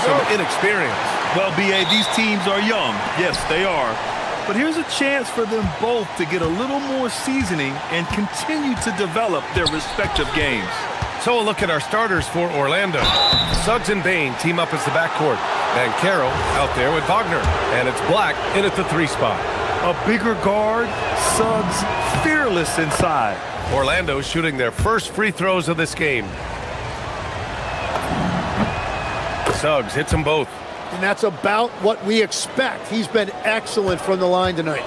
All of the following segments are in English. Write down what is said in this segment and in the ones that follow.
some inexperience. Well, B.A., these teams are young. Yes, they are. But here's a chance for them both to get a little more seasoning and continue to develop their respective games. So a look at our starters for Orlando. Suggs and Bain team up as the backcourt. Bankero out there with Wagner. And it's Black in at the 3 spot. A bigger guard, Suggs fearless inside. Orlando shooting their first free throws of this game. Suggs hits them both. And that's about what we expect. He's been excellent from the line tonight.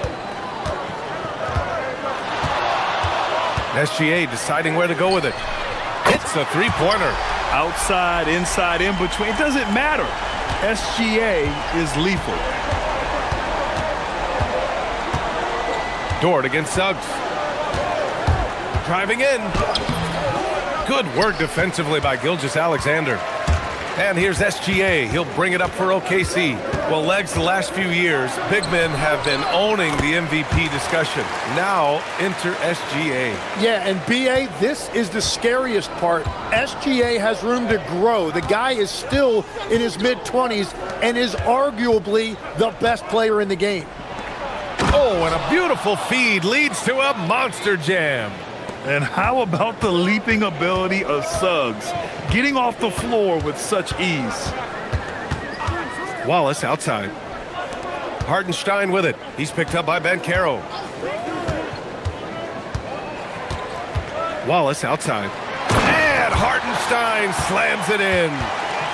SGA deciding where to go with it. Hits a three-pointer. Outside, inside, in between, it doesn't matter. SGA is lethal. Dort against Suggs. Driving in. Good work defensively by Gilgeous-Alexander. And here's SGA. He'll bring it up for OKC. Well, Legs, the last few years, big men have been owning the MVP discussion. Now, enter SGA. Yeah, and BA, this is the scariest part. SGA has room to grow. The guy is still in his mid-20s and is arguably the best player in the game. Oh, and a beautiful feed leads to a monster jam. And how about the leaping ability of Suggs, getting off the floor with such ease? Wallace outside. Hartenstein with it. He's picked up by Bankero. Wallace outside. And Hartenstein slams it in.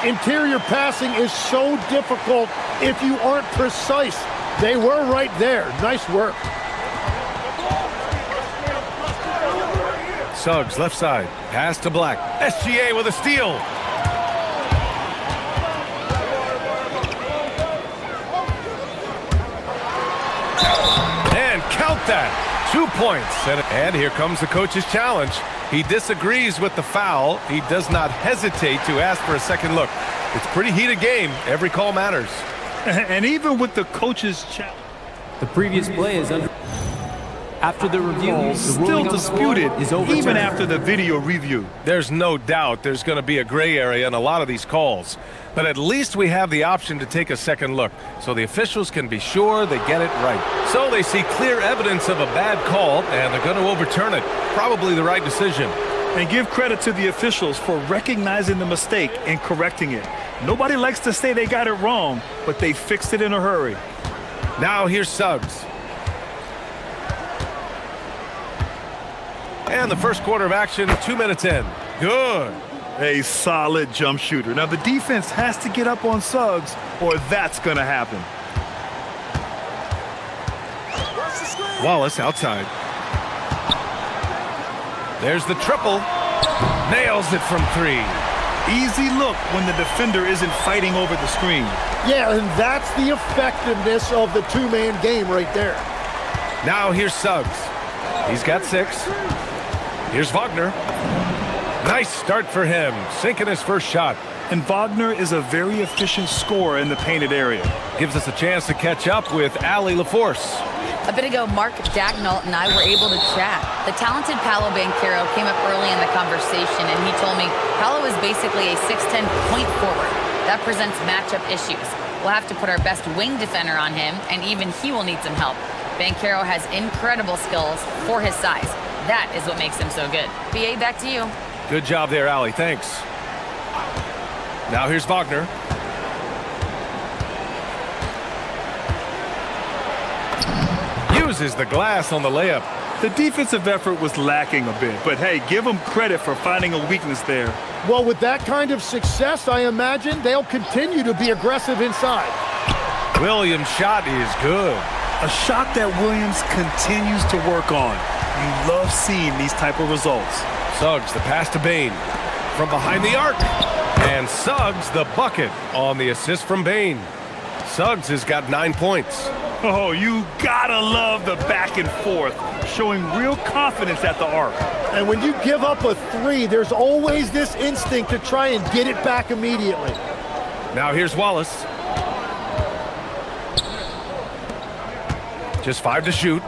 Interior passing is so difficult if you aren't precise. They were right there. Nice work. Suggs left side. Pass to Black. SGA with a steal. And count that. 2 points. And here comes the coach's challenge. He disagrees with the foul. He does not hesitate to ask for a second look. It's a pretty heated game. Every call matters. And even with the coach's challenge, the previous play is under. After the review, the still disputed is overturned. Even after the video review. There's no doubt there's going to be a gray area in a lot of these calls. But at least we have the option to take a second look, so the officials can be sure they get it right. So they see clear evidence of a bad call, and they're going to overturn it. Probably the right decision. And give credit to the officials for recognizing the mistake and correcting it. Nobody likes to say they got it wrong, but they fixed it in a hurry. Now here's Suggs. And the first quarter of action, 2 minutes in. Good. A solid jump shooter. Now the defense has to get up on Suggs or that's going to happen. Wallace outside. There's the triple. Nails it from 3. Easy look when the defender isn't fighting over the screen. Yeah, and that's the effectiveness of the two-man game right there. Now here's Suggs. He's got 6. Here's Wagner. Nice start for him, sinking his first shot. And Wagner is a very efficient scorer in the painted area. Gives us a chance to catch up with Allie LaForce. A bit ago, Mark Dagnall and I were able to chat. The talented Paolo Banchero came up early in the conversation, and he told me Paolo is basically a 6'10" point forward. That presents matchup issues. We'll have to put our best wing defender on him, and even he will need some help. Banchero has incredible skills for his size. That is what makes him so good. BA, back to you. Good job there, Allie. Thanks. Now here's Wagner. Uses the glass on the layup. The defensive effort was lacking a bit, but hey, give them credit for finding a weakness there. Well, with that kind of success, I imagine they'll continue to be aggressive inside. Williams' shot is good. A shot that Williams continues to work on. You love seeing these type of results. Suggs, the pass to Bain. From behind the arc. And Suggs, the bucket on the assist from Bain. Suggs has got 9 points. Oh, you gotta love the back and forth, showing real confidence at the arc. And when you give up a 3, there's always this instinct to try and get it back immediately. Now here's Wallace. Just 5 to shoot.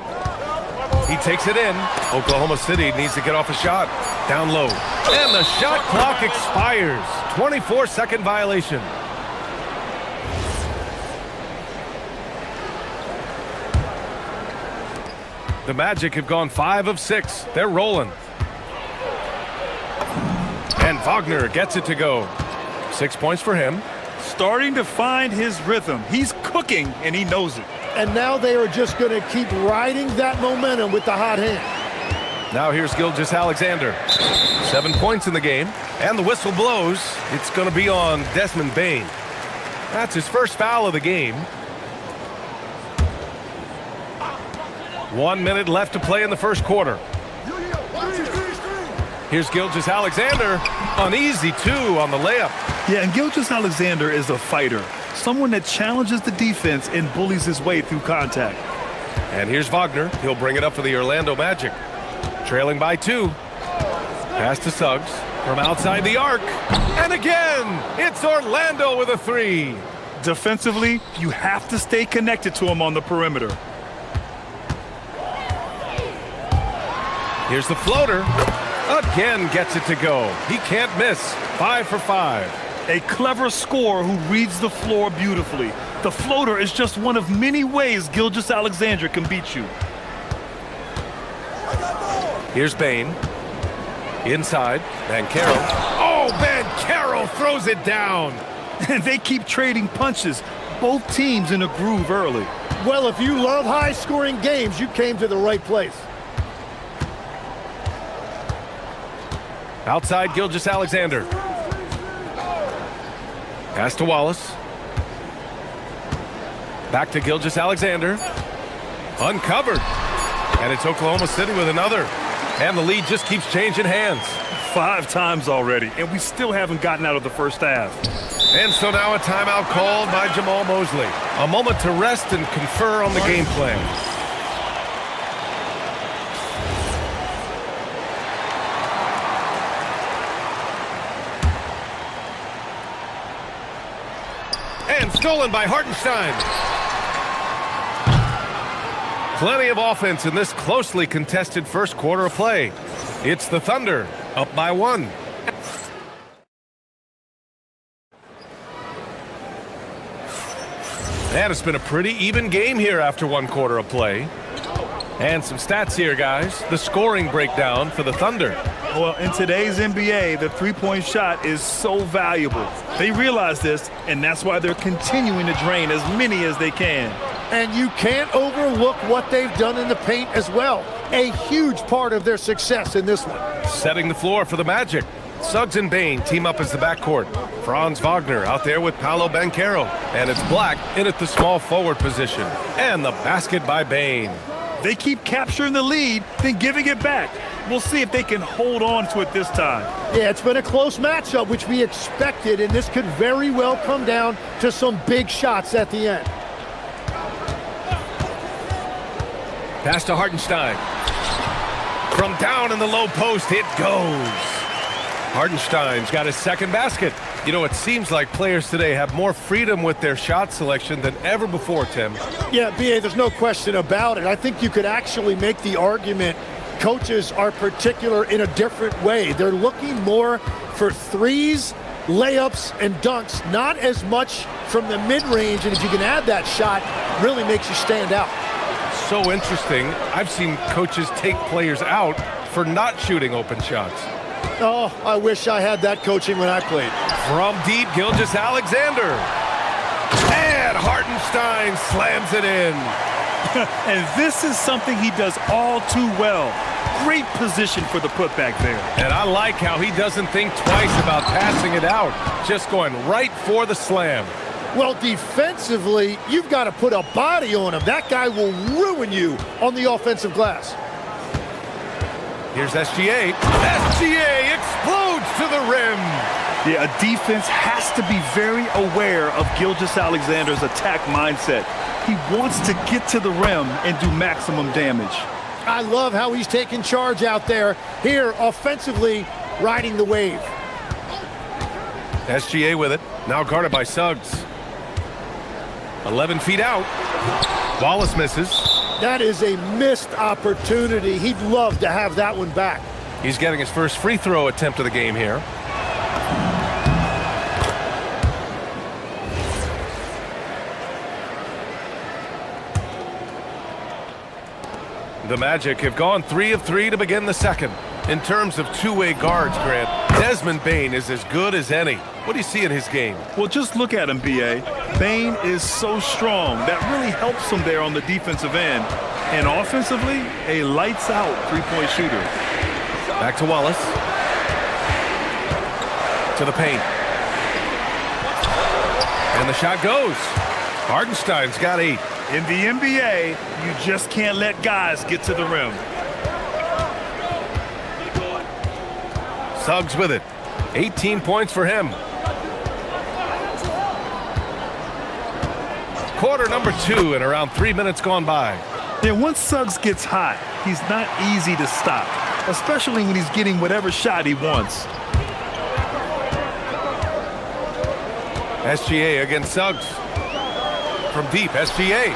He takes it in. Oklahoma City needs to get off a shot. Down low. And the shot clock expires. 24-second violation. The Magic have gone 5 of 6. They're rolling. And Wagner gets it to go. 6 points for him. Starting to find his rhythm. He's cooking, and he knows it. And now they are just going to keep riding that momentum with the hot hand. Now here's Gilgeous Alexander. 7 points in the game. And the whistle blows. It's going to be on Desmond Bane. That's his first foul of the game. 1 minute left to play in the first quarter. Here's Gilgeous Alexander. Uneasy, too, on the layup. Yeah, and Gilgeous Alexander is a fighter. Someone that challenges the defense and bullies his way through contact. And here's Wagner. He'll bring it up for the Orlando Magic. Trailing by 2. Pass to Suggs from outside the arc. And again, it's Orlando with a 3. Defensively, you have to stay connected to him on the perimeter. Here's the floater. Again gets it to go. He can't miss. 5 for 5. A clever scorer who reads the floor beautifully. The floater is just one of many ways Gilgeous Alexander can beat you. Here's Bane. Inside. Banchero. Oh, Banchero throws it down. And they keep trading punches. Both teams in a groove early. Well, if you love high-scoring games, you came to the right place. Outside, Gilgeous Alexander. Pass to Wallace. Back to Gilgeous Alexander. Uncovered. And it's Oklahoma City with another. And the lead just keeps changing hands. 5 times already, and we still haven't gotten out of the first half. And so now a timeout called by Jamal Mosley. A moment to rest and confer on the game plan. And stolen by Hartenstein. Plenty of offense in this closely contested first quarter of play. It's the Thunder, up by 1. And it's been a pretty even game here after 1 quarter of play. And some stats here, guys. The scoring breakdown for the Thunder. Well, in today's NBA, the three-point shot is so valuable. They realize this, and that's why they're continuing to drain as many as they can. And you can't overlook what they've done in the paint as well. A huge part of their success in this one. Setting the floor for the Magic. Suggs and Bane team up as the backcourt. Franz Wagner out there with Paolo Banchero. And it's Black in at the small forward position. And the basket by Bane. They keep capturing the lead, then giving it back. We'll see if they can hold on to it this time. Yeah, it's been a close matchup, which we expected, and this could very well come down to some big shots at the end. Pass to Hartenstein. From down in the low post, it goes. Hartenstein's got his second basket. You know, it seems like players today have more freedom with their shot selection than ever before, Tim. Yeah, B.A., there's no question about it. I think you could actually make the argument coaches are particular in a different way. They're looking more for threes, layups, and dunks, not as much from the mid-range, and if you can add that shot, really makes you stand out. So interesting. I've seen coaches take players out for not shooting open shots. Oh, I wish I had that coaching when I played. From deep, Gilgeous Alexander. And Hartenstein slams it in. And this is something he does all too well. Great position for the putback there. And I like how he doesn't think twice about passing it out. Just going right for the slam. Well, defensively, you've got to put a body on him. That guy will ruin you on the offensive glass. Here's SGA. SGA explodes to the rim. Yeah, a defense has to be very aware of Gilgeous Alexander's attack mindset. He wants to get to the rim and do maximum damage. I love how he's taking charge out there. Here, offensively, riding the wave. SGA with it. Now guarded by Suggs. 11 feet out. Wallace misses. That is a missed opportunity. He'd love to have that one back. He's getting his first free throw attempt of the game here. The Magic have gone 3 of 3 to begin the second. In terms of two-way guards, Grant, Desmond Bane is as good as any. What do you see in his game? Well, just look at him, B.A. Bane is so strong. That really helps him there on the defensive end. And offensively, a lights-out three-point shooter. Back to Wallace. To the paint. And the shot goes. Hardenstein's got 8. In the NBA, you just can't let guys get to the rim. Suggs with it. 18 points for him. Quarter number 2 and around 3 minutes gone by. Yeah, once Suggs gets hot, he's not easy to stop, especially when he's getting whatever shot he wants. SGA against Suggs. From deep, SGA.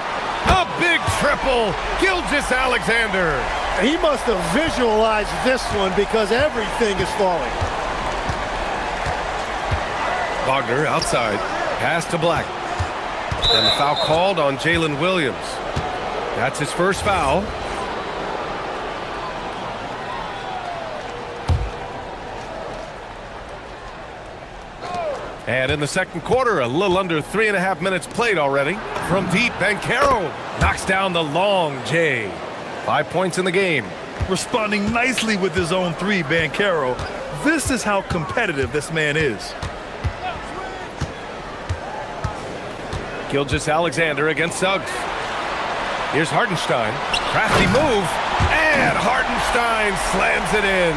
A big triple. Gilgeous-Alexander. He must have visualized this one because everything is falling. Wagner outside. Pass to Black. And the foul called on Jalen Williams. That's his first foul. And in the second quarter, a little under 3.5 minutes played already. From deep, Banchero knocks down the long J. 5 points in the game. Responding nicely with his own three, Banchero. This is how competitive this man is. Gilgeous-Alexander against Suggs. Here's Hardenstein. Crafty move. And Hardenstein slams it in.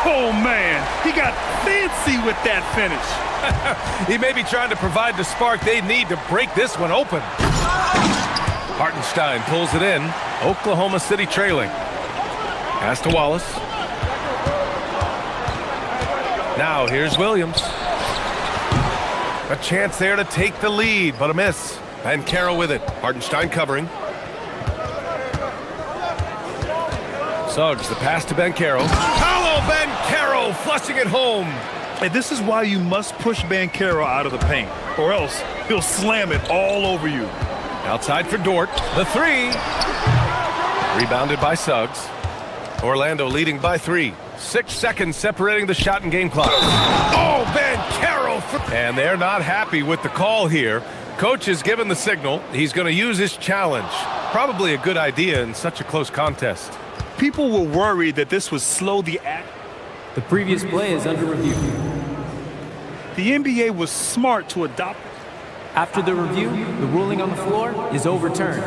Oh, man. He got fancy with that finish. He may be trying to provide the spark they need to break this one open. Hartenstein pulls it in. Oklahoma City trailing. Pass to Wallace. Now here's Williams. A chance there to take the lead, but a miss. Banchero with it. Hardenstein covering. Suggs, the pass to Banchero. Paolo Banchero flushing it home. And this is why you must push Banchero out of the paint, or else he'll slam it all over you. Outside for Dort. The three. Rebounded by Suggs. Orlando leading by 3. 6 seconds separating the shot and game clock. Oh, Banchero! And they're not happy with the call here. Coach has given the signal. He's going to use his challenge. Probably a good idea in such a close contest. People were worried that this would slow the act. The previous play is under review. The NBA was smart to adopt. After the review, the ruling on the floor is overturned.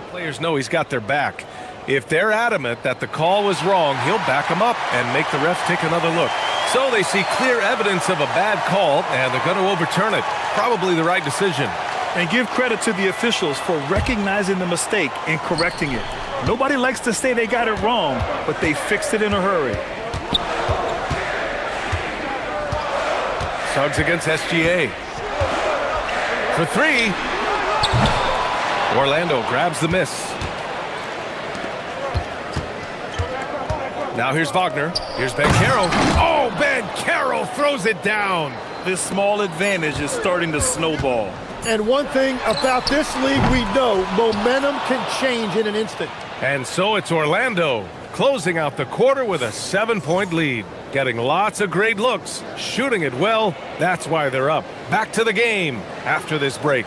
Players know he's got their back. If they're adamant that the call was wrong, he'll back them up and make the refs take another look. So they see clear evidence of a bad call, and they're going to overturn it. Probably the right decision. And give credit to the officials for recognizing the mistake and correcting it. Nobody likes to say they got it wrong, but they fixed it in a hurry. Suggs against SGA. For 3. Orlando grabs the miss. Now here's Wagner. Here's Banchero. Oh, Banchero throws it down. This small advantage is starting to snowball. And one thing about this league we know, momentum can change in an instant. And so it's Orlando closing out the quarter with a 7-point lead. Getting lots of great looks, shooting it well. That's why they're up. Back to the game after this break.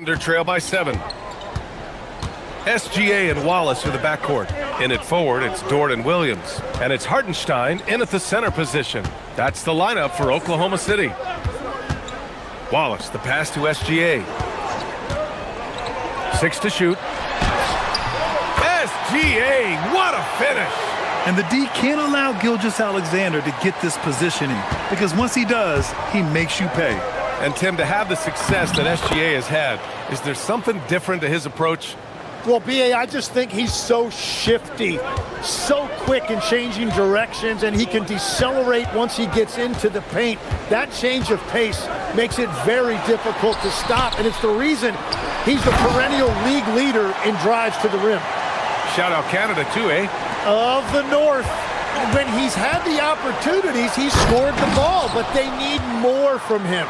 Under trail by 7. SGA and Wallace are the backcourt. In it forward, it's Dort and Williams. And it's Hartenstein in at the center position. That's the lineup for Oklahoma City. Wallace, the pass to SGA. 6 to shoot. SGA, what a finish! And the D can't allow Gilgeous-Alexander to get this positioning, because once he does, he makes you pay. And Tim, to have the success that SGA has had, is there something different to his approach? Well, B.A., I just think he's so shifty, so quick in changing directions, and he can decelerate once he gets into the paint. That change of pace makes it very difficult to stop, and it's the reason he's the perennial league leader in drives to the rim. Shout out Canada too, eh? Of the North. When he's had the opportunities, he's scored the ball, but they need more from him.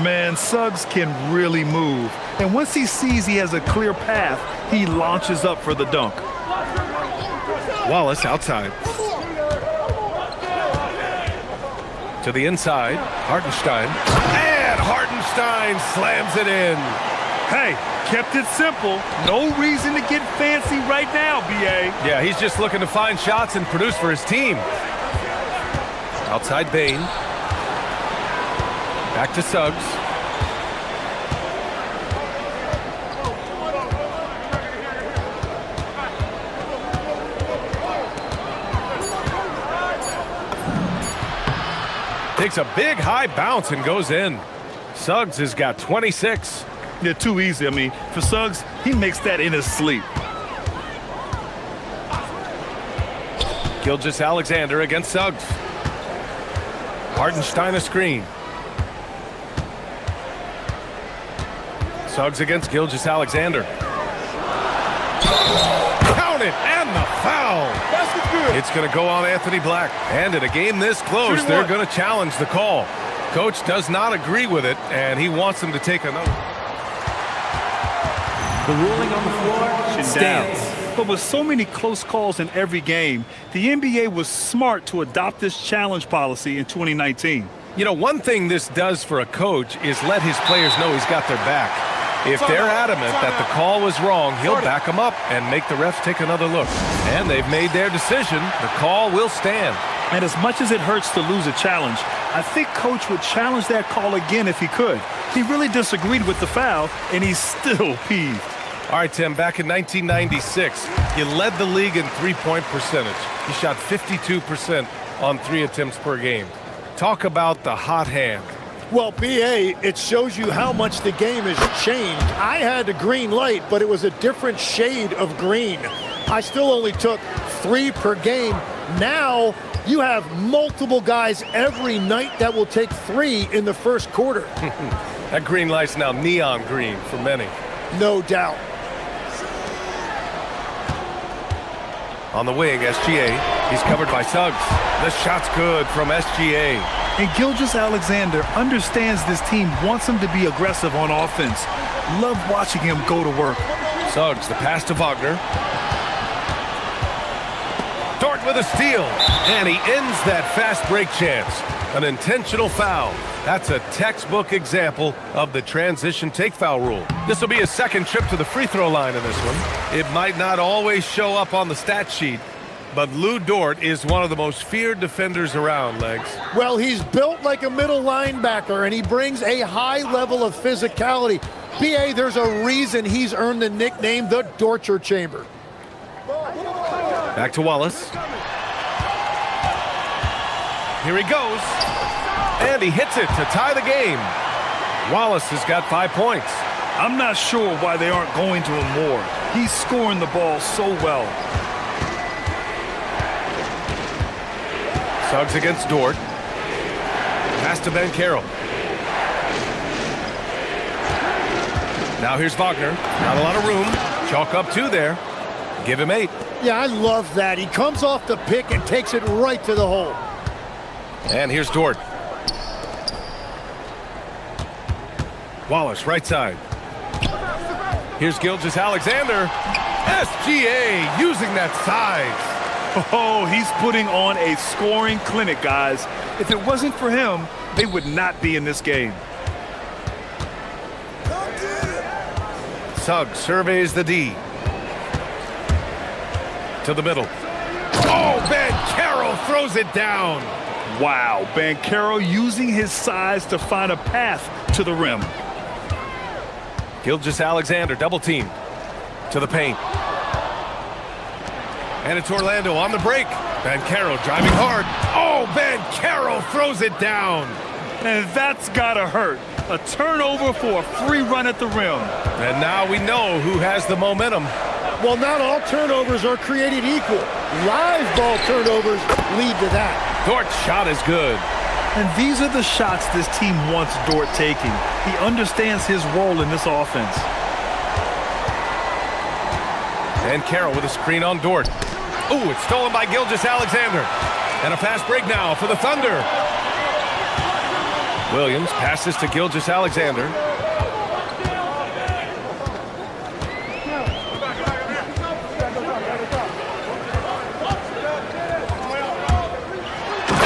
Man, Suggs can really move. And once he sees he has a clear path, he launches up for the dunk. Wallace outside. To the inside, Hartenstein. And Hartenstein slams it in. Hey, kept it simple. No reason to get fancy right now, B.A. Yeah, he's just looking to find shots and produce for his team. Outside Bain. Back to Suggs. Takes a big high bounce and goes in. Suggs has got 26. Yeah, too easy. I mean, for Suggs, he makes that in his sleep. Gilgeous-Alexander against Suggs. Hartenstein a screen. Suggs against Gilgeous-Alexander. Count it, and the foul. That's good. It's going to go on Anthony Black. And in a game this close, they're going to challenge the call. Coach does not agree with it, and he wants them to take another. The ruling on the floor stands. But with so many close calls in every game, the NBA was smart to adopt this challenge policy in 2019. You know, one thing this does for a coach is let his players know he's got their back. If they're adamant that the call was wrong, he'll back them up and make the refs take another look. And they've made their decision. The call will stand. And as much as it hurts to lose a challenge, I think Coach would challenge that call again if he could. He really disagreed with the foul, and he's still peeved. All right, Tim, back in 1996, you led the league in three-point percentage. You shot 52% on 3 attempts per game. Talk about the hot hand. Well, B.A., it shows you how much the game has changed. I had a green light, but it was a different shade of green. I still only took 3 per game. Now you have multiple guys every night that will take 3 in the first quarter. That green light's now neon green for many. No doubt. On the wing, SGA. He's covered by Suggs. The shot's good from SGA. And Gilgeous-Alexander understands this team wants him to be aggressive on offense. Love watching him go to work. Suggs, the pass to Wagner. Dort with a steal. And he ends that fast break chance. An intentional foul. That's a textbook example of the transition take foul rule. This will be his second trip to the free throw line in this one. It might not always show up on the stat sheet, but Lou Dort is one of the most feared defenders around, Legs. Well, he's built like a middle linebacker, and he brings a high level of physicality. B.A., there's a reason he's earned the nickname the Dorture Chamber. Back to Wallace. Here he goes. And he hits it to tie the game. Wallace has got 5 points. I'm not sure why they aren't going to him more. He's scoring the ball so well. Suggs against Dort. Pass to Ben Carroll. Now here's Wagner. Not a lot of room. Chalk up 2 there. Give him 8. Yeah, I love that. He comes off the pick and takes it right to the hole. And here's Dort. Wallace, right side. Here's Gilgeous-Alexander. SGA using that size. Oh, he's putting on a scoring clinic, guys. If it wasn't for him, they would not be in this game. Suggs surveys the D. To the middle. Oh, Banchero throws it down. Wow, Banchero using his size to find a path to the rim. Gilgeous-Alexander double team. To the paint. And it's Orlando on the break. Banchero driving hard. Oh, Banchero throws it down. And that's gotta hurt. A turnover for a free run at the rim. And now we know who has the momentum. Well, not all turnovers are created equal. Live ball turnovers lead to that. Dort's shot is good. And these are the shots this team wants Dort taking. He understands his role in this offense. And Carroll with a screen on Dort. Ooh, it's stolen by Gilgeous-Alexander. And a fast break now for the Thunder. Williams passes to Gilgeous-Alexander.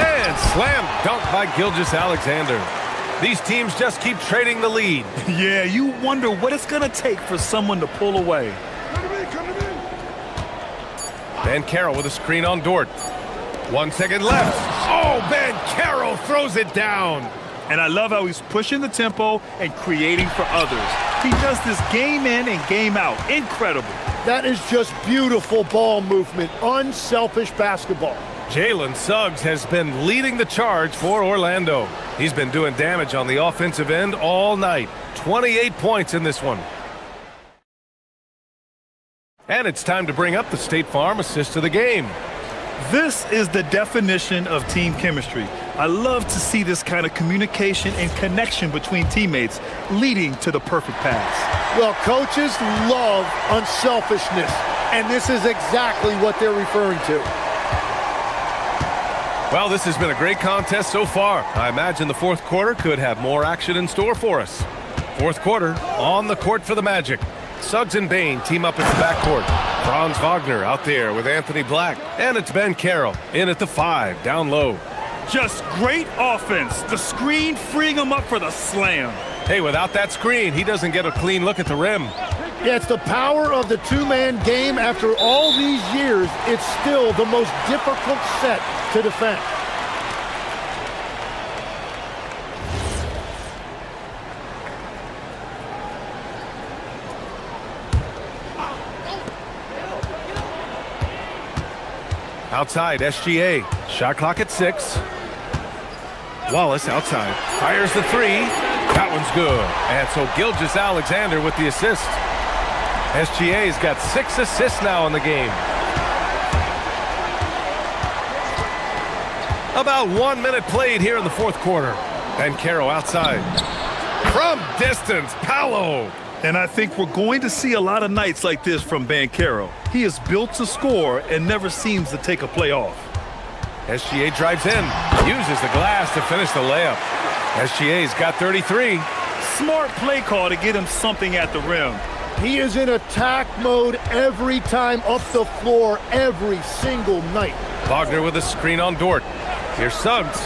And slam dunk by Gilgeous-Alexander. These teams just keep trading the lead. Yeah, you wonder what it's going to take for someone to pull away. Banchero with a screen on Dort. 1 second left. Oh, Banchero throws it down. And I love how he's pushing the tempo and creating for others. He does this game in and game out. Incredible. That is just beautiful ball movement, unselfish basketball. Jalen Suggs has been leading the charge for Orlando. He's been doing damage on the offensive end all night. 28 points in this one. And it's time to bring up the State Farm assist of the game. This is the definition of team chemistry. I love to see this kind of communication and connection between teammates leading to the perfect pass. Well, coaches love unselfishness, and this is exactly what they're referring to. Well, this has been a great contest so far. I imagine the fourth quarter could have more action in store for us. Fourth quarter, on the court for the Magic. Suggs and Bain team up at the backcourt. Franz Wagner out there with Anthony Black. And it's Banchero in at the 5, down low. Just great offense. The screen freeing him up for the slam. Hey, without that screen, he doesn't get a clean look at the rim. Yeah, it's the power of the two-man game. After all these years, it's still the most difficult set to defend. Outside, SGA. Shot clock at 6. Wallace outside. Fires the 3. That one's good. And so Gilgeous-Alexander with the assist. SGA's got 6 assists now in the game. About 1 minute played here in the fourth quarter. Banchero outside. From distance, Paolo. And I think we're going to see a lot of nights like this from Banchero. He is built to score and never seems to take a play off. SGA drives in, uses the glass to finish the layup. SGA's got 33. Smart play call to get him something at the rim. He is in attack mode every time up the floor, every single night. Wagner with a screen on Dort. Here's Suggs.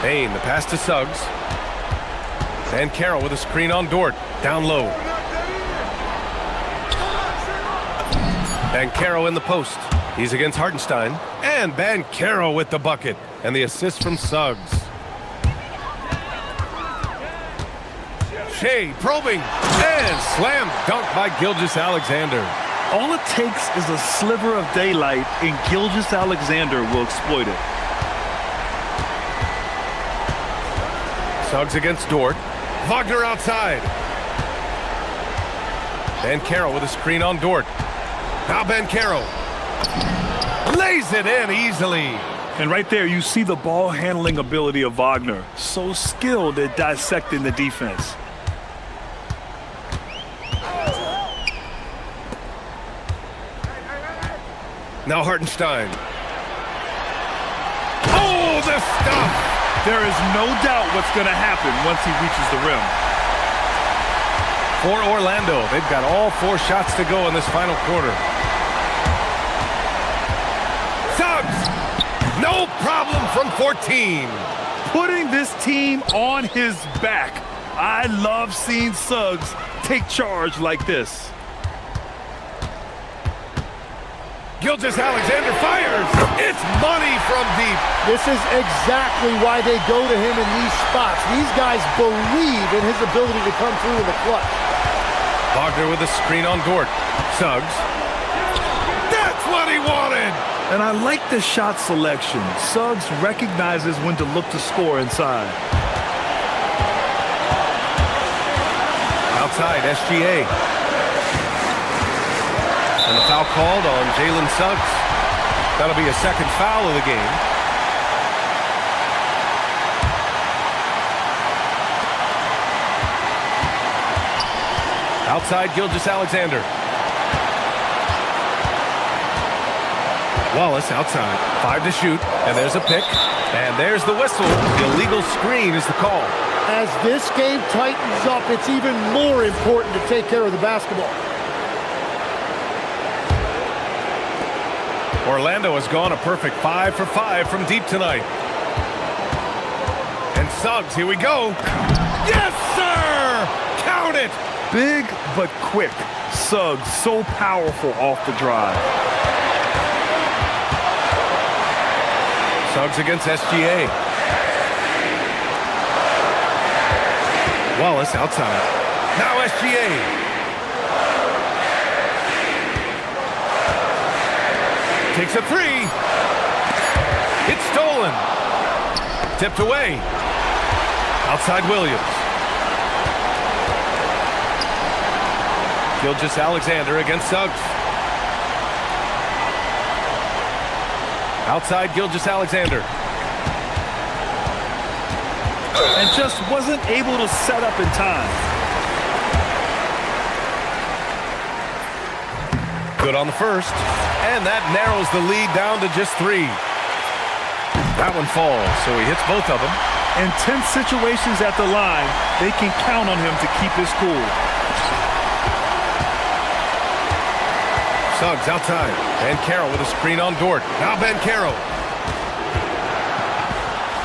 Bain, the pass to Suggs. And Carroll with a screen on Dort, down low. Banchero in the post. He's against Hartenstein. And Banchero with the bucket. And the assist from Suggs. Shea probing. And slam dunk by Gilgeous-Alexander. All it takes is a sliver of daylight, and Gilgeous-Alexander will exploit it. Suggs against Dort. Wagner outside. Banchero with a screen on Dort. Now Banchero lays it in easily. And right there, you see the ball handling ability of Wagner. So skilled at dissecting the defense. Now Hartenstein. Oh, the stuff! There is no doubt what's going to happen once he reaches the rim. For Orlando, they've got all 4 shots to go in this final quarter. Suggs! No problem from 14. Putting this team on his back. I love seeing Suggs take charge like this. Gilgeous-Alexander fires. It's money from deep. This is exactly why they go to him in these spots. These guys believe in his ability to come through in the clutch. Wagner with a screen on Dort. Suggs. That's what he wanted. And I like the shot selection. Suggs recognizes when to look to score inside. Outside, SGA. And the foul called on Jalen Suggs. That'll be a second foul of the game. Outside, Gilgeous-Alexander. Wallace outside. 5 to shoot. And there's a pick. And there's the whistle. The illegal screen is the call. As this game tightens up, it's even more important to take care of the basketball. Orlando has gone a perfect 5 for 5 from deep tonight. And Suggs, here we go. Yes, sir! Count it! Big but quick. Suggs so powerful off the drive. Suggs against SGA. Wallace outside. Now SGA. Takes a three. It's stolen. Tipped away. Outside Williams. Gilgeous-Alexander against Suggs. Outside Gilgeous-Alexander. And just wasn't able to set up in time. Good on the first. And that narrows the lead down to just 3. That one falls, so he hits both of them. In tense situations at the line, they can count on him to keep his cool. Suggs outside. Banchero with a screen on Dort. Now Banchero.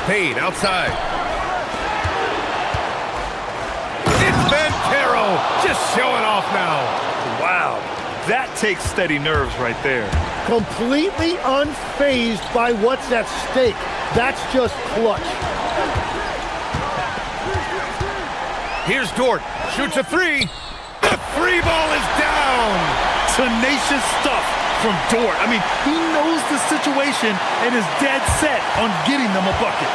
Payne outside. It's Banchero just showing off now. Wow. That takes steady nerves right there. Completely unfazed by what's at stake. That's just clutch. Here's Dort. Shoots a 3. The 3 ball is down. Tenacious stuff from Dort. I mean, he knows the situation and is dead set on getting them a bucket.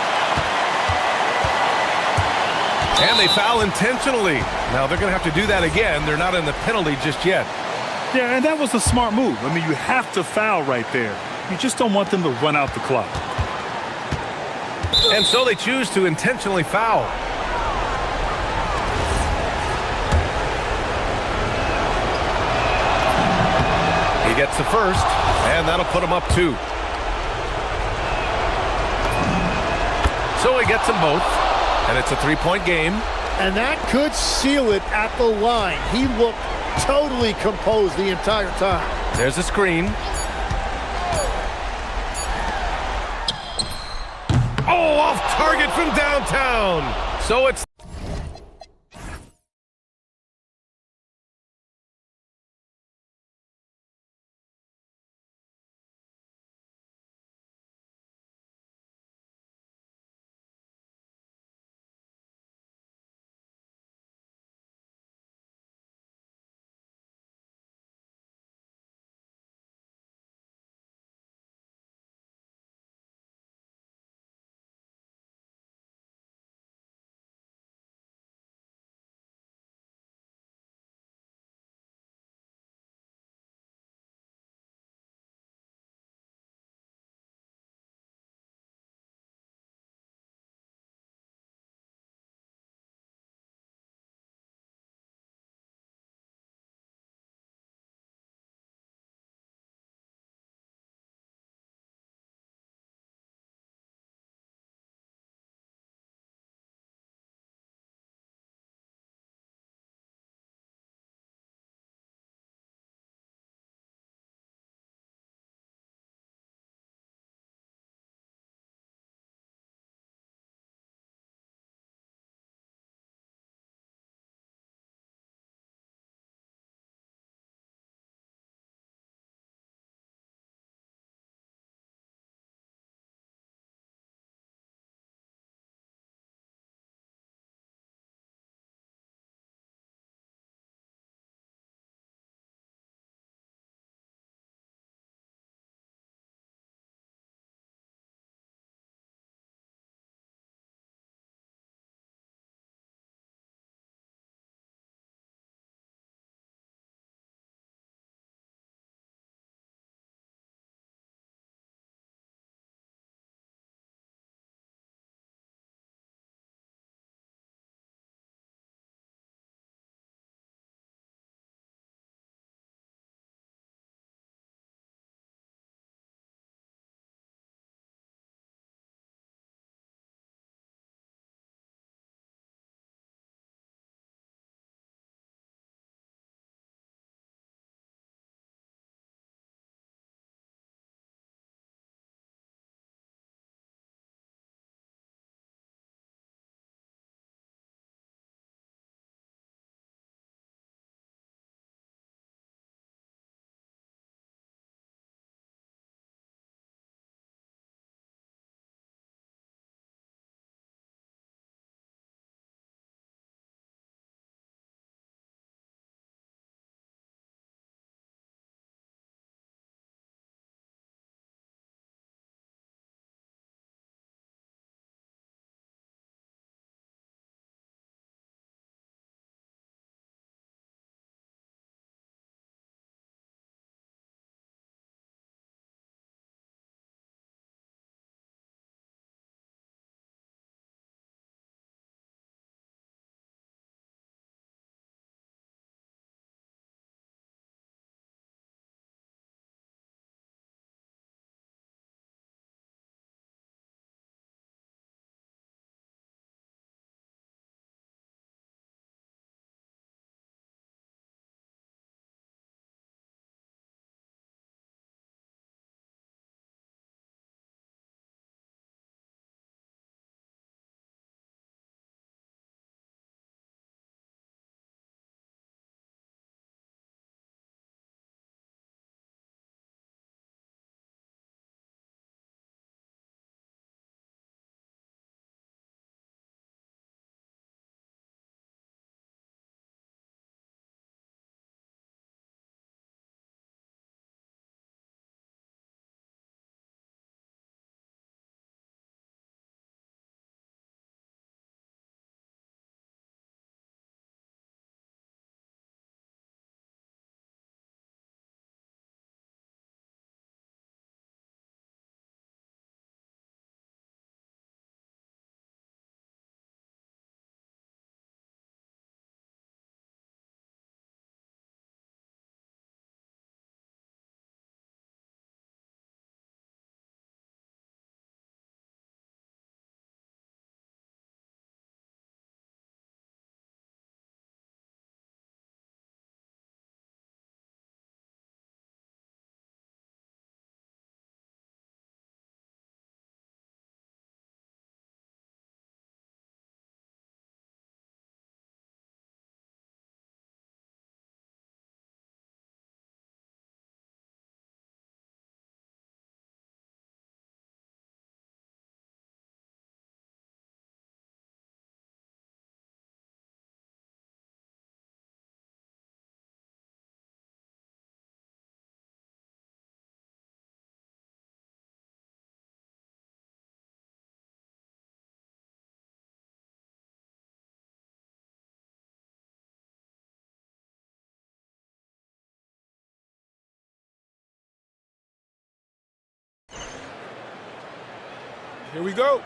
And they foul intentionally. Now they're going to have to do that again. They're not in the penalty just yet. Yeah, and that was a smart move. I mean, you have to foul right there. You just don't want them to run out the clock. And so they choose to intentionally foul. He gets the first, and that'll put him up 2. So he gets them both, and it's a 3-point game. And that could seal it at the line. He looked totally composed the entire time. There's a screen. Oh, off target from downtown. So it's Here we go.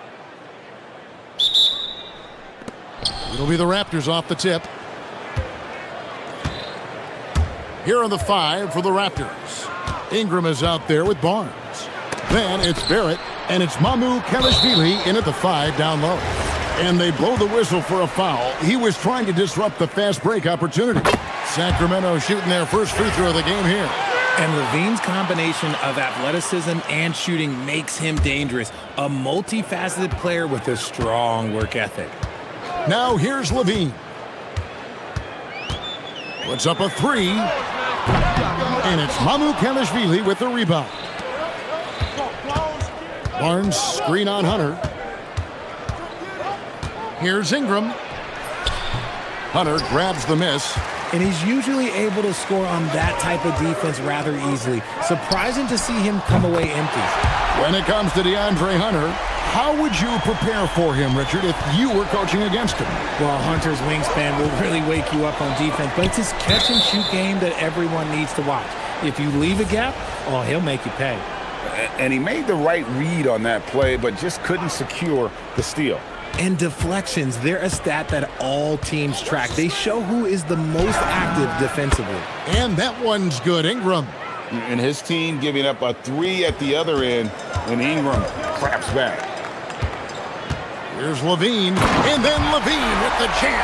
It'll be the Raptors off the tip. Here are the 5 for the Raptors. Ingram is out there with Barnes. Then it's Barrett, and it's Mamu Kelishvili in at the 5 down low. And they blow the whistle for a foul. He was trying to disrupt the fast break opportunity. Sacramento shooting their first free throw of the game here. And Levine's combination of athleticism and shooting makes him dangerous. A multifaceted player with a strong work ethic. Now here's Levine. Puts up a 3. And it's Mamu Kelishvili with the rebound. Barnes screen on Hunter. Here's Ingram. Hunter grabs the miss. And he's usually able to score on that type of defense rather easily. Surprising to see him come away empty. When it comes to DeAndre Hunter, how would you prepare for him, Richard, if you were coaching against him? Well, Hunter's wingspan will really wake you up on defense, but it's his catch-and-shoot game that everyone needs to watch. If you leave a gap, oh, he'll make you pay. And he made the right read on that play, but just couldn't secure the steal. And deflections, they're a stat that all teams track. They show who is the most active defensively. And that one's good, Ingram. And his team giving up a 3 at the other end, and Ingram claps back. Here's Levine, and then Levine with the jam.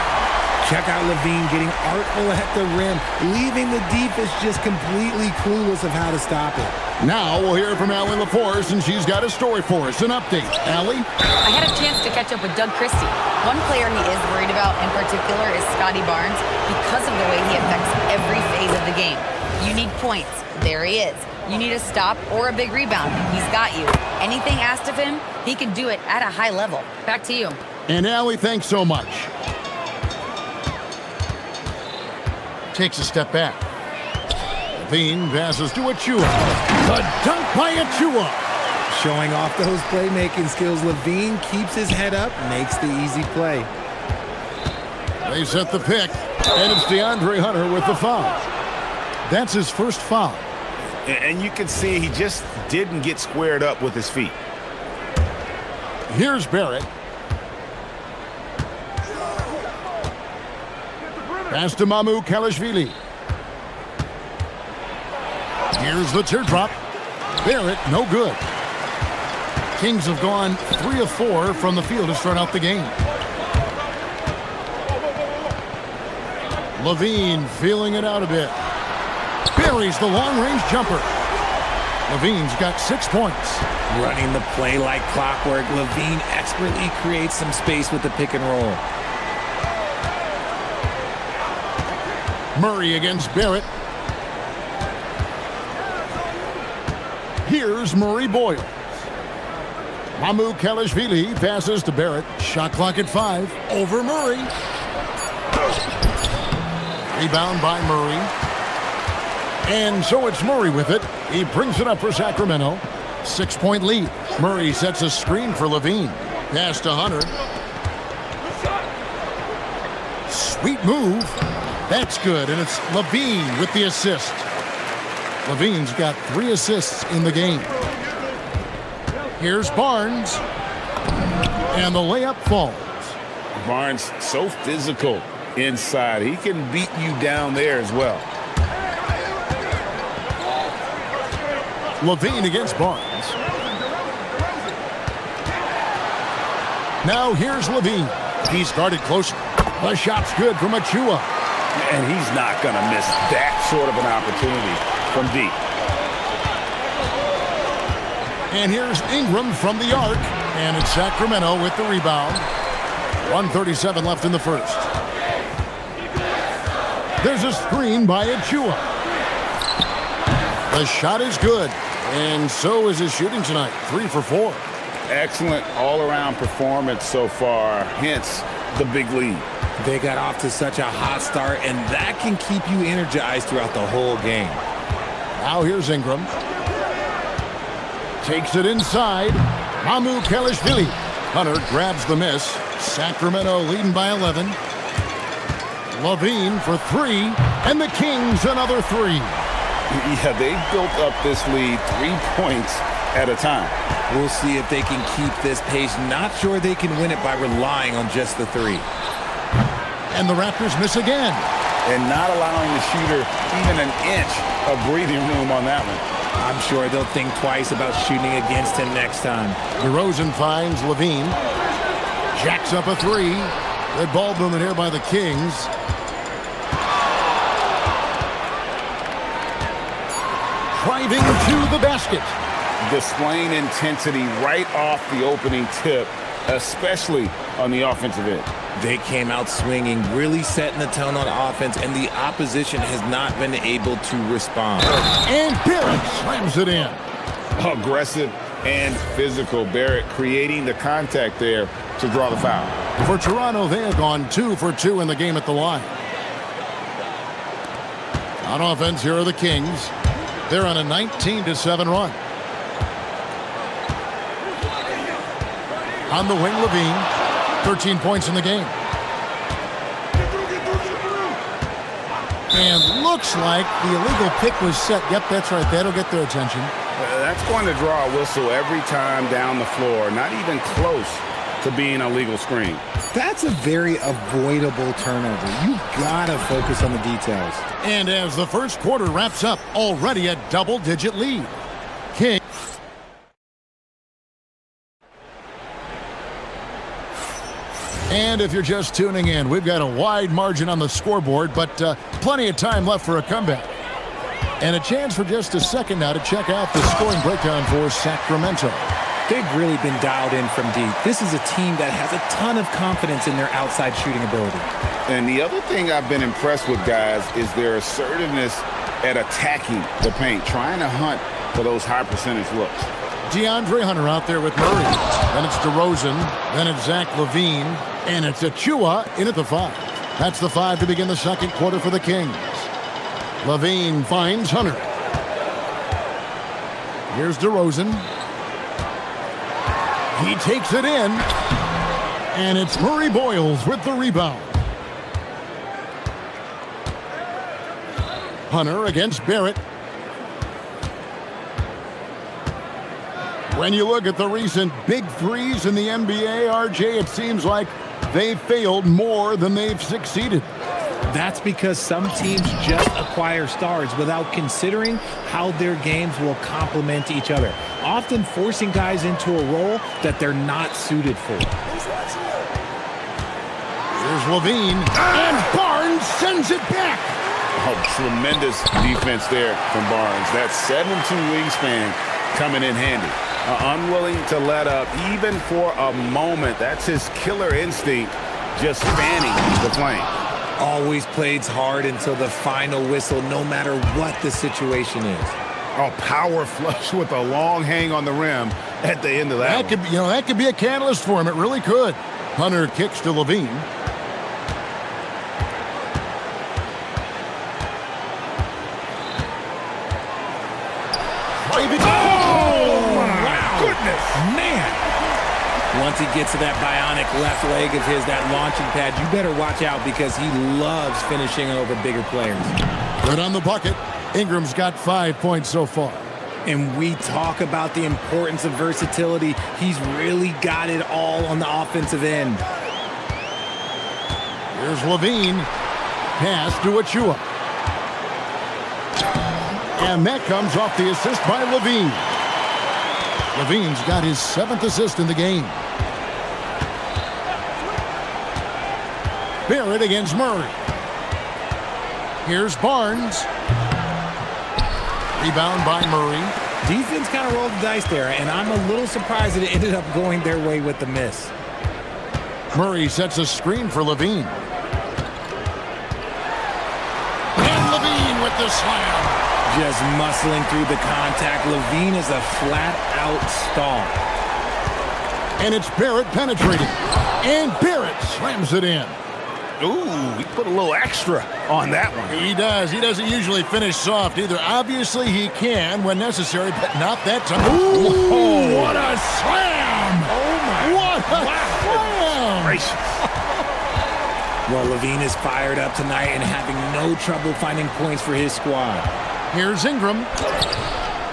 Check out Levine getting artful at the rim, leaving the defense just completely clueless of how to stop it. Now we'll hear from Allie LaForce, and she's got a story for us. An update. Allie? I had a chance to catch up with Doug Christie. One player he is worried about in particular is Scotty Barnes because of the way he affects every phase of the game. You need points. There he is. You need a stop or a big rebound. He's got you. Anything asked of him, he can do it at a high level. Back to you. And Allie, thanks so much. Takes a step back. Levine passes to Achua. The dunk by Achua. Showing off those playmaking skills, Levine keeps his head up, makes the easy play. They set the pick, and it's DeAndre Hunter with the foul. That's his first foul. And you can see he just didn't get squared up with his feet. Here's Barrett. Pass to Mamu Kelishvili. Here's the teardrop. Barrett, no good. Kings have gone 3 of 4 from the field to start out the game. Levine feeling it out a bit. Buries the long-range jumper. Levine's got 6 points. Running the play like clockwork, Levine expertly creates some space with the pick and roll. Murray against Barrett. Here's Murray Boyle. Mamu Kelishvili passes to Barrett. Shot clock at 5. Over Murray. Rebound by Murray. And so it's Murray with it. He brings it up for Sacramento. 6-point lead. Murray sets a screen for Levine. Pass to Hunter. Sweet move. That's good, and it's Levine with the assist. Levine's got 3 assists in the game. Here's Barnes. And the layup falls. Barnes so physical inside. He can beat you down there as well. Levine against Barnes. Now here's Levine. He's guarded close. The shot's good from Achua. And he's not going to miss that sort of an opportunity from deep. And here's Ingram from the arc. And it's Sacramento with the rebound. 1:37 left in the first. There's a screen by Achua. The shot is good. And so is his shooting tonight. 3 for 4. Excellent all-around performance so far. Hence the big lead. They got off to such a hot start, and that can keep you energized throughout the whole game. Now here's Ingram. Takes it inside. Mamu Kelishvili. Hunter grabs the miss. Sacramento leading by 11. Levine for 3. And the Kings another 3. Yeah, they built up this lead 3 points at a time. We'll see if they can keep this pace. Not sure they can win it by relying on just the three. And the Raptors miss again. And not allowing the shooter even an inch of breathing room on that one. I'm sure they'll think twice about shooting against him next time. DeRozan finds Levine. Jacks up a three. Good ball movement here by the Kings. Driving to the basket. Displaying intensity right off the opening tip, especially on the offensive end. They came out swinging, really setting the tone on offense, and the opposition has not been able to respond. And Barrett slams it in. Aggressive and physical. Barrett creating the contact there to draw the foul. For Toronto, they have gone 2 for 2 in the game at the line. On offense, here are the Kings. They're on a 19-7 run. On the wing, Levine. 13 points in the game. And looks like the illegal pick was set. Yep, that's right. That'll get their attention. That's going to draw a whistle every time down the floor. Not even close to being a legal screen. That's a very avoidable turnover. You gotta focus on the details. And as the first quarter wraps up, already a double-digit lead. King. And if you're just tuning in, we've got a wide margin on the scoreboard, but plenty of time left for a comeback. And a chance for just a second now to check out the scoring breakdown for Sacramento. They've really been dialed in from deep. This is a team that has a ton of confidence in their outside shooting ability. And the other thing I've been impressed with, guys, is their assertiveness at attacking the paint, trying to hunt for those high percentage looks. DeAndre Hunter out there with Murray. Then it's DeRozan. Then it's Zach LaVine. And it's Achua in at the 5. That's the 5 to begin the second quarter for the Kings. LaVine finds Hunter. Here's DeRozan. He takes it in. And it's Murray Boyles with the rebound. Hunter against Barrett. When you look at the recent big threes in the NBA, RJ, it seems like they failed more than they've succeeded. That's because some teams just acquire stars without considering how their games will complement each other, often forcing guys into a role that they're not suited for. Here's LaVine, and Barnes sends it back. Oh, tremendous defense there from Barnes. That 7'2" wingspan coming in handy. Unwilling to let up even for a moment. That's his killer instinct, just fanning the flame. Always plays hard until the final whistle, no matter what the situation is. Oh, power flush with a long hang on the rim at the end of that. That could be a catalyst for him. It really could. Hunter kicks to LaVine. Man! Once he gets to that bionic left leg of his, that launching pad, you better watch out because he loves finishing over bigger players. Good on the bucket. Ingram's got 5 points so far. And we talk about the importance of versatility. He's really got it all on the offensive end. Here's LaVine. Pass to Achua. And that comes off the assist by LaVine. LaVine's got his 7th assist in the game. Barrett against Murray. Here's Barnes. Rebound by Murray. Defense kind of rolled the dice there, and I'm a little surprised that it ended up going their way with the miss. Murray sets a screen for LaVine. And LaVine with the slam. Just muscling through the contact. LaVine is a flat-out star. And it's Barrett penetrating. And Barrett slams it in. Ooh, he put a little extra on that one. He does. He doesn't usually finish soft either. Obviously, he can when necessary, but not that time. Ooh, what a slam! Oh, my. What a slam! Gracious. Well, LaVine is fired up tonight and having no trouble finding points for his squad. Here's Ingram.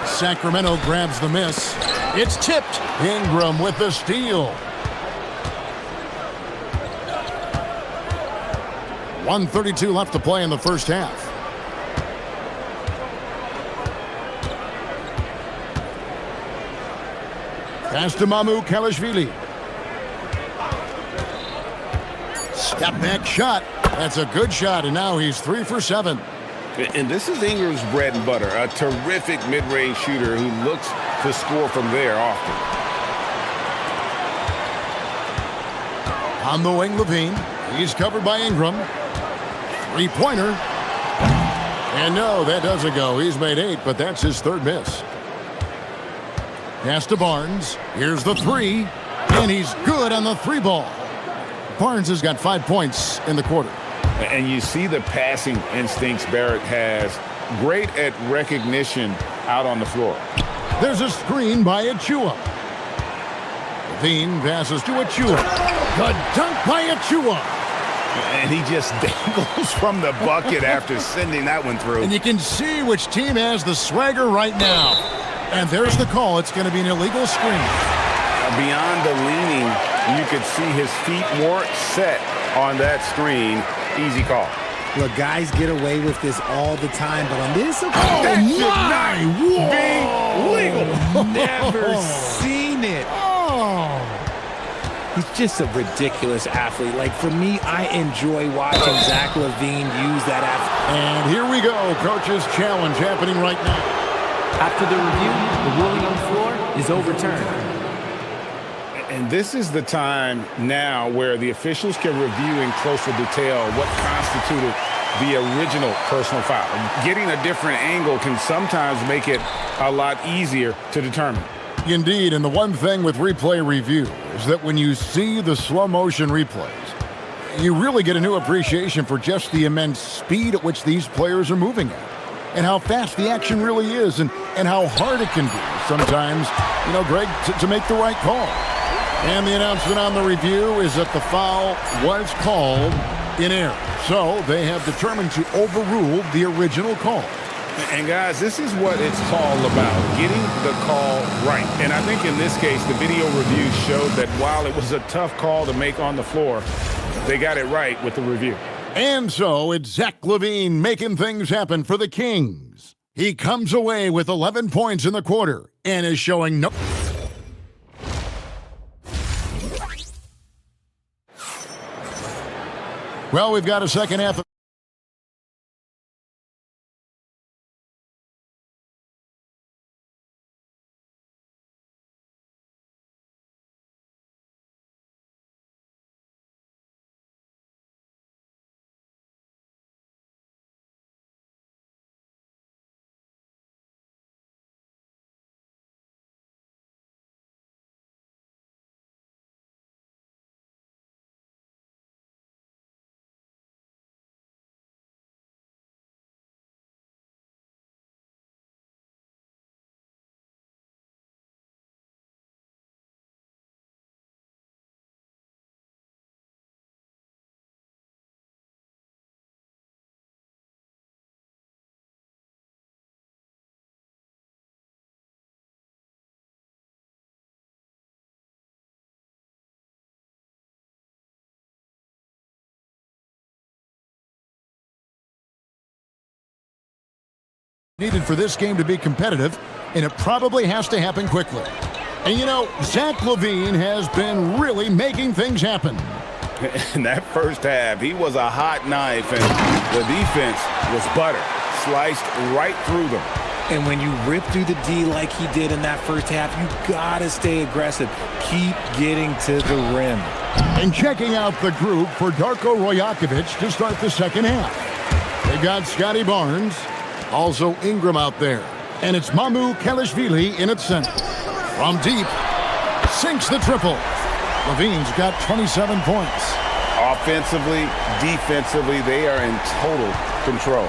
Sacramento grabs the miss. It's tipped. Ingram with the steal. 1:32 left to play in the first half. Pass to Kelishvili. Step back shot. That's a good shot, and now he's 3 for 7. And this is Ingram's bread and butter, a terrific mid-range shooter who looks to score from there often. On the wing, Levine. He's covered by Ingram. Three-pointer. And no, that doesn't go. He's made 8, but that's his third miss. Pass to Barnes. Here's the three. And he's good on the three ball. Barnes has got 5 points in the quarter. And you see the passing instincts Barrett has. Great at recognition out on the floor. There's a screen by Achua. Levine passes to Achua. Good dunk by Achua. And he just dangles from the bucket after sending that one through. And you can see which team has the swagger right now. And there's the call. It's going to be an illegal screen. Beyond the leaning, you could see his feet weren't set on that screen. Easy call. Look, guys get away with this all the time, but on this that should not be legal. Never seen it. Oh. He's just a ridiculous athlete. Like, for me, I enjoy watching Zach LaVine use that athlete. And here we go. Coach's challenge happening right now. After the review, the ruling on the floor is overturned. And this is the time now where the officials can review in closer detail what constituted the original personal foul. Getting a different angle can sometimes make it a lot easier to determine. Indeed, and the one thing with replay review is that when you see the slow motion replays, you really get a new appreciation for just the immense speed at which these players are moving at, and how fast the action really is, and how hard it can be sometimes, Greg, to make the right call. And the announcement on the review is that the foul was called in error. So they have determined to overrule the original call. And guys, this is what it's all about, getting the call right. And I think in this case, the video review showed that while it was a tough call to make on the floor, they got it right with the review. And so it's Zach LaVine making things happen for the Kings. He comes away with 11 points in the quarter and is showing no... Well, we've got a second half. Needed for this game to be competitive, and it probably has to happen quickly. And Zach LaVine has been really making things happen. In that first half, he was a hot knife, and the defense was butter, sliced right through them. And when you rip through the D like he did in that first half, you gotta stay aggressive. Keep getting to the rim. And checking out the group for Darko Rojakovic to start the second half. They got Scotty Barnes. Also Ingram out there. And it's Kelishvili in its center. From deep, sinks the triple. LaVine's got 27 points. Offensively, defensively, they are in total control.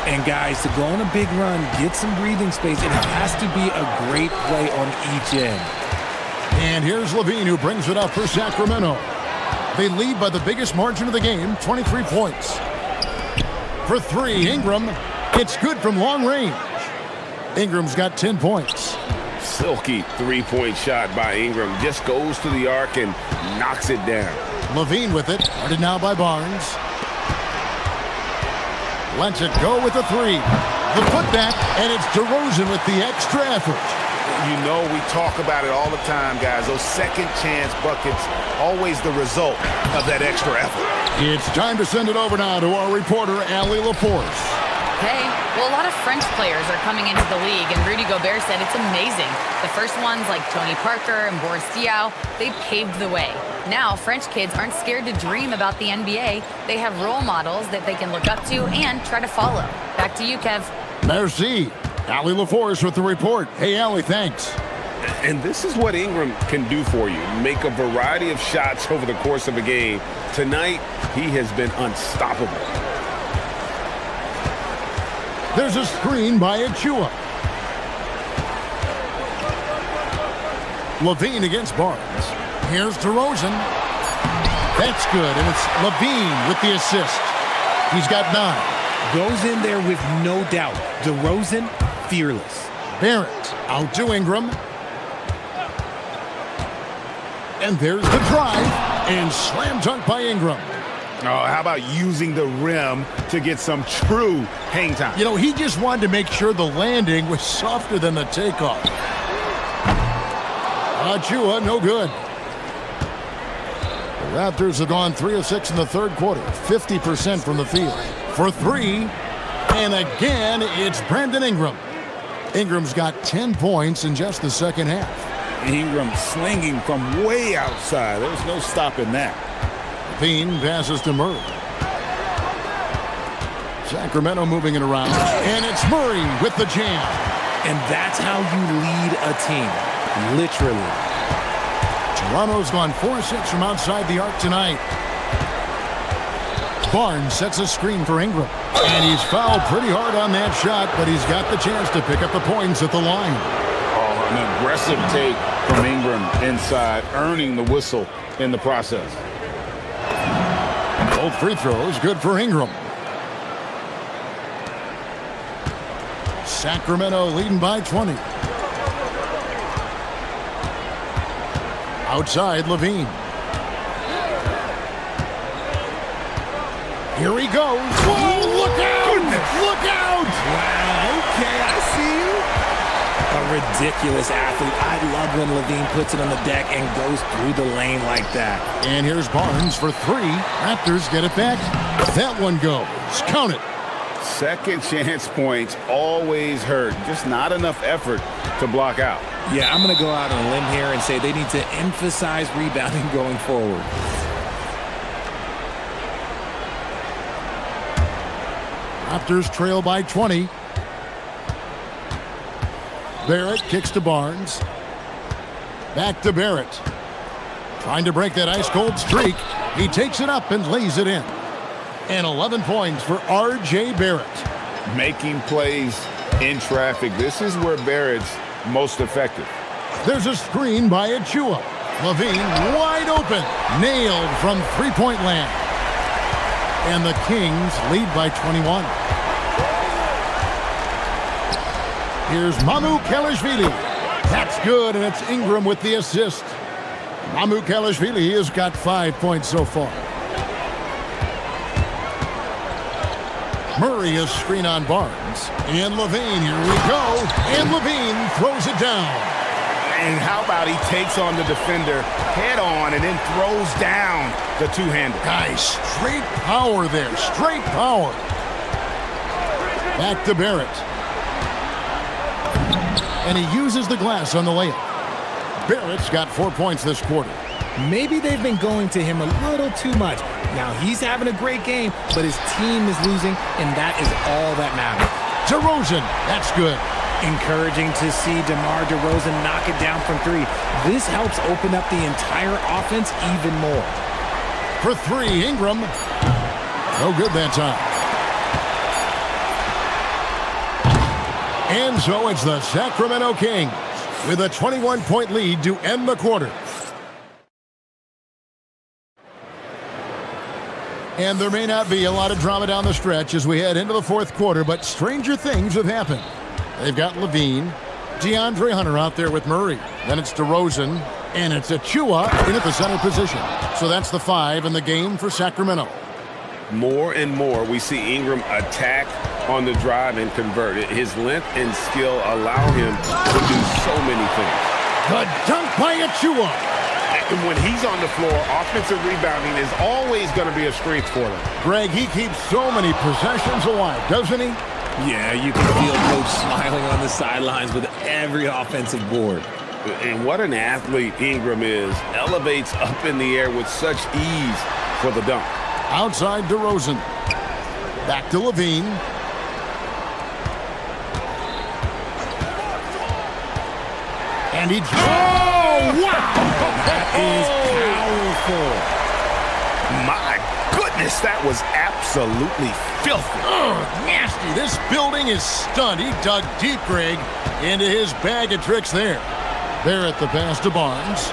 And guys, to go on a big run, get some breathing space, it has to be a great play on each end. And here's LaVine, who brings it up for Sacramento. They lead by the biggest margin of the game, 23 points. For three, Ingram. It's good from long range. Ingram's got 10 points. silky three-point shot by Ingram. Just goes to the arc and knocks it down. Levine with it. Guarded now by Barnes. Lets it go with a three. The putback, and it's DeRozan with the extra effort. You know, we talk about it all the time, guys. Those second chance buckets, always the result of that extra effort. It's time to send it over now to our reporter, Allie Laforce. Okay, well, a lot of French players are coming into the league, and Rudy Gobert said it's amazing. The first ones, like Tony Parker and Boris Diaw, they paved the way. Now, French kids aren't scared to dream about the NBA. They have role models that they can look up to and try to follow. Back to you, Kev. Merci. Allie Laforce with the report. Hey, Allie, thanks. And this is what Ingram can do for you. Make a variety of shots over the course of a game. Tonight, he has been unstoppable. There's a screen by Achua. Levine against Barnes. Here's DeRozan. That's good, and it's Levine with the assist. He's got 9. Goes in there with no doubt. DeRozan, fearless. Barrett out to Ingram. And there's the drive, and slam dunk by Ingram. Oh, how about using the rim to get some true hang time? You know, he just wanted to make sure the landing was softer than the takeoff. Achua, no good. The Raptors have gone 3 of 6 in the third quarter, 50% from the field. For 3, and again, it's Brandon Ingram. Ingram's got 10 points in just the second half. Ingram slinging from way outside. There's no stopping that. Levine passes to Murray. Sacramento moving it around, and it's Murray with the jam. And that's how you lead a team, literally. Toronto's gone 4-6 from outside the arc tonight. Barnes sets a screen for Ingram. And he's fouled pretty hard on that shot, but he's got the chance to pick up the points at the line. Oh, an aggressive take from Ingram inside, earning the whistle in the process. Both free throws good for Ingram. Sacramento leading by 20. Outside, Levine. Here he goes. Whoa, look out! Goodness. Look out! Wow, okay, I see you. A ridiculous athlete. I love when Levine puts it on the deck and goes through the lane like that. And here's Barnes for 3. Raptors get it back. That one goes. Count it. Second chance points always hurt. Just not enough effort to block out. Yeah, I'm going to go out on a limb here and say they need to emphasize rebounding going forward. Raptors trail by 20. Barrett kicks to Barnes. Back to Barrett. Trying to break that ice-cold streak. He takes it up and lays it in. And 11 points for R.J. Barrett. Making plays in traffic. This is where Barrett's most effective. There's a screen by Achua. Levine wide open. Nailed from three-point land. And the Kings lead by 21. Here's Mamu Kelishvili. That's good, and it's Ingram with the assist. Mamu Kelishvili has got 5 points so far. Murray is screen on Barnes. And Levine, here we go. And Levine throws it down. And how about he takes on the defender head on and then throws down the two-hander. Guys, straight power there. Straight power. Back to Barrett. And he uses the glass on the layup. Barrett's got 4 points this quarter. Maybe they've been going to him a little too much. Now he's having a great game, but his team is losing, and that is all that matters. DeRozan, that's good. Encouraging to see DeMar DeRozan knock it down from 3. This helps open up the entire offense even more. For 3, Ingram. No good that time. And so it's the Sacramento Kings with a 21-point lead to end the quarter. And there may not be a lot of drama down the stretch as we head into the fourth quarter, but stranger things have happened. They've got Levine. DeAndre Hunter out there with Murray. Then it's DeRozan, and it's Achua in at the center position. So that's the 5 in the game for Sacramento. More and more, we see Ingram attack on the drive and convert. His length and skill allow him to do so many things. Good dunk by Achua. And when he's on the floor, offensive rebounding is always going to be a strength for them. Greg, he keeps so many possessions alive, doesn't he? Yeah, you can feel Coach smiling on the sidelines with every offensive board. And what an athlete Ingram is. Elevates up in the air with such ease for the dunk. Outside DeRozan. Back to Levine. And he... Oh, wow! That is powerful. My goodness, that was absolutely filthy. Nasty. This building is stunned. He dug deep, Greg, into his bag of tricks there. Barrett the pass to Barnes.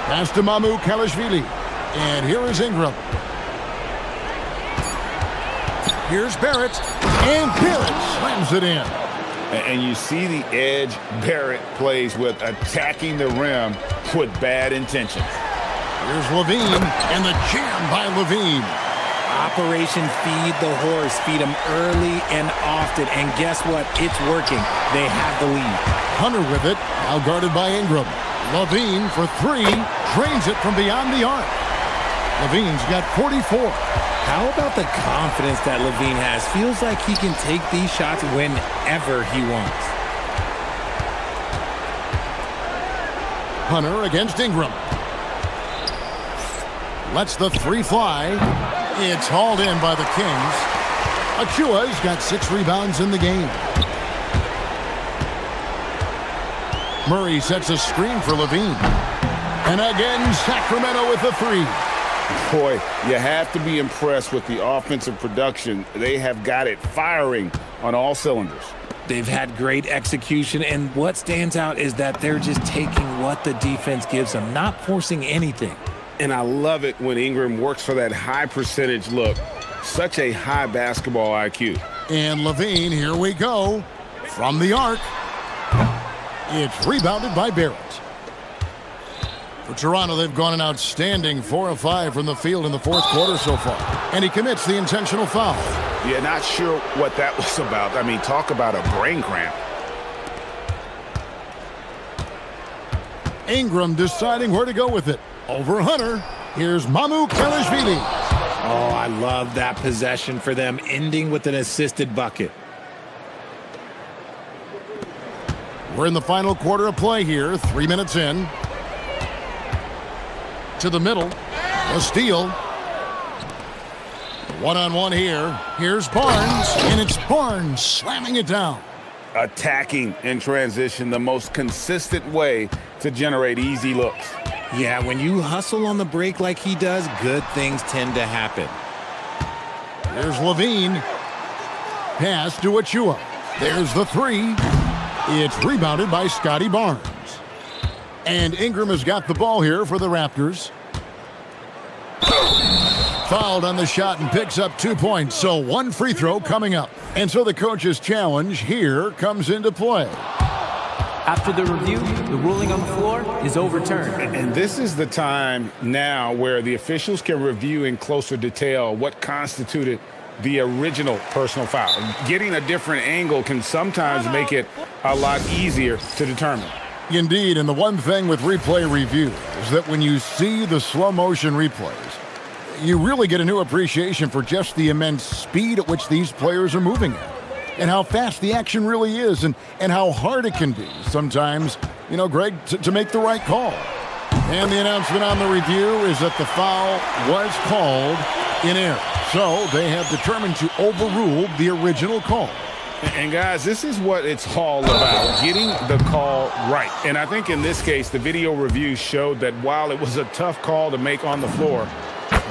Pass to Mamu Kalashvili. And here is Ingram. Here's Barrett. And Barrett slams it in. And you see the edge Barrett plays with, attacking the rim with bad intentions. Here's Levine. And the jam by Levine. Operation Feed the Horse. Feed him early and often. And guess what? It's working. They have the lead. Hunter with it. Now guarded by Ingram. Levine for 3. Drains it from beyond the arc. Levine's got 44. How about the confidence that Levine has? Feels like he can take these shots whenever he wants. Hunter against Ingram. Lets the 3 fly. It's hauled in by the Kings. Achua's got 6 rebounds in the game. Murray sets a screen for Levine. And again, Sacramento with the 3. Boy, you have to be impressed with the offensive production. They have got it firing on all cylinders. They've had great execution, and what stands out is that they're just taking what the defense gives them, not forcing anything. And I love it when Ingram works for that high percentage look. Such a high basketball IQ. And Levine, here we go. From the arc. It's rebounded by Barrett. For Toronto, they've gone an outstanding 4 of 5 from the field in the 4th quarter so far. And he commits the intentional foul. Yeah, not sure what that was about. I mean, talk about a brain cramp. Ingram deciding where to go with it. Over Hunter. Here's Mamu Kalashvili. Oh, I love that possession for them, ending with an assisted bucket. We're in the final quarter of play here. 3 minutes in. To the middle. A steal. One-on-one here. Here's Barnes. And it's Barnes slamming it down. Attacking in transition, the most consistent way to generate easy looks. Yeah, when you hustle on the break like he does, good things tend to happen. Here's Levine. Pass to Achua. There's the 3. It's rebounded by Scotty Barnes. And Ingram has got the ball here for the Raptors. Fouled on the shot and picks up 2 points. So 1 free throw coming up. And so the coach's challenge here comes into play. After the review, the ruling on the floor is overturned. And this is the time now where the officials can review in closer detail what constituted the original personal foul. Getting a different angle can sometimes make it a lot easier to determine. Indeed, and the one thing with replay review is that when you see the slow motion replays, you really get a new appreciation for just the immense speed at which these players are moving at, and how fast the action really is, and how hard it can be sometimes, you know, Greg, to make the right call. And the announcement on the review is that the foul was called in error. So they have determined to overrule the original call. And guys, this is what it's all about, getting the call right. And I think in this case, the video review showed that while it was a tough call to make on the floor,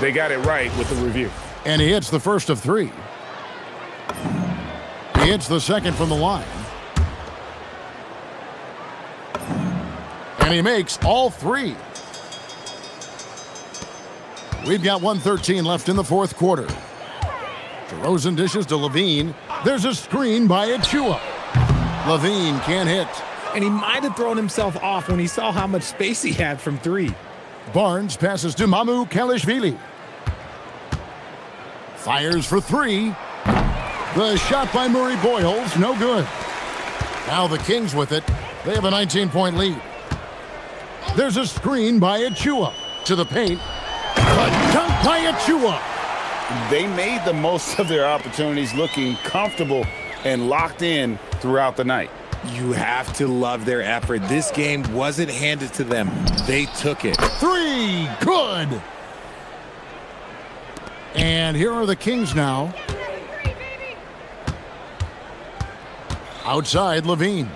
they got it right with the review. And he hits the first of 3. He hits the second from the line. And he makes all 3. We've got 1:13 left in the 4th quarter. DeRozan dishes to Levine. There's a screen by Achua. Levine can't hit. And he might have thrown himself off when he saw how much space he had from three. Barnes passes to Mamu Kalishvili. Fires for three. The shot by Murray Boyles, no good. Now the Kings with it. They have a 19-point lead. There's a screen by Achua. To the paint. A dunk by Achua. They made the most of their opportunities, looking comfortable and locked in throughout the night. You have to love their effort. This game wasn't handed to them. They took it. Three, good. And here are the Kings now. Outside, Levine.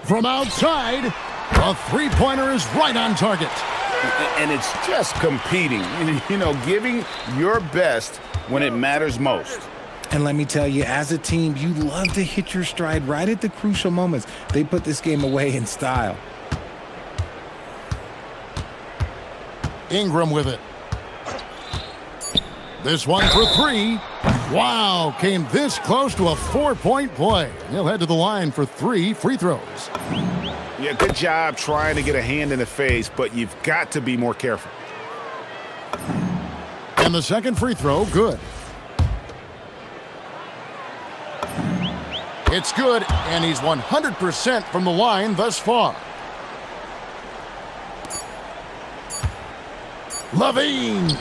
From outside, a three-pointer is right on target. And it's just competing, giving your best when it matters most. And let me tell you, as a team, you love to hit your stride right at the crucial moments. They put this game away in style. Ingram with it. This one for three. Wow, came this close to a 4-point play. He'll head to the line for 3 free throws. Yeah, good job trying to get a hand in the face, but you've got to be more careful. And the second free throw, good. It's good, and he's 100% from the line thus far. Levine.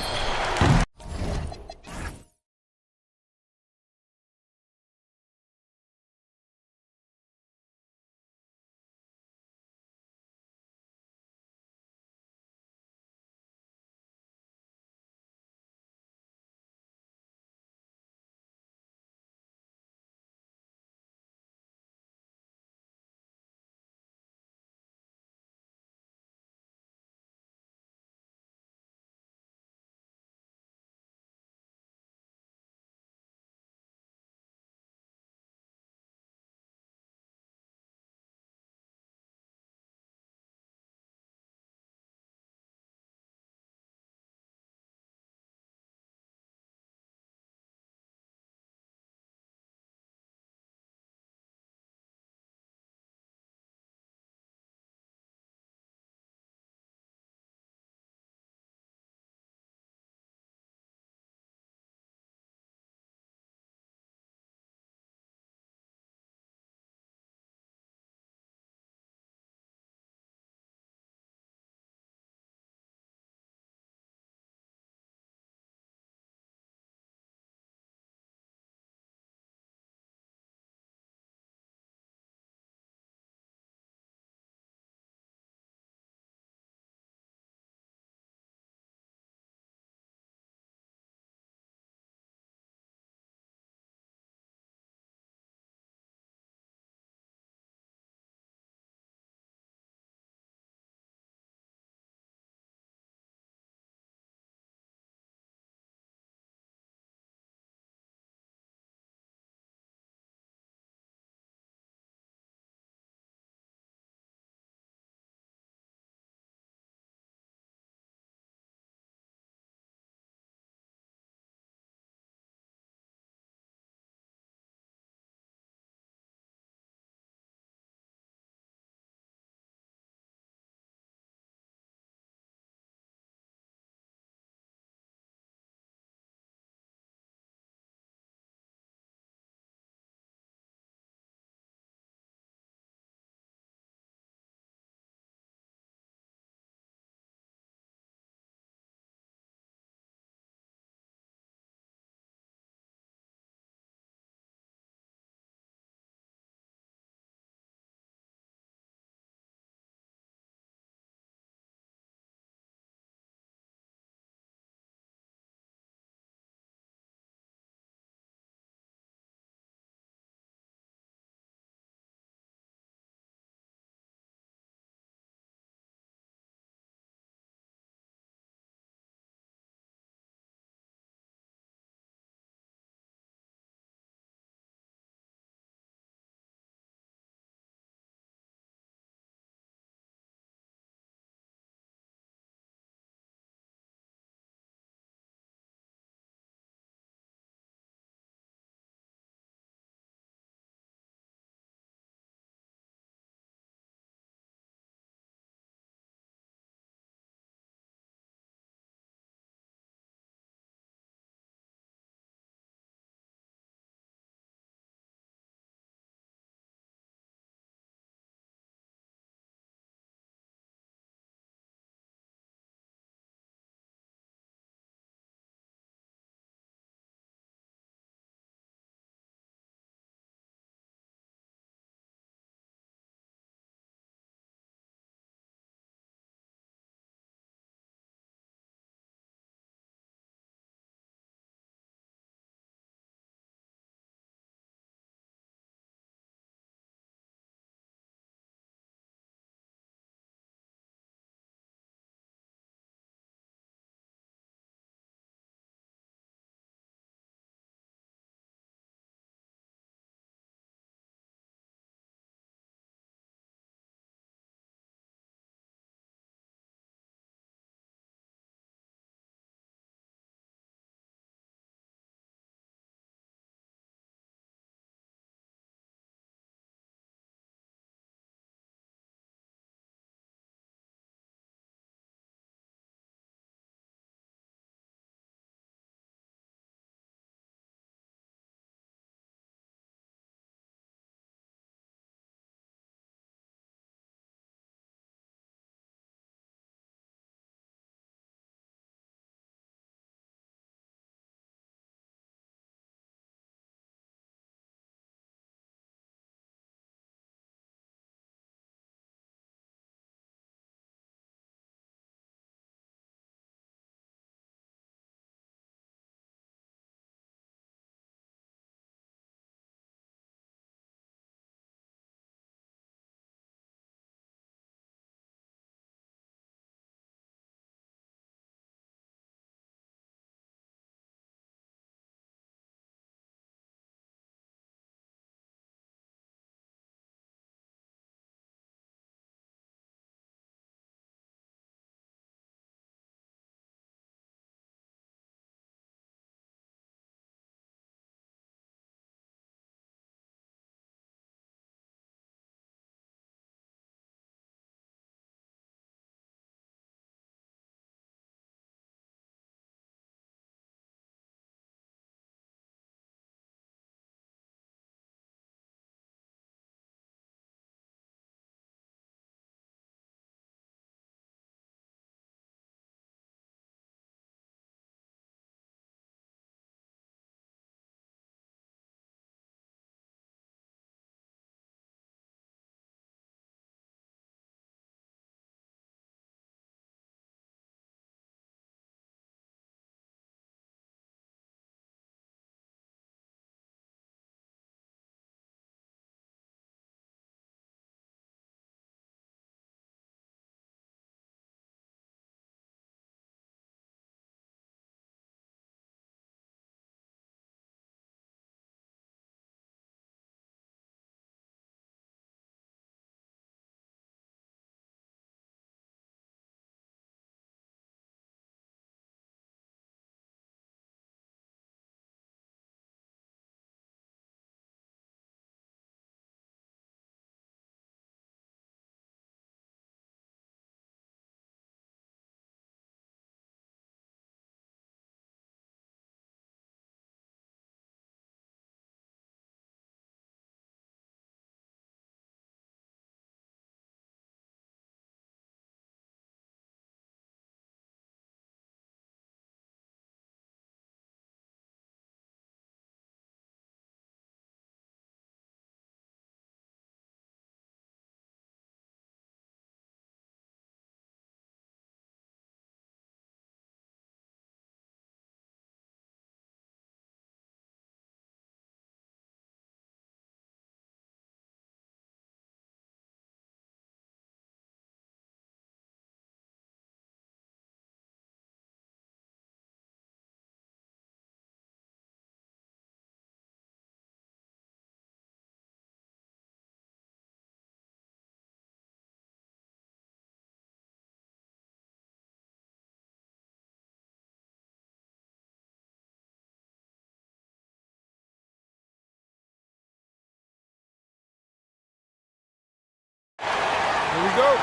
Here we go.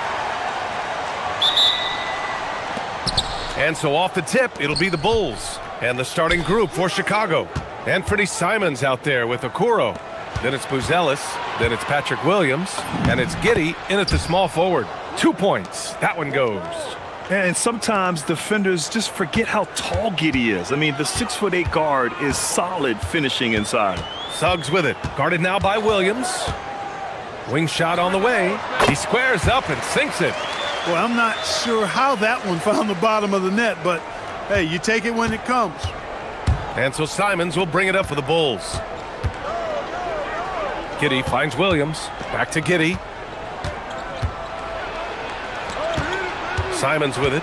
And so off the tip, it'll be the Bulls. And the starting group for Chicago. Anthony Simons out there with Okoro. Then it's Buzelis. Then it's Patrick Williams. And it's Giddey in at the small forward. 2 points. That one goes. And sometimes defenders just forget how tall Giddey is. I mean, the 6'8" guard is solid finishing inside. Suggs with it. Guarded now by Williams. Wing shot on the way. He squares up and sinks it. Well, I'm not sure how that one found the bottom of the net, but hey, you take it when it comes. And so Simons will bring it up for the Bulls. Giddey finds Williams. Back to Giddey. Simons with it.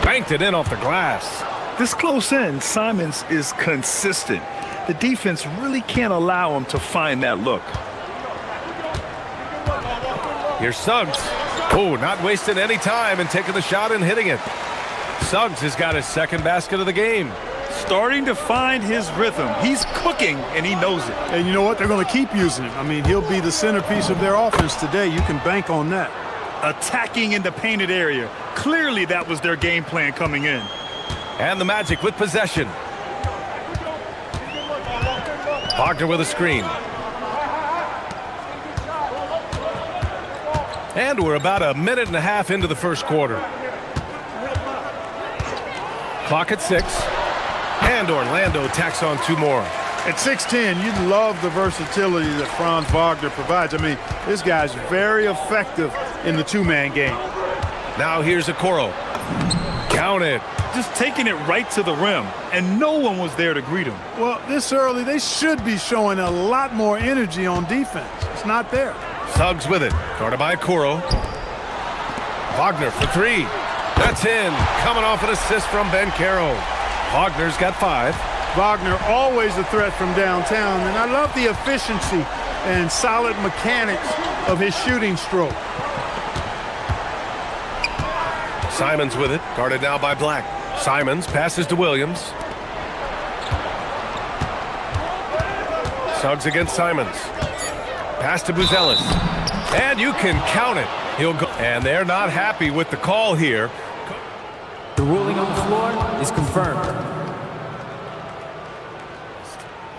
Banked it in off the glass. This close in, Simons is consistent. The defense really can't allow him to find that look. Here's Suggs. Oh, not wasting any time and taking the shot and hitting it. Suggs has got his second basket of the game. Starting to find his rhythm. He's cooking, and he knows it. And you know what? They're going to keep using him. I mean, he'll be the centerpiece of their offense today. You can bank on that. Attacking in the painted area. Clearly, that was their game plan coming in. And the Magic with possession. Wagner with a screen. And we're about a minute and a half into the first quarter. Clock at 6. And Orlando tacks on 2 more. At 6'10", you love the versatility that Franz Wagner provides. I mean, this guy's very effective in the two-man game. Now here's Okoro. Count it. Just taking it right to the rim, and no one was there to greet him. Well, this early, they should be showing a lot more energy on defense. It's not there. Suggs with it. Guarded by Okoro. Wagner for 3. That's in. Coming off an assist from Ben Caro. Wagner's got 5. Wagner always a threat from downtown, and I love the efficiency and solid mechanics of his shooting stroke. Simons with it. Guarded now by Black. Simons passes to Williams. Suggs against Simons. Pass to Buzelis. And you can count it. He'll go. And they're not happy with the call here. The ruling on the floor is confirmed.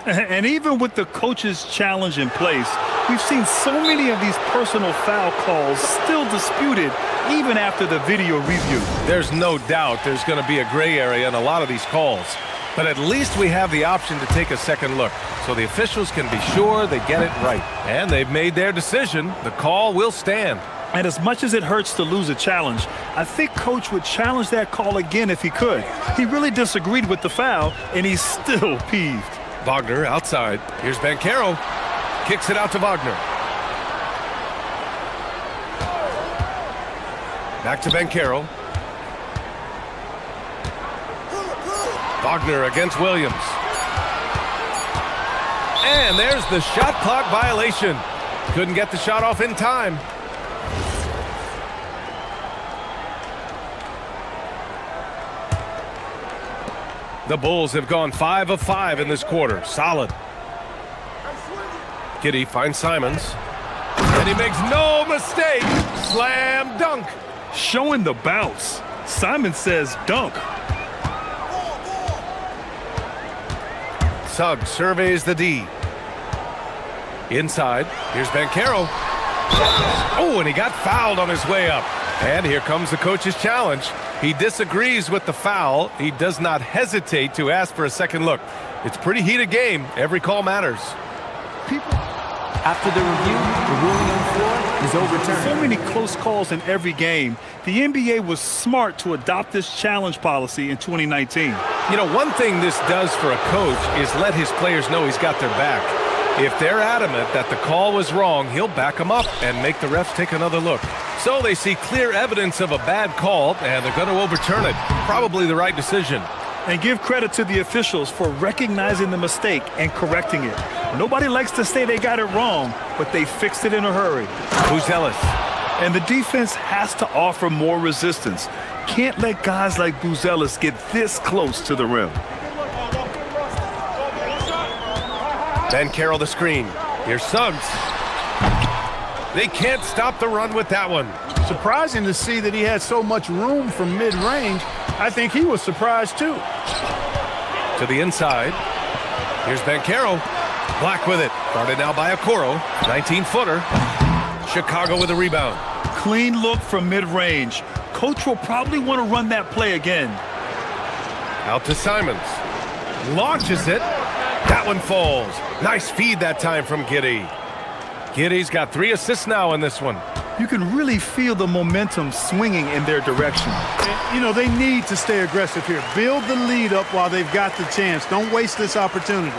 And even with the coach's challenge in place, we've seen so many of these personal foul calls still disputed even after the video review. There's no doubt there's going to be a gray area in a lot of these calls. But at least we have the option to take a second look, so the officials can be sure they get it right. And they've made their decision. The call will stand. And as much as it hurts to lose a challenge, I think Coach would challenge that call again if he could. He really disagreed with the foul, and he's still peeved. Wagner outside. Here's Ben Caro. Kicks it out to Wagner. Back to Ben Caro. Wagner against Williams. And there's the shot clock violation. Couldn't get the shot off in time. The Bulls have gone 5 of 5 in this quarter. Solid. Giddey finds Simons. And he makes no mistake. Slam dunk. Showing the bounce. Simon says dunk. Suggs surveys the D. Inside. Here's Ben Caro. Oh, and he got fouled on his way up. And here comes the coach's challenge. He disagrees with the foul. He does not hesitate to ask for a second look. It's a pretty heated game. Every call matters. After the review, the ruling on the floor is overturned. So many close calls in every game. The NBA was smart to adopt this challenge policy in 2019. You know, one thing this does for a coach is let his players know he's got their back. If they're adamant that the call was wrong, he'll back them up and make the refs take another look. So they see clear evidence of a bad call, and they're going to overturn it. Probably the right decision. And give credit to the officials for recognizing the mistake and correcting it. Nobody likes to say they got it wrong, but they fixed it in a hurry. Buzelis. And the defense has to offer more resistance. Can't let guys like Buzelis get this close to the rim. Ben Caro the screen. Here's Suggs. They can't stop the run with that one. Surprising to see that he had so much room from mid-range. I think he was surprised too. To the inside. Here's Banchero. Black with it. Guarded now by Okoro. 19-footer. Chicago with a rebound. Clean look from mid-range. Coach will probably want to run that play again. Out to Simons. Launches it. That one falls. Nice feed that time from Giddey. Giddey's got 3 assists now in this one. You can really feel the momentum swinging in their direction. And, you know, they need to stay aggressive here. Build the lead up while they've got the chance. Don't waste this opportunity.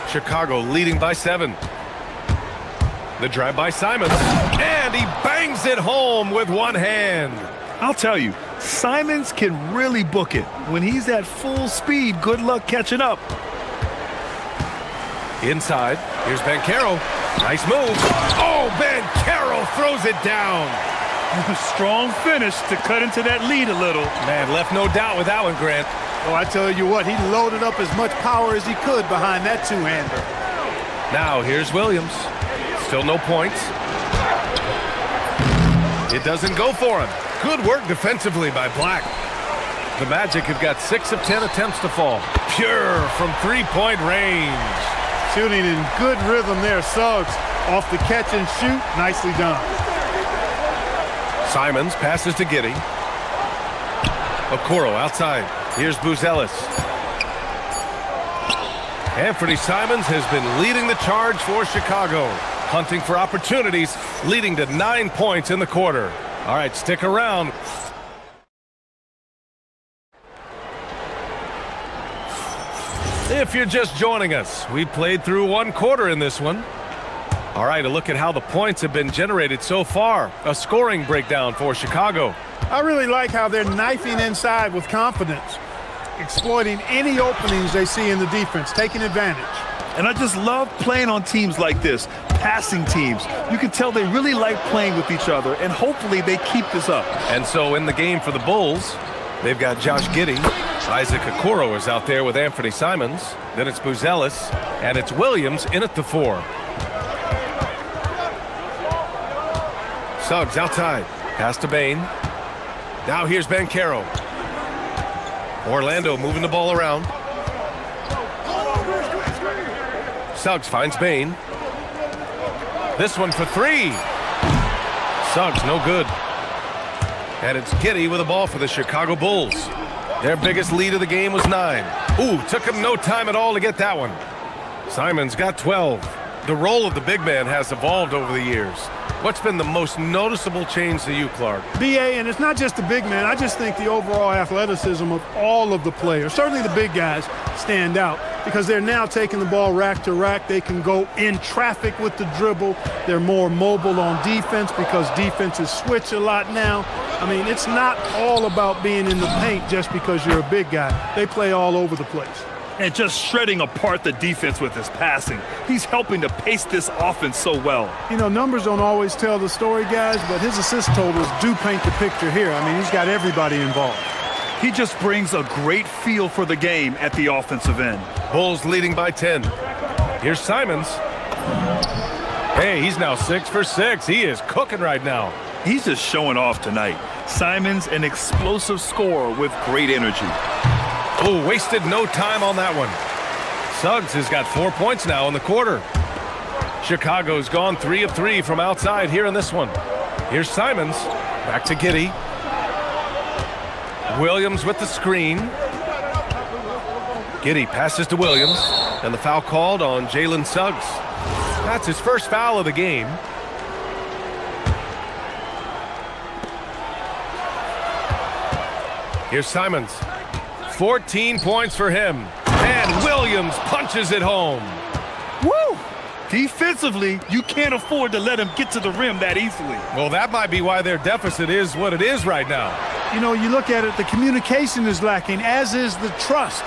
Chicago leading by 7. The drive by Simons. And he bangs it home with one hand. I'll tell you, Simons can really book it. When he's at full speed, good luck catching up. Inside, here's Banchero. Nice move. Oh, Banchero throws it down. Strong finish to cut into that lead a little. Man, left no doubt with that one, Grant. Oh, I tell you what, he loaded up as much power as he could behind that two-hander. Now, here's Williams. Still no points. It doesn't go for him. Good work defensively by Black. The Magic have got 6 of 10 attempts to fall. Pure from three-point range. Shooting in good rhythm there. Suggs off the catch and shoot. Nicely done. Simons passes to Giddey. Okoro outside. Here's Buzelis. Anthony Simons has been leading the charge for Chicago. Hunting for opportunities, leading to 9 points in the quarter. All right, stick around. If you're just joining us, we played through 1 quarter in this one. All right, a look at how the points have been generated so far. A scoring breakdown for Chicago. I really like how they're knifing inside with confidence, exploiting any openings they see in the defense, taking advantage. And I just love playing on teams like this, passing teams. You can tell they really like playing with each other, and hopefully they keep this up. And so in the game for the Bulls, they've got Josh Giddey. Isaac Okoro is out there with Anthony Simons. Then it's Buzelis, and it's Williams in at the 4. Suggs outside. Pass to Bain. Now here's Banchero. Orlando moving the ball around. Suggs finds Bain. This one for 3. Suggs no good. And it's Giddey with the ball for the Chicago Bulls. Their biggest lead of the game was 9. Ooh, took him no time at all to get that one. Simons got 12. The role of the big man has evolved over the years. What's been the most noticeable change to you, Clark? BA, and it's not just the big man. I just think the overall athleticism of all of the players, certainly the big guys, stand out because they're now taking the ball rack to rack. They can go in traffic with the dribble. They're more mobile on defense because defenses switch a lot now. I mean, it's not all about being in the paint just because you're a big guy. They play all over the place. And just shredding apart the defense with his passing. He's helping to pace this offense so well. You know, numbers don't always tell the story, guys, but his assist totals do paint the picture here. I mean, he's got everybody involved. He just brings a great feel for the game at the offensive end. Bulls leading by 10. Here's Simons. Hey, he's now 6 for 6. He is cooking right now. He's just showing off tonight. Simons, an explosive scorer with great energy. Oh, wasted no time on that one. Suggs has got 4 points now in the quarter. Chicago's gone 3 of 3 from outside here in this one. Here's Simons. Back to Giddey. Williams with the screen. Giddey passes to Williams. And the foul called on Jalen Suggs. That's his first foul of the game. Here's Simons. 14 points for him. And Williams punches it home. Woo! Defensively, you can't afford to let him get to the rim that easily. Well, that might be why their deficit is what it is right now. You know, you look at it, the communication is lacking, as is the trust.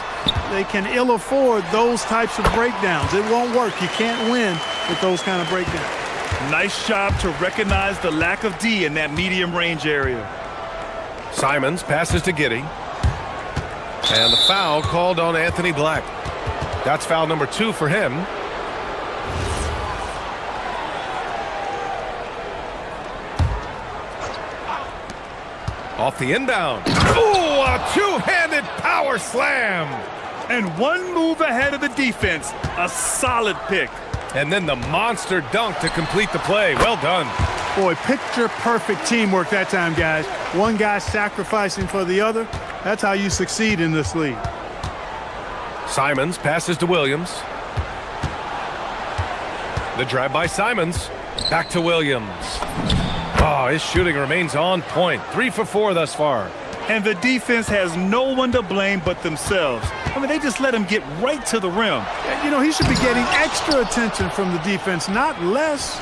They can ill afford those types of breakdowns. It won't work. You can't win with those kind of breakdowns. Nice job to recognize the lack of D in that medium range area. Simons passes to Giddey. And the foul called on Anthony Black. That's foul number 2 for him. Off the inbound. Ooh, a two-handed power slam. And one move ahead of the defense. A solid pick. And then the monster dunk to complete the play. Well done. Boy, picture-perfect teamwork that time, guys. One guy sacrificing for the other. That's how you succeed in this league. Simons passes to Williams. The drive by Simons. Back to Williams. Oh, his shooting remains on point. 3 for 4 thus far. And the defense has no one to blame but themselves. I mean, they just let him get right to the rim. You know, he should be getting extra attention from the defense, not less.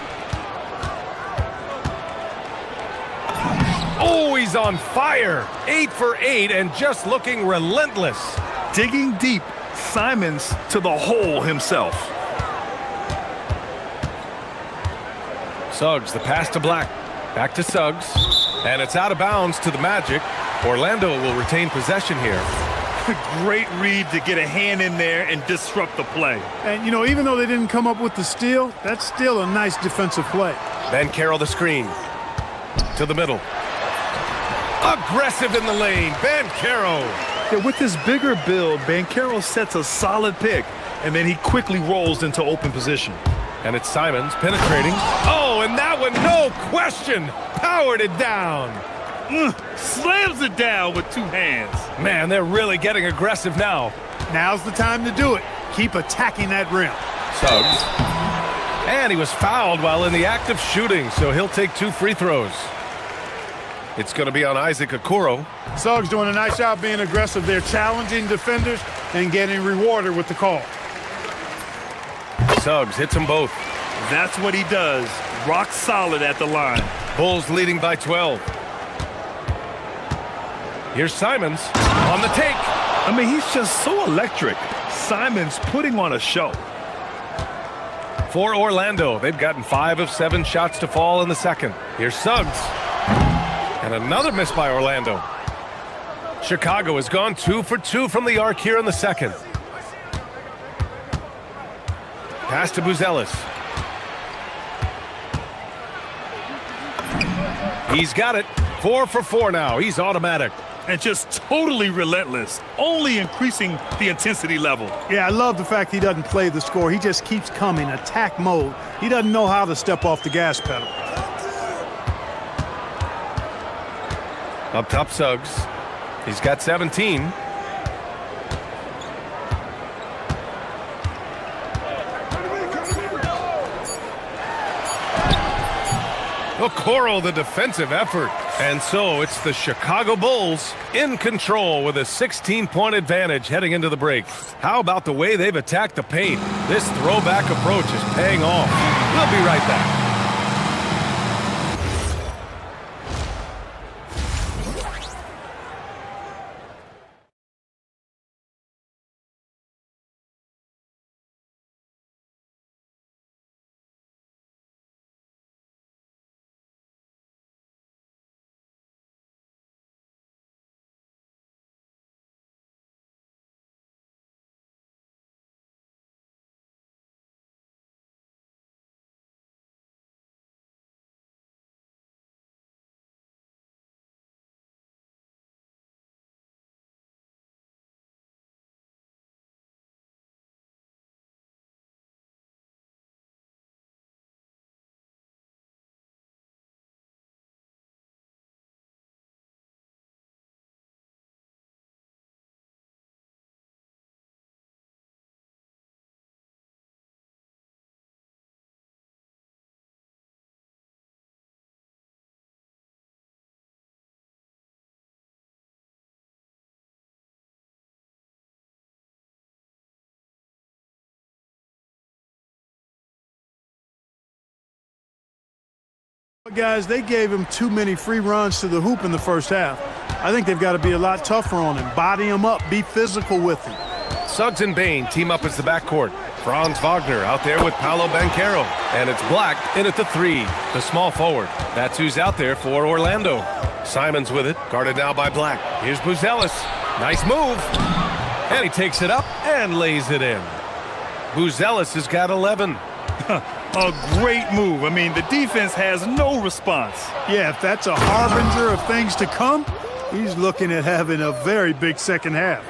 Oh, he's on fire. 8 for 8 and just looking relentless. Digging deep, Simons to the hole himself. Suggs, the pass to Black. Back to Suggs. And it's out of bounds to the Magic. Orlando will retain possession here. Great read to get a hand in there and disrupt the play. And, you know, even though they didn't come up with the steal, that's still a nice defensive play. Banchero the screen. To the middle. Aggressive in the lane. Banchero. Yeah, with his bigger build, Banchero sets a solid pick, and then he quickly rolls into open position. And it's Simons penetrating. Oh, and that one, no question, powered it down. Slams it down with two hands. Man, they're really getting aggressive now. Now's the time to do it. Keep attacking that rim. Suggs. And he was fouled while in the act of shooting, so he'll take 2 free throws. It's going to be on Isaac Okoro. Suggs doing a nice job being aggressive. They're challenging defenders and getting rewarded with the call. Suggs hits them both. That's what he does. Rock solid at the line. Bulls leading by 12. Here's Simons on the take. I mean, he's just so electric. Simons putting on a show. For Orlando, they've gotten 5 of 7 shots to fall in the second. Here's Suggs. And another miss by Orlando. Chicago has gone 2 for 2 from the arc here in the second. Pass to Buzelis. He's got it. 4 for 4 now. He's automatic. And just totally relentless, only increasing the intensity level. Yeah, I love the fact he doesn't play the score. He just keeps coming, attack mode. He doesn't know how to step off the gas pedal. Up top, Suggs. He's got 17. Okoro, the defensive effort. And so it's the Chicago Bulls in control with a 16-point advantage heading into the break. How about the way they've attacked the paint? This throwback approach is paying off. We'll be right back. Guys, they gave him too many free runs to the hoop in the first half. I think they've got to be a lot tougher on him. Body him up. Be physical with him. Suggs and Bain team up as the backcourt. Franz Wagner out there with Paolo Banchero. And it's Black in at the 3, the small forward. That's who's out there for Orlando. Simons with it, guarded now by Black. Here's Buzelis. Nice move. And he takes it up and lays it in. Buzelis has got 11. A great move. I mean, the defense has no response. Yeah, if that's a harbinger of things to come, He's looking at having a very big second half.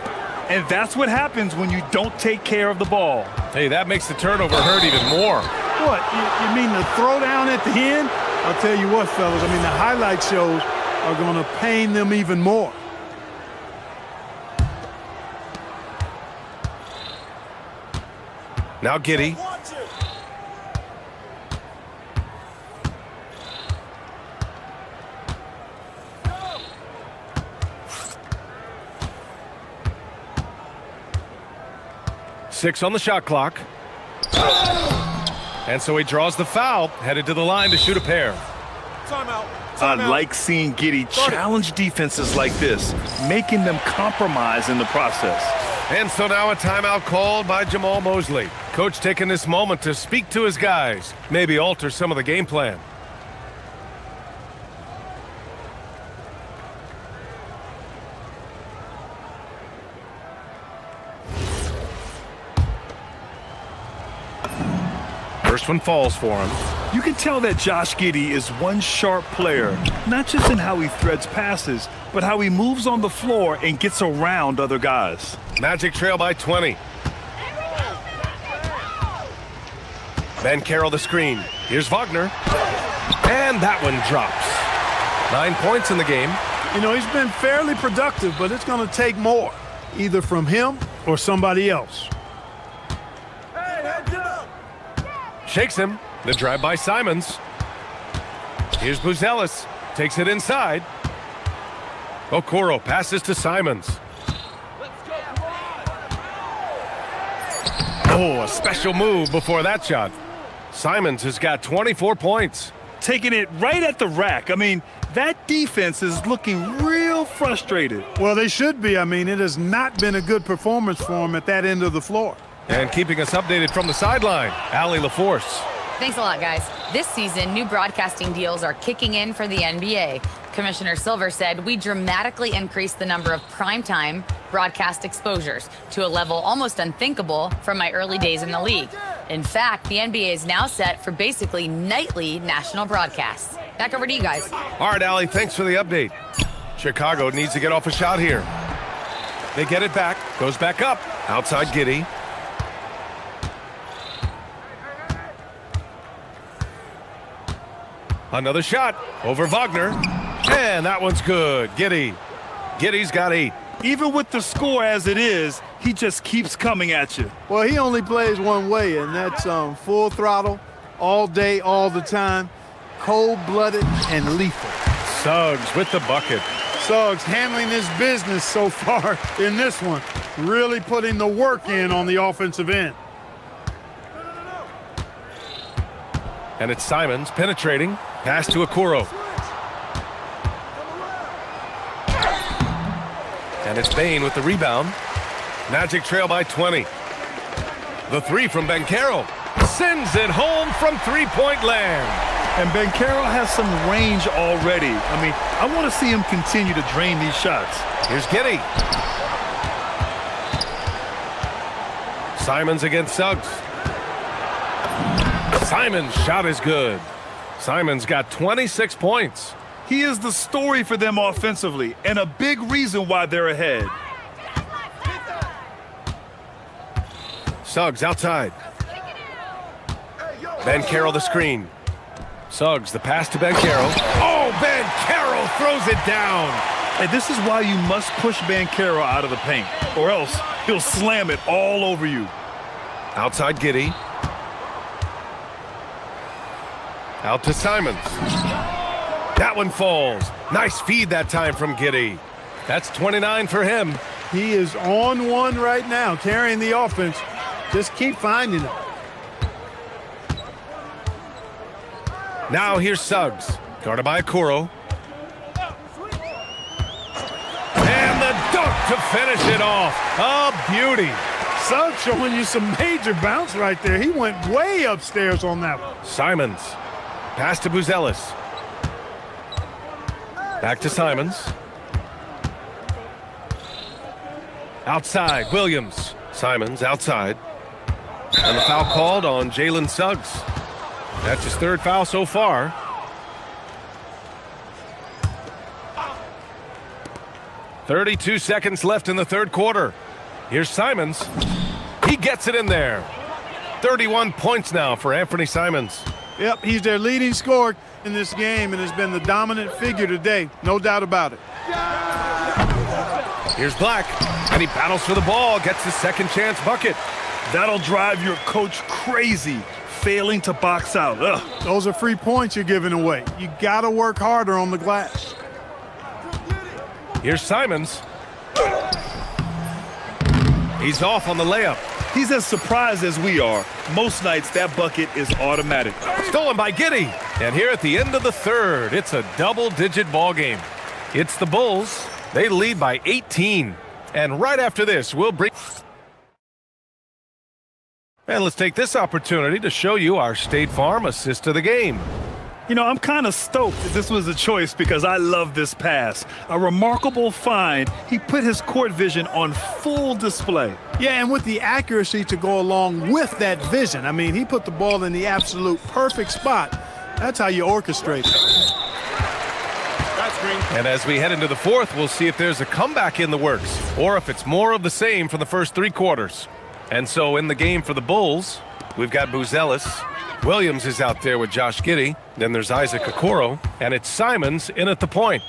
And that's what happens when you don't take care of the ball. Hey, that makes the turnover hurt even more. What, you mean the throwdown at the end? I'll tell you what, fellas, I mean, the highlight shows are going to pain them even more. Now Giddey. Six on the shot clock. And so he draws the foul, headed to the line to shoot a pair. I like seeing Giddey challenge defenses like this, making them compromise in the process. And so now a timeout called by Jamal Mosley. Coach taking this moment to speak to his guys, maybe alter some of the game plan. First one falls for him. You can tell that Josh Giddey is one sharp player, not just in how he threads passes, but how he moves on the floor and gets around other guys. Magic trail by 20. Ben Carroll the screen. Here's Wagner. And that one drops. 9 points in the game. You know, he's been fairly productive, but it's going to take more, either from him or somebody else. Shakes him. The drive by Simons. Here's Buzelis. Takes it inside. Okoro passes to Simons. Oh, a special move before that shot. Simons has got 24 points. Taking it right at the rack. I mean, that defense is looking real frustrated. Well, they should be. I mean, it has not been a good performance for them at that end of the floor. And keeping us updated from the sideline, Allie LaForce. Thanks a lot, guys. This season, new broadcasting deals are kicking in for the NBA. Commissioner Silver said we dramatically increased the number of primetime broadcast exposures to a level almost unthinkable from my early days in the league. In fact, the NBA is now set for basically nightly national broadcasts. Back over to you guys. All right, Allie, thanks for the update. Chicago needs to get off a shot here. They get it back, goes back up, outside Giddey. Another shot over Wagner. And that one's good. Giddey's got 8. Even with the score as it is, he just keeps coming at you. Well, he only plays one way, and that's full throttle, all day, all the time, cold-blooded and lethal. Suggs with the bucket. Suggs handling his business so far in this one, really putting the work in on the offensive end. And it's Simons penetrating. Pass to Okoro. And it's Bain with the rebound. Magic trail by 20. The three from Ben Carroll. Sends it home from three-point land. And Ben Carroll has some range already. I mean, I want to see him continue to drain these shots. Here's Giddey. Simons against Suggs. Simons' shot is good. Simons got 26 points. He is the story for them offensively and a big reason why they're ahead. Suggs outside. Ben Carroll the screen. Suggs the pass to Ben Carroll. Oh, Ben Carroll throws it down. And this is why you must push Ben Carroll out of the paint, or else he'll slam it all over you. Outside Giddey. Out to Simons. That one falls. Nice feed that time from Giddey. That's 29 for him. He is on one right now, carrying the offense. Just keep finding it. Now here's Suggs. Guarded by Okoro. And the dunk to finish it off. A beauty. Suggs showing you some major bounce right there. He went way upstairs on that one. Simons. Pass to Buzelis. Back to Simons. Outside, Williams. Simons outside. And the foul called on Jalen Suggs. That's his third foul so 32 seconds left in the third quarter. Here's Simons. He gets it in there. 31 points now for Anthony Simons. Yep, he's their leading scorer in this game and has been the dominant figure today. No doubt about it. Here's Black, and he battles for the ball, gets his second chance bucket. That'll drive your coach crazy, failing to box out. Ugh. Those are free points you're giving away. You got to work harder on the glass. Here's Simons. He's off on the layup. He's as surprised as we are. Most nights, that bucket is automatic. Stolen by Giddey. And here at the end of the third, it's a double-digit ball game. It's the Bulls. They lead by 18. And right after this, we'll bring... And let's take this opportunity to show you our State Farm assist of the game. You know, I'm kind of stoked that this was a choice because I love this pass. A remarkable find. He put his court vision on full display. Yeah, and with the accuracy to go along with that vision. I mean, he put the ball in the absolute perfect spot. That's how you orchestrate it. And as we head into the fourth, we'll see if there's a comeback in the works or if it's more of the same for the first three quarters. And so in the game for the Bulls, we've got Buzelis. Williams is out there with Josh Giddey. Then there's Isaac Okoro, and it's Simons in at the point.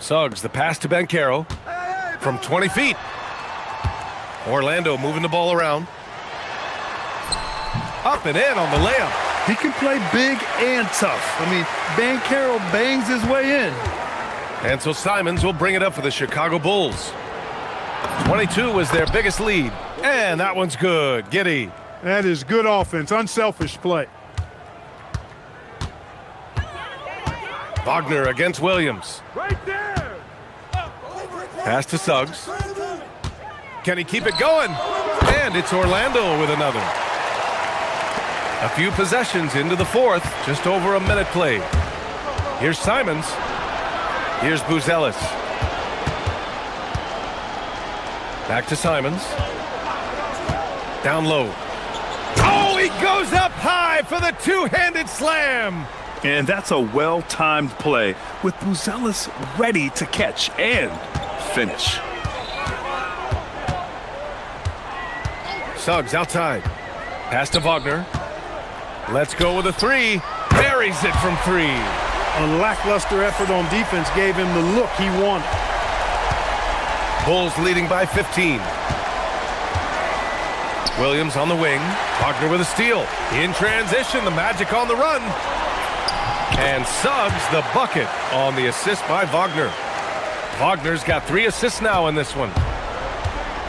Suggs, the pass to Banchero from 20 feet. Orlando moving the ball around. Up and in on the layup. He can play big and tough. I mean, Banchero bangs his way in. And so Simons will bring it up for the Chicago Bulls. 22 was their biggest lead. And that one's good. Giddey. That is good offense, unselfish play. Wagner against Williams. Right there. Pass to Suggs. Can he keep it going? And it's Orlando with another. A few possessions into the fourth, just over a minute played. Here's Simons. Here's Buzelis. Back to Simons. Down low. Oh, he goes up high for the two-handed slam. And that's a well-timed play with Buzelis ready to catch and finish. Suggs outside. Pass to Wagner. Let's go with a three. Buries it from three. A lackluster effort on defense gave him the look he wanted. Bulls leading by 15. Williams on the wing. Wagner with a steal. In transition, the Magic on the run. And Suggs the bucket on the assist by Wagner. Wagner's got 3 assists now in this one.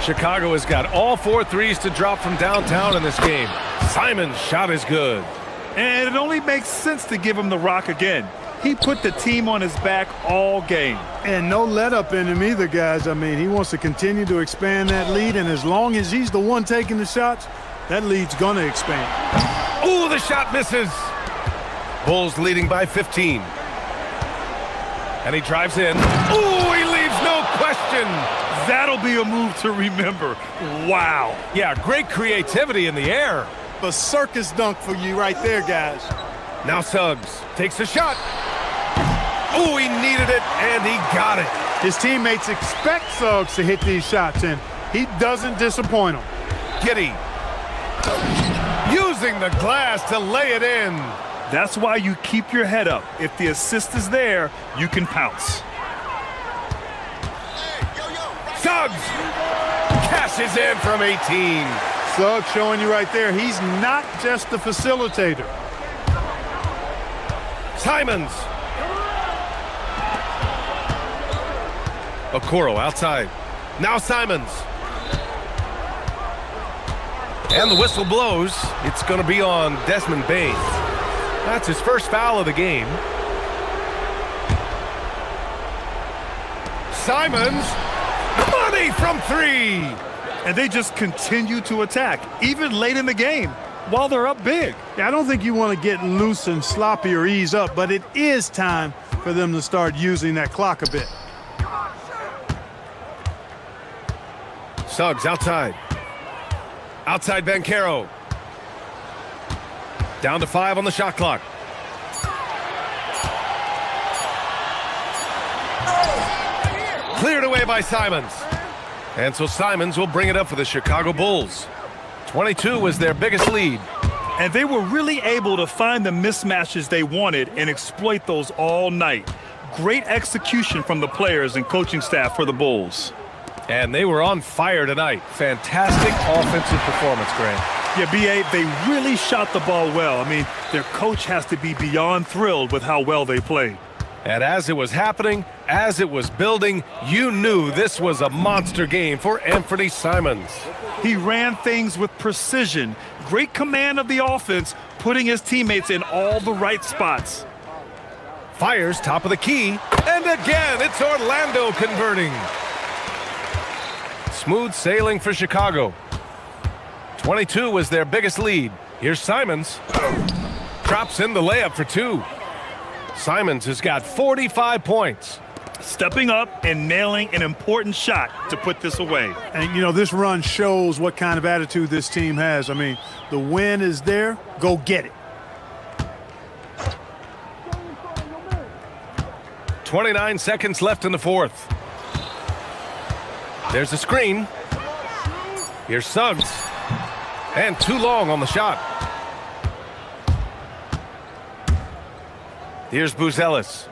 Chicago has got all 4 threes to drop from downtown in this game. Simon's shot is good. And it only makes sense to give him the rock again. He put the team on his back all game. And no let-up in him either, guys. I mean, he wants to continue to expand that lead, and as long as he's the one taking the shots, that lead's going to expand. Ooh, the shot misses. Bulls leading by 15. And he drives in. Ooh, he leaves no question. That'll be a move to remember. Wow. Yeah, great creativity in the air. A circus dunk for you right there, guys. Now Suggs takes the shot. Oh, he needed it, and he got it. His teammates expect Suggs to hit these shots, and he doesn't disappoint them. Giddey using the glass to lay it in. That's why you keep your head up. If the assist is there, you can pounce. Suggs cashes in from 18. Suggs showing you right there, he's not just the facilitator. Simons. Okoro outside. Now Simons. And the whistle blows. It's going to be on Desmond Bain. That's his first foul of the game. Simons. Money from 3. And they just continue to attack, even late in the game, while they're up big. Yeah, I don't think you want to get loose and sloppy or ease up, but it is time for them to start using that clock a bit. Suggs outside. Outside Banchero. Down to 5 on the shot clock. Cleared away by Simons. And so Simons will bring it up for the Chicago Bulls. 22 was their biggest lead. And they were really able to find the mismatches they wanted and exploit those all night. Great execution from the players and coaching staff for the Bulls. And they were on fire tonight. Fantastic offensive performance, Grant. Yeah, B.A., they really shot the ball well. I mean, their coach has to be beyond thrilled with how well they played. And as it was happening, as it was building, you knew this was a monster game for Anthony Simons. He ran things with precision, great command of the offense, putting his teammates in all the right spots. Fires top of the key, and again, it's Orlando converting. Smooth sailing for Chicago. 22 was their biggest lead. Here's Simons. Drops in the layup for two. Simons has got 45 points. Stepping up and nailing an important shot to put this away. And, you know, this run shows what kind of attitude this team has. I mean, the win is there. Go get it. 29 seconds left in the fourth. There's a screen. Here's Suggs. And too long on the shot. Here's Buzelis.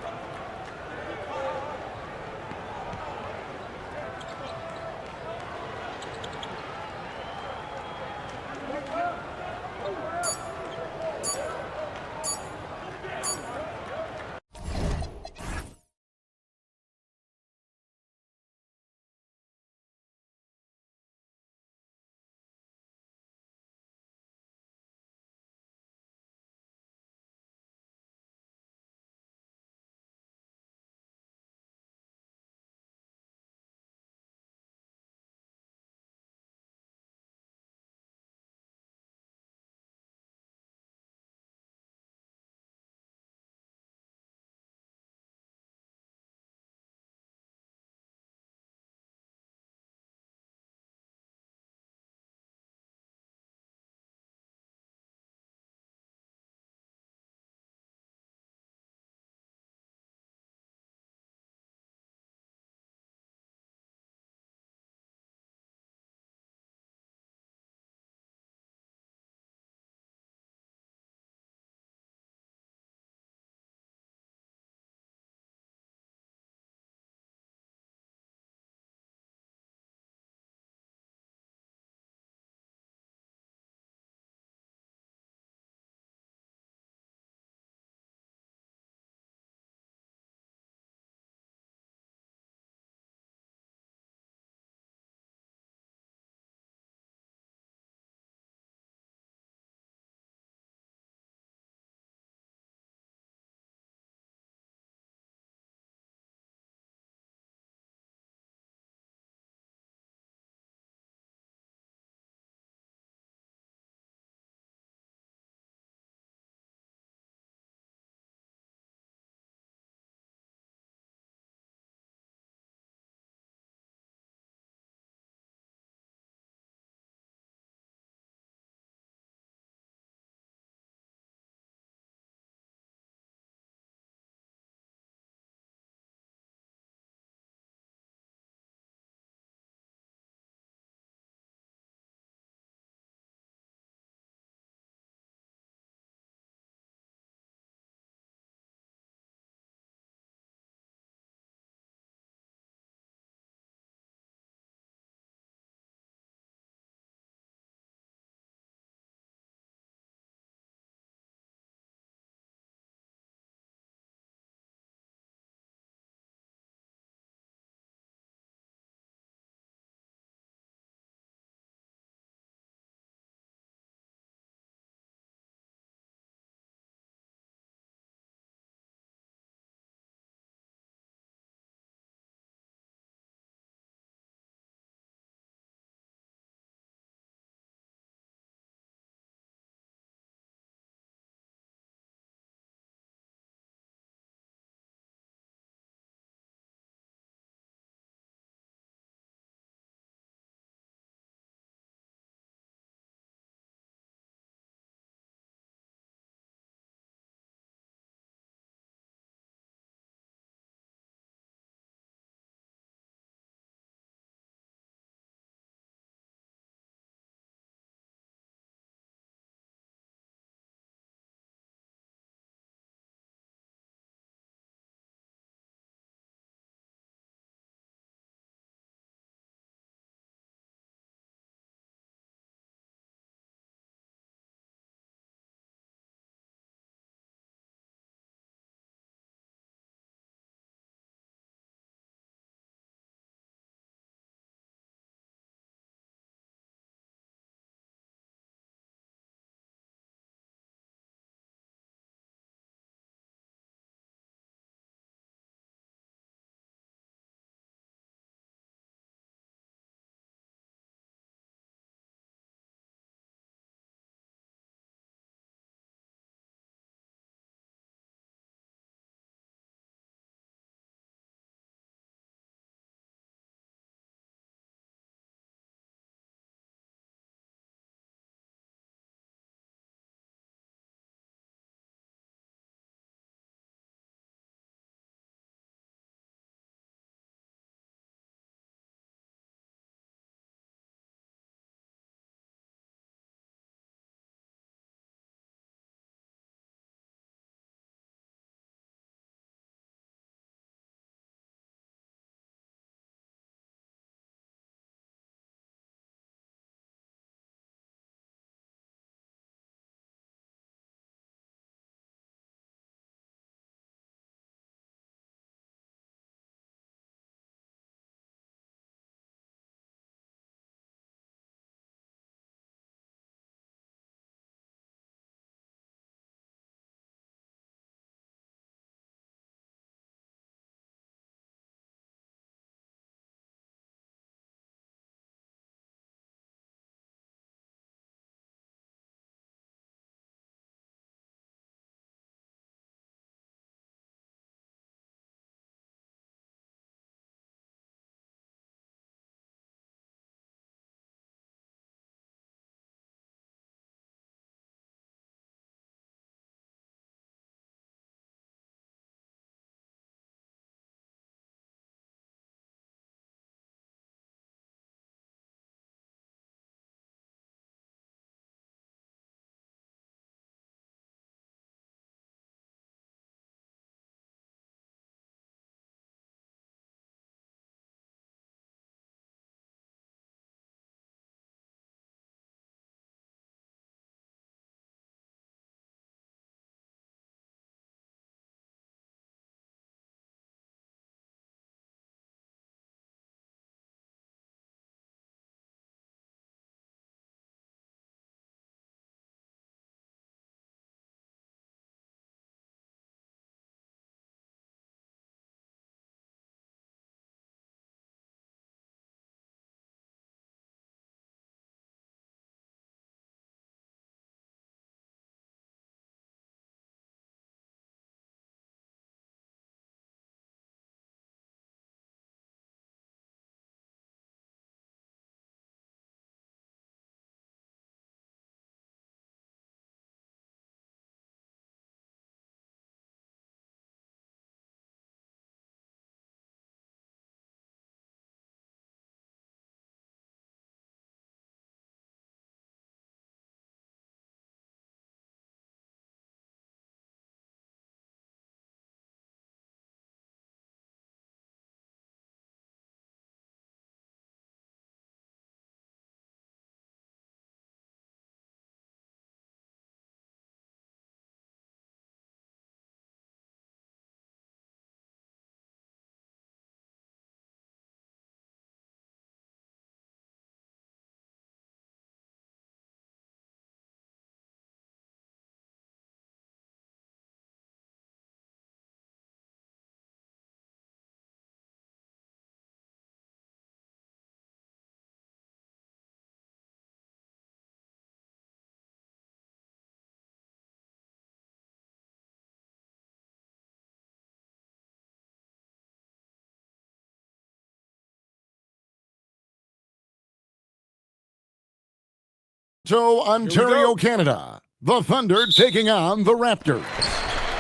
Ontario, Canada. The Thunder taking on the Raptors.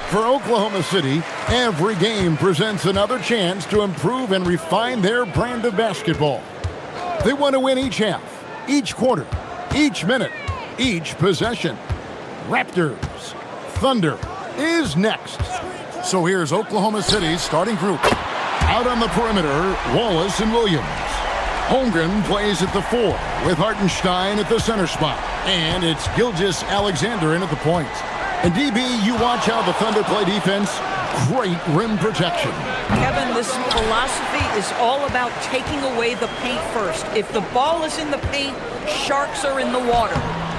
For Oklahoma City, every game presents another chance to improve and refine their brand of basketball. They want to win each half, each quarter, each minute, each possession. Raptors. Thunder is next. So here's Oklahoma City's starting group. Out on the perimeter, Wallace and Williams. Holmgren plays at the 4 with Hartenstein at the center spot. And it's Gilgeous-Alexander in at the point. And DB, you watch how the Thunder play defense. Great rim protection. Kevin, this philosophy is all about taking away the paint first. If the ball is in the paint, sharks are in the water.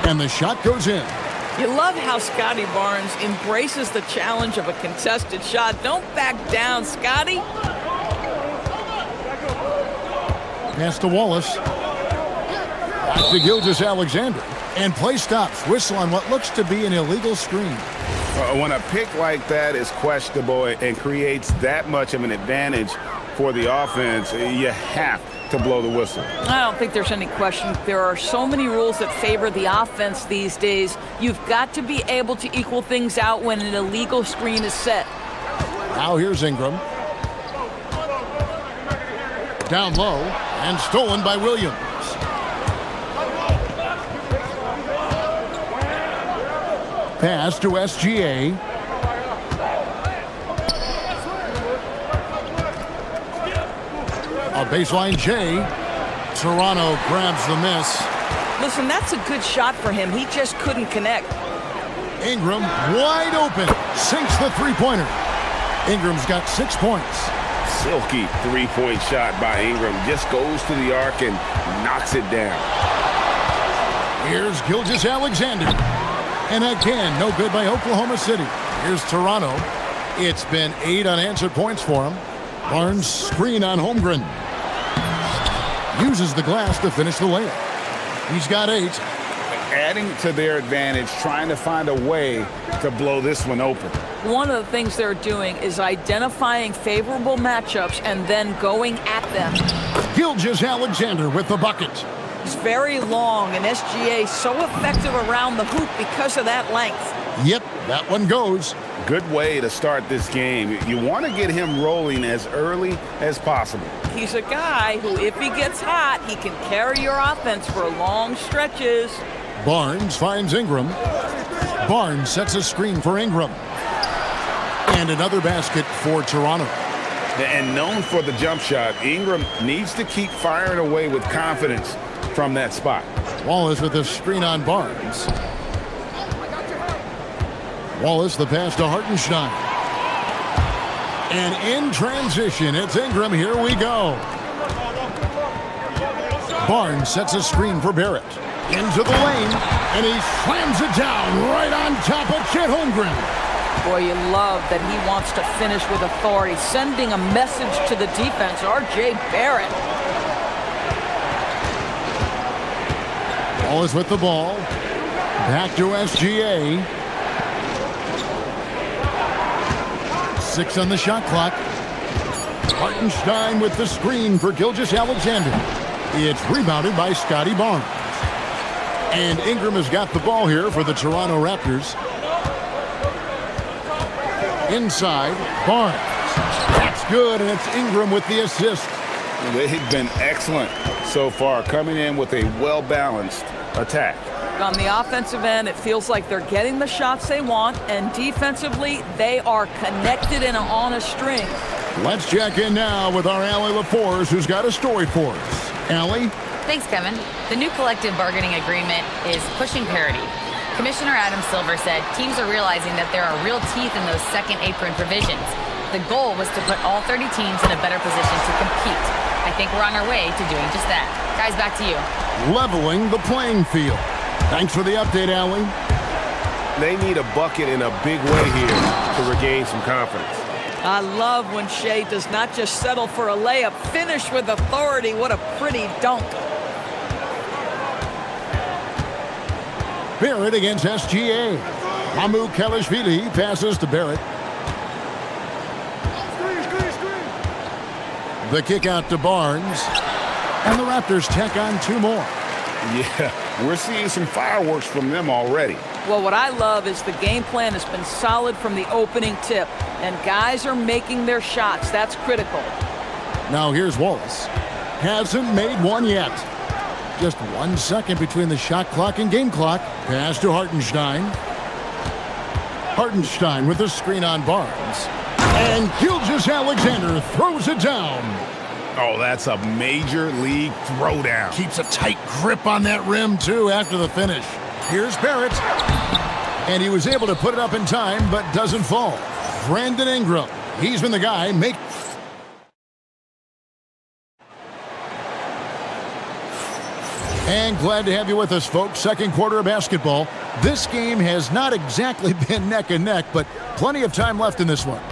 And the shot goes in. You love how Scotty Barnes embraces the challenge of a contested shot. Don't back down, Scotty. Pass to Wallace. Back to Gilgeous-Alexander. And play stops. Whistle on what looks to be an illegal screen. When a pick like that is questionable and creates that much of an advantage for the offense, you have to blow the whistle. I don't think there's any question. There are so many rules that favor the offense these days. You've got to be able to equal things out when an illegal screen is set. Now here's Ingram. Down low and stolen by Williams. Pass to SGA. A baseline J. Toronto grabs the miss. Listen, that's a good shot for him. He just couldn't connect. Ingram wide open. Sinks the three-pointer. Ingram's got 6 points. Silky three-point shot by Ingram. Just goes to the arc and knocks it down. Here's Gilgeous-Alexander. And again, no good by Oklahoma City. Here's Toronto. It's been 8 unanswered points for him. Barnes screen on Holmgren. Uses the glass to finish the layup. He's got 8. Adding to their advantage, trying to find a way to blow this one open. One of the things they're doing is identifying favorable matchups and then going at them. Gilgeous-Alexander with the bucket. He's very long, and SGA so effective around the hoop because of that length. Yep, that one goes. Good way to start this game. You want to get him rolling as early as possible. He's a guy who, if he gets hot, he can carry your offense for long stretches. Barnes finds Ingram. Barnes sets a screen for Ingram. And another basket for Toronto. And known for the jump shot, Ingram needs to keep firing away with confidence from that spot. Wallace with a screen on Barnes. Wallace the pass to Hartenstein. And in transition, it's Ingram. Here we go. Barnes sets a screen for Barrett. Into the lane, and he slams it down right on top of Chet Holmgren. Boy, you love that he wants to finish with authority, sending a message to the defense. R.J. Barrett. Wallace with the ball. Back to SGA. 6 on the shot clock. Hartenstein with the screen for Gilgeous-Alexander. It's rebounded by Scotty Barnes. And Ingram has got the ball here for the Toronto Raptors. Inside, Barnes. That's good, and it's Ingram with the assist. They've been excellent so far, coming in with a well-balanced attack. On the offensive end, it feels like they're getting the shots they want, and defensively, they are connected and on a string. Let's check in now with our Allie LaForce, who's got a story for us. Allie? Thanks, Kevin. The new collective bargaining agreement is pushing parity. Commissioner Adam Silver said teams are realizing that there are real teeth in those second apron provisions. The goal was to put all 30 teams in a better position to compete. I think we're on our way to doing just that. Guys, back to you. Leveling the playing field. Thanks for the update, Allie. They need a bucket in a big way here to regain some confidence. I love when Shea does not just settle for a layup, finish with authority. What a pretty dunk. Barrett against SGA. Mamu Kelishvili passes to Barrett. The kick out to Barnes. And the Raptors tack on 2 more. Yeah, we're seeing some fireworks from them already. Well, what I love is the game plan has been solid from the opening tip, and guys are making their shots. That's critical. Now here's Wallace. Hasn't made one yet. Just 1 second between the shot clock and game clock. Pass to Hartenstein. Hartenstein with the screen on Barnes. And Gilgeous-Alexander throws it down. Oh, that's a major league throwdown. Keeps a tight grip on that rim, too, after the finish. Here's Barrett. And he was able to put it up in time, but doesn't fall. Brandon Ingram. He's been the guy make... And glad to have you with us, folks. Second quarter of basketball. This game has not exactly been neck and neck, but plenty of time left in this one.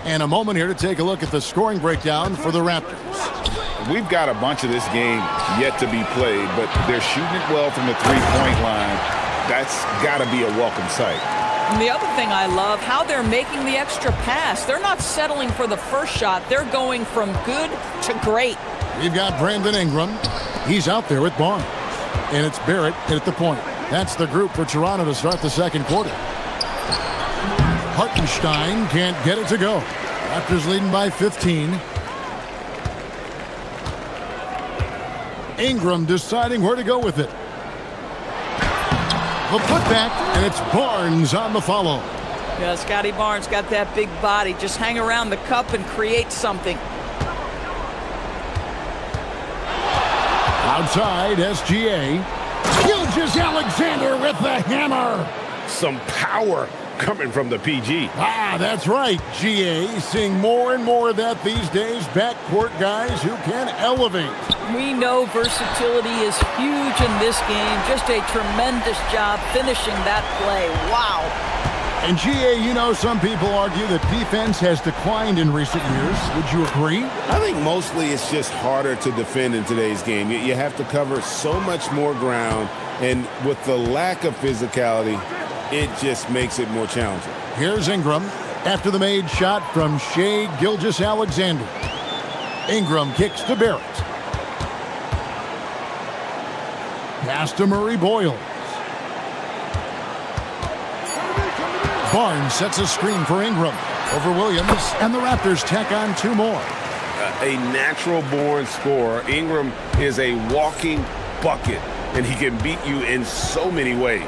And a moment here to take a look at the scoring breakdown for the Raptors. We've got a bunch of this game yet to be played, but they're shooting it well from the three-point line. That's got to be a welcome sight. And the other thing I love, how they're making the extra pass. They're not settling for the first shot. They're going from good to great. We've got Brandon Ingram. He's out there with Barnes. And it's Barrett at the point. That's the group for Toronto to start the second quarter. Hartenstein can't get it to go. Raptors leading by 15. Ingram deciding where to go with it. The putback, and it's Barnes on the follow. Yeah, Scotty Barnes got that big body. Just hang around the cup and create something. Outside, SGA. Gilgeous-Alexander with the hammer. Some power coming from the PG. Ah, that's right. GA seeing more and more of that these days. Backcourt guys who can elevate. We know versatility is huge in this game. Just a tremendous job finishing that play. Wow. And GA, you know, some people argue that defense has declined in recent years. Would you agree? I think mostly it's just harder to defend in today's game. You have to cover so much more ground, and with the lack of physicality, it just makes it more challenging. Here's Ingram after the made shot from Shai Gilgeous-Alexander. Ingram kicks to Barrett. Pass to Murray Boyles. Barnes sets a screen for Ingram over Williams, and the Raptors tack on two more. A natural-born scorer. Ingram is a walking bucket, and he can beat you in so many ways.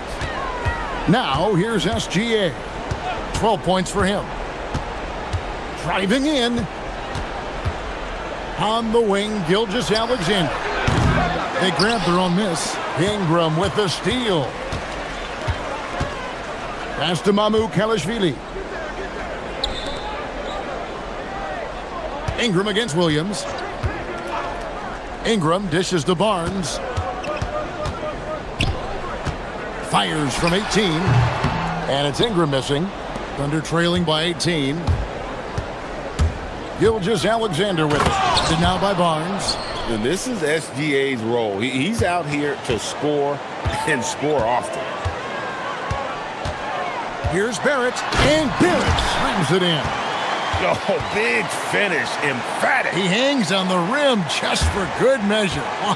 Now, here's SGA. 12 points for him. Driving in. On the wing, Gilgeous-Alexander. They grab their own miss. Ingram with the steal. Pass to Kelishvili. Ingram against Williams. Ingram dishes to Barnes. Fires from 18. And it's Ingram missing. Thunder trailing by 18. Gilgeous-Alexander with it. And now by Barnes. And this is SGA's role. He's out here to score and score often. Here's Barrett, and Barrett slams it in. Oh, big finish, emphatic. He hangs on the rim just for good measure. Wow.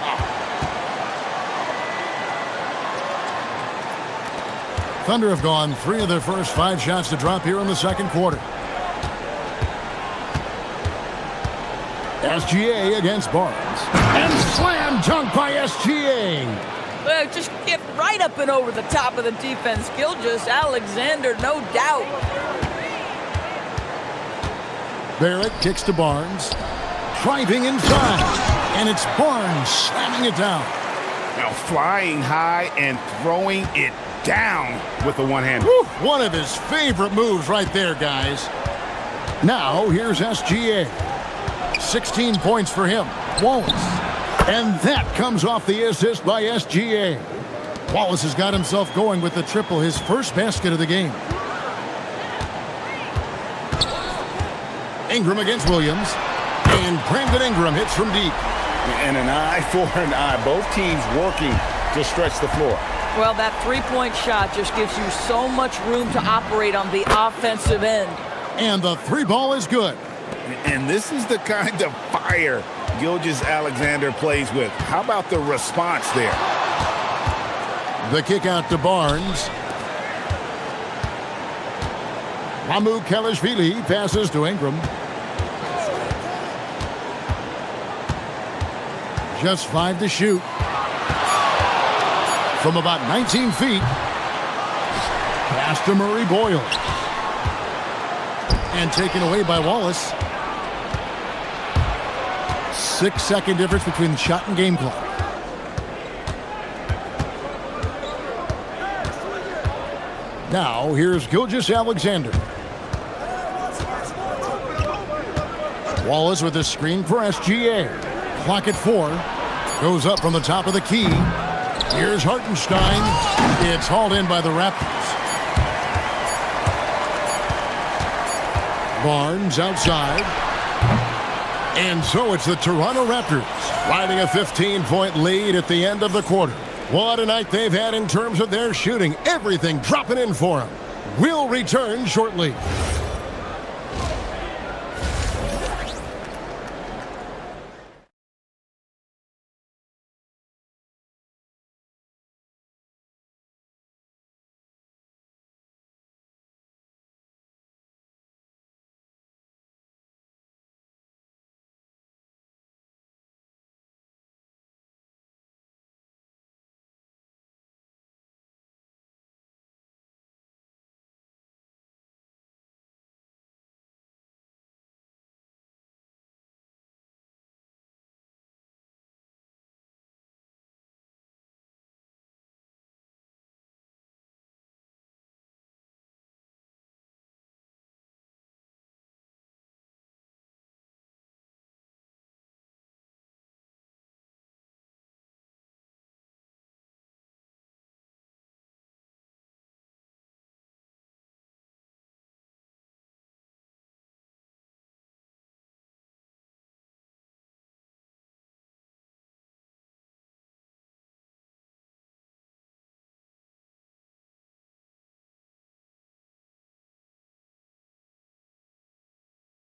Thunder have gone 3 of their first 5 shots to drop here in the second quarter. SGA against Barnes. And slam dunk by SGA. Well, just get right up and over the top of the defense. Gilgeous-Alexander, no doubt. Barrett kicks to Barnes. Driving inside. And it's Barnes slamming it down. Now flying high and throwing it down with the one-hander. One of his favorite moves right there, guys. Now, here's SGA. 16 points for him. Wallace. And that comes off the assist by SGA. Wallace has got himself going with the triple, his first basket of the game. Ingram against Williams. And Brandon Ingram hits from deep. And an eye for an eye. Both teams working to stretch the floor. Well, that three-point shot just gives you so much room to operate on the offensive end. And the three ball is good. And this is the kind of fire Gilgeous-Alexander plays with. How about the response there? The kick out to Barnes. Kelishvili passes to Ingram. Just 5 to shoot. From about 19 feet. Pass to Murray Boyle. And taken away by Wallace. 6-second difference between the shot and game clock. Now, here's Gilgeous-Alexander. Wallace with a screen for SGA. Clock at 4. Goes up from the top of the key. Here's Hartenstein. It's hauled in by the Raptors. Barnes outside. And so it's the Toronto Raptors riding a 15-point lead at the end of the quarter. What a night they've had in terms of their shooting. Everything dropping in for them. We'll return shortly.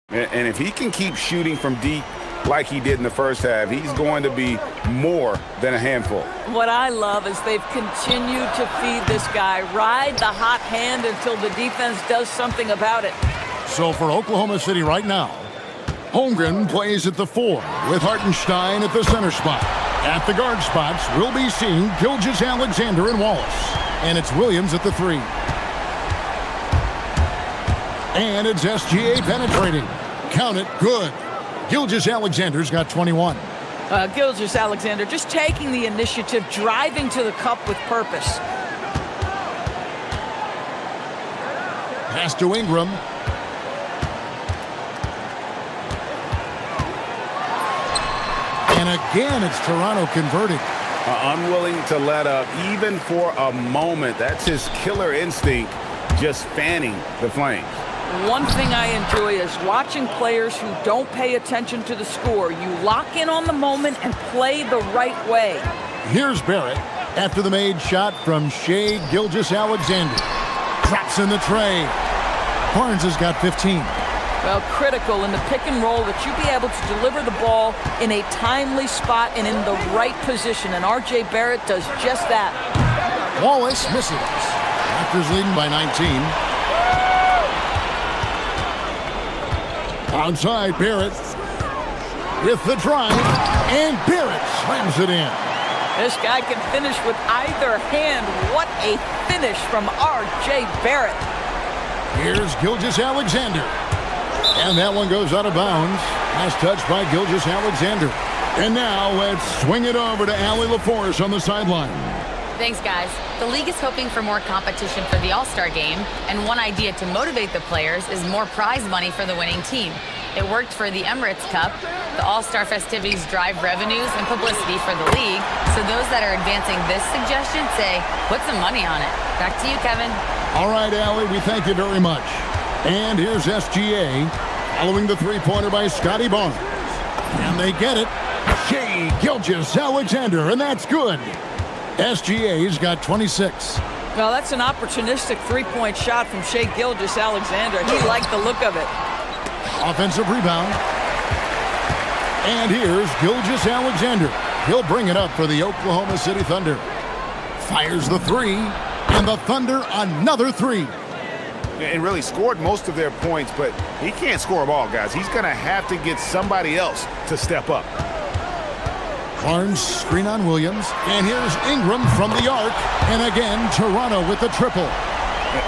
And if he can keep shooting from deep like he did in the first half, he's going to be more than a handful. What I love is they've continued to feed this guy. Ride the hot hand until the defense does something about it. So for Oklahoma City right now, Holmgren plays at the 4 with Hartenstein at the center spot. At the guard spots, we'll be seeing Gilgeous-Alexander and Wallace. And it's Williams at the 3. And it's SGA penetrating. Count it, good. Gilgeous-Alexander's got 21. Gilgeous-Alexander just taking the initiative, driving to the cup with purpose. Pass to Ingram. And again, it's Toronto converting. Unwilling to let up even for a moment. That's his killer instinct, just fanning the flames. One thing I enjoy is watching players who don't pay attention to the score. You lock in on the moment and play the right way. Here's Barrett after the made shot from Shai Gilgeous-Alexander. Drops in the tray. Barnes has got 15. Well, critical in the pick and roll that you be able to deliver the ball in a timely spot and in the right position. And R.J. Barrett does just that. Wallace misses. Raptors leading by 19. Outside, Barrett with the drive, and Barrett slams it in. This guy can finish with either hand. What a finish from R.J. Barrett. Here's Gilgeous-Alexander. And that one goes out of bounds. Last touch by Gilgeous-Alexander. And now let's swing it over to Allie LaForce on the sideline. Thanks, guys. The league is hoping for more competition for the All-Star game, and one idea to motivate the players is more prize money for the winning team. It worked for the Emirates Cup. The All-Star festivities drive revenues and publicity for the league, so those that are advancing this suggestion say, put some money on it. Back to you, Kevin. All right, Allie, we thank you very much. And here's SGA, following the three-pointer by Scotty Barnes. And they get it. Shai Gilgeous-Alexander, and that's good. SGA's got 26. Well, that's an opportunistic three-point shot from Shai Gilgeous-Alexander. He liked the look of it. Offensive rebound. And here's Gilgeous-Alexander. He'll bring it up for the Oklahoma City Thunder. Fires the three. And the Thunder another three. And really scored most of their points, but he can't score them all, guys. He's going to have to get somebody else to step up. Barnes screen on Williams. And here's Ingram from the arc. And again, Toronto with the triple.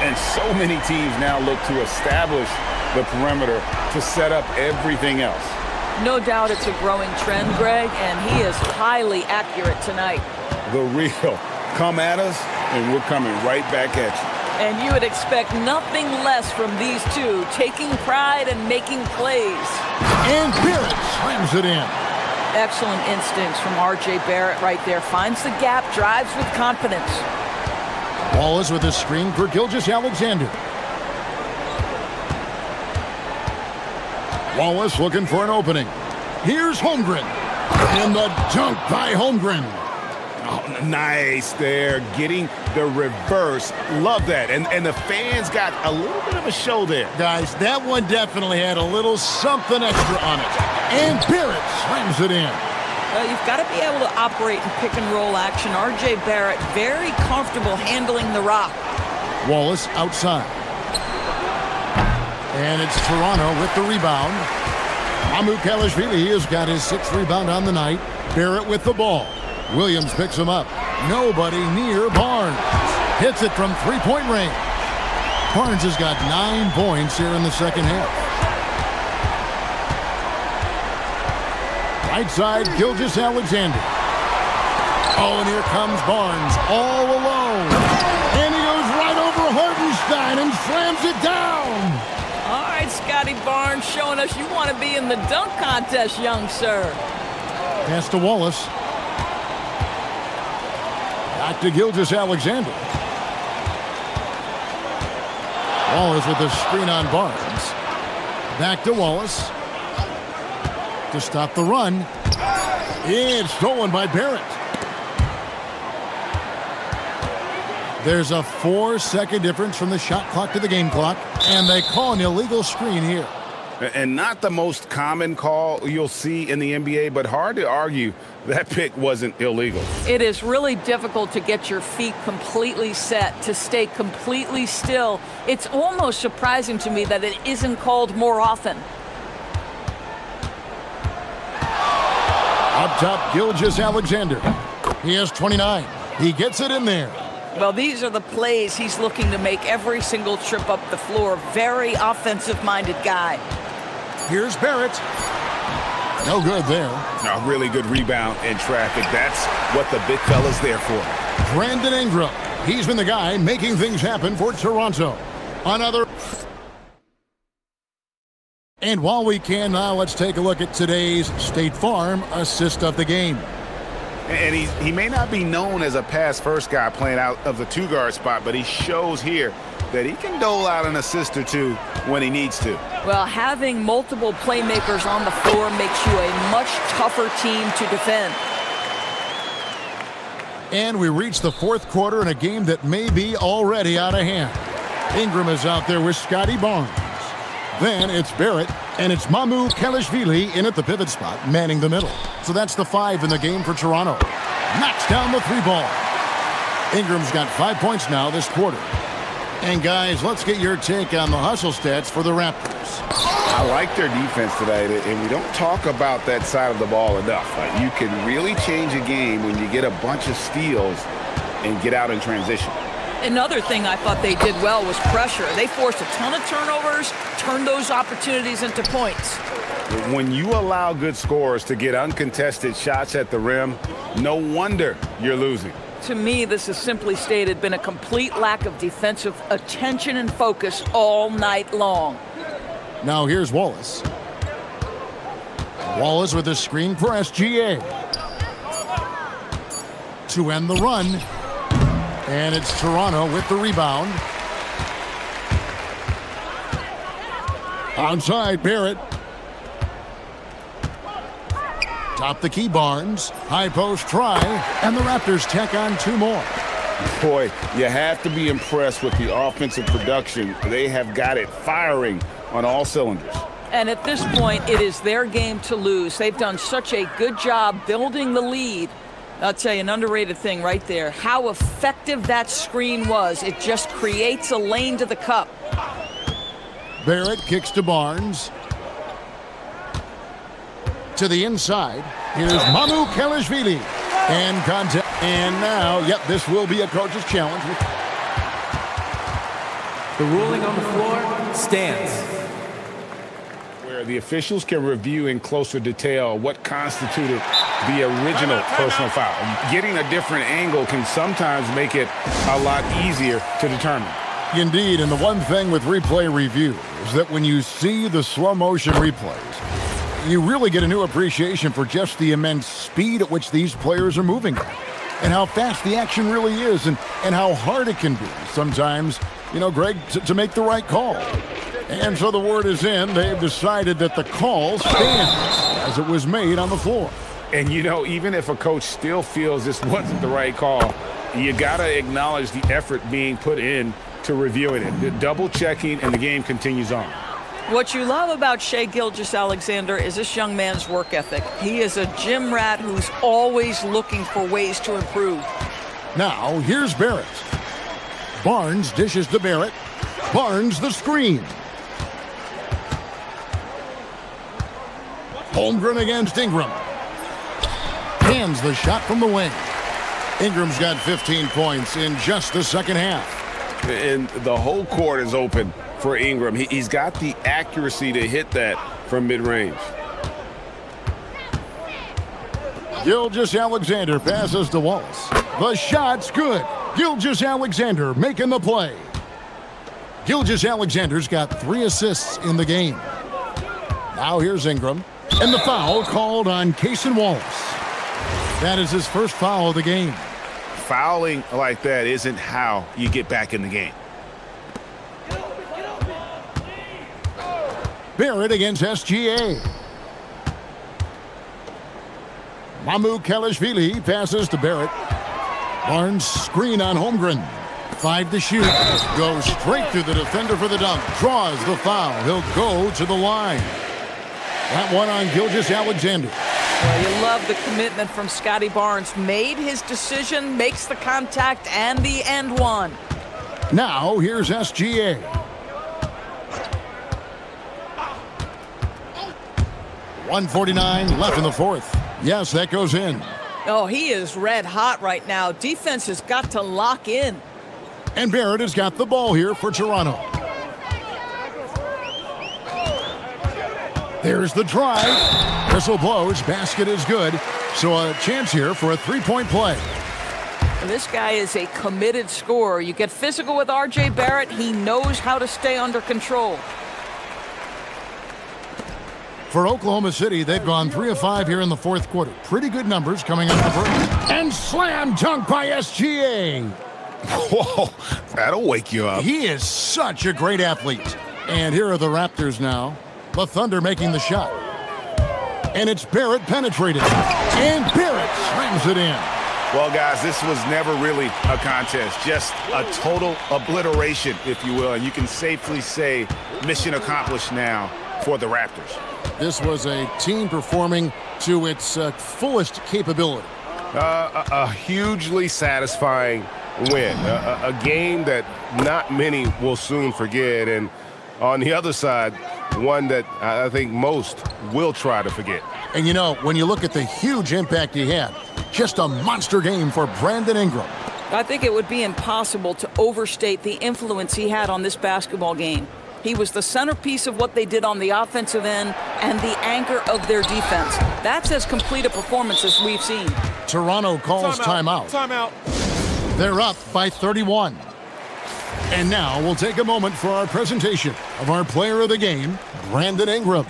And so many teams now look to establish the perimeter to set up everything else. No doubt it's a growing trend, Greg, and he is highly accurate tonight. The real come at us, and we're coming right back at you. And you would expect nothing less from these two, taking pride and making plays. And Barrett slams it in. Excellent instincts from R.J. Barrett right there. Finds the gap, drives with confidence. Wallace with a screen for Gilgeous-Alexander. Wallace looking for an opening. Here's Holmgren. And the dunk by Holmgren. Oh, nice there, getting the reverse. Love that. And the fans got a little bit of a show there. Guys, that one definitely had a little something extra on it. And Barrett slams it in. Well, you've got to be able to operate in pick and roll action. R.J. Barrett very comfortable handling the rock. Wallace outside. And it's Toronto with the rebound. Mamukelashvili has got his 6th rebound on the night. Barrett with the ball. Williams picks him up. Nobody near Barnes. Hits it from three-point range. Barnes has got 9 points here in the second half. Right side, Gilgeous-Alexander. Oh, and here comes Barnes all alone. And he goes right over Hartenstein and slams it down. All right, Scotty Barnes showing us you want to be in the dunk contest, young sir. Pass to Wallace. Back to Gilgeous-Alexander. Wallace with the screen on Barnes. Back to Wallace. To stop the run. It's stolen by Barrett. There's a 4-second difference from the shot clock to the game clock, and they call an illegal screen here. And not the most common call you'll see in the NBA, but hard to argue that pick wasn't illegal. It is really difficult to get your feet completely set, to stay completely still. It's almost surprising to me that it isn't called more often. Up top, Gilgeous-Alexander. He has 29. He gets it in there. Well, these are the plays he's looking to make every single trip up the floor. Very offensive-minded guy. Here's Barrett. No good there. A really good rebound in traffic. That's what the big fella's there for. Brandon Ingram. He's been the guy making things happen for Toronto. Another. And while we can now, let's take a look at today's State Farm assist of the game. And he may not be known as a pass-first guy playing out of the two-guard spot, but he shows here that he can dole out an assist or two when he needs to. Well, having multiple playmakers on the floor makes you a much tougher team to defend. And we reach the fourth quarter in a game that may be already out of hand. Ingram is out there with Scotty Barnes. Then it's Barrett, and it's Mamukelashvili in at the pivot spot, manning the middle. So that's the 5 in the game for Toronto. Knocks down the 3-ball. Ingram's got 5 points now this quarter. And guys, let's get your take on the hustle stats for the Raptors. I like their defense tonight, and we don't talk about that side of the ball enough. You can really change a game when you get a bunch of steals and get out in transition. Another thing I thought they did well was pressure. They forced a ton of turnovers, turned those opportunities into points. When you allow good scorers to get uncontested shots at the rim, no wonder you're losing. To me, this has simply stated been a complete lack of defensive attention and focus all night long. Now here's Wallace. Wallace with a screen for SGA. To end the run. And it's Toronto with the rebound. Outside, Barrett. Top the key, Barnes. High post try. And the Raptors tack on 2 more. Boy, you have to be impressed with the offensive production. They have got it firing on all cylinders. And at this point, it is their game to lose. They've done such a good job building the lead. I'll tell you, an underrated thing right there. How effective that screen was. It just creates a lane to the cup. Barrett kicks to Barnes. To the inside. Here's Mamu Kelishvili. And contact. And now, yep, this will be a coach's challenge. The ruling on the floor stands. Where the officials can review in closer detail what constituted the original personal foul. Getting a different angle can sometimes make it a lot easier to determine. Indeed, and the one thing with replay review is that when you see the slow motion replays, you really get a new appreciation for just the immense speed at which these players are moving and how fast the action really is and how hard it can be sometimes, you know, Greg, to make the right call. And so the word is in. They've decided that the call stands as it was made on the floor. And, you know, even if a coach still feels this wasn't the right call, you got to acknowledge the effort being put in to reviewing it. Double checking, and the game continues on. What you love about Shai Gilgeous-Alexander is this young man's work ethic. He is a gym rat who's always looking for ways to improve. Now, here's Barrett. Barnes dishes to Barrett. Barnes the screen. Holmgren against Ingram. Hands the shot from the wing. Ingram's got 15 points in just the second half. And the whole court is open for Ingram. He's got the accuracy to hit that from mid-range. Gilgeous-Alexander passes to Wallace. The shot's good. Gilgeous-Alexander making the play. Gilgeous-Alexander's got 3 assists in the game. Now here's Ingram. And the foul called on Cason Wallace. That is his first foul of the game. Fouling like that isn't how you get back in the game. Barrett against SGA. Mamu Kelishvili passes to Barrett. Barnes screen on Holmgren. 5 to shoot. Goes straight through the defender for the dunk. Draws the foul. He'll go to the line. That one on Gilgeous-Alexander. Well, you love the commitment from Scotty Barnes. Made his decision, makes the contact, and the end one. Now, here's SGA. .149 left in the fourth. Yes, that goes in. Oh, he is red hot right now. Defense has got to lock in. And Barrett has got the ball here for Toronto. There's the drive. Whistle blows. Basket is good. So a chance here for a three-point play. And this guy is a committed scorer. You get physical with R.J. Barrett. He knows how to stay under control. For Oklahoma City, they've gone 3 of 5 here in the fourth quarter. Pretty good numbers coming out of the break. And slam dunk by SGA. Whoa, that'll wake you up. He is such a great athlete. And here are the Raptors now. The Thunder making the shot. And it's Barrett penetrated. And Barrett slams it in. Well, guys, this was never really a contest. Just a total obliteration, if you will. And you can safely say mission accomplished now for the Raptors. This was a team performing to its fullest capability. A hugely satisfying win. A game that not many will soon forget. And on the other side, one that I think most will try to forget. And you know, when you look at the huge impact he had, just a monster game for Brandon Ingram. I think it would be impossible to overstate the influence he had on this basketball game. He was the centerpiece of what they did on the offensive end and the anchor of their defense. That's as complete a performance as we've seen. Toronto calls timeout. Timeout. They're up by 31. And now we'll take a moment for our presentation of our player of the game, Brandon Ingram.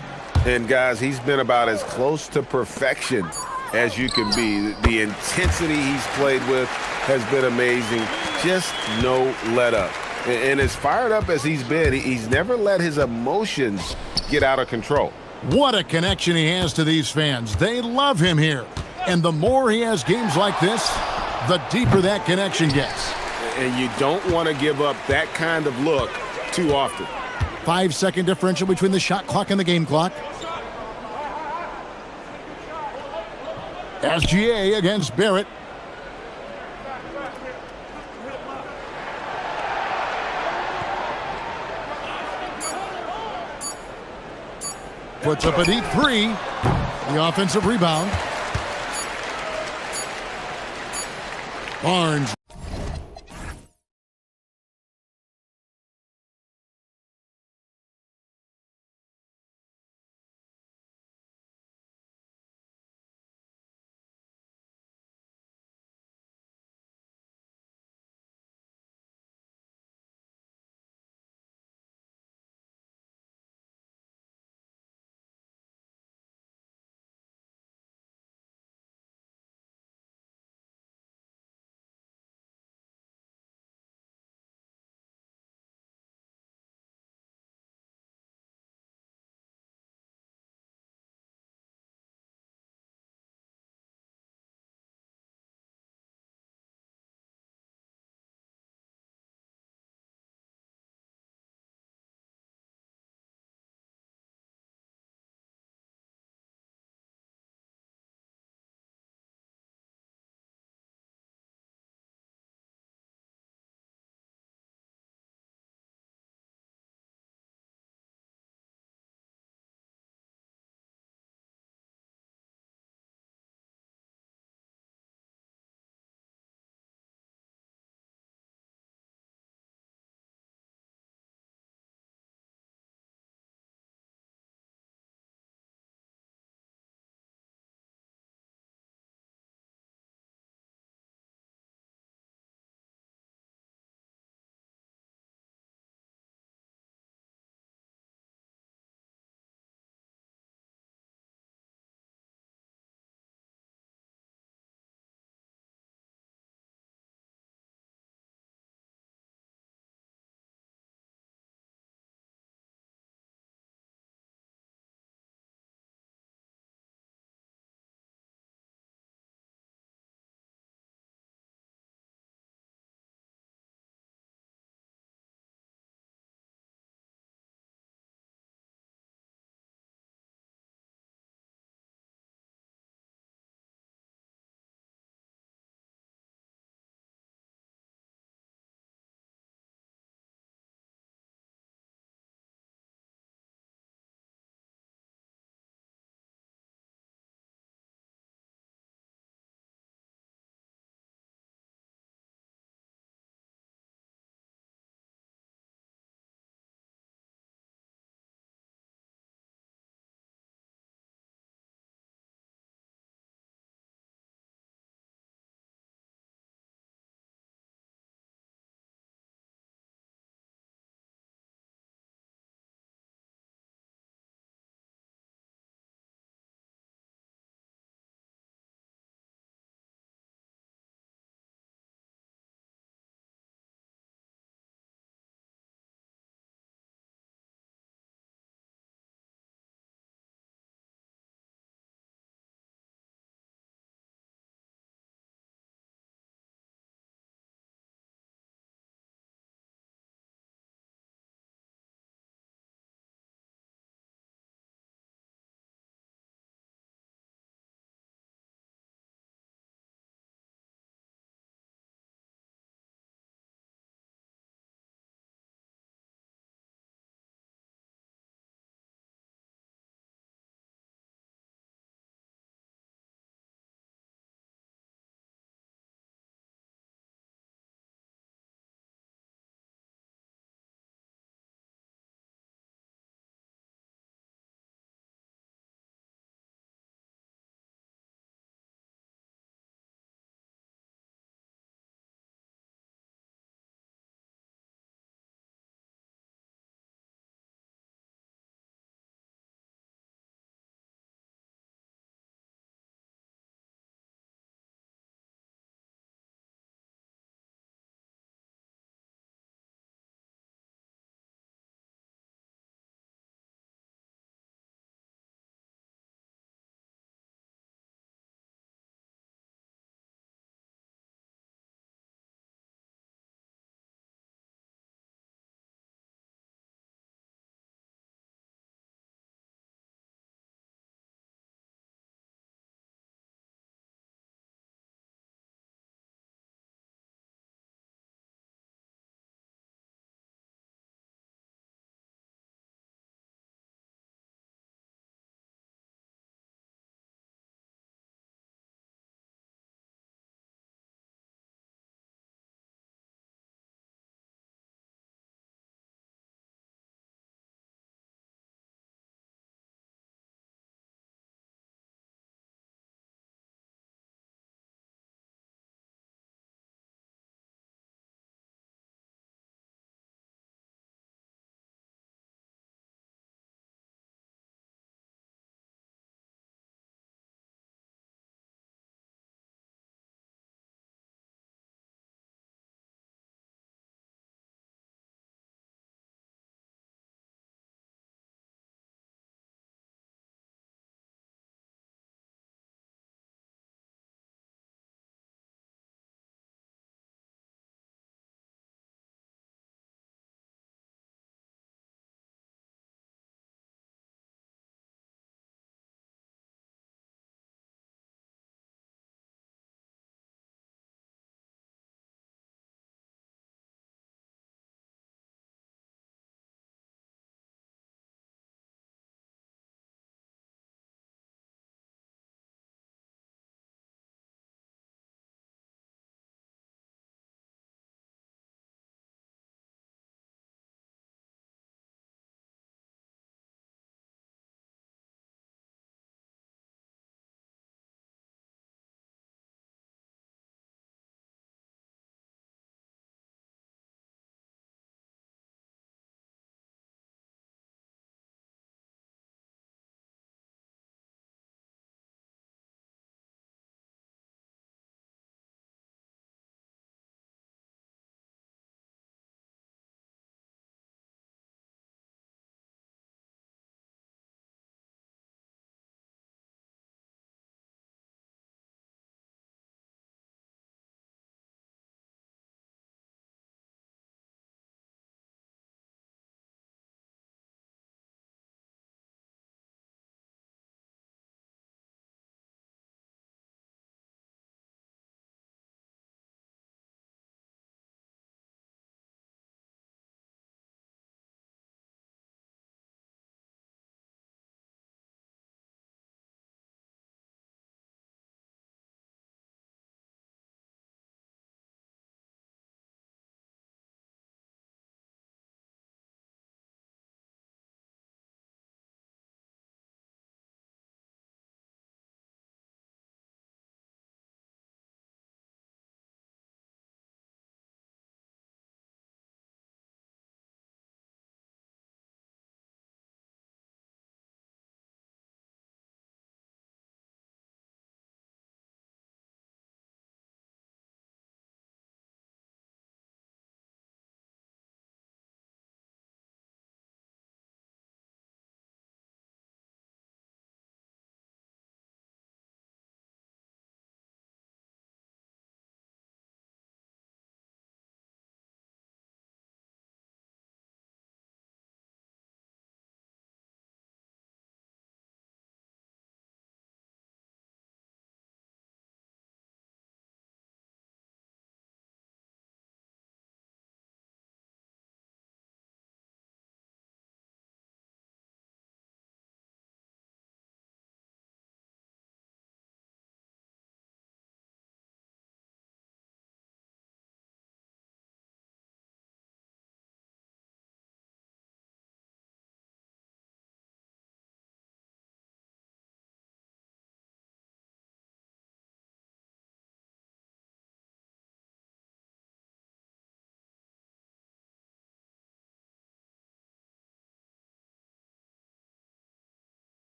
And guys, he's been about as close to perfection as you can be. The intensity he's played with has been amazing. Just no let up. And as fired up as he's been, he's never let his emotions get out of control. What a connection he has to these fans. They love him here. And the more he has games like this, the deeper that connection gets. And you don't want to give up that kind of look too often. 5-second differential between the shot clock and the game clock. SGA against Barrett. puts up a deep three. The offensive rebound. Barnes.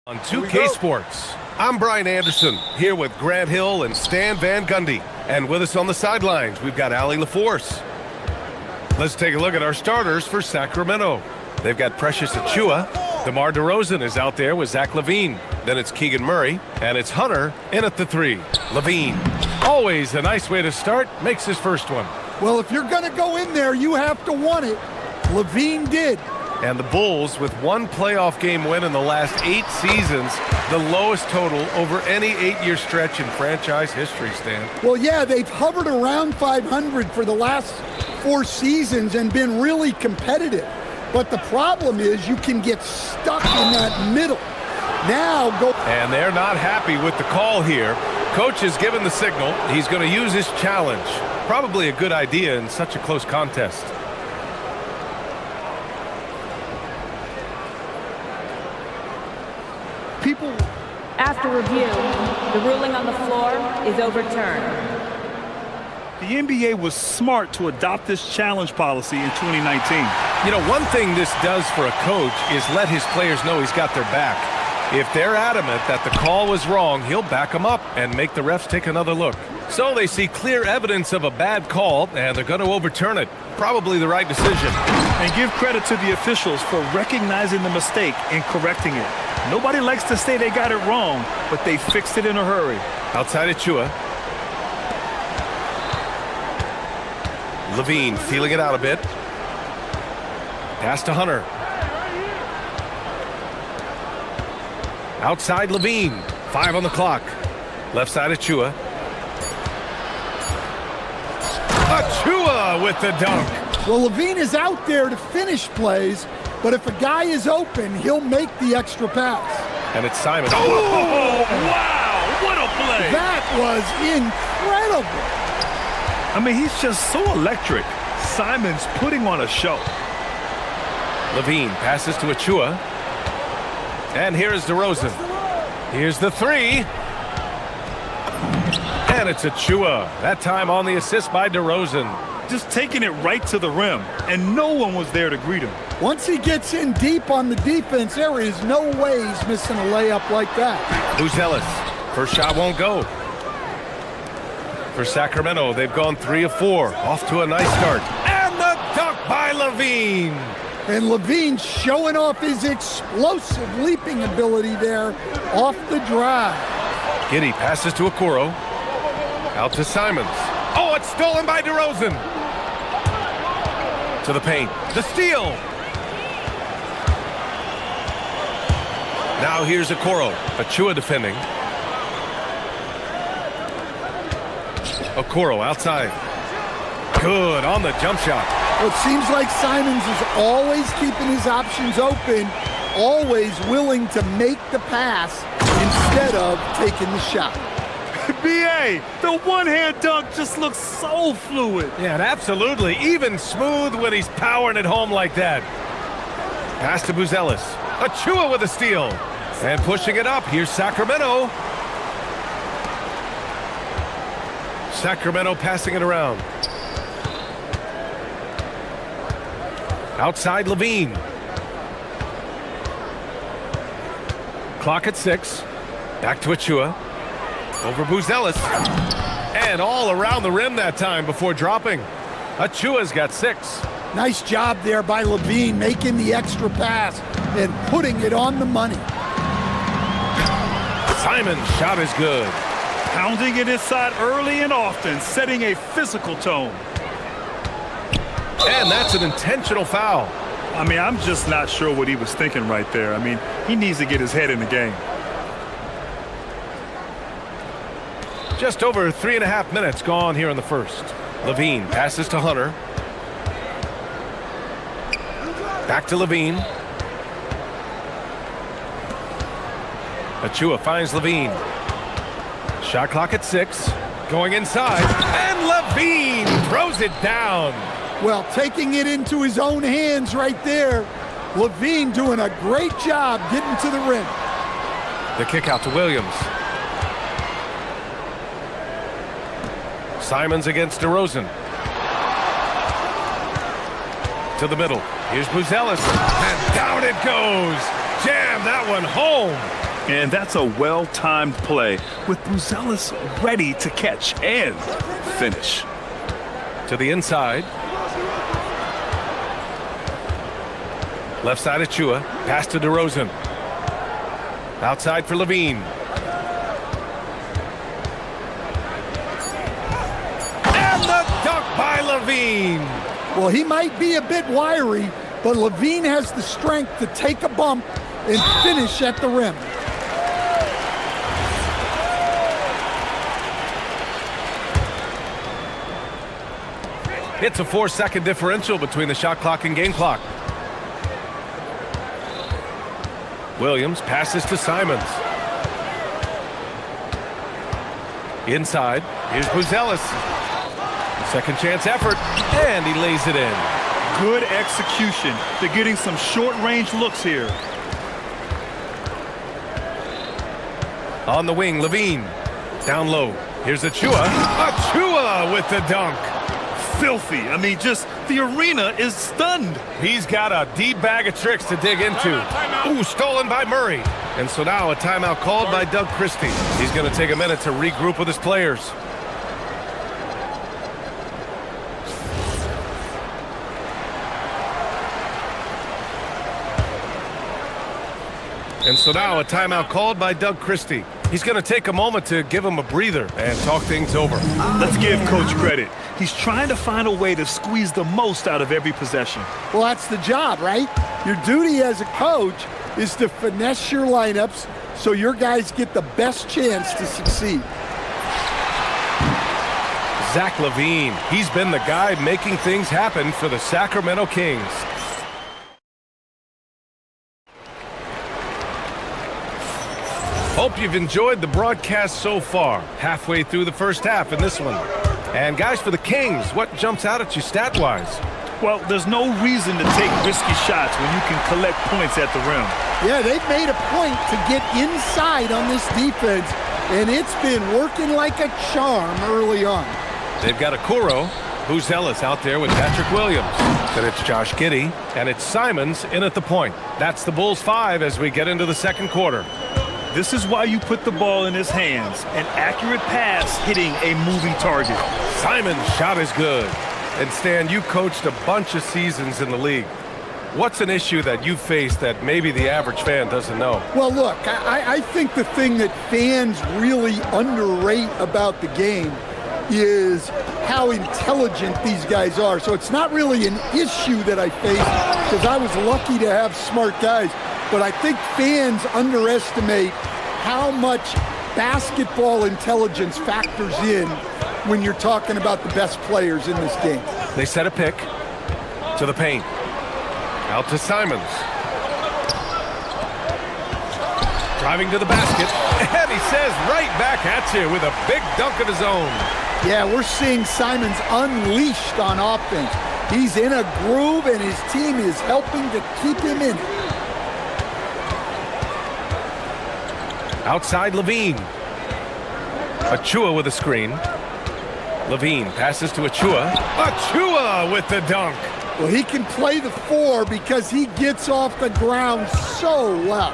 On 2K Sports, I'm Brian Anderson, here with Grant Hill and Stan Van Gundy. And with us on the sidelines, we've got Allie LaForce. Let's take a look at our starters for Sacramento. They've got Precious Achiuwa. DeMar DeRozan is out there with Zach LaVine. Then it's Keegan Murray, and it's Hunter in at the 3. LaVine, always a nice way to start, makes his first one. Well, if you're going to go in there, you have to want it. LaVine did. And the Bulls, with one playoff game win in the last 8 seasons, the lowest total over any 8-year stretch in franchise history, Stan. Well, yeah, they've hovered around 500 for the last 4 seasons and been really competitive. But the problem is you can get stuck in that middle. Now go. And they're not happy with the call here. Coach has given the signal. He's going to use his challenge. Probably a good idea in such a close contest. After review, the ruling on the floor is overturned. The NBA was smart to adopt this challenge policy in 2019. You know, one thing this does for a coach is let his players know he's got their back. If they're adamant that the call was wrong, he'll back them up and make the refs take another look. So they see clear evidence of a bad call, and they're going to overturn it. Probably the right decision. And give credit to the officials for recognizing the mistake and correcting it. Nobody likes to say they got it wrong, but they fixed it in a hurry. Outside Achiuwa. LaVine feeling it out a bit. Pass to Hunter. Outside LaVine. 5 on the clock. Left side Achiuwa. Achiuwa with the dunk. Well, LaVine is out there to finish plays, but if a guy is open, he'll make the extra pass. And it's Simon. Oh, wow! What a play! That was incredible. I mean, he's just so electric. Simon's putting on a show. LaVine passes to Achiuwa. And here's DeRozan. Here's the 3. And it's Achiuwa. That time on the assist by DeRozan. Just taking it right to the rim, and no one was there to greet him. Once he gets in deep on the defense, there is no way he's missing a layup like that. Buzelis. First shot won't go. For Sacramento, they've gone 3 of 4. Off to a nice start. And the dunk by LaVine. And LaVine showing off his explosive leaping ability there off the drive. Giddey passes to Okoro. Out to Simons. Oh, it's stolen by DeRozan. To the paint. The steal. Now here's Okoro. Achiuwa defending. Okoro outside. Good on the jump shot. Well, it seems like Simons is always keeping his options open, always willing to make the pass instead of taking the shot. B.A., the one-hand dunk just looks so fluid. Yeah, and absolutely. Even smooth when he's powering it home like that. Pass to Buzelis. Achiuwa with a steal. And pushing it up. Here's Sacramento. Sacramento passing it around. Outside LaVine. Clock at 6. Back to Achiuwa. Over Buzelis. And all around the rim that time before dropping. Achiuwa's got 6. Nice job there by LaVine making the extra pass and putting it on the money. Simon's shot is good. Pounding it inside early and often, setting a physical tone. And that's an intentional foul. I mean, I'm just not sure what he was thinking right there. I mean, he needs to get his head in the game. Just over 3.5 minutes gone here in the first. LaVine passes to Hunter. Back to LaVine. Achiuwa finds LaVine. Shot clock at 6. Going inside. And LaVine throws it down. Well, taking it into his own hands right there. LaVine doing a great job getting to the rim. The kick out to Williams. Simons against DeRozan. To the middle. Here's Buzelis. And down it goes. Jam that one home. And that's a well-timed play with Buzelis ready to catch and finish. To the inside. Left side of Chua. Pass to DeRozan. Outside for Levine. And the dunk by Levine. Well, he might be a bit wiry, but Levine has the strength to take a bump and finish at the rim. It's a 4-second differential between the shot clock and game clock. Williams passes to Simons. Inside, here's Buzelis. Second chance effort, and he lays it in. Good execution. They're getting some short-range looks here. On the wing, Levine. Down low, here's Achua. Achua with the dunk. Filthy. I mean, just the arena is stunned. He's got a deep bag of tricks to dig into. Ooh, stolen by Murray. And so now a timeout called by Doug Christie. He's going to take a minute to regroup with his players. And so now a timeout called by Doug Christie. He's going to take a moment to give him a breather and talk things over. Let's give Coach credit. He's trying to find a way to squeeze the most out of every possession. Well, that's the job, right? Your duty as a coach is to finesse your lineups so your guys get the best chance to succeed. Zach LaVine, he's been the guy making things happen for the Sacramento Kings. Hope you've enjoyed the broadcast so far. Halfway through the first half in this one. And guys, for the Kings, what jumps out at you stat-wise? Well, there's no reason to take risky shots when you can collect points at the rim. Yeah, they've made a point to get inside on this defense, and it's been working like a charm early on. They've got Okoro, Buzelis out there with Patrick Williams. Then it's Josh Giddey, and it's Simons in at the point. That's the Bulls 5 as we get into the second quarter. This is why you put the ball in his hands. An accurate pass hitting a moving target. Simon's shot is good. And Stan, you coached a bunch of seasons in the league. What's an issue that you face that maybe the average fan doesn't know? Well, look, I think the thing that fans really underrate about the game is how intelligent these guys are. So it's not really an issue that I face because I was lucky to have smart guys. But I think fans underestimate how much basketball intelligence factors in when you're talking about the best players in this game. They set a pick to the paint. Out to Simons. Driving to the basket. And he says right back at you with a big dunk of his own. Yeah, we're seeing Simons unleashed on offense. He's in a groove, and his team is helping to keep him in it. Outside Levine. Achua with a screen. Levine passes to Achua. Achua with the dunk. Well, he can play the 4 because he gets off the ground so well.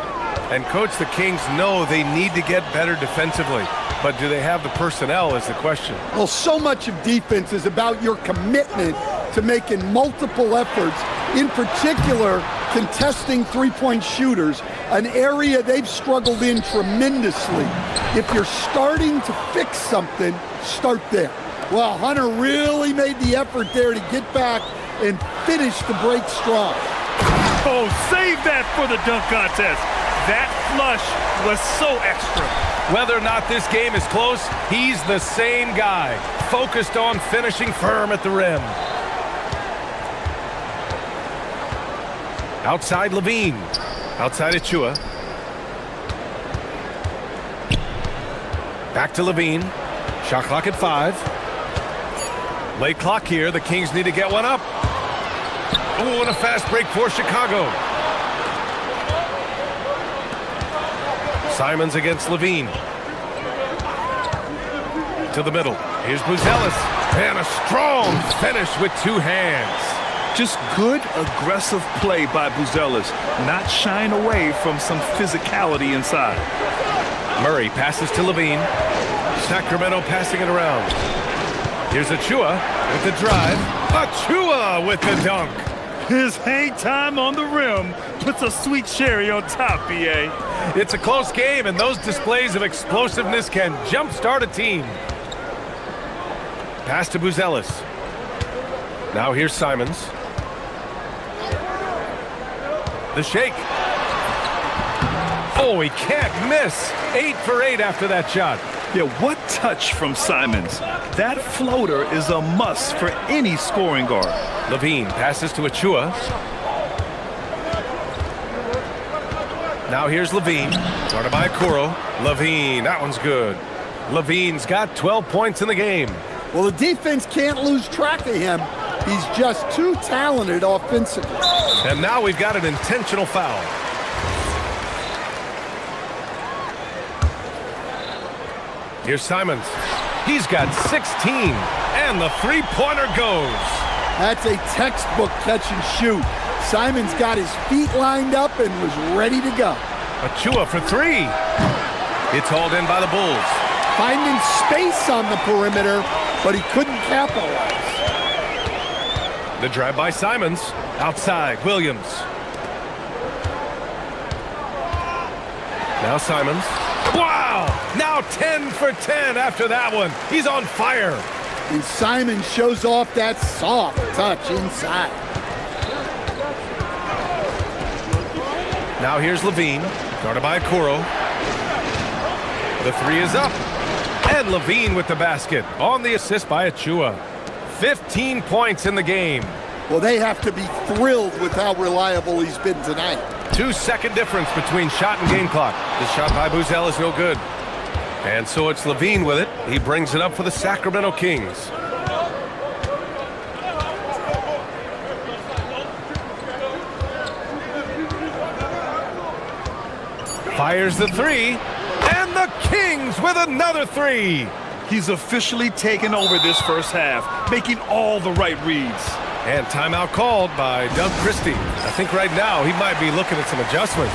And Coach, the Kings know they need to get better defensively. But do they have the personnel is the question. Well, so much of defense is about your commitment to making multiple efforts, in particular contesting three-point shooters, an area they've struggled in tremendously. If you're starting to fix something, start there. Well, Hunter really made the effort there to get back and finish the break strong. Oh, save that for the dunk contest. That flush was so extra. Whether or not this game is close, he's the same guy, focused on finishing firm at the rim. Outside Levine. Outside Achua. Back to Levine. Shot clock at 5. Late clock here. The Kings need to get one up. Oh, and a fast break for Chicago. Simons against Levine. To the middle. Here's Buzelis. And a strong finish with 2 hands. Just good, aggressive play by Buzelis, not shying away from some physicality inside. Murray passes to Levine. Sacramento passing it around. Here's Achua with the drive. Achua with the dunk. His hang time on the rim puts a sweet cherry on top, BA. It's a close game, and those displays of explosiveness can jumpstart a team. Pass to Buzelis. Now here's Simons. The shake. Oh, he can't miss. 8 for 8 after that shot. Yeah, what touch from Simons. That floater is a must for any scoring guard. Levine passes to Achua. Now here's Levine. Started by Kuro. Levine, that one's good. Levine's got 12 points in the game. Well, the defense can't lose track of him. He's just too talented offensively. And now we've got an intentional foul. Here's Simons. He's got 16, and the three-pointer goes. That's a textbook catch and shoot. Simons got his feet lined up and was ready to go. Achua for three. It's hauled in by the Bulls. Finding space on the perimeter, but he couldn't capitalize. The drive by Simons. Outside, Williams. Now Simons. Wow! Now 10 for 10 after that one. He's on fire. And Simons shows off that soft touch inside. Now here's Levine. Guarded by Kuro. The three is up. And Levine with the basket. On the assist by Achua. 15 points in the game. Well, they have to be thrilled with how reliable he's been tonight. 2-second difference between shot and game clock. The shot by Buzel is no good. And so it's Levine with it. He brings it up for the Sacramento Kings. Fires the three. And the Kings with another three. He's officially taken over this first half, making all the right reads. And timeout called by Doug Christie. I think right now he might be looking at some adjustments.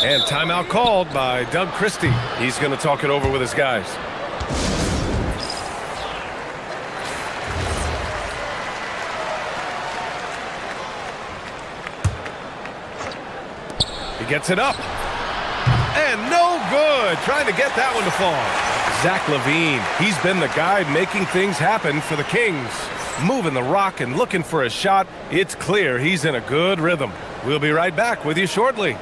And timeout called by Doug Christie. He's going to talk it over with his guys. He gets it up. And no good. Trying to get that one to fall. Zach LaVine. He's been the guy making things happen for the Kings. Moving the rock and looking for a shot. It's clear he's in a good rhythm. We'll be right back with you shortly.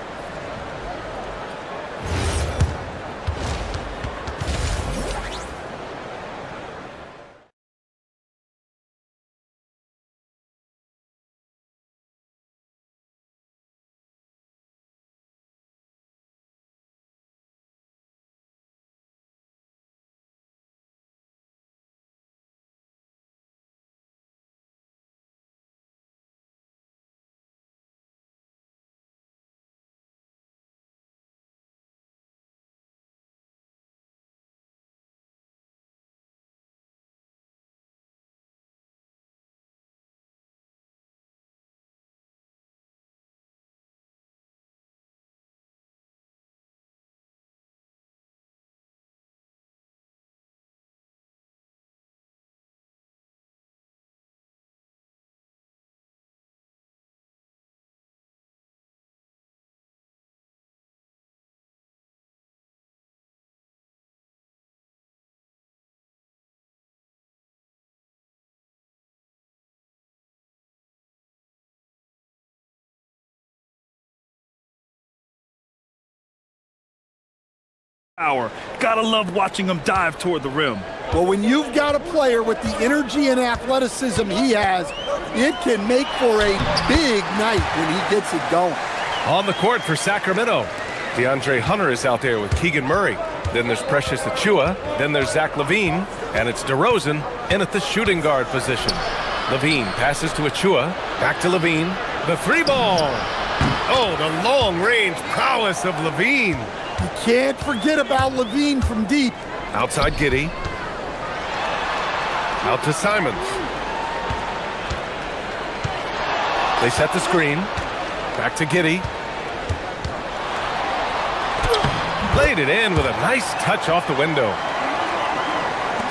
Power. Gotta love watching him dive toward the rim. Well, when you've got a player with the energy and athleticism he has, it can make for a big night when he gets it going. On the court for Sacramento, DeAndre Hunter is out there with Keegan Murray. Then there's Precious Achua. Then there's Zach LaVine. And it's DeRozan in at the shooting guard position. LaVine passes to Achua. Back to LaVine. The three ball. Oh, the long-range prowess of LaVine. You can't forget about Levine from deep. Outside Giddy. Out to Simons. They set the screen. Back to Giddy. Laid it in with a nice touch off the window.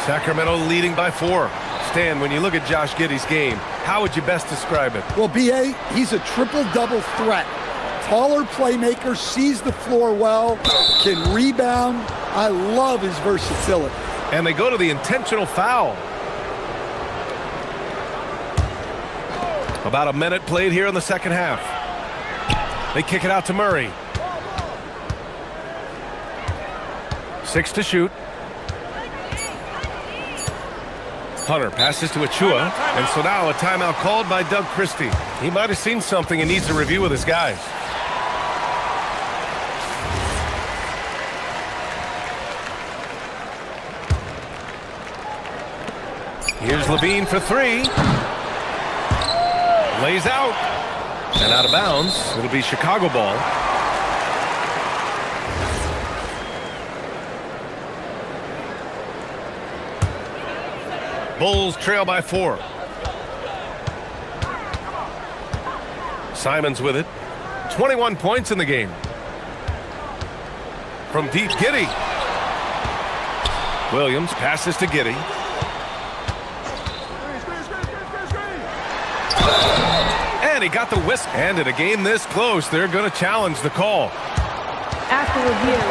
Sacramento leading by 4. Stan, when you look at Josh Giddey's game, how would you best describe it? Well, B.A., he's a triple-double threat. Taller playmaker, sees the floor well, can rebound. I love his versatility. And they go to the intentional foul. About a minute played here in the second half. They kick it out to Murray. 6 to shoot. Hunter passes to Achua, and so now a timeout called by Doug Christie. He might have seen something and needs to review with his guys. Here's Levine for 3. Lays out. And out of bounds. It'll be Chicago ball. Bulls trail by 4. Simons with it. 21 points in the game. From deep, Giddy. Williams passes to Giddy. And he got the whisk. And in a game this close, they're going to challenge the call. After review,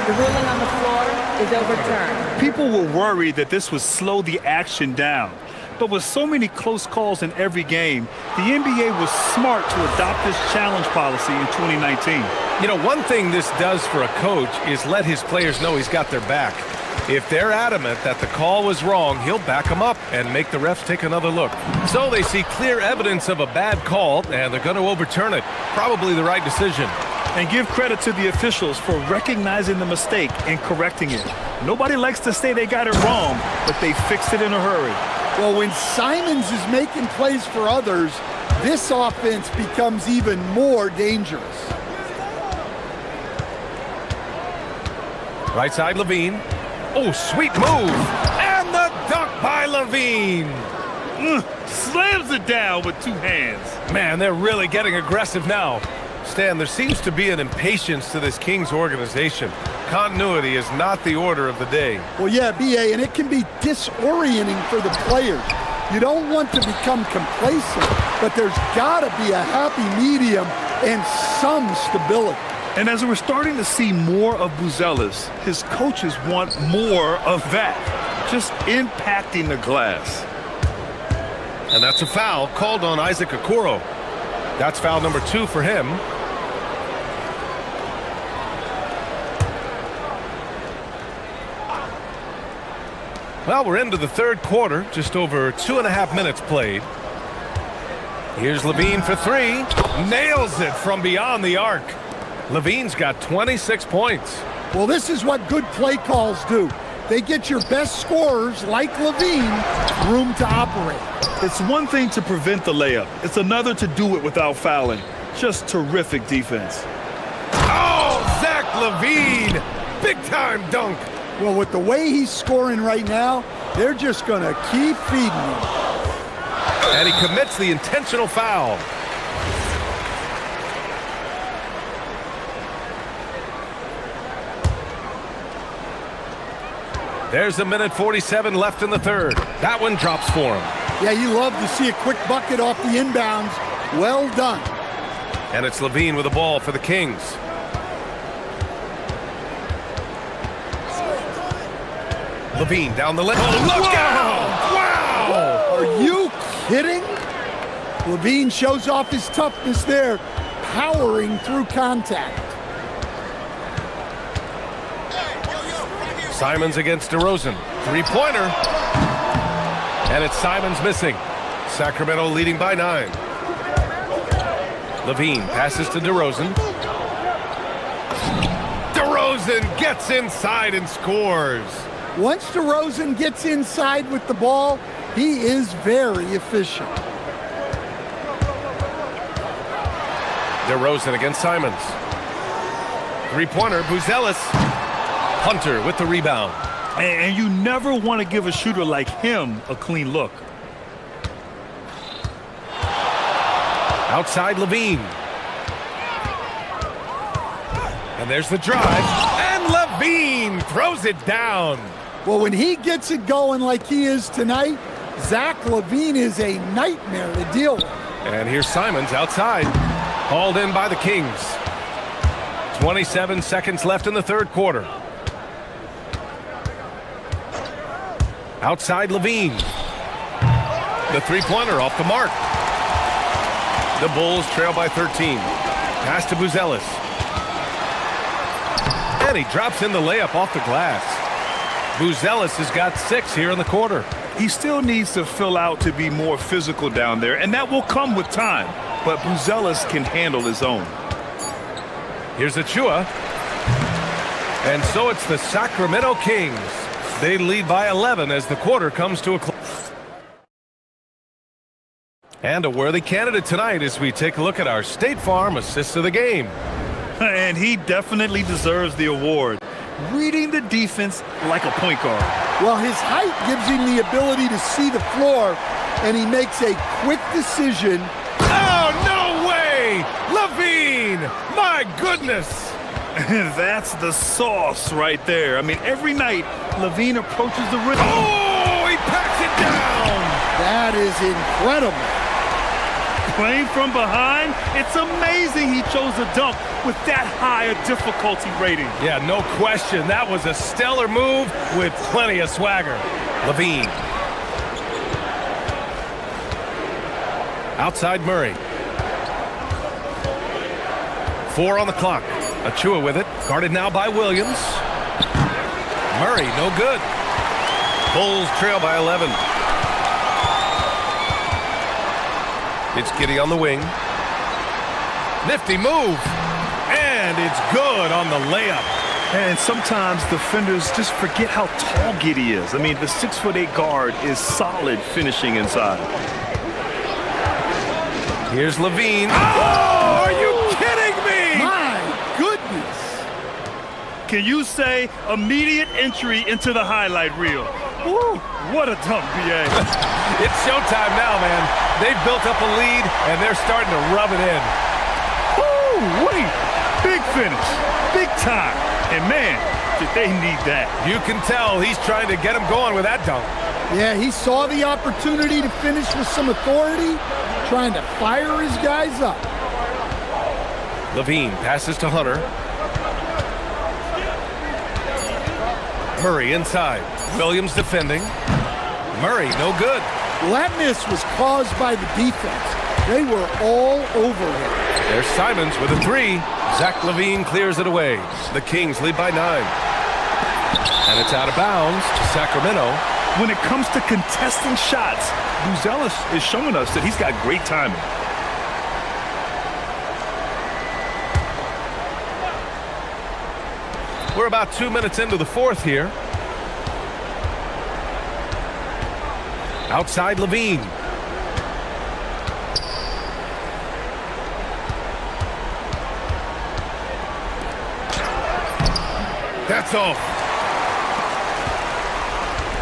the ruling on the floor is overturned. People were worried that this would slow the action down. But with so many close calls in every game, the NBA was smart to adopt this challenge policy in 2019. You know, one thing this does for a coach is let his players know he's got their back. If they're adamant that the call was wrong, he'll back them up and make the refs take another look. So they see clear evidence of a bad call, and they're going to overturn it. Probably the right decision. And give credit to the officials for recognizing the mistake and correcting it. Nobody likes to say they got it wrong, but they fixed it in a hurry. Well, when Simons is making plays for others, this offense becomes even more dangerous. Right side, Levine. Oh, sweet move. And the dunk by Levine. Slams it down with 2 hands. Man, they're really getting aggressive now. Stan, there seems to be an impatience to this Kings organization. Continuity is not the order of the day. Well, yeah, B.A., and it can be disorienting for the players. You don't want to become complacent, but there's got to be a happy medium and some stability. And as we're starting to see more of Buzelis, his coaches want more of that, just impacting the glass. And that's a foul called on Isaac Okoro. That's foul number 2 for him. Well, we're into the third quarter, just over 2.5 minutes played. Here's Levine for 3. Nails it from beyond the arc. Levine's got 26 points. Well, this is what good play calls do. They get your best scorers, like Levine, room to operate. It's one thing to prevent the layup. It's another to do it without fouling. Just terrific defense. Oh, Zach Levine! Big-time dunk. Well, with the way he's scoring right now, they're just going to keep feeding him. And he commits the intentional foul. There's a minute 47 left in the third. That one drops for him. Yeah, you love to see a quick bucket off the inbounds. Well done. And it's Levine with the ball for the Kings. Levine down the lane. Oh, look out! Wow! Are you kidding? Levine shows off his toughness there, powering through contact. Simons against DeRozan. Three-pointer. And it's Simons missing. Sacramento leading by 9. Levine passes to DeRozan. DeRozan gets inside and scores. Once DeRozan gets inside with the ball, he is very efficient. DeRozan against Simons. Three-pointer, Buzelis. Hunter with the rebound. And you never want to give a shooter like him a clean look. Outside Levine. And there's the drive. And Levine throws it down. Well, when he gets it going like he is tonight, Zach LaVine is a nightmare to deal with. And here's Simons outside. Hauled in by the Kings. 27 seconds left in the third quarter. Outside Levine. The three-pointer off the mark. The Bulls trail by 13. Pass to Buzelis. And he drops in the layup off the glass. Buzelis has got 6 here in the quarter. He still needs to fill out to be more physical down there, and that will come with time. But Buzelis can handle his own. Here's Achua. And so it's the Sacramento Kings. They lead by 11 as the quarter comes to a close. And a worthy candidate tonight as we take a look at our State Farm Assist of the Game. And he definitely deserves the award. Reading the defense like a point guard. Well, his height gives him the ability to see the floor, and he makes a quick decision. Oh, no way! Levine! My goodness! That's the sauce right there. I mean, every night, Levine approaches the rim. Oh, he packs it down! That is incredible. Playing from behind, it's amazing he chose a dunk with that high a difficulty rating. Yeah, no question. That was a stellar move with plenty of swagger. Levine. Outside Murray. 4 on the clock. Achua with it. Guarded now by Williams. Murray, no good. Bulls trail by 11. It's Giddey on the wing. Nifty move. And it's good on the layup. And sometimes defenders just forget how tall Giddey is. I mean, the 6'8" guard is solid finishing inside. Here's Levine. Oh, are you kidding me? My goodness. Can you say immediate entry into the highlight reel? Woo, what a dunk, BA. It's showtime now, man. They've built up a lead, and they're starting to rub it in. Woo, wait. Big finish. Big time. And, man, did they need that. You can tell he's trying to get him going with that dunk. Yeah, he saw the opportunity to finish with some authority, trying to fire his guys up. Levine passes to Hunter. Murray inside. Williams defending. Murray, no good. Well, that miss was caused by the defense. They were all over him. There's Simons with a 3. Zach LaVine clears it away. The Kings lead by 9. And it's out of bounds to Sacramento. When it comes to contesting shots, Buzelis is showing us that he's got great timing. We're about 2 minutes into the fourth here. Outside Levine. That's off.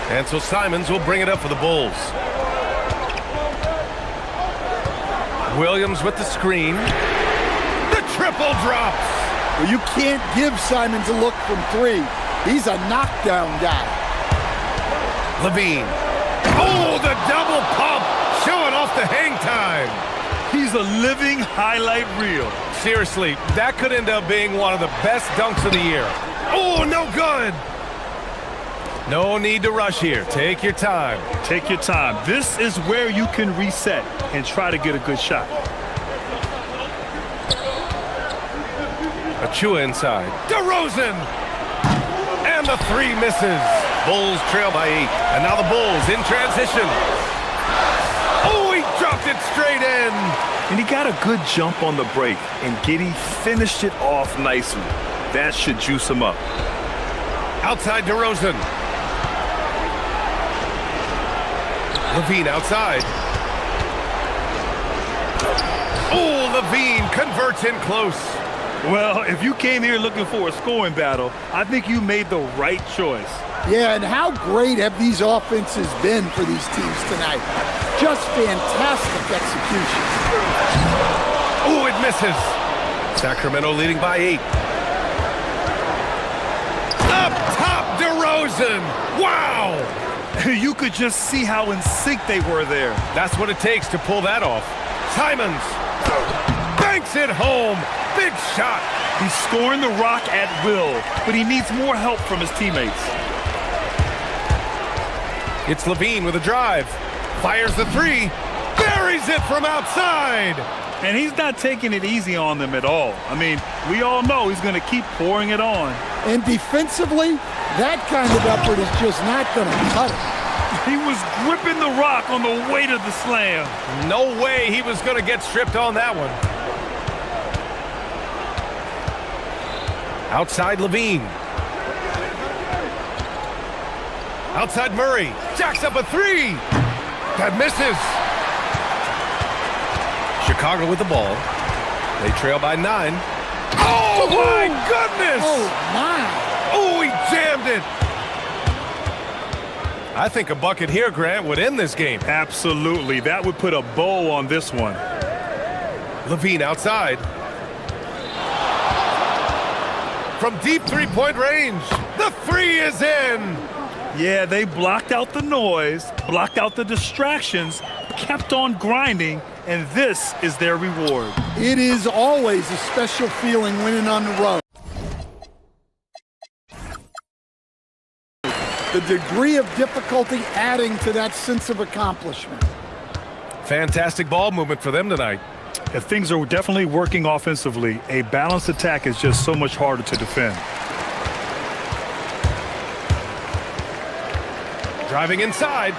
And so Simons will bring it up for the Bulls. Williams with the screen. The triple drops. Well, you can't give Simons a look from 3. He's a knockdown guy. Levine. Oh, the double pump. Showing off the hang time. He's a living highlight reel. Seriously, that could end up being one of the best dunks of the year. Oh, no good. No need to rush here. Take your time. Take your time. This is where you can reset and try to get a good shot. Achua inside. DeRozan! And the 3 misses. Bulls trail by 8. And now the Bulls in transition. Oh, he dropped it straight in. And he got a good jump on the break. And Giddey finished it off nicely. That should juice him up. Outside DeRozan. Levine outside. Oh, Levine converts in close. Well, if you came here looking for a scoring battle, I think you made the right choice. Yeah, and how great have these offenses been for these teams tonight? Just fantastic execution. Oh, it misses. Sacramento leading by 8. Up top, DeRozan. Wow! You could just see how in sync they were there. That's what it takes to pull that off. Simons banks it home. Big shot. He's scoring the rock at will, but he needs more help from his teammates. It's Levine with a drive. Fires the 3. Buries it from outside. And he's not taking it easy on them at all. I mean, we all know he's going to keep pouring it on. And defensively, that kind of effort is just not going to cut it. He was gripping the rock on the weight of the slam. No way he was going to get stripped on that one. Outside Levine. Outside Murray. Jacks up a 3. That misses. Chicago with the ball. They trail by 9. Oh, my goodness! Oh, my. Oh, he jammed it. I think a bucket here, Grant, would end this game. Absolutely. That would put a bow on this one. Levine outside. From deep three-point range. The 3 is in. Yeah, they blocked out the noise, blocked out the distractions, kept on grinding, and this is their reward. It is always a special feeling winning on the road. The degree of difficulty adding to that sense of accomplishment. Fantastic ball movement for them tonight. If things are definitely working offensively, a balanced attack is just so much harder to defend. Driving inside.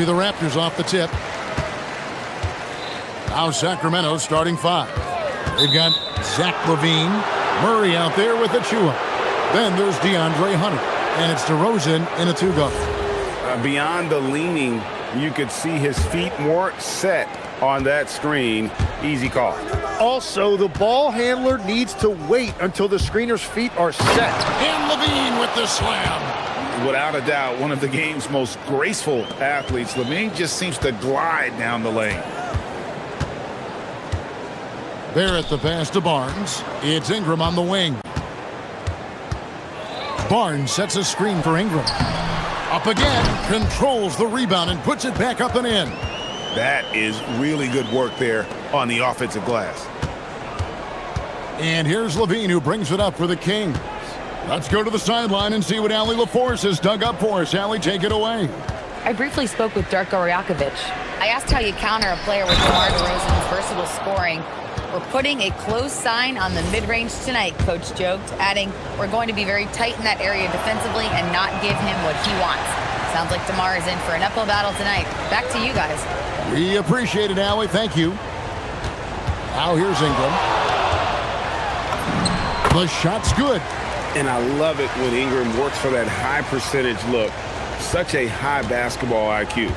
be the Raptors off the tip. Now Sacramento starting 5. They've got Zach LaVine, Murray out there with Achua. Then there's DeAndre Hunter, and it's DeRozan in a 2-guard. Beyond the leaning, you could see his feet more set on that screen. Easy call. Also, the ball handler needs to wait until the screener's feet are set. And LaVine with the slam. Without a doubt, one of the game's most graceful athletes. LaVine just seems to glide down the lane. Barrett the pass to Barnes. It's Ingram on the wing. Barnes sets a screen for Ingram. Up again, controls the rebound and puts it back up and in. That is really good work there on the offensive glass. And here's LaVine who brings it up for the Kings. Let's go to the sideline and see what Allie LaForce has dug up for us. Allie, take it away. I briefly spoke with Darko Rajakovic. I asked how you counter a player with DeMar DeRozan's versatile scoring. We're putting a close sign on the mid-range tonight, Coach joked, adding, we're going to be very tight in that area defensively and not give him what he wants. Sounds like DeMar is in for an uphill battle tonight. Back to you guys. We appreciate it, Allie. Thank you. Now here's Ingram. The shot's good. And I love it when Ingram works for that high percentage look. Such a high basketball IQ.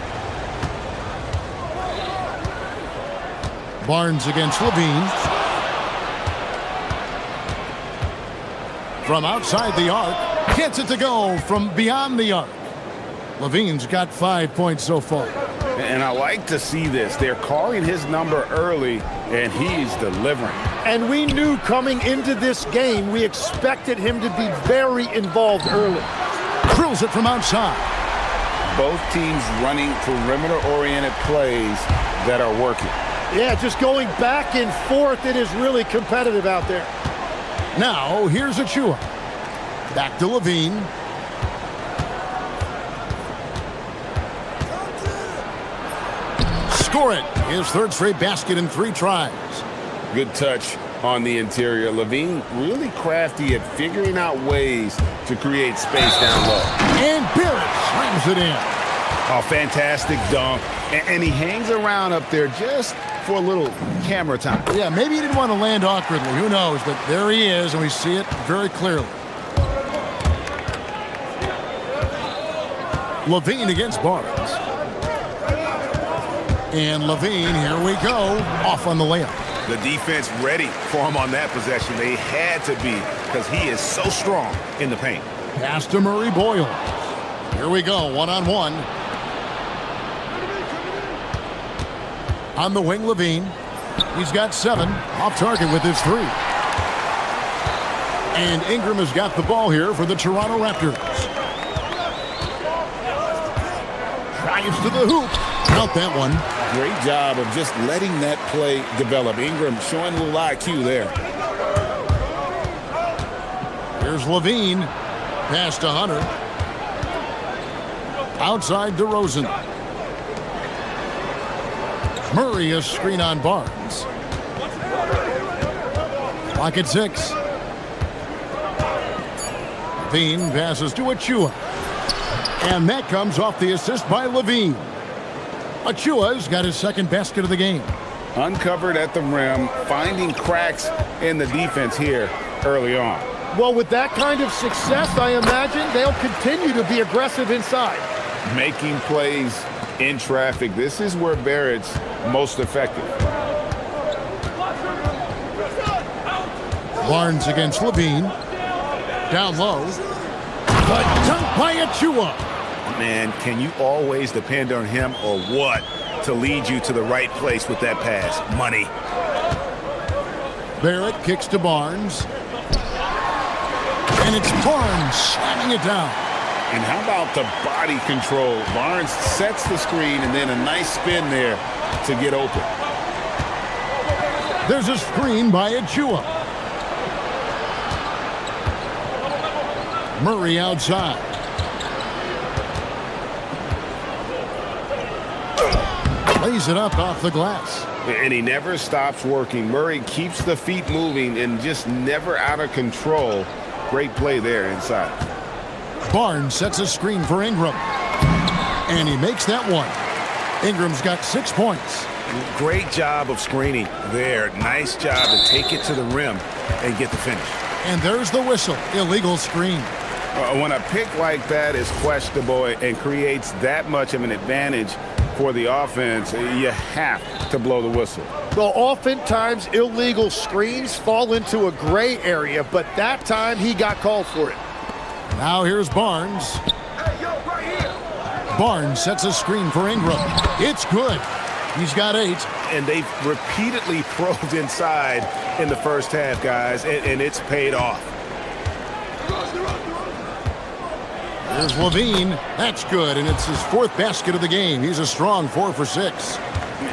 Barnes against LaVine. From outside the arc. Gets it to go from beyond the arc. LaVine's got 5 points so far. And I like to see this. They're calling his number early, and he's delivering. And we knew coming into this game, we expected him to be very involved early. Drills it from outside. Both teams running perimeter-oriented plays that are working. Yeah, just going back and forth. It is really competitive out there. Now, here's Achua. Back to LaVine. Score it. His third straight basket in 3 tries. Good touch on the interior. LaVine really crafty at figuring out ways to create space down low. And Barrett slams it in. Oh, fantastic dunk. And he hangs around up there just for a little camera time. Yeah, maybe he didn't want to land awkwardly. Who knows? But there he is, and we see it very clearly. LaVine against Barnes. And LaVine, here we go, off on the layup. The defense ready for him on that possession. They had to be because he is so strong in the paint. Pass to Murray Boyle. Here we go, one-on-one. On the wing, LaVine. He's got 7. Off target with his 3. And Ingram has got the ball here for the Toronto Raptors. Drives to the hoop. Count that one. Great job of just letting that play develop. Ingram showing a little IQ there. Here's LaVine. Pass to Hunter. Outside DeRozan. Murray a screen on Barnes. Clock at 6. LaVine passes to Achua. And that comes off the assist by LaVine. Achua's got his second basket of the game. Uncovered at the rim, finding cracks in the defense here early on. Well, with that kind of success, I imagine they'll continue to be aggressive inside. Making plays in traffic. This is where Barrett's most effective. Barnes against LaVine. Down low. But dunked by Achua. Man, can you always depend on him or what to lead you to the right place with that pass? Money. Barrett kicks to Barnes. And it's Barnes slamming it down. And how about the body control? Barnes sets the screen and then a nice spin there to get open. There's a screen by Achua. Murray outside. Lays it up off the glass. And he never stops working. Murray keeps the feet moving and just never out of control. Great play there inside. Barnes sets a screen for Ingram. And he makes that one. Ingram's got 6 points. Great job of screening there. Nice job to take it to the rim and get the finish. And there's the whistle. Illegal screen. When a pick like that is questionable and creates that much of an advantage for the offense, you have to blow the whistle. Well, oftentimes illegal screens fall into a gray area, but that time he got called for it. Now here's Barnes. Barnes sets a screen for Ingram. It's good. He's got 8. And they've repeatedly probed inside in the first half, guys, and it's paid off. There's Levine. That's good, and it's his 4th basket of the game. He's a strong 4 for 6.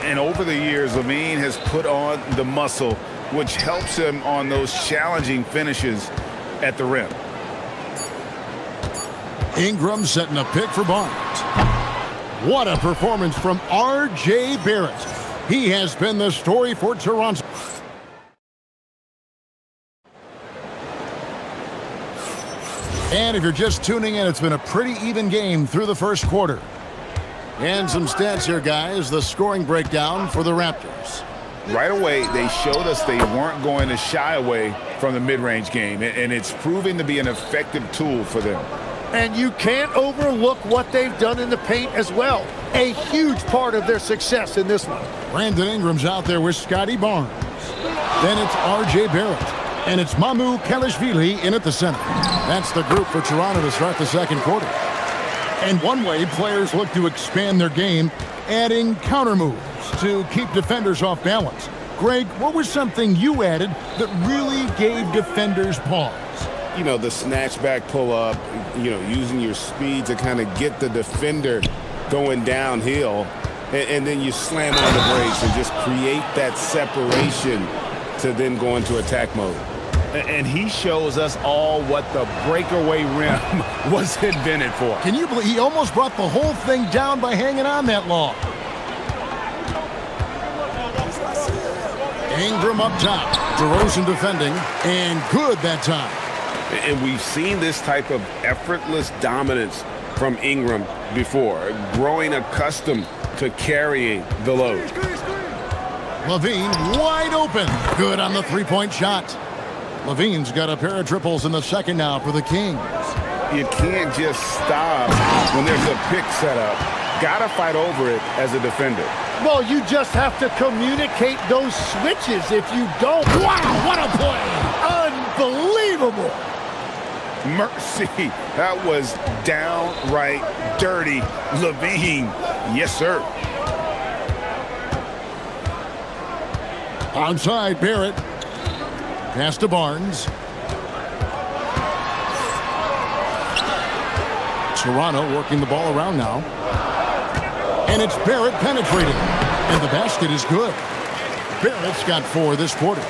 And over the years, Levine has put on the muscle, which helps him on those challenging finishes at the rim. Ingram setting a pick for Barnes. What a performance from R.J. Barrett. He has been the story for Toronto. And if you're just tuning in, it's been a pretty even game through the first quarter. And some stats here, guys. The scoring breakdown for the Raptors. Right away, they showed us they weren't going to shy away from the mid-range game, and it's proving to be an effective tool for them. And you can't overlook what they've done in the paint as well. A huge part of their success in this one. Brandon Ingram's out there with Scotty Barnes. Then it's R.J. Barrett. And it's Mamu Kelishvili in at the center. That's the group for Toronto to start the second quarter. And one way players look to expand their game, adding counter moves to keep defenders off balance. Greg, what was something you added that really gave defenders pause? You know, the snatchback pull-up, you know, using your speed to kind of get the defender going downhill, and then you slam on the brakes and just create that separation to then go into attack mode. And he shows us all what the breakaway rim was invented for. Can you believe he almost brought the whole thing down by hanging on that long? Ingram up top. DeRozan defending, and good that time. And we've seen this type of effortless dominance from Ingram before, growing accustomed to carrying the load. Levine wide open. Good on the three-point shot. Levine's got a pair of triples in the second now for the Kings. You can't just stop when there's a pick set up. Gotta fight over it as a defender. Well, you just have to communicate those switches. If you don't, wow, what a play! Unbelievable! Mercy, that was downright dirty. Levine, yes, sir. Outside, Barrett. Pass to Barnes. Toronto working the ball around now. And it's Barrett penetrating. And the basket is good. Barrett's got 4 this quarter.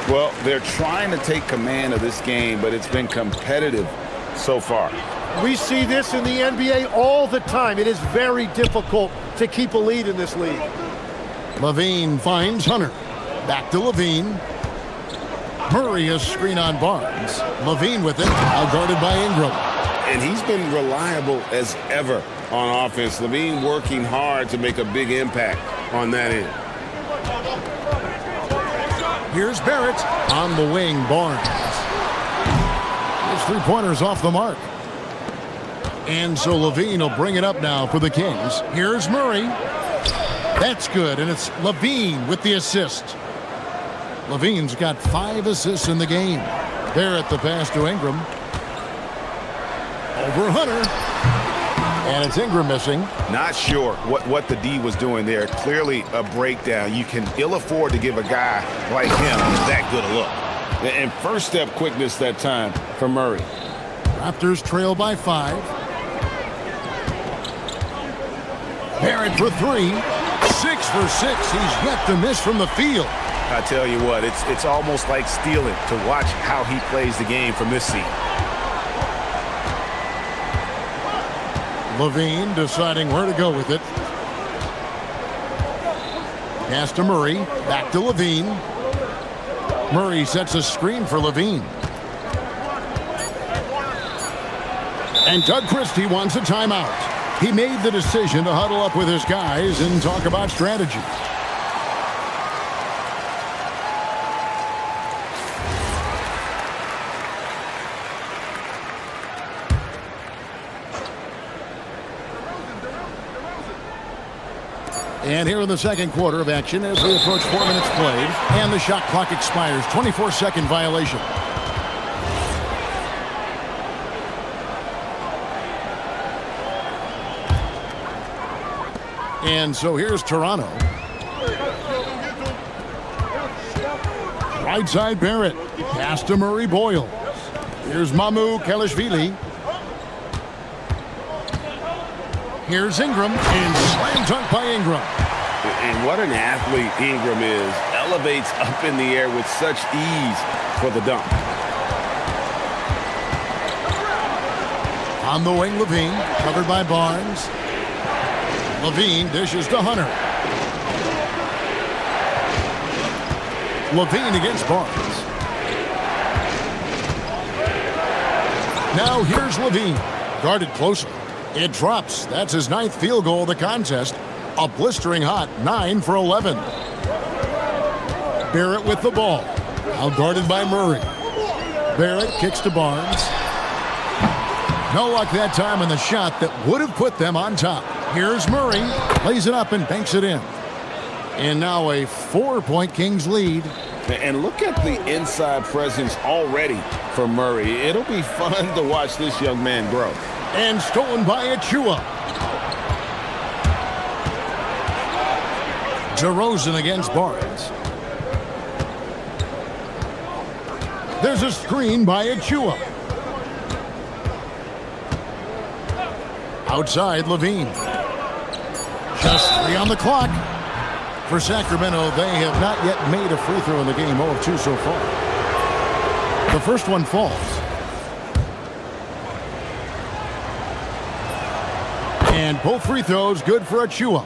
Well, they're trying to take command of this game, but it's been competitive so far. We see this in the NBA all the time. It is very difficult to keep a lead in this league. Levine finds Hunter. Back to Levine. Murray has screen on Barnes. Levine with it, now guarded by Ingram. And he's been reliable as ever on offense. Levine working hard to make a big impact on that end. Here's Barrett on the wing. Barnes. His three-pointer's off the mark. And so Levine will bring it up now for the Kings. Here's Murray. That's good, and it's Levine with the assist. Levine's got 5 assists in the game. Barrett the pass to Ingram. Over Hunter. And it's Ingram missing. Not sure what the D was doing there. Clearly a breakdown. You can ill afford to give a guy like him that good a look. And first step quickness that time for Murray. Raptors trail by 5. Barrett for 3. 6 for 6. He's yet to miss from the field. I tell you what, it's almost like stealing to watch how he plays the game from this seat. Levine deciding where to go with it. Pass to Murray. Back to Levine. Murray sets a screen for Levine. And Doug Christie wants a timeout. He made the decision to huddle up with his guys and talk about strategy. And here in the second quarter of action as we approach 4 minutes played. And the shot clock expires. 24-second violation. And so here's Toronto. Right side Barrett. Pass to Murray Boyle. Here's Mamu Kelishvili. Here's Ingram, and slam dunk by Ingram. And what an athlete Ingram is. Elevates up in the air with such ease for the dunk. On the wing, Levine, covered by Barnes. Levine dishes to Hunter. Levine against Barnes. Now here's Levine, guarded closely. It drops. That's his 9th field goal of the contest. A blistering hot 9 for 11. Barrett with the ball. Now guarded by Murray. Barrett kicks to Barnes. No luck that time on the shot that would have put them on top. Here's Murray. Lays it up and banks it in. And now a 4-point Kings lead. And look at the inside presence already for Murray. It'll be fun to watch this young man grow. And stolen by Achua. DeRozan against Barnes. There's a screen by Achua. Outside Levine. Just 3 on the clock. For Sacramento, they have not yet made a free throw in the game. 0 of 2 so far. The first one falls. And both free throws good for Achua.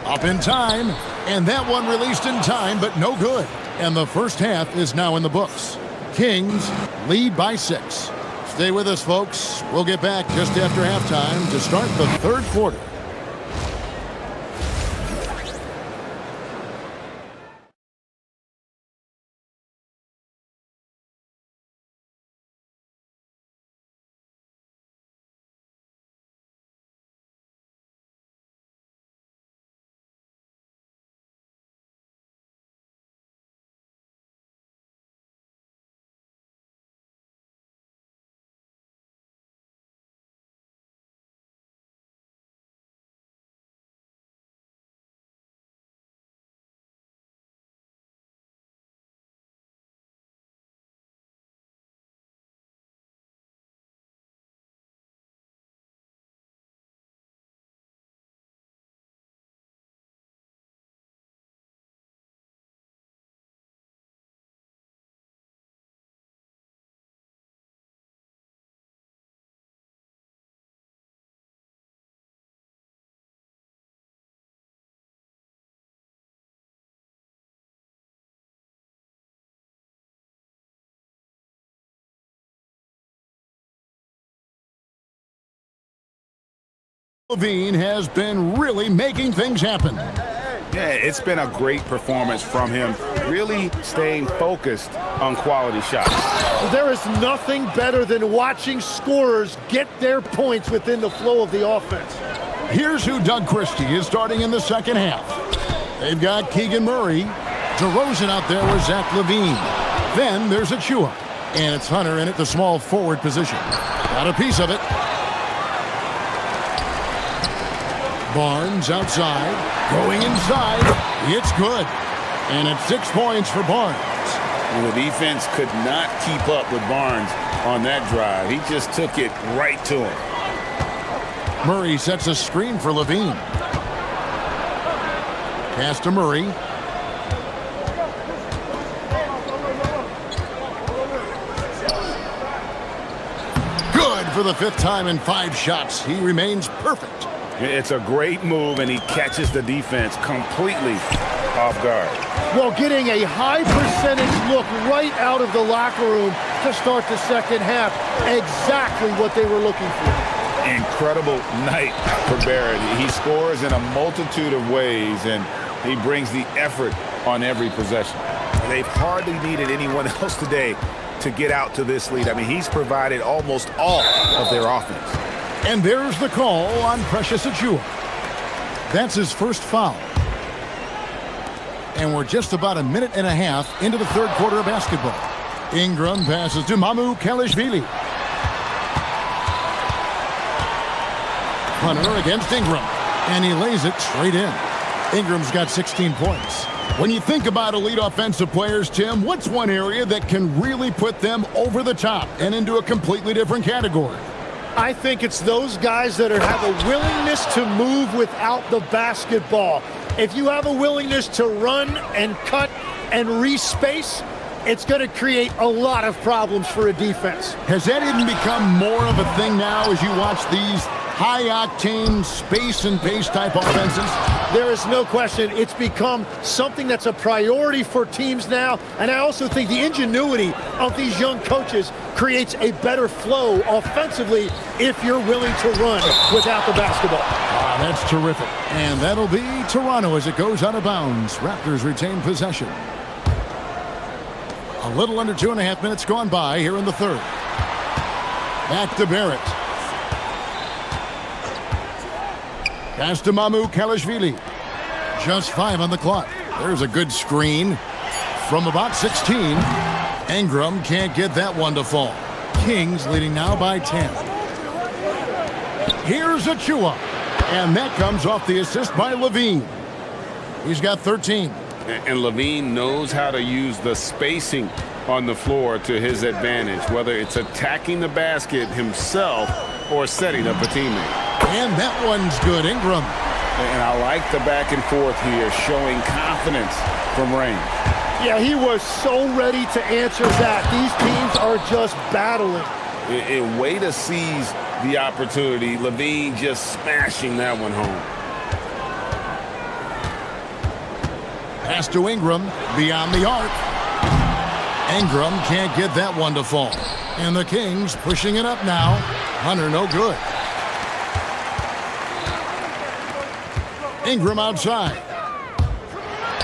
Up in time. And that one released in time, but no good. And the first half is now in the books. Kings lead by 6. Stay with us, folks. We'll get back just after halftime to start the third quarter. Levine has been really making things happen. Yeah, it's been a great performance from him, really staying focused on quality shots. There is nothing better than watching scorers get their points within the flow of the offense. Here's who Doug Christie is starting in the second half. They've got Keegan Murray, DeRozan out there with Zach LaVine. Then there's Achua, and it's Hunter in at the small forward position. Got a piece of it. Barnes outside, going inside, it's good. And it's 6 points for Barnes. And the defense could not keep up with Barnes on that drive. He just took it right to him. Murray sets a screen for LaVine. Pass to Murray. Good for the 5th time in 5 shots. He remains perfect. It's a great move, and he catches the defense completely off guard. Well, getting a high percentage look right out of the locker room to start the second half. Exactly what they were looking for. Incredible night for Barrett. He scores in a multitude of ways, and he brings the effort on every possession. They've hardly needed anyone else today to get out to this lead. I mean, he's provided almost all of their offense. And there's the call on Precious Achiuwa. That's his first foul. And we're just about a minute and a half into the third quarter of basketball. Ingram passes to Mamu Kelishvili. Hunter against Ingram, and he lays it straight in. Ingram's got 16 points. When you think about elite offensive players, Tim, what's one area that can really put them over the top and into a completely different category? I think it's those guys that have a willingness to move without the basketball. If you have a willingness to run and cut and respace, it's going to create a lot of problems for a defense. Has that even become more of a thing now as you watch these high-octane space and pace type offenses? There is no question. It's become something that's a priority for teams now. And I also think the ingenuity of these young coaches creates a better flow offensively if you're willing to run without the basketball. Ah, that's terrific. And that'll be Toronto as it goes out of bounds. Raptors retain possession. A little under 2.5 minutes gone by here in the third. Back to Barrett. Pass to Mamu Kelishvili. Just 5 on the clock. There's a good screen from about 16. Ingram can't get that one to fall. Kings leading now by 10. Here's Achiuwa. And that comes off the assist by Levine. He's got 13. And Levine knows how to use the spacing on the floor to his advantage, whether it's attacking the basket himself or setting up a teammate. And that one's good, Ingram. And I like the back and forth here, showing confidence from range. Yeah, he was so ready to answer that. These teams are just battling. A way to seize the opportunity. Levine just smashing that one home. Pass to Ingram, beyond the arc. Ingram can't get that one to fall. And the Kings pushing it up now. Hunter no good. Ingram outside.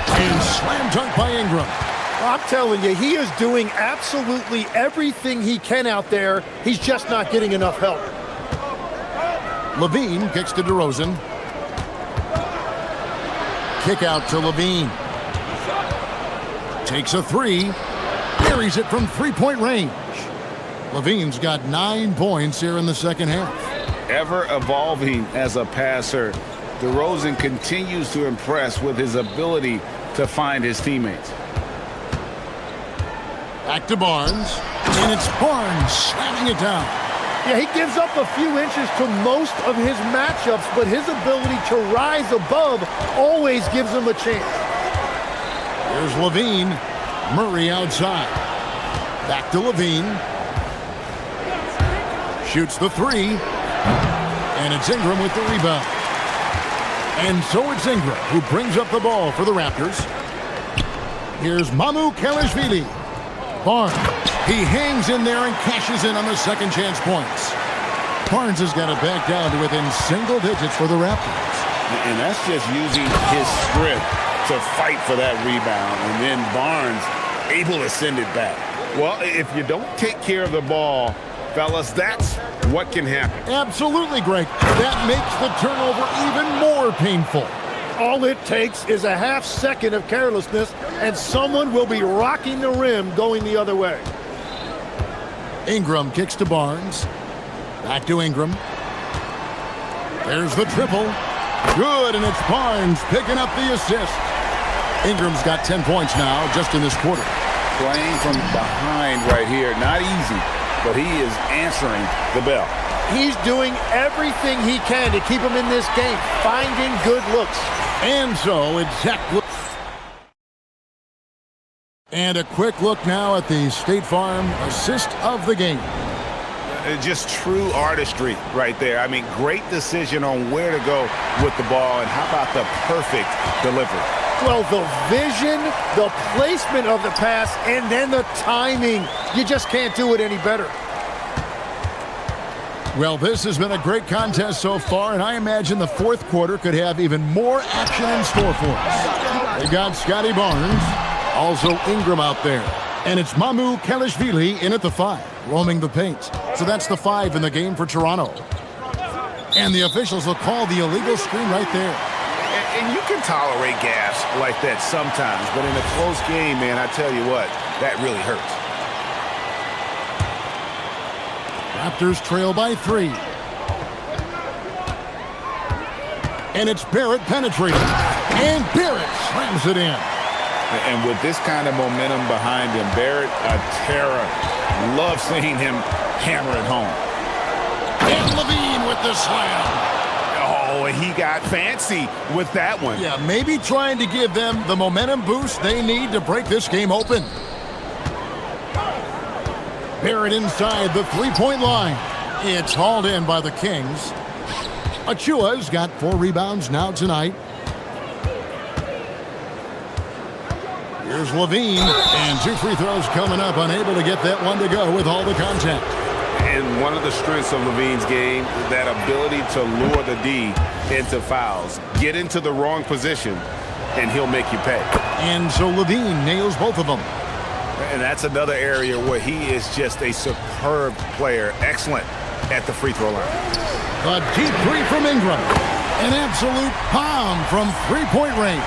And slam dunk by Ingram. I'm telling you, he is doing absolutely everything he can out there. He's just not getting enough help. Levine kicks to DeRozan. Kick out to Levine. Takes a three. Buries it from three-point range. Levine's got 9 points here in the second half. Ever evolving as a passer, DeRozan continues to impress with his ability to find his teammates. Back to Barnes. And it's Barnes slamming it down. Yeah, he gives up a few inches to most of his matchups, but his ability to rise above always gives him a chance. Here's Levine. Murray outside. Back to Levine. Shoots the three. And it's Ingram with the rebound. And so it's Ingram who brings up the ball for the Raptors. Here's Mamu Kelishvili. Barnes. He hangs in there and cashes in on the second chance points. Barnes has got it back down to within single digits for the Raptors. And that's just using his strength to fight for that rebound. And then Barnes able to send it back. Well, if you don't take care of the ball, fellas, that's what can happen. Absolutely, Greg. That makes the turnover even more painful. All it takes is a half second of carelessness, and someone will be rocking the rim going the other way. Ingram kicks to Barnes. Back to Ingram. There's the triple. Good, and it's Barnes picking up the assist. Ingram's got 10 points now just in this quarter. Playing from behind right here. Not easy, but he is answering the bell. He's doing everything he can to keep him in this game, finding good looks. And so it's Zach. And a quick look now at the State Farm assist of the game. Just true artistry right there. I mean, great decision on where to go with the ball, and how about the perfect delivery? Well, the vision, the placement of the pass, and then the timing. You just can't do it any better. Well, this has been a great contest so far, and I imagine the fourth quarter could have even more action in store for us. They got Scotty Barnes, also Ingram out there. And it's Mamu Kelishvili in at the 5, roaming the paint. So that's the 5 in the game for Toronto. And the officials will call the illegal screen right there. And you can tolerate gaffes like that sometimes, but in a close game, man, I tell you what, that really hurts. Raptors trail by 3. And it's Barrett penetrating. And Barrett slams it in. And with this kind of momentum behind him, Barrett, a terror. Love seeing him hammer it home. And Levine with the slam. Oh, and he got fancy with that one. Yeah, maybe trying to give them the momentum boost they need to break this game open. Barrett inside the three-point line. It's hauled in by the Kings. Achua's got 4 rebounds now tonight. Here's Levine, and 2 free throws coming up, unable to get that one to go with all the contact. And one of the strengths of Levine's game, that ability to lure the D into fouls. Get into the wrong position, and he'll make you pay. And so Levine nails both of them. And that's another area where he is just a superb player. Excellent at the free throw line. A deep 3 from Ingram. An absolute bomb from three-point range.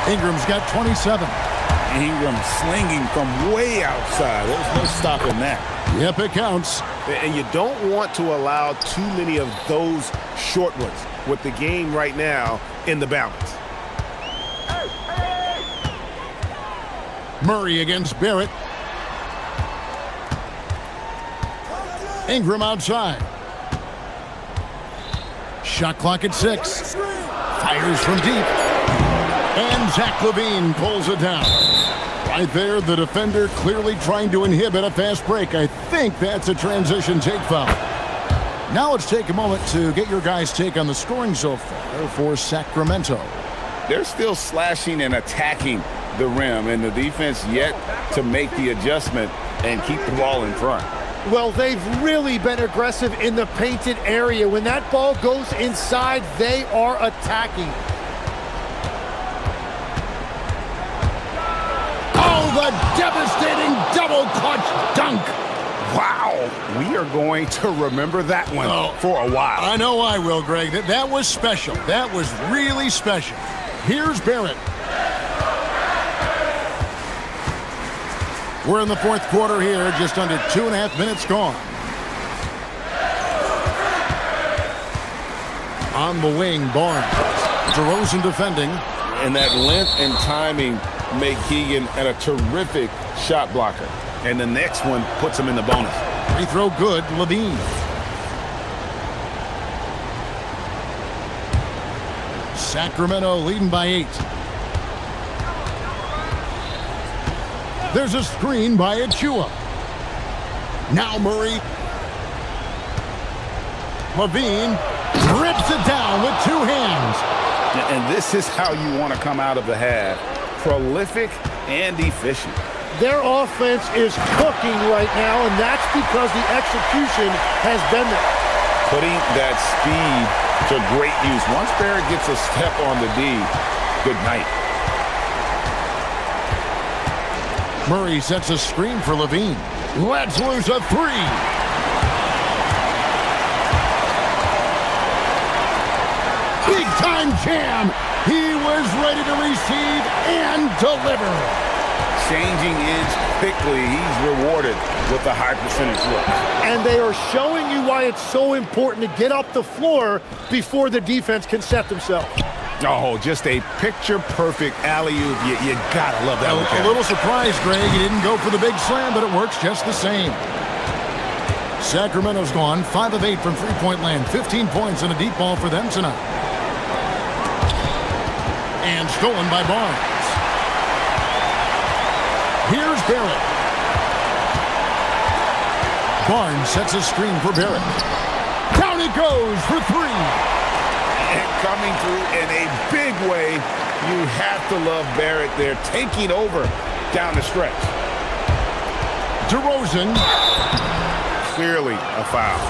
Ingram's got 27. Ingram slinging from way outside. There's no stopping that. Yep, it counts. And you don't want to allow too many of those short ones with the game right now in the balance. Murray against Barrett. Ingram outside. Shot clock at 6. Fires from deep. And Zach LaVine pulls it down. Right there, the defender clearly trying to inhibit a fast break. I think that's a transition take foul. Now let's take a moment to get your guys' take on the scoring so far for Sacramento. They're still slashing and attacking the rim, and the defense yet to make the adjustment and keep the ball in front. Well, they've really been aggressive in the painted area. When that ball goes inside, they are attacking. Oh, the devastating double clutch dunk. Wow, we are going to remember that one for a while. I know I will, Greg. That was special. That was really special. Here's Barrett. We're in the fourth quarter here, just under 2.5 minutes gone. On the wing, Barnes. DeRozan defending. And that length and timing make Keegan a terrific shot blocker. And the next one puts him in the bonus. Free throw good, Levine. Sacramento leading by 8. There's a screen by Achua. Now Murray. Levine rips it down with 2 hands. And this is how you want to come out of the half. Prolific and efficient. Their offense is cooking right now, and that's because the execution has been there. Putting that speed to great use. Once Barrett gets a step on the D, good night. Murray sets a screen for Levine. Let's lose a 3. Big time jam. He was ready to receive and deliver. Changing ends quickly. He's rewarded with a high percentage look. And they are showing you why it's so important to get up the floor before the defense can set themselves. Oh, just a picture-perfect alley-oop. You gotta love that one. A little surprised, Greg. He didn't go for the big slam, but it works just the same. Sacramento's gone 5 of 8 from three-point land. 15 points and a deep ball for them tonight. And stolen by Barnes. Here's Barrett. Barnes sets a screen for Barrett. Down he goes for three. And coming through in a big way, you have to love Barrett there, taking over down the stretch. DeRozan. Clearly a foul.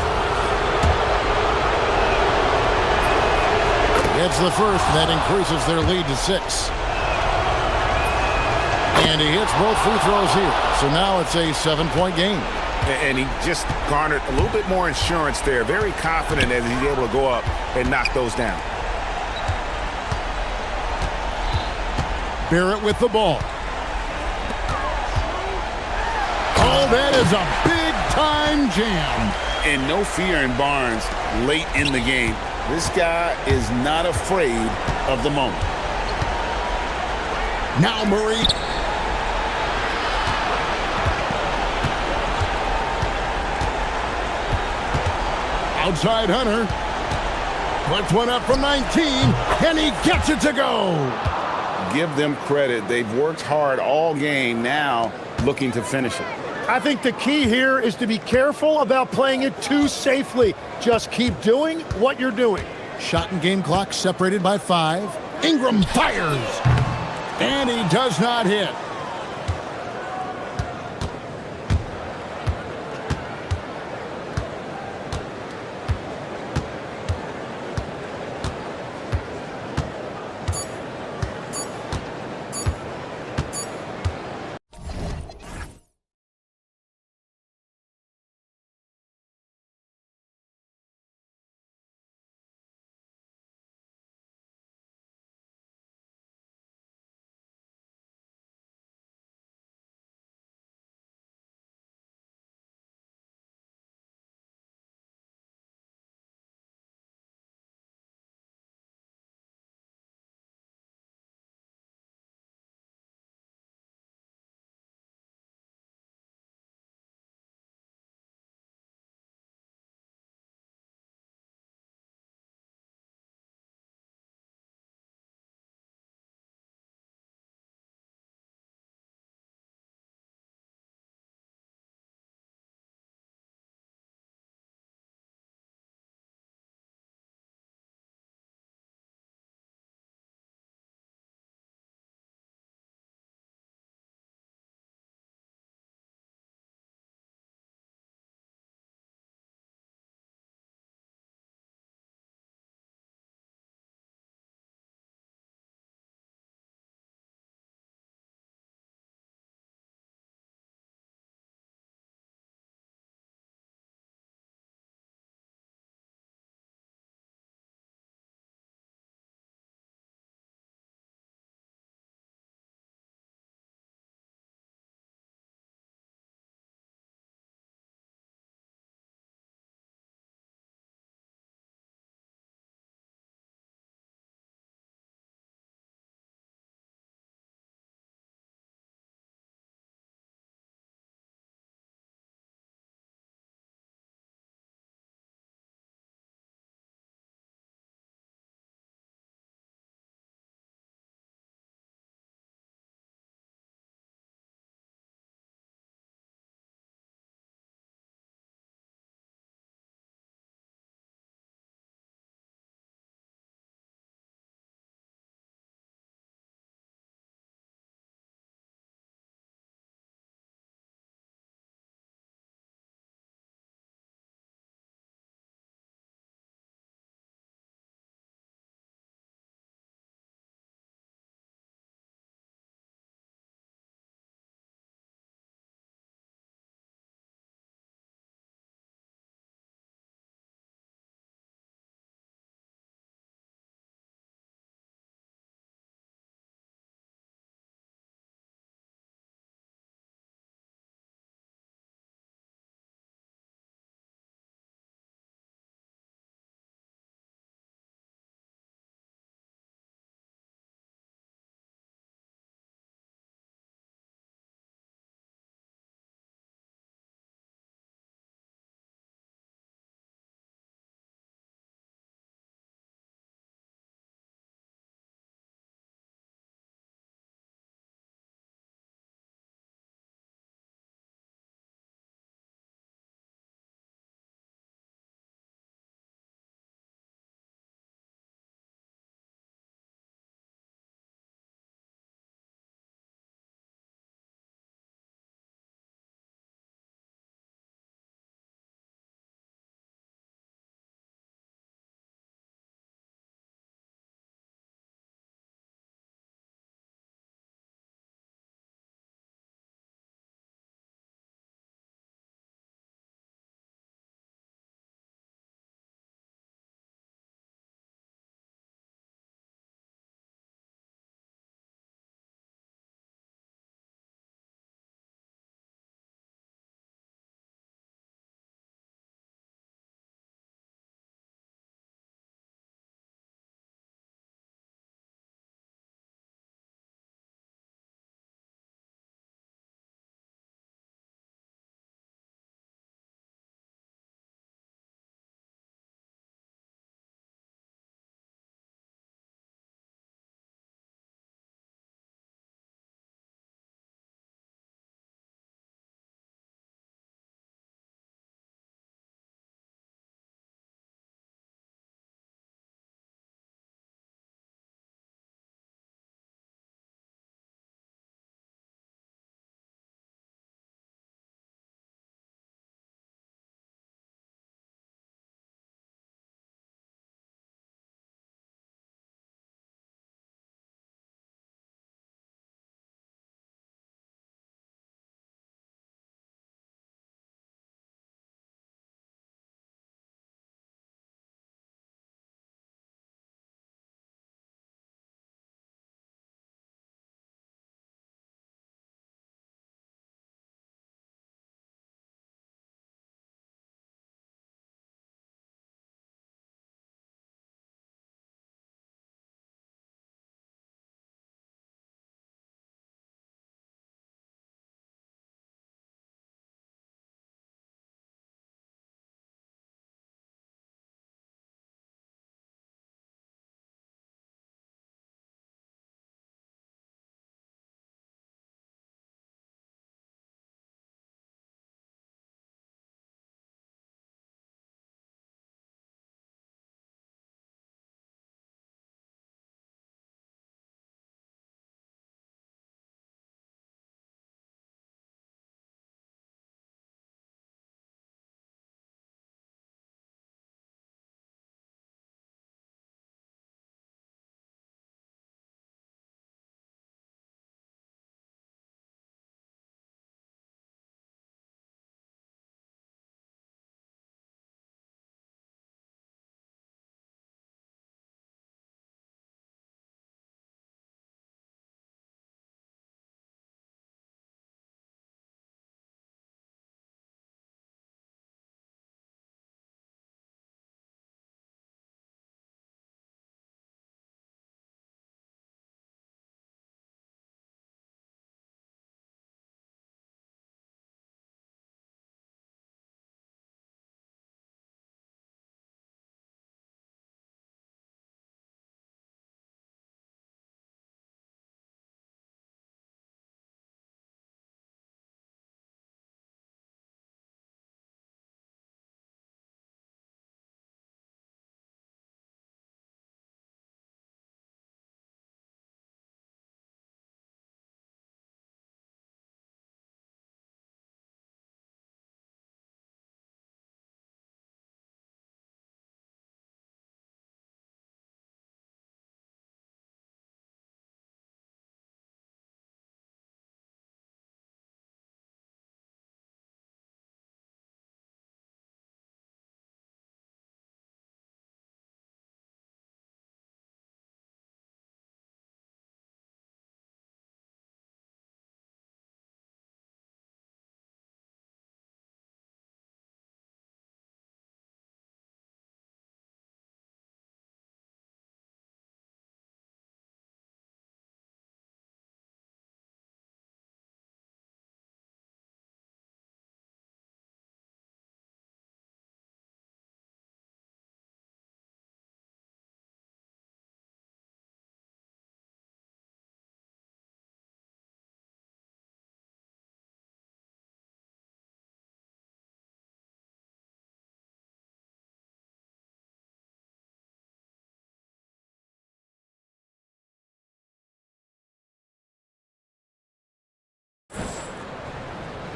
It's the first, and that increases their lead to 6. And he hits both free throws here. So now it's a 7-point game. And he just garnered a little bit more insurance there. Very confident as he's able to go up and knock those down. Barrett with the ball. Oh, that is a big-time jam. And no fear in Barnes late in the game. This guy is not afraid of the moment. Now Murray. Outside Hunter. Puts one up from 19, and he gets it to go. Give them credit. They've worked hard all game, now looking to finish it. I think the key here is to be careful about playing it too safely. Just keep doing what you're doing. Shot and game clock separated by 5. Ingram fires. And he does not hit.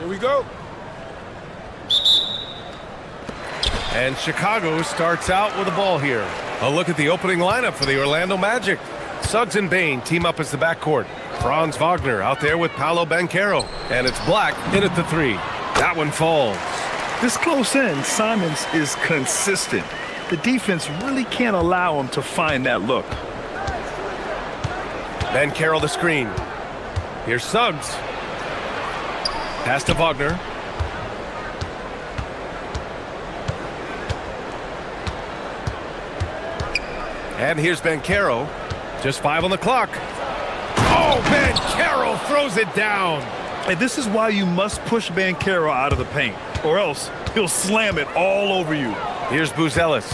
Here we go. And Chicago starts out with the ball here. A look at the opening lineup for the Orlando Magic. Suggs and Bain team up as the backcourt. Franz Wagner out there with Paolo Banchero. And it's Black in at the three. That one falls. This close in, Simons is consistent. The defense really can't allow him to find that look. Banchero the screen. Here's Suggs. Pass to Wagner. And here's Banchero. Just 5 on the clock. Oh, Banchero throws it down. And this is why you must push Banchero out of the paint, or else he'll slam it all over you. Here's Buzelis.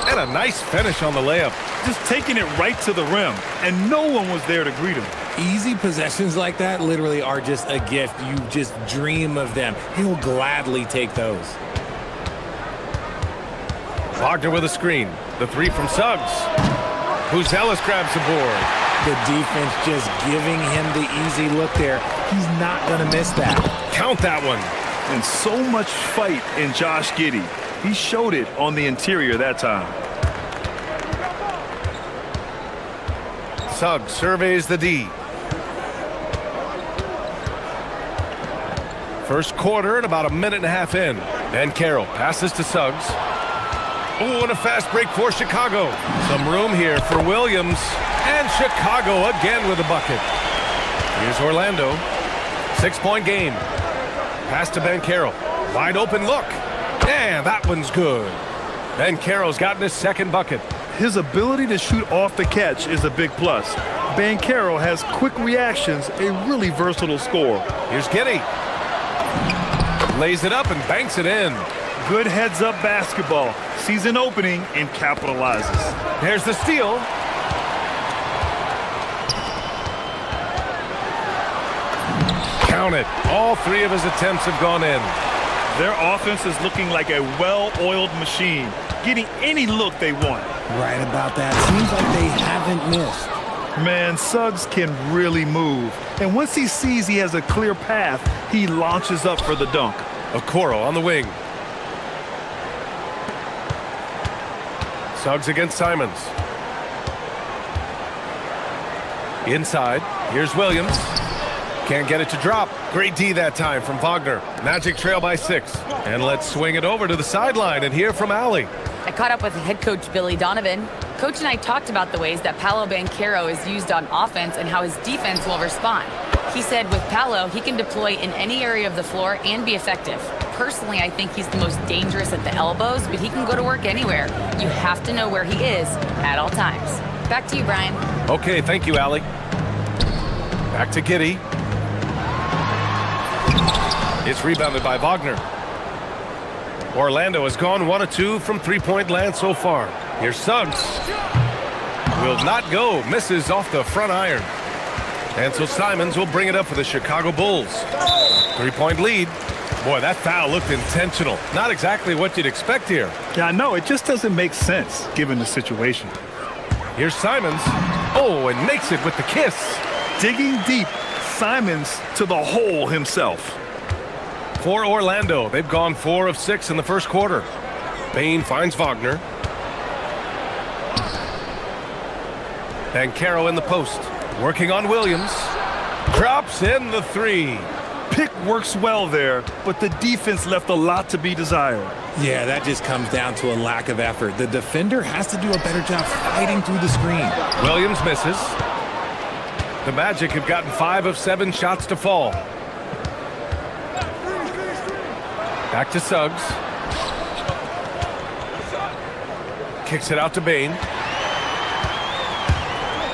And a nice finish on the layup. Just taking it right to the rim, and no one was there to greet him. Easy possessions like that literally are just a gift. You just dream of them. He'll gladly take those. Wagner with a screen. The three from Suggs. Buzelis grabs the board. The defense just giving him the easy look there. He's not going to miss that. Count that one. And so much fight in Josh Giddey. He showed it on the interior that time. Suggs surveys the D. First quarter and about a minute and a half in. Banchero passes to Suggs. Oh, and a fast break for Chicago. Some room here for Williams. And Chicago again with a bucket. Here's Orlando. 6-point game. Pass to Banchero. Wide open look. And that one's good. Banchero's gotten his second bucket. His ability to shoot off the catch is a big plus. Banchero has quick reactions, a really versatile scorer. Here's Giddey. Lays it up and banks it in. Good heads-up basketball. Sees an opening and capitalizes. There's the steal. Count it. All three of his attempts have gone in. Their offense is looking like a well-oiled machine, getting any look they want. Right about that. Seems like they haven't missed. Man, Suggs can really move. And once he sees he has a clear path, he launches up for the dunk. Okoro on the wing. Suggs against Simons. Inside. Here's Williams. Can't get it to drop. Great D that time from Wagner. Magic trail by 6. And let's swing it over to the sideline and hear from Allie. I caught up with head coach Billy Donovan. Coach and I talked about the ways that Paolo Banchero is used on offense and how his defense will respond. He said with Paolo, he can deploy in any area of the floor and be effective. Personally, I think he's the most dangerous at the elbows, but he can go to work anywhere. You have to know where he is at all times. Back to you, Brian. Okay, thank you, Allie. Back to Giddey. It's rebounded by Wagner. Orlando has gone 1 of 2 from three-point land so far. Here's Suggs. Will not go. Misses off the front iron. And so Simons will bring it up for the Chicago Bulls. 3-point lead. Boy, that foul looked intentional. Not exactly what you'd expect here. Yeah, I know. It just doesn't make sense given the situation. Here's Simons. Oh, and makes it with the kiss. Digging deep, Simons to the hole himself. For Orlando, they've gone 4 of 6 in the first quarter. Bain finds Wagner. Banchero in the post. Working on Williams. Drops in the 3. Pick works well there, but the defense left a lot to be desired. Yeah, that just comes down to a lack of effort. The defender has to do a better job fighting through the screen. Williams misses. The Magic have gotten 5 of 7 shots to fall. Back to Suggs. Kicks it out to Bain.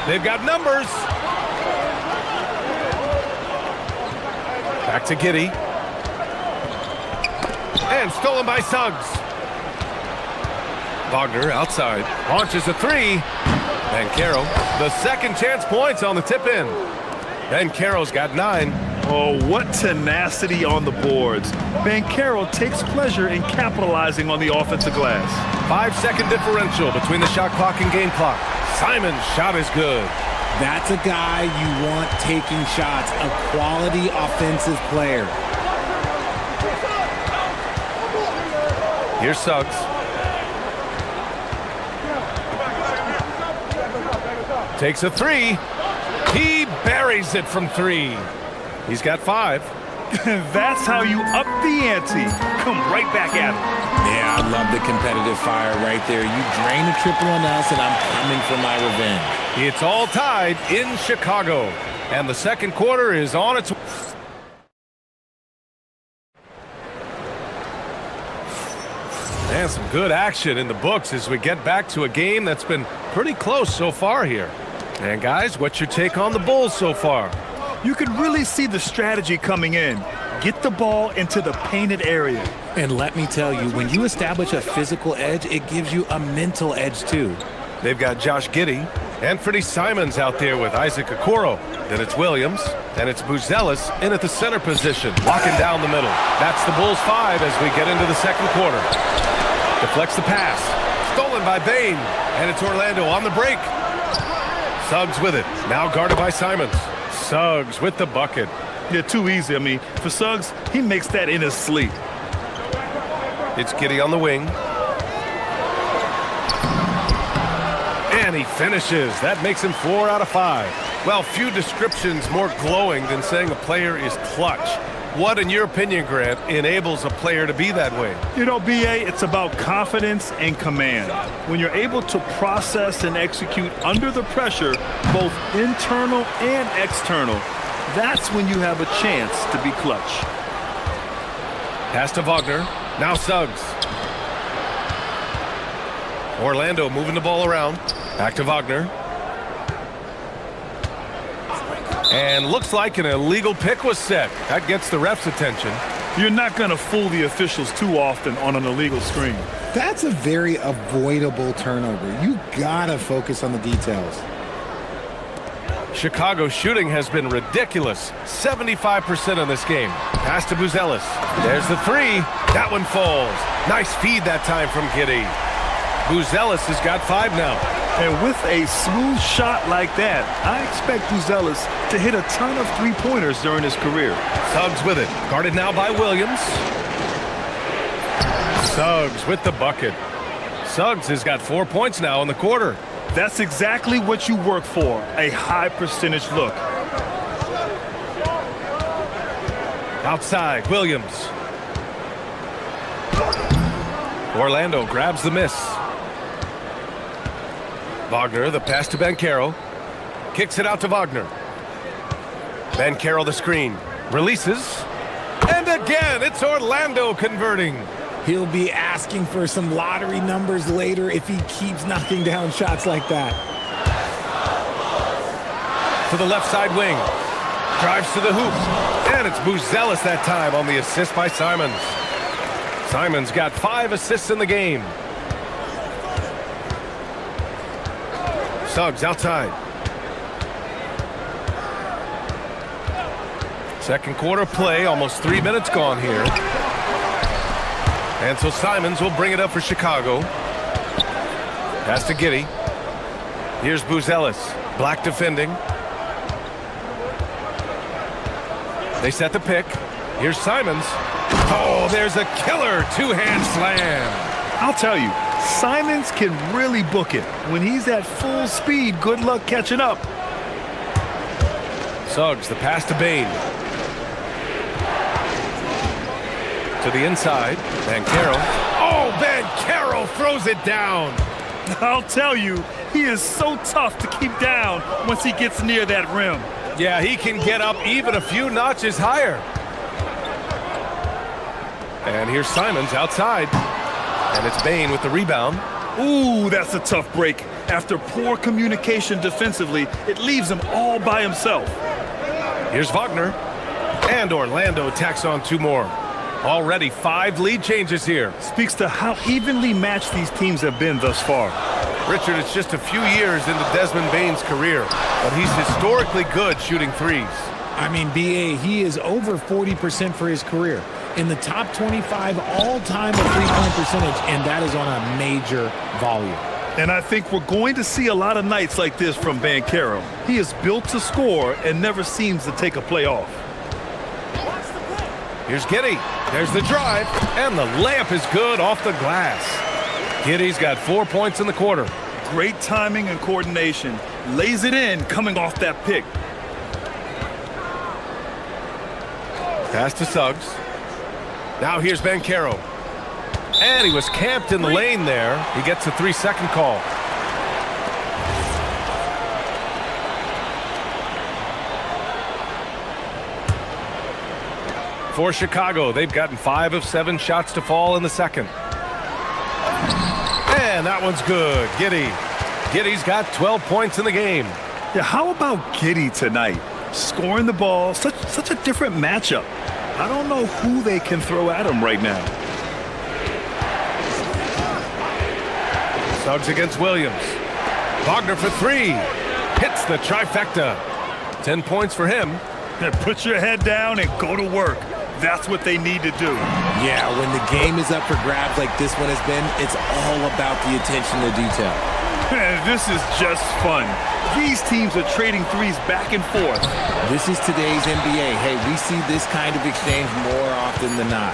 They've got numbers. Back to Giddey. And stolen by Suggs. Wagner outside. Launches a 3. Banchero. The second chance points on the tip-in. Banchero's got 9. Oh, what tenacity on the boards. Banchero takes pleasure in capitalizing on the offensive glass. 5-second differential between the shot clock and game clock. Simon's shot is good. That's a guy you want taking shots, a quality offensive player. Here's Suggs. Takes a three. He buries it from three. He's got 5. That's how you up the ante. Come right back at him. Yeah, I love the competitive fire right there. You drain a triple on us, and I'm coming for my revenge. It's all tied in Chicago. And the second quarter is on its way. And some good action in the books as we get back to a game that's been pretty close so far here. And guys, what's your take on the Bulls so far? You can really see the strategy coming in. Get the ball into the painted area. And let me tell you, when you establish a physical edge, it gives you a mental edge too. They've got Josh Giddey, Anthony Simons out there with Isaac Okoro. Then it's Williams, and it's Buzelis in at the center position, locking down the middle. That's the Bulls 5 as we get into the second quarter. Deflects the pass. Stolen by Bain, and it's Orlando on the break. Suggs with it, now guarded by Simons. Suggs with the bucket. Yeah, too easy. I mean, for Suggs, he makes that in his sleep. It's Giddey on the wing. And he finishes. That makes him 4 out of 5. Well, few descriptions more glowing than saying a player is clutch. What, in your opinion, Grant, enables a player to be that way? You know, B.A., it's about confidence and command. When you're able to process and execute under the pressure, both internal and external, that's when you have a chance to be clutch. Pass to Wagner. Now Suggs. Orlando moving the ball around. Back to Wagner. And looks like an illegal pick was set. That gets the ref's attention. You're not going to fool the officials too often on an illegal screen. That's a very avoidable turnover. You gotta focus on the details. Chicago's shooting has been ridiculous. 75% in this game. Pass to Buzelis. There's the three. That one falls. Nice feed that time from Giddey. Buzelis has got 5 now. And with a smooth shot like that, I expect Buzelis to hit a ton of three-pointers during his career. Suggs with it. Guarded now by Williams. Suggs with the bucket. Suggs has got 4 points now in the quarter. That's exactly what you work for, a high percentage look. Outside, Williams. Orlando grabs the miss. Wagner, the pass to Banchero. Kicks it out to Wagner. Banchero the screen. Releases. And again, it's Orlando converting. He'll be asking for some lottery numbers later if he keeps knocking down shots like that. To the left side wing. Drives to the hoop. And it's Buzelis that time on the assist by Simons. Simons got 5 assists in the game. Suggs outside. Second quarter play, almost 3 minutes gone here. And so Simons will bring it up for Chicago. Pass to Giddey. Here's Buzelis. Black defending. They set the pick. Here's Simons. Oh, there's a killer two-hand slam. I'll tell you, Simons can really book it. When he's at full speed, good luck catching up. Suggs, the pass to Bain. To the inside, Banchero. Oh, Banchero throws it down. I'll tell you, he is so tough to keep down once he gets near that rim. Yeah, he can get up even a few notches higher. And here's Simons outside. And it's Bain with the rebound. Ooh, that's a tough break. After poor communication defensively, it leaves him all by himself. Here's Wagner. And Orlando tacks on 2 more. Already 5 lead changes here. Speaks to how evenly matched these teams have been thus far. Richard, it's just a few years into Desmond Bain's career, but he's historically good shooting threes. I mean, B.A., he is over 40% for his career. In the top 25 all-time of three-point percentage, and that is on a major volume. And I think we're going to see a lot of nights like this from Banchero. He is built to score and never seems to take a play off. Here's Giddey. There's the drive, and the layup is good off the glass. Giddey's got 4 points in the quarter. Great timing and coordination. Lays it in coming off that pick. Pass to Suggs. Now here's Banchero. And he was camped in the lane there. He gets a 3-second call. For Chicago, they've gotten 5 of 7 shots to fall in the second. And that one's good. Giddey. Giddey's got 12 points in the game. Yeah, how about Giddey tonight? Scoring the ball, such a different matchup. I don't know who they can throw at him right now. Suggs against Williams. Wagner for 3. Hits the trifecta. 10 points for him. Yeah, put your head down and go to work. That's what they need to do. Yeah, when the game is up for grabs like this one has been, it's all about the attention to detail. This is just fun. These teams are trading threes back and forth. This is today's NBA. Hey, we see this kind of exchange more often than not.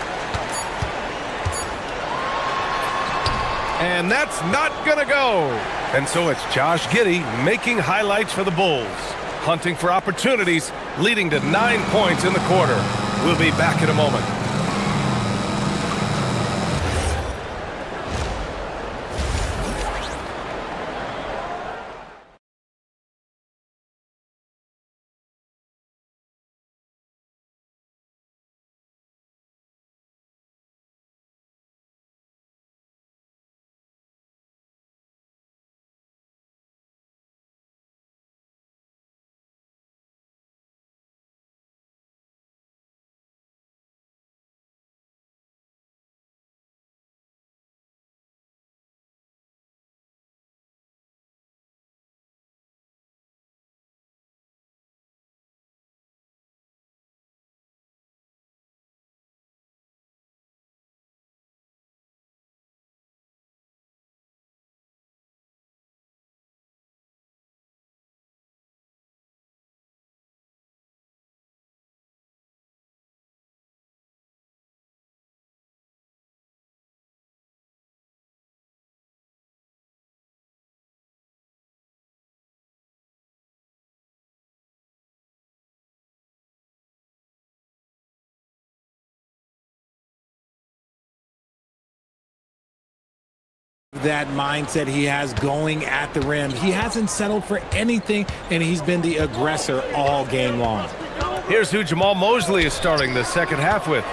And that's not gonna go. And so it's Josh Giddey making highlights for the Bulls. Hunting for opportunities, leading to 9 points in the quarter. We'll be back in a moment. That mindset he has going at the rim. He hasn't settled for anything, and he's been the aggressor all game long. Here's who Jamal Mosley is starting the second half with.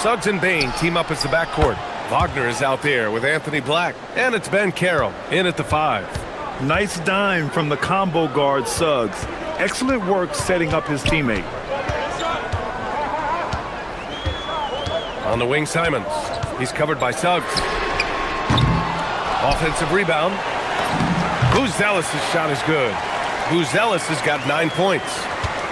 Suggs and Bain team up as the backcourt. Wagner is out there with Anthony Black. And it's Banchero in at the 5. Nice dime from the combo guard Suggs. Excellent work setting up his teammate. On the wing, Simons. He's covered by Suggs. Offensive rebound. Buzelis' shot is good. Buzelis has got 9 points.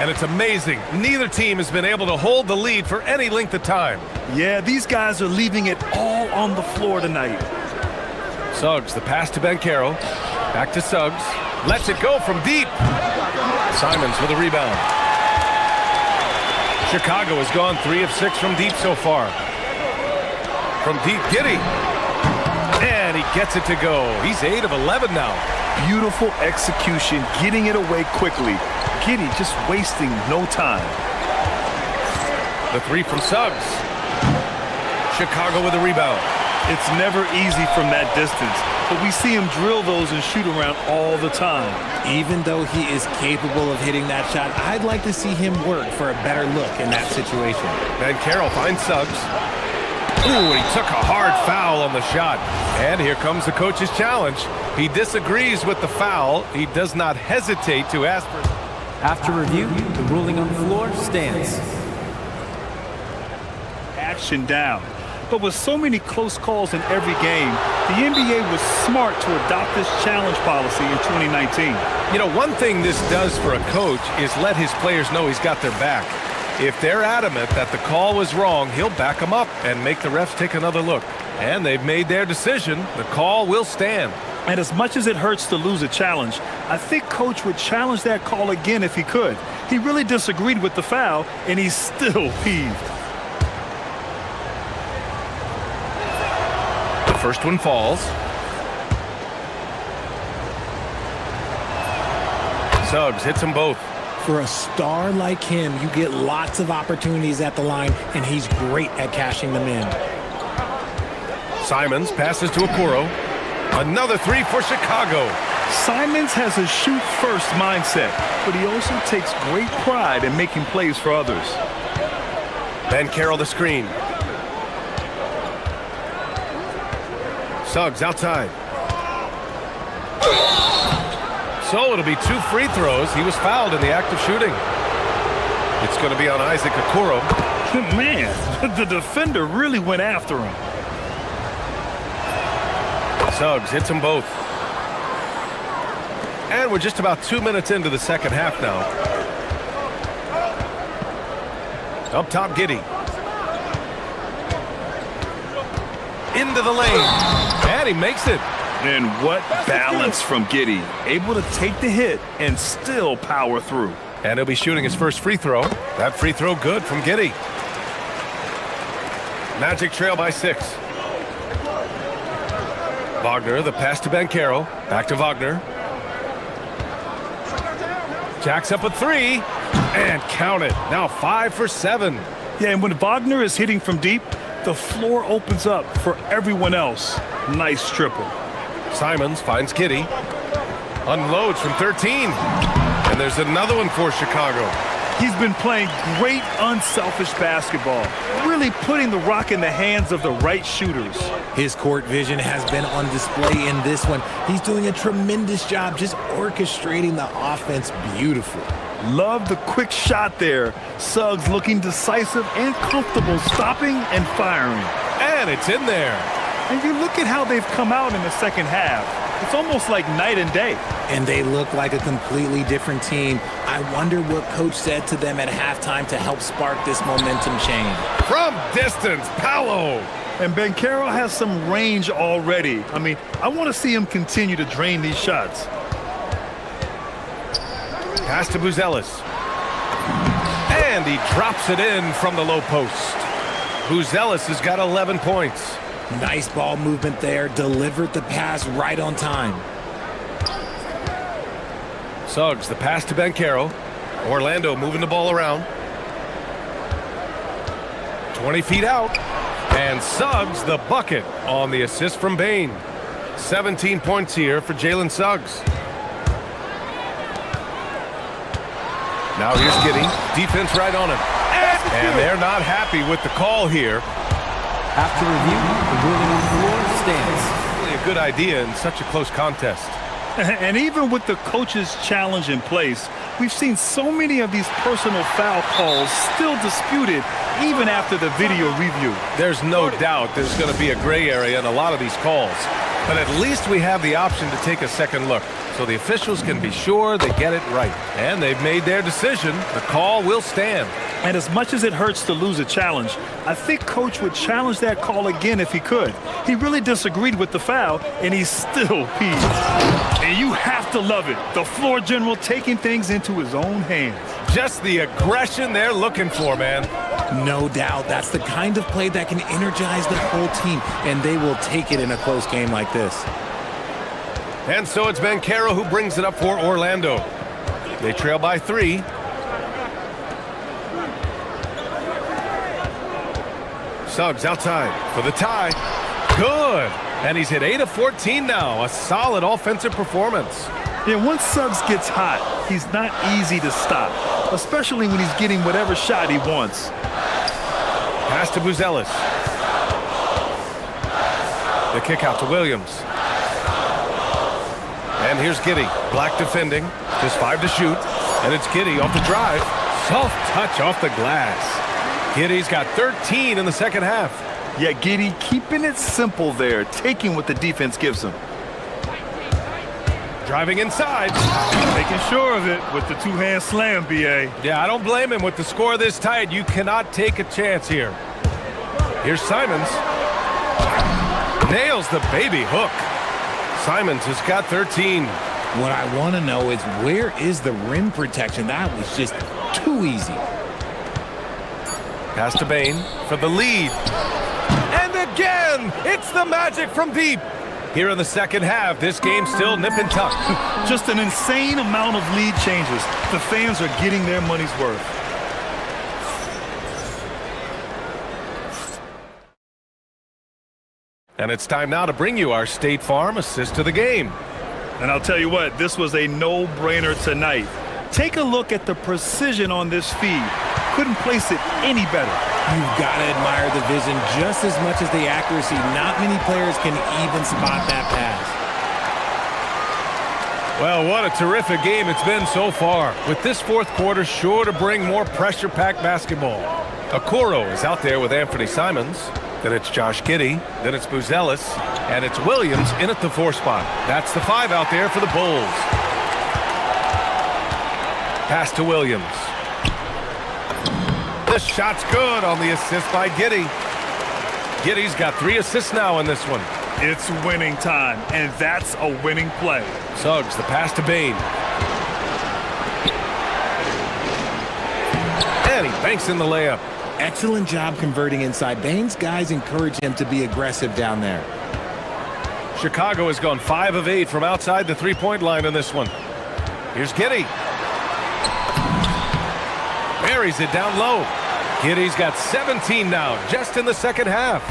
And it's amazing. Neither team has been able to hold the lead for any length of time. Yeah, these guys are leaving it all on the floor tonight. Suggs, the pass to Banchero. Back to Suggs. Lets it go from deep. Simons with a rebound. Chicago has gone 3 of 6 from deep so far. From deep, Giddey. And he gets it to go. He's 8 of 11 now. Beautiful execution, getting it away quickly. Giddey just wasting no time. The 3 from Suggs. Chicago with a rebound. It's never easy from that distance, but we see him drill those and shoot around all the time. Even though he is capable of hitting that shot, I'd like to see him work for a better look in that situation. Banchero finds Suggs. Ooh, he took a hard foul on the shot. And here comes the coach's challenge. He disagrees with the foul. He does not hesitate to ask for... After review, the ruling on the floor stands. Action down. But with so many close calls in every game, the NBA was smart to adopt this challenge policy in 2019. You know, one thing this does for a coach is let his players know he's got their back. If they're adamant that the call was wrong, he'll back them up and make the refs take another look. And they've made their decision. The call will stand. And as much as it hurts to lose a challenge, I think Coach would challenge that call again if he could. He really disagreed with the foul, and he's still peeved. The first one falls. Suggs hits them both. For a star like him, you get lots of opportunities at the line, and he's great at cashing them in. Simons passes to Okoro. Another three for Chicago. Simons has a shoot-first mindset, but he also takes great pride in making plays for others. Banchero the screen. Suggs outside. So it'll be 2 free throws. He was fouled in the act of shooting. It's going to be on Isaac Okoro. Man, the defender really went after him. Suggs hits them both. And we're just about 2 minutes into the second half now. Up top, Giddey. Into the lane. And he makes it. And what balance from Giddey. Able to take the hit and still power through. And he'll be shooting his first free throw. That free throw good from Giddey. Magic trail by 6. Wagner, the pass to Banchero. Back to Wagner. Jacks up a 3. And count it. Now 5 for 7. Yeah, and when Wagner is hitting from deep, the floor opens up for everyone else. Nice triple. Simons finds Giddey. Unloads from 13. And there's another one for Chicago. He's been playing great unselfish basketball, really putting the rock in the hands of the right shooters. His court vision has been on display in this one. He's doing a tremendous job just orchestrating the offense beautifully. Love the quick shot there. Suggs looking decisive and comfortable stopping and firing. And it's in there. And you look at how they've come out in the second half. It's almost like night and day. And they look like a completely different team. I wonder what Coach said to them at halftime to help spark this momentum change. From distance, Paolo. And Banchero has some range already. I mean, I want to see him continue to drain these shots. Pass to Buzelis. And he drops it in from the low post. Buzelis has got 11 points. Nice ball movement there. Delivered the pass right on time. Suggs, the pass to Banchero. Orlando moving the ball around. 20 feet out. And Suggs, the bucket on the assist from Bane. 17 points here for Jalen Suggs. Now here's Giddey. Defense right on him. And they're not happy with the call here. After review, the ruling on the floor stands. Really a good idea in such a close contest. And even with the coach's challenge in place, we've seen so many of these personal foul calls still disputed even after the video review. There's no doubt there's going to be a gray area in a lot of these calls. But at least we have the option to take a second look, so the officials can be sure they get it right. And they've made their decision. The call will stand. And as much as it hurts to lose a challenge, I think Coach would challenge that call again if he could. He really disagreed with the foul, and he's still peeved. And you have to love it. The floor general taking things into his own hands. Just the aggression they're looking for, man. No doubt. That's the kind of play that can energize the whole team, and they will take it in a close game like this. And so it's Banchero who brings it up for Orlando. They trail by 3. Suggs outside for the tie. Good. And he's hit 8 of 14 now. A solid offensive performance. Yeah, once Suggs gets hot, he's not easy to stop, especially when he's getting whatever shot he wants. Pass to Buzelis. The kick out to Williams. And here's Giddey. Black defending. Just 5 to shoot. And it's Giddey off the drive. Soft touch off the glass. Giddey's got 13 in the second half. Yeah, Giddey keeping it simple there, taking what the defense gives him. Driving inside. Making sure of it with the two-hand slam, B.A. Yeah, I don't blame him. With the score this tight, you cannot take a chance here. Here's Simons. Nails the baby hook. Simons has got 13. What I want to know is where is the rim protection? That was just too easy. Pass to Bain for the lead. And again, it's the Magic from deep. Here in the second half, this game's still nip and tuck. Just an insane amount of lead changes. The fans are getting their money's worth. And it's time now to bring you our State Farm assist to the game. And I'll tell you what, this was a no-brainer tonight. Take a look at the precision on this feed. Couldn't place it any better. You've got to admire the vision just as much as the accuracy. Not many players can even spot that pass. Well, what a terrific game it's been so far. With this fourth quarter sure to bring more pressure-packed basketball. Okoro is out there with Anthony Simons. Then it's Josh Giddey. Then it's Buzelis. And it's Williams in at the 4 spot. That's the 5 out there for the Bulls. Pass to Williams. The shot's good on the assist by Giddey. Giddey's got 3 assists now in this one. It's winning time, and that's a winning play. Suggs, the pass to Bain. And he banks in the layup. Excellent job converting inside. Bain's guys encourage him to be aggressive down there. Chicago has gone 5 of 8 from outside the three-point line in this one. Here's Giddey. Buries it down low. Giddey's got 17 now, just in the second half.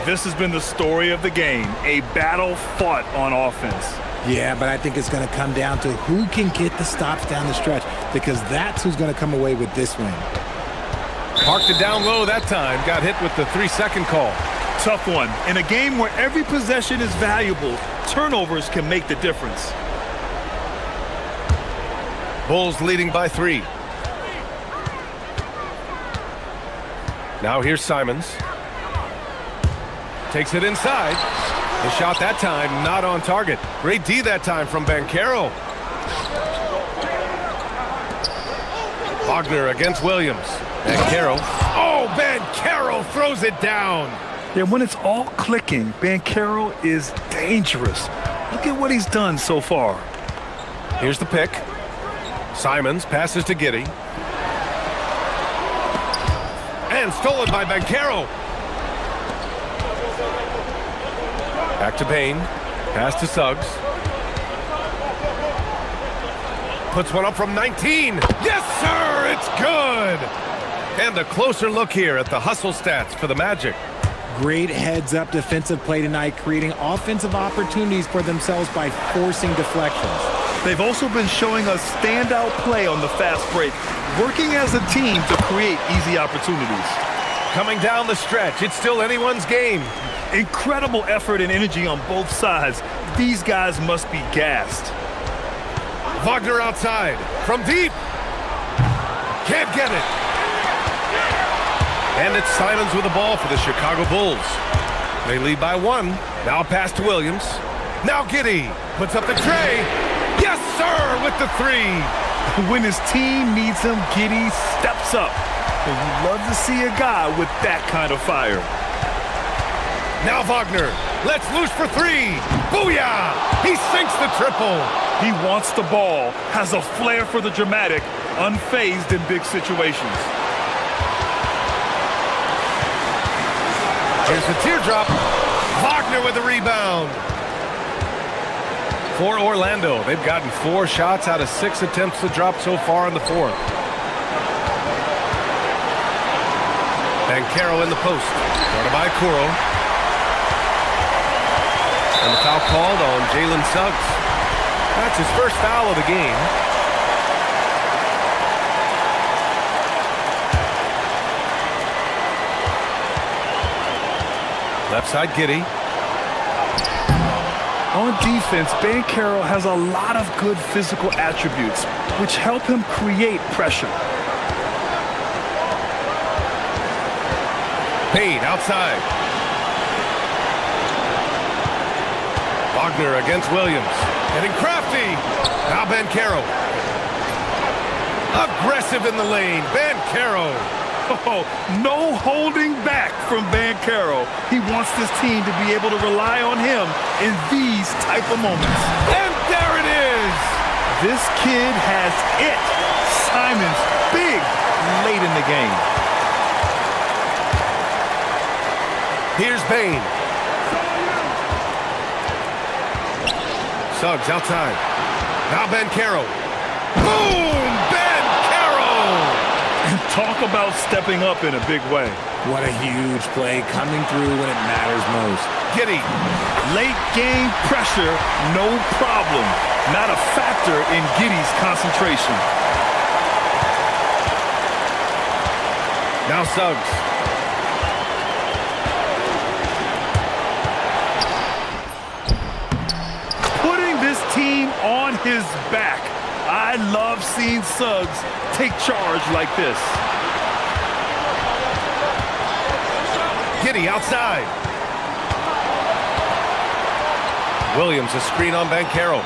This has been the story of the game, a battle fought on offense. Yeah, but I think it's going to come down to who can get the stops down the stretch, because that's who's going to come away with this win. Parked it down low that time. Got hit with the 3-second call. Tough one. In a game where every possession is valuable, turnovers can make the difference. Bulls leading by 3. Now here's Simons. Takes it inside. The shot that time not on target. Great D that time from Banchero. Wagner against Williams. Banchero. Oh, Banchero throws it down. Yeah, when it's all clicking, Banchero is dangerous. Look at what he's done so far. Here's the pick. Simons passes to Giddey. And stolen by Banchero. Back to Bain. Pass to Suggs. Puts one up from 19. Yes, sir! It's good! And a closer look here at the hustle stats for the Magic. Great heads-up defensive play tonight, creating offensive opportunities for themselves by forcing deflections. They've also been showing us standout play on the fast break, working as a team to create easy opportunities. Coming down the stretch, it's still anyone's game. Incredible effort and energy on both sides. These guys must be gassed. Wagner outside, from deep. Can't get it. And it's Simons with the ball for the Chicago Bulls. They lead by 1. Now a pass to Williams. Now Giddey puts up the tray. Yes, sir, with the 3. When his team needs him, Giddey steps up. And you love to see a guy with that kind of fire. Now Wagner lets loose for 3. Booyah! He sinks the triple. He wants the ball, has a flair for the dramatic, unfazed in big situations. Here's the teardrop. Wagner with the rebound. For Orlando, they've gotten 4 shots out of 6 attempts to drop so far in the fourth. Banchero in the post. Guarded by Okoro. And the foul called on Jalen Suggs. That's his first foul of the game. Left side, Giddey. On defense, Banchero has a lot of good physical attributes, which help him create pressure. Payne outside. Wagner against Williams. Getting crafty. Now Banchero. Aggressive in the lane. Banchero. Oh, no holding back from Bankero. He wants this team to be able to rely on him in these type of moments. And there it is! This kid has it. Simon's big late in the game. Here's Bain. Suggs outside. Now Bankero. Boom! Bankero! Talk about stepping up in a big way. What a huge play coming through when it matters most. Giddy. Late game pressure, no problem. Not a factor in Giddy's concentration. Now Suggs. Putting this team on his back. I love seeing Suggs take charge like this. Giddy outside. Williams a screen on Bankero.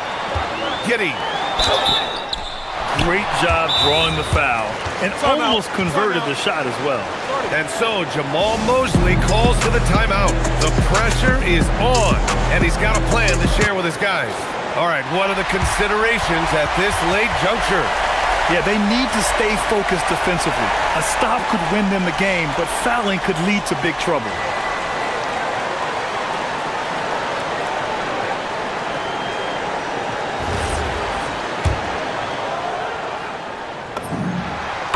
Giddy. Great job drawing the foul and almost converted the shot as well. And so Jamal Mosley calls for the timeout. The pressure is on, and he's got a plan to share with his guys. All right, what are the considerations at this late juncture? Yeah, they need to stay focused defensively. A stop could win them the game, but fouling could lead to big trouble.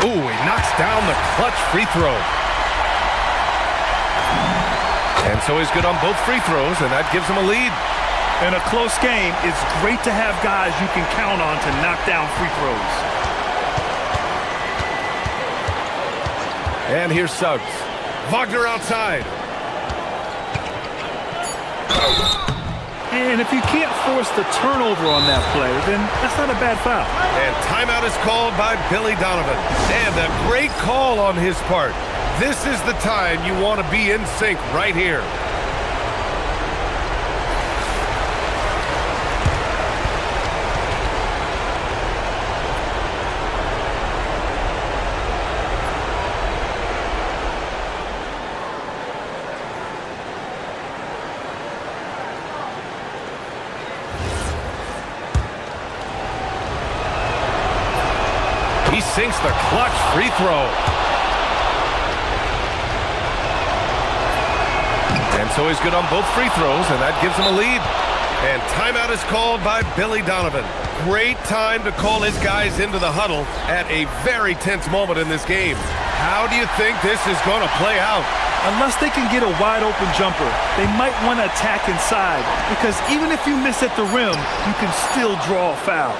Ooh, he knocks down the clutch free throw. And so he's good on both free throws, and that gives him a lead. In a close game, it's great to have guys you can count on to knock down free throws. And here's Suggs. Wagner outside. And if you can't force the turnover on that play, then that's not a bad foul. And timeout is called by Billy Donovan. And a great call on his part. This is the time you want to be in sync right here. He sinks the clutch free throw. And so he's good on both free throws, and that gives him a lead. And timeout is called by Billy Donovan. Great time to call his guys into the huddle at a very tense moment in this game. How do you think this is going to play out? Unless they can get a wide open jumper, they might want to attack inside, because even if you miss at the rim, you can still draw a foul.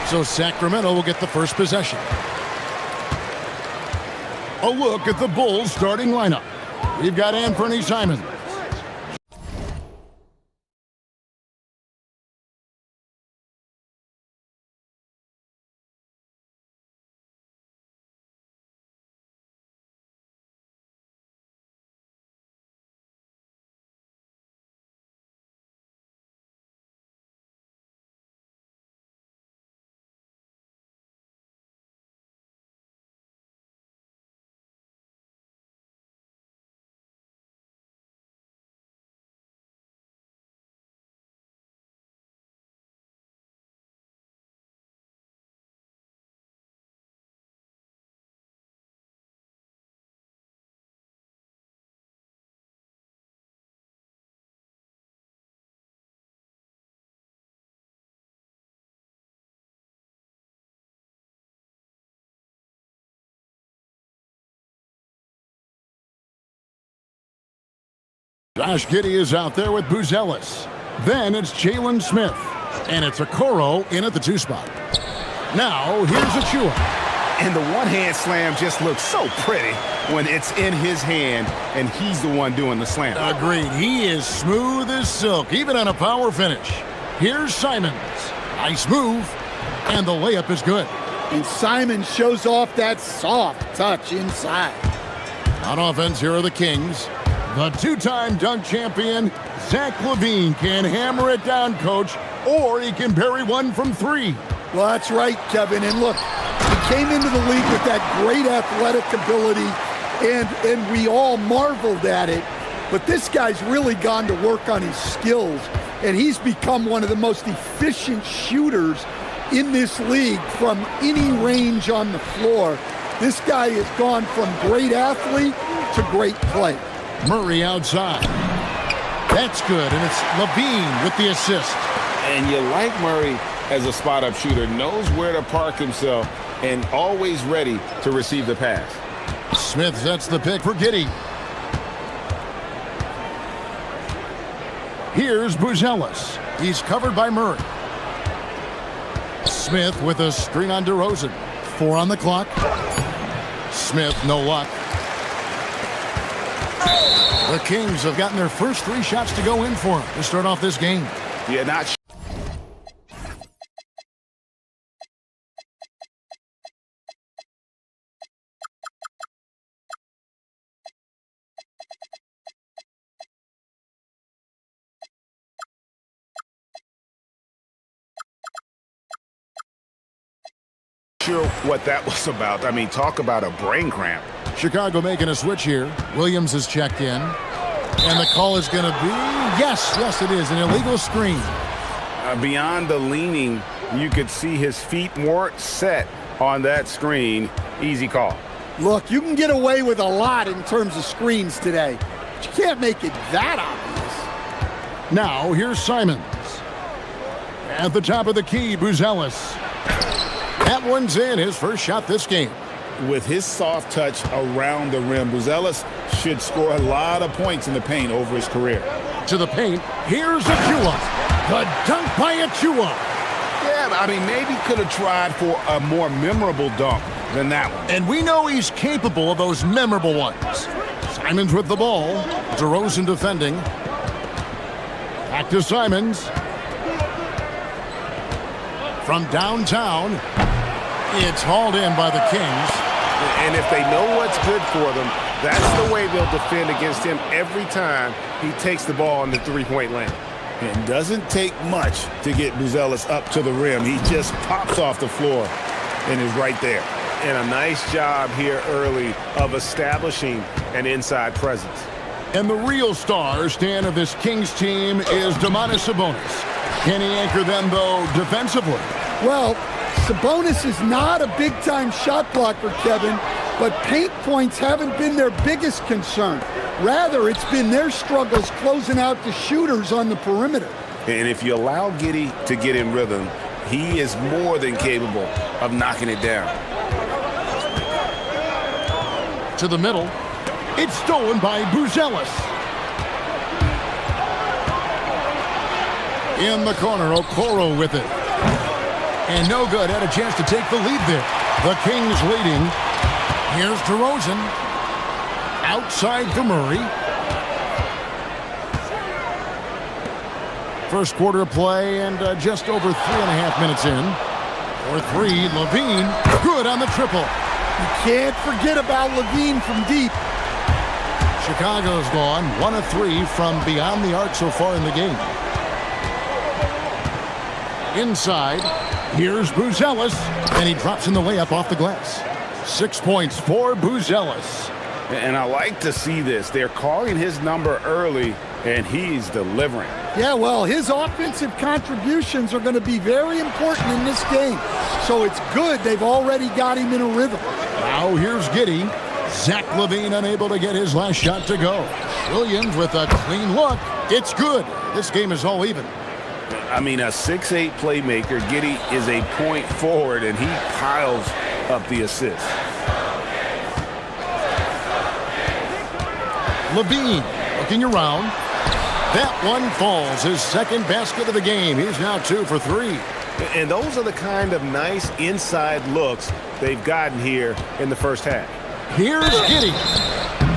So Sacramento will get the first possession. A look at the Bulls starting lineup. We've got Anthony Simons. Josh Giddey is out there with Buzelis. Then it's Jalen Smith. And it's Okoro in at the 2 spot. Now, here's Achua. And the one-hand slam just looks so pretty when it's in his hand and he's the one doing the slam. Agreed. He is smooth as silk, even on a power finish. Here's Simons. Nice move. And the layup is good. And Simons shows off that soft touch inside. On offense, here are the Kings. The 2-time dunk champion, Zach LaVine, can hammer it down, coach, or he can bury one from 3. Well, that's right, Kevin. And look, he came into the league with that great athletic ability, and we all marveled at it. But this guy's really gone to work on his skills, and he's become one of the most efficient shooters in this league from any range on the floor. This guy has gone from great athlete to great play. Murray outside. That's good, and it's LaVine with the assist. And you like Murray as a spot-up shooter, knows where to park himself, and always ready to receive the pass. Smith sets the pick for Giddey. Here's Buzelis. He's covered by Murray. Smith with a screen on DeRozan. 4 on the clock. Smith, no luck. The Kings have gotten their first 3 shots to go in for him to start off this game. Yeah, not sure what that was about. I mean, talk about a brain cramp. Chicago making a switch here. Williams is checked in. And the call is going to be, yes, it is, an illegal screen. Beyond the leaning, you could see his feet weren't set on that screen. Easy call. Look, you can get away with a lot in terms of screens today, but you can't make it that obvious. Now, here's Simons. At the top of the key, Buzelis. That one's in, his first shot this game. With his soft touch around the rim, Buzelis should score a lot of points in the paint over his career. To the paint, here's Achua. The dunk by Achua. Yeah, I mean, maybe could have tried for a more memorable dunk than that one. And we know he's capable of those memorable ones. Simons with the ball. DeRozan defending. Back to Simons. From downtown, it's hauled in by the Kings. And if they know what's good for them, that's the way they'll defend against him every time he takes the ball in the 3-point lane. It doesn't take much to get Buzelis up to the rim. He just pops off the floor and is right there. And a nice job here early of establishing an inside presence. And the real star, Stan, of this Kings team is Domantas Sabonis. Can he anchor them, though, defensively? Well, Sabonis is not a big-time shot blocker, Kevin, but paint points haven't been their biggest concern. Rather, it's been their struggles closing out the shooters on the perimeter. And if you allow Giddey to get in rhythm, he is more than capable of knocking it down. To the middle. It's stolen by Buzelis. In the corner, Okoro with it. And no good. Had a chance to take the lead there. The Kings leading. Here's DeRozan. Outside for Murray. First quarter of play and just over 3.5 minutes in. For three, Levine. Good on the triple. You can't forget about Levine from deep. Chicago's gone 1 of 3 from beyond the arc so far in the game. Inside, here's Buzelis, and he drops in the layup off the glass. 6 points for Buzelis. And I like to see this. They're calling his number early, and he's delivering. Yeah, well, his offensive contributions are going to be very important in this game. So it's good they've already got him in a rhythm. Now here's Giddey. Zach LaVine unable to get his last shot to go. Williams with a clean look. It's good. This game is all even. I mean, a 6'8" playmaker. Giddey is a point forward, and he piles up the assist. LaVine looking around. That one falls. His second basket of the game. He's now 2 for 3. And those are the kind of nice inside looks they've gotten here in the first half. Here's Giddey.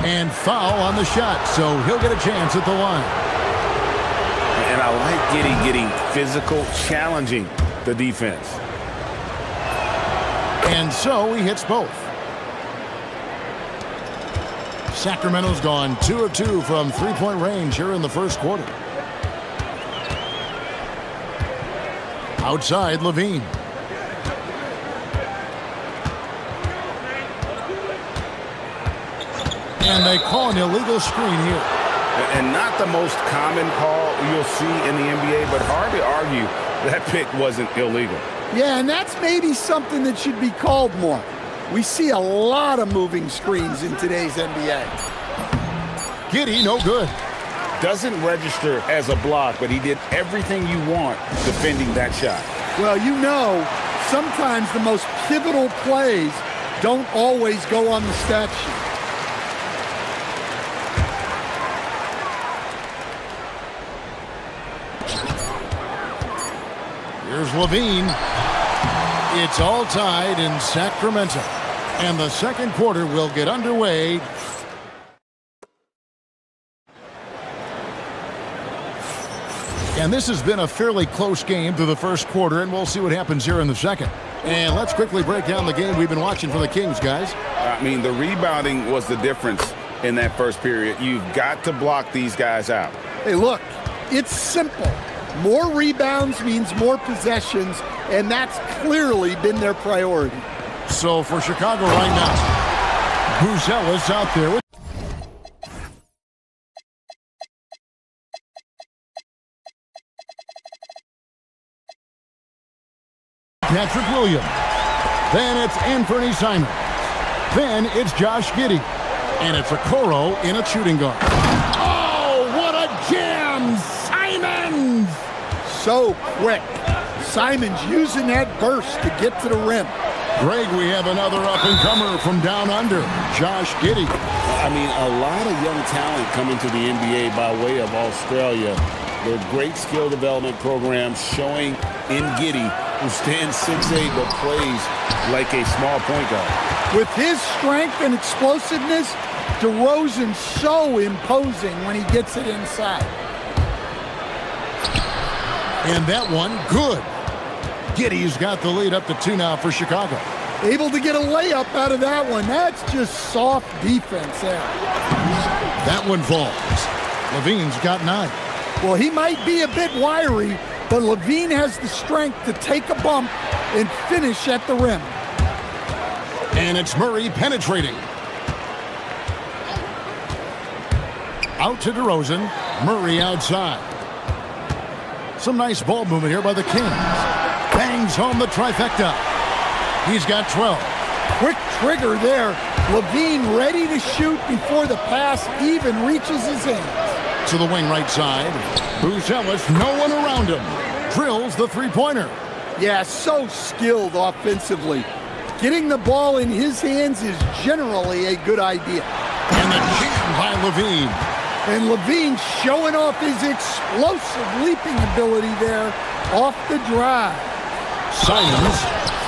And foul on the shot, so he'll get a chance at the line. And I like Giddey getting physical, challenging the defense. And so he hits both. Sacramento's gone 2 of 2 from three-point range here in the first quarter. Outside, Levine. And they call an illegal screen here. And not the most common call you'll see in the NBA, but hard to argue that pick wasn't illegal. Yeah, and that's maybe something that should be called more. We see a lot of moving screens in today's NBA. Giddey, no good. Doesn't register as a block, but he did everything you want defending that shot. Well, you know, sometimes the most pivotal plays don't always go on the stat sheet. Here's Levine. It's all tied in Sacramento. And the second quarter will get underway. And this has been a fairly close game through the first quarter, and we'll see what happens here in the second. And let's quickly break down the game we've been watching for the Kings, guys. I mean, the rebounding was the difference in that first period. You've got to block these guys out. Hey, look, it's simple. More rebounds means more possessions, and that's clearly been their priority. So for Chicago right now, Buzelis out there with Patrick Williams. Then it's Anthony Simons. Then it's Josh Giddey. And it's Okoro in a shooting guard. Oh, what a jam! Simons! So quick. Simons using that burst to get to the rim. Greg, we have another up-and-comer from down under, Josh Giddey. I mean, a lot of young talent coming to the NBA by way of Australia. They're great skill development programs showing in Giddey, who stands 6'8", but plays like a small point guard. With his strength and explosiveness, DeRozan's so imposing when he gets it inside. And that one, good. Giddey's got the lead up to 2 now for Chicago. Able to get a layup out of that one. That's just soft defense there. That one falls. Levine's got 9. Well, he might be a bit wiry, but Levine has the strength to take a bump and finish at the rim. And it's Murray penetrating. Out to DeRozan. Murray outside. Some nice ball movement here by the Kings. Bangs home the trifecta. He's got 12. Quick trigger there. Levine ready to shoot before the pass even reaches his hands. To the wing right side. Buzelis, no one around him. Drills the three-pointer. Yeah, so skilled offensively. Getting the ball in his hands is generally a good idea. And the jam by Levine. And Levine showing off his explosive leaping ability there off the drive. Simons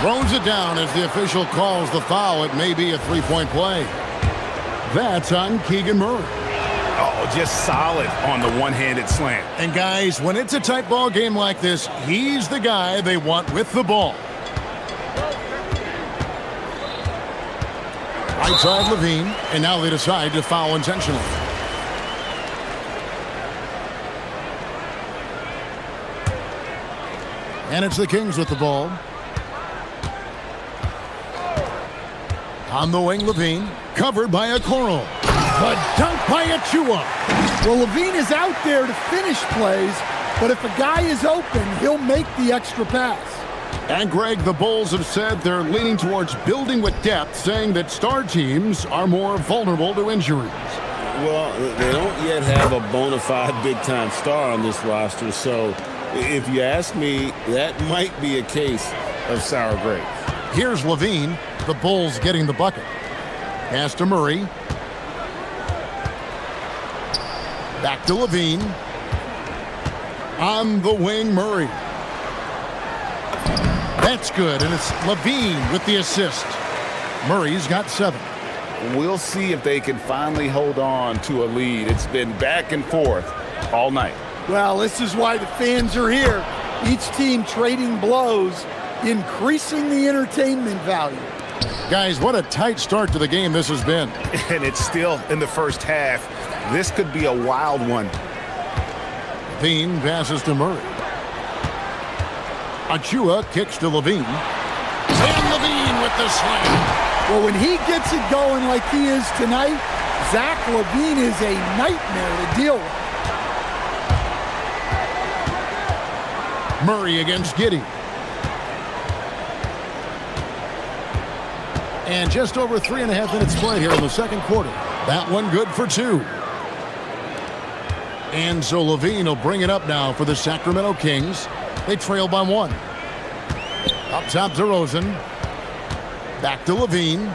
throws it down as the official calls the foul. It may be a three-point play. That's on Keegan Murray. Oh, just solid on the one-handed slam. And guys, when it's a tight ball game like this, he's the guy they want with the ball. Right side Levine, and now they decide to foul intentionally. And it's the Kings with the ball. On the wing, Levine, covered by a Okoro. The dunk by Achua. Well, Levine is out there to finish plays, but if a guy is open, he'll make the extra pass. And Greg, the Bulls have said they're leaning towards building with depth, saying that star teams are more vulnerable to injuries. Well, they don't yet have a bona fide big-time star on this roster, so if you ask me, that might be a case of sour grapes. Here's Levine, the Bulls getting the bucket. Pass to Murray. Back to Levine. On the wing, Murray. That's good, and it's Levine with the assist. Murray's got 7. We'll see if they can finally hold on to a lead. It's been back and forth all night. Well, this is why the fans are here. Each team trading blows, increasing the entertainment value. Guys, what a tight start to the game this has been. And it's still in the first half. This could be a wild one. Levine passes to Murray. Achua kicks to Levine. And Levine with the slam. Well, when he gets it going like he is tonight, Zach LaVine is a nightmare to deal with. Murray against Giddey. And just over 3.5 minutes played here in the second quarter. That one good for 2. And so Levine will bring it up now for the Sacramento Kings. They trail by 1. Up top to Rosen. Back to Levine.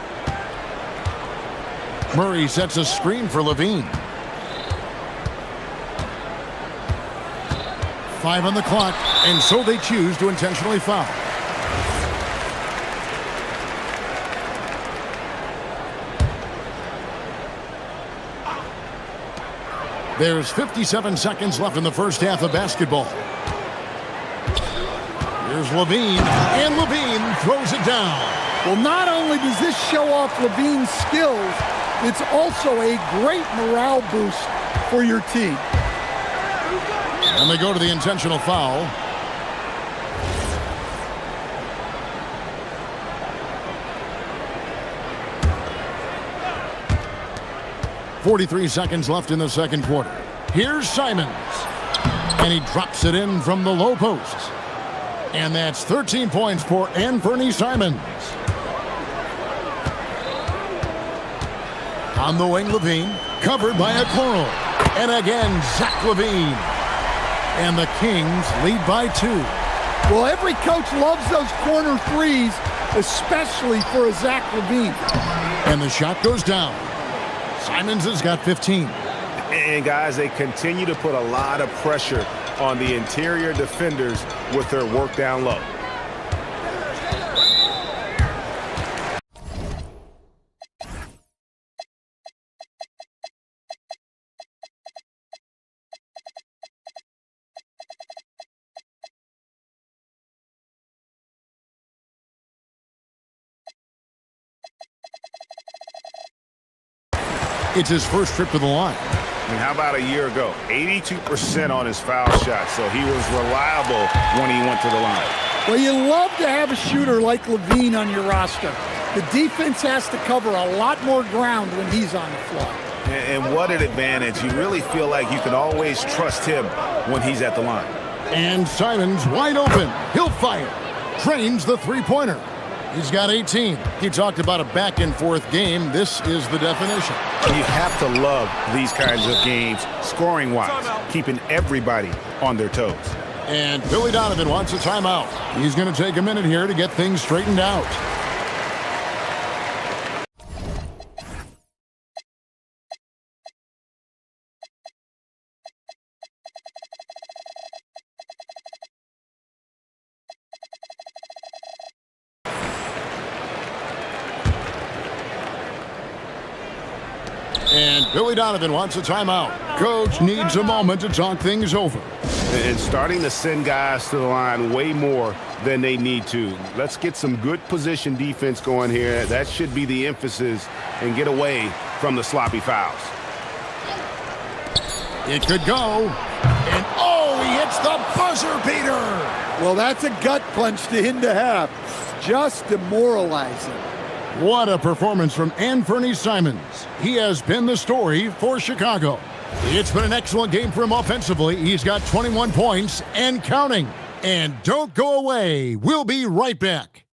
Murray sets a screen for Levine. 5 on the clock, and so they choose to intentionally foul. There's 57 seconds left in the first half of basketball. Here's Levine, and Levine throws it down. Well, not only does this show off Levine's skills, it's also a great morale boost for your team. And they go to the intentional foul. .43 seconds left in the second quarter. Here's Simons. And he drops it in from the low post. And that's 13 points for Anthony Simons. On the wing, Levine, covered by Okoro. And again, Zach LaVine. And the Kings lead by 2. Well, every coach loves those corner threes, especially for a Zach LaVine. And the shot goes down. Simons has got 15. And guys, they continue to put a lot of pressure on the interior defenders with their work down low. It's his first trip to the line. I mean, how about a year ago? 82% on his foul shot, so he was reliable when he went to the line. Well, you love to have a shooter like LaVine on your roster. The defense has to cover a lot more ground when he's on the floor. And what an advantage. You really feel like you can always trust him when he's at the line. And Simons wide open. He'll fire. Drains the three-pointer. He's got 18. He talked about a back-and-forth game. This is the definition. You have to love these kinds of games, scoring-wise, keeping everybody on their toes. And Billy Donovan wants a timeout. He's going to take a minute here to get things straightened out. And Billy Donovan wants a timeout. Coach needs a moment to talk things over. And starting to send guys to the line way more than they need to. Let's get some good position defense going here. That should be the emphasis, and get away from the sloppy fouls. It could go. And oh, he hits the buzzer beater. Well, that's a gut punch to end the half. Just demoralizing. What a performance from Anthony Simons. He has been the story for Chicago. It's been an excellent game for him offensively. He's got 21 points and counting. And don't go away. We'll be right back.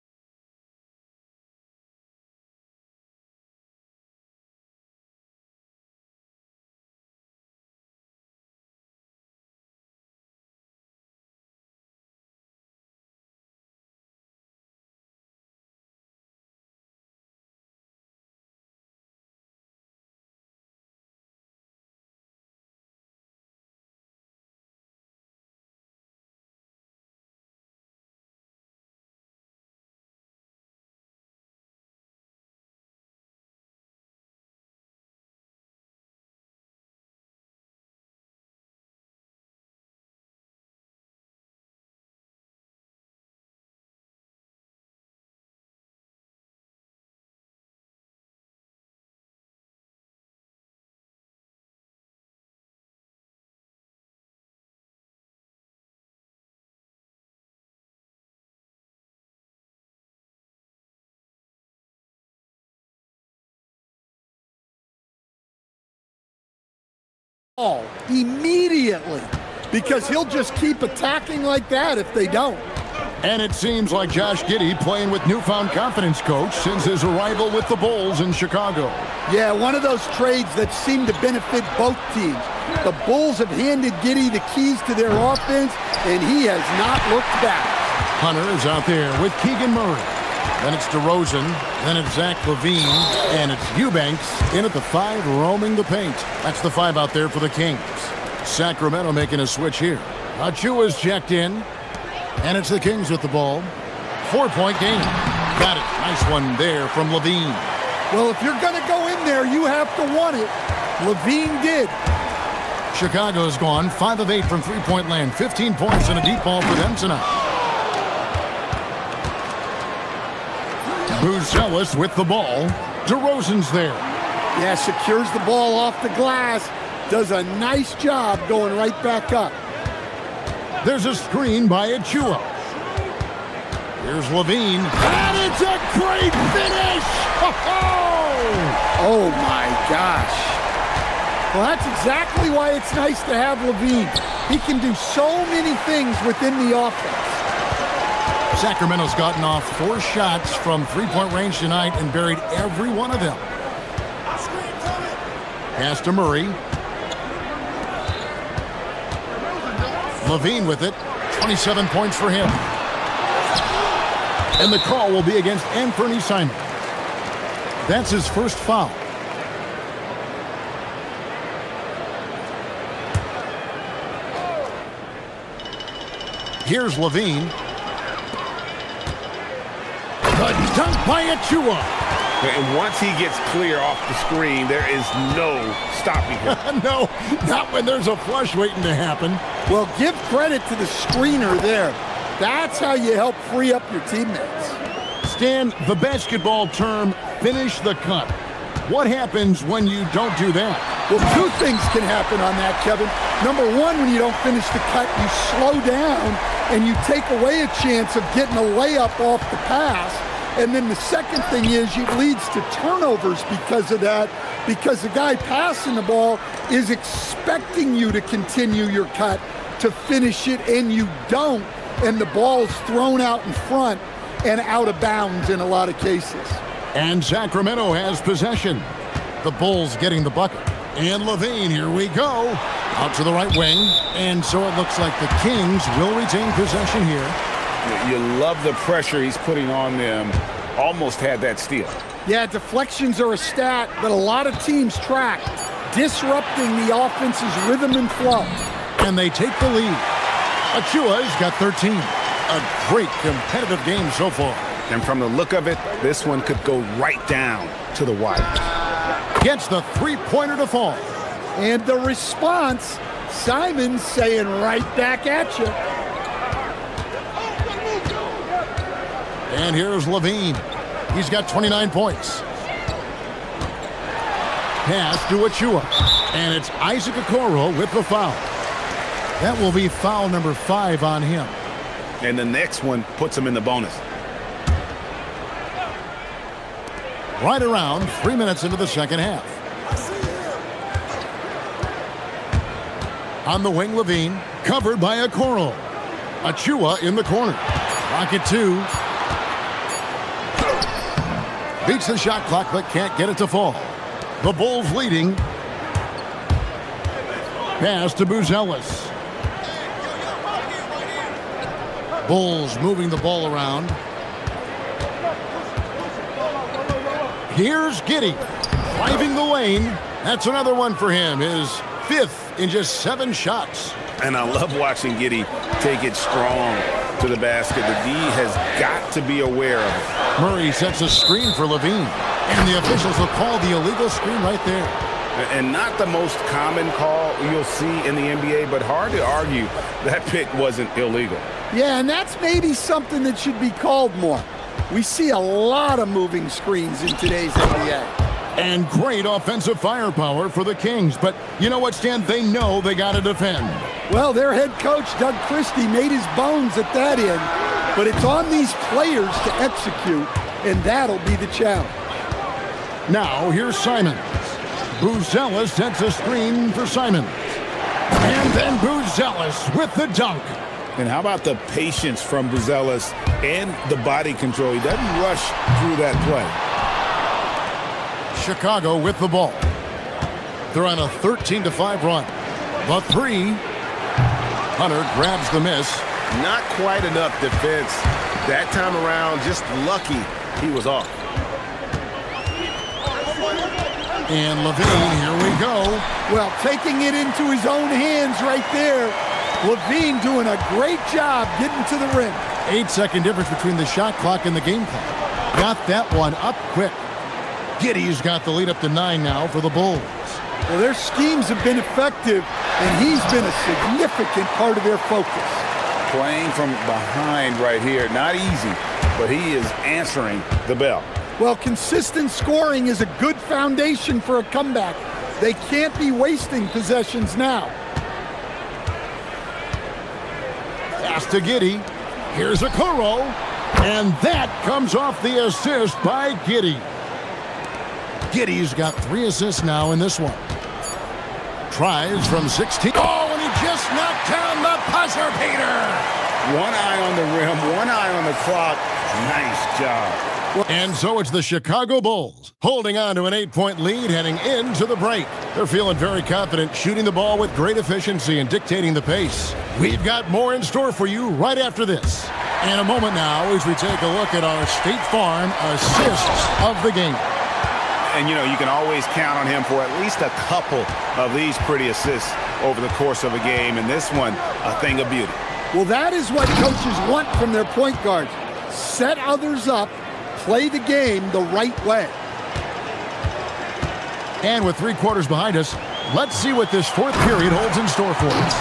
Immediately, because he'll just keep attacking like that if they don't. And it seems like Josh Giddey playing with newfound confidence, Coach, since his arrival with the Bulls in Chicago. Yeah, one of those trades that seem to benefit both teams. The Bulls have handed Giddey the keys to their offense, and he has not looked back. Hunter is out there with Keegan Murray. Then it's DeRozan, then it's Zach LaVine, and it's Eubanks in at the 5, roaming the paint. That's the 5 out there for the Kings. Sacramento making a switch here. Achua's checked in, and it's the Kings with the ball. 4-point game. Got it. Nice one there from LaVine. Well, if you're going to go in there, you have to want it. LaVine did. Chicago's gone 5 of 8 from three-point land. 15 points and a deep ball for them tonight. Buzelis with the ball. DeRozan's there. Yeah, secures the ball off the glass. Does a nice job going right back up. There's a screen by Achua. Here's LaVine. And it's a great finish! Oh my gosh. Well, that's exactly why it's nice to have LaVine. He can do so many things within the offense. Sacramento's gotten off 4 shots from three-point range tonight and buried every one of them. Pass to Murray. LaVine with it. 27 points for him. And the call will be against Anthony Simons. That's his first foul. Here's LaVine. The dunk by Achua. And once he gets clear off the screen, there is no stopping him. No, not when there's a flush waiting to happen. Well, give credit to the screener there. That's how you help free up your teammates. Stan, the basketball term, finish the cut. What happens when you don't do that? Well, 2 things can happen on that, Kevin. Number 1, when you don't finish the cut, you slow down and you take away a chance of getting a layup off the pass. And then the second thing is it leads to turnovers because of that, because the guy passing the ball is expecting you to continue your cut, to finish it, and you don't, and the ball's thrown out in front and out of bounds in a lot of cases. And Sacramento has possession. The Bulls getting the bucket. And LaVine, here we go. Out to the right wing. And so it looks like the Kings will retain possession here. You love the pressure he's putting on them. Almost had that steal. Yeah, deflections are a stat that a lot of teams track, disrupting the offense's rhythm and flow. And they take the lead. Achua's got 13. A great competitive game so far. And from the look of it, this one could go right down to the wire. Gets the three-pointer to fall. And the response, Simons saying right back at you. And here's Levine. He's got 29 points. Pass to Achua. And it's Isaac Okoro with the foul. That will be foul number 5 on him. And the next one puts him in the bonus. Right around 3 minutes into the second half. On the wing, Levine, covered by Okoro. Achua in the corner. Rocket 2. Beats the shot clock, but can't get it to fall. The Bulls leading. Pass to Buzelis. Bulls moving the ball around. Here's Giddey, driving the lane. That's another one for him, his 5th in just 7 shots. And I love watching Giddey take it strong to the basket. The D has got to be aware of it. Murray sets a screen for Levine, and the officials will call the illegal screen right there. And not the most common call you'll see in the NBA, but hard to argue that pick wasn't illegal. Yeah, and that's maybe something that should be called more. We see a lot of moving screens in today's NBA. And great offensive firepower for the Kings. But you know what, Stan? They know they got to defend. Well, their head coach, Doug Christie, made his bones at that end. But it's on these players to execute, and that'll be the challenge. Now, here's Simons. Buzelis sets a screen for Simons. And then Buzelis with the dunk. And how about the patience from Buzelis and the body control? He doesn't rush through that play. Chicago with the ball. They're on a 13-5 run. The 3. Hunter grabs the miss. Not quite enough defense that time around. Just lucky he was off. And Levine, here we go. Well, taking it into his own hands right there. Levine doing a great job getting to the rim. 8-second difference between the shot clock and the game clock. Got that one up quick. Giddey's got the lead up to 9 now for the Bulls. Well, their schemes have been effective, and he's been a significant part of their focus. Playing from behind right here. Not easy, but he is answering the bell. Well, consistent scoring is a good foundation for a comeback. They can't be wasting possessions now. Pass to Giddey. Here's Okoro. And that comes off the assist by Giddey. Giddey's got 3 assists now in this one. Tries from 16. Oh, and he just knocked down the buzzer beater. One eye on the rim, one eye on the clock. Nice job. And so it's the Chicago Bulls holding on to an 8-point lead heading into the break. They're feeling very confident, shooting the ball with great efficiency and dictating the pace. We've got more in store for you right after this. In a moment now as we take a look at our State Farm assists of the game. And, you know, you can always count on him for at least a couple of these pretty assists over the course of a game. And this one, a thing of beauty. Well, that is what coaches want from their point guards. Set others up, play the game the right way. And with 3 quarters behind us, let's see what this 4th period holds in store for us.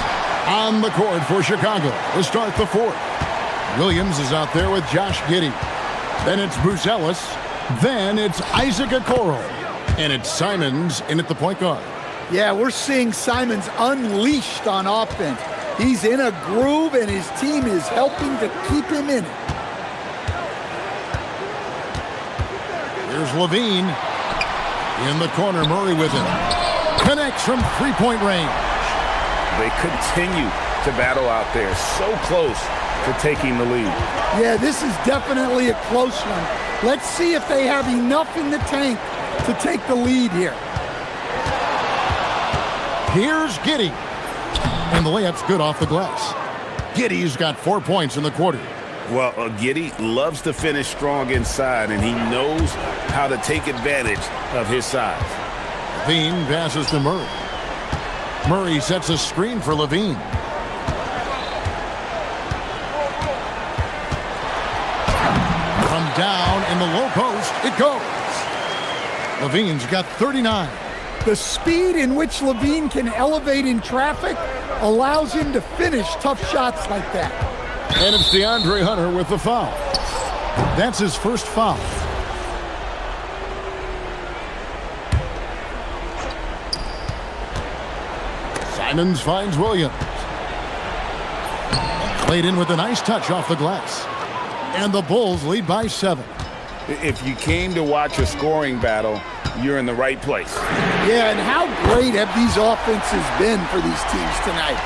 On the court for Chicago to start the 4th. Williams is out there with Josh Giddey. Then it's Buzelis. Then it's Isaac Okoro. And it's Simons in at the point guard. Yeah, we're seeing Simons unleashed on offense. He's in a groove, and his team is helping to keep him in it. Here's Levine. In the corner, Murray with him. Connects from 3-point range. They continue to battle out there. So close to taking the lead. Yeah, this is definitely a close one. Let's see if they have enough in the tank to take the lead here. Here's Giddey. And the layup's good off the glass. Giddey's got 4 points in the quarter. Well, Giddey loves to finish strong inside, and he knows how to take advantage of his size. Levine passes to Murray. Murray sets a screen for Levine. From down in the low post, it goes. Levine's got 39. The speed in which Levine can elevate in traffic allows him to finish tough shots like that. And it's DeAndre Hunter with the foul. That's his first foul. Simons finds Williams. Played in with a nice touch off the glass. And the Bulls lead by 7. If you came to watch a scoring battle, you're in the right place. Yeah, and how great have these offenses been for these teams tonight?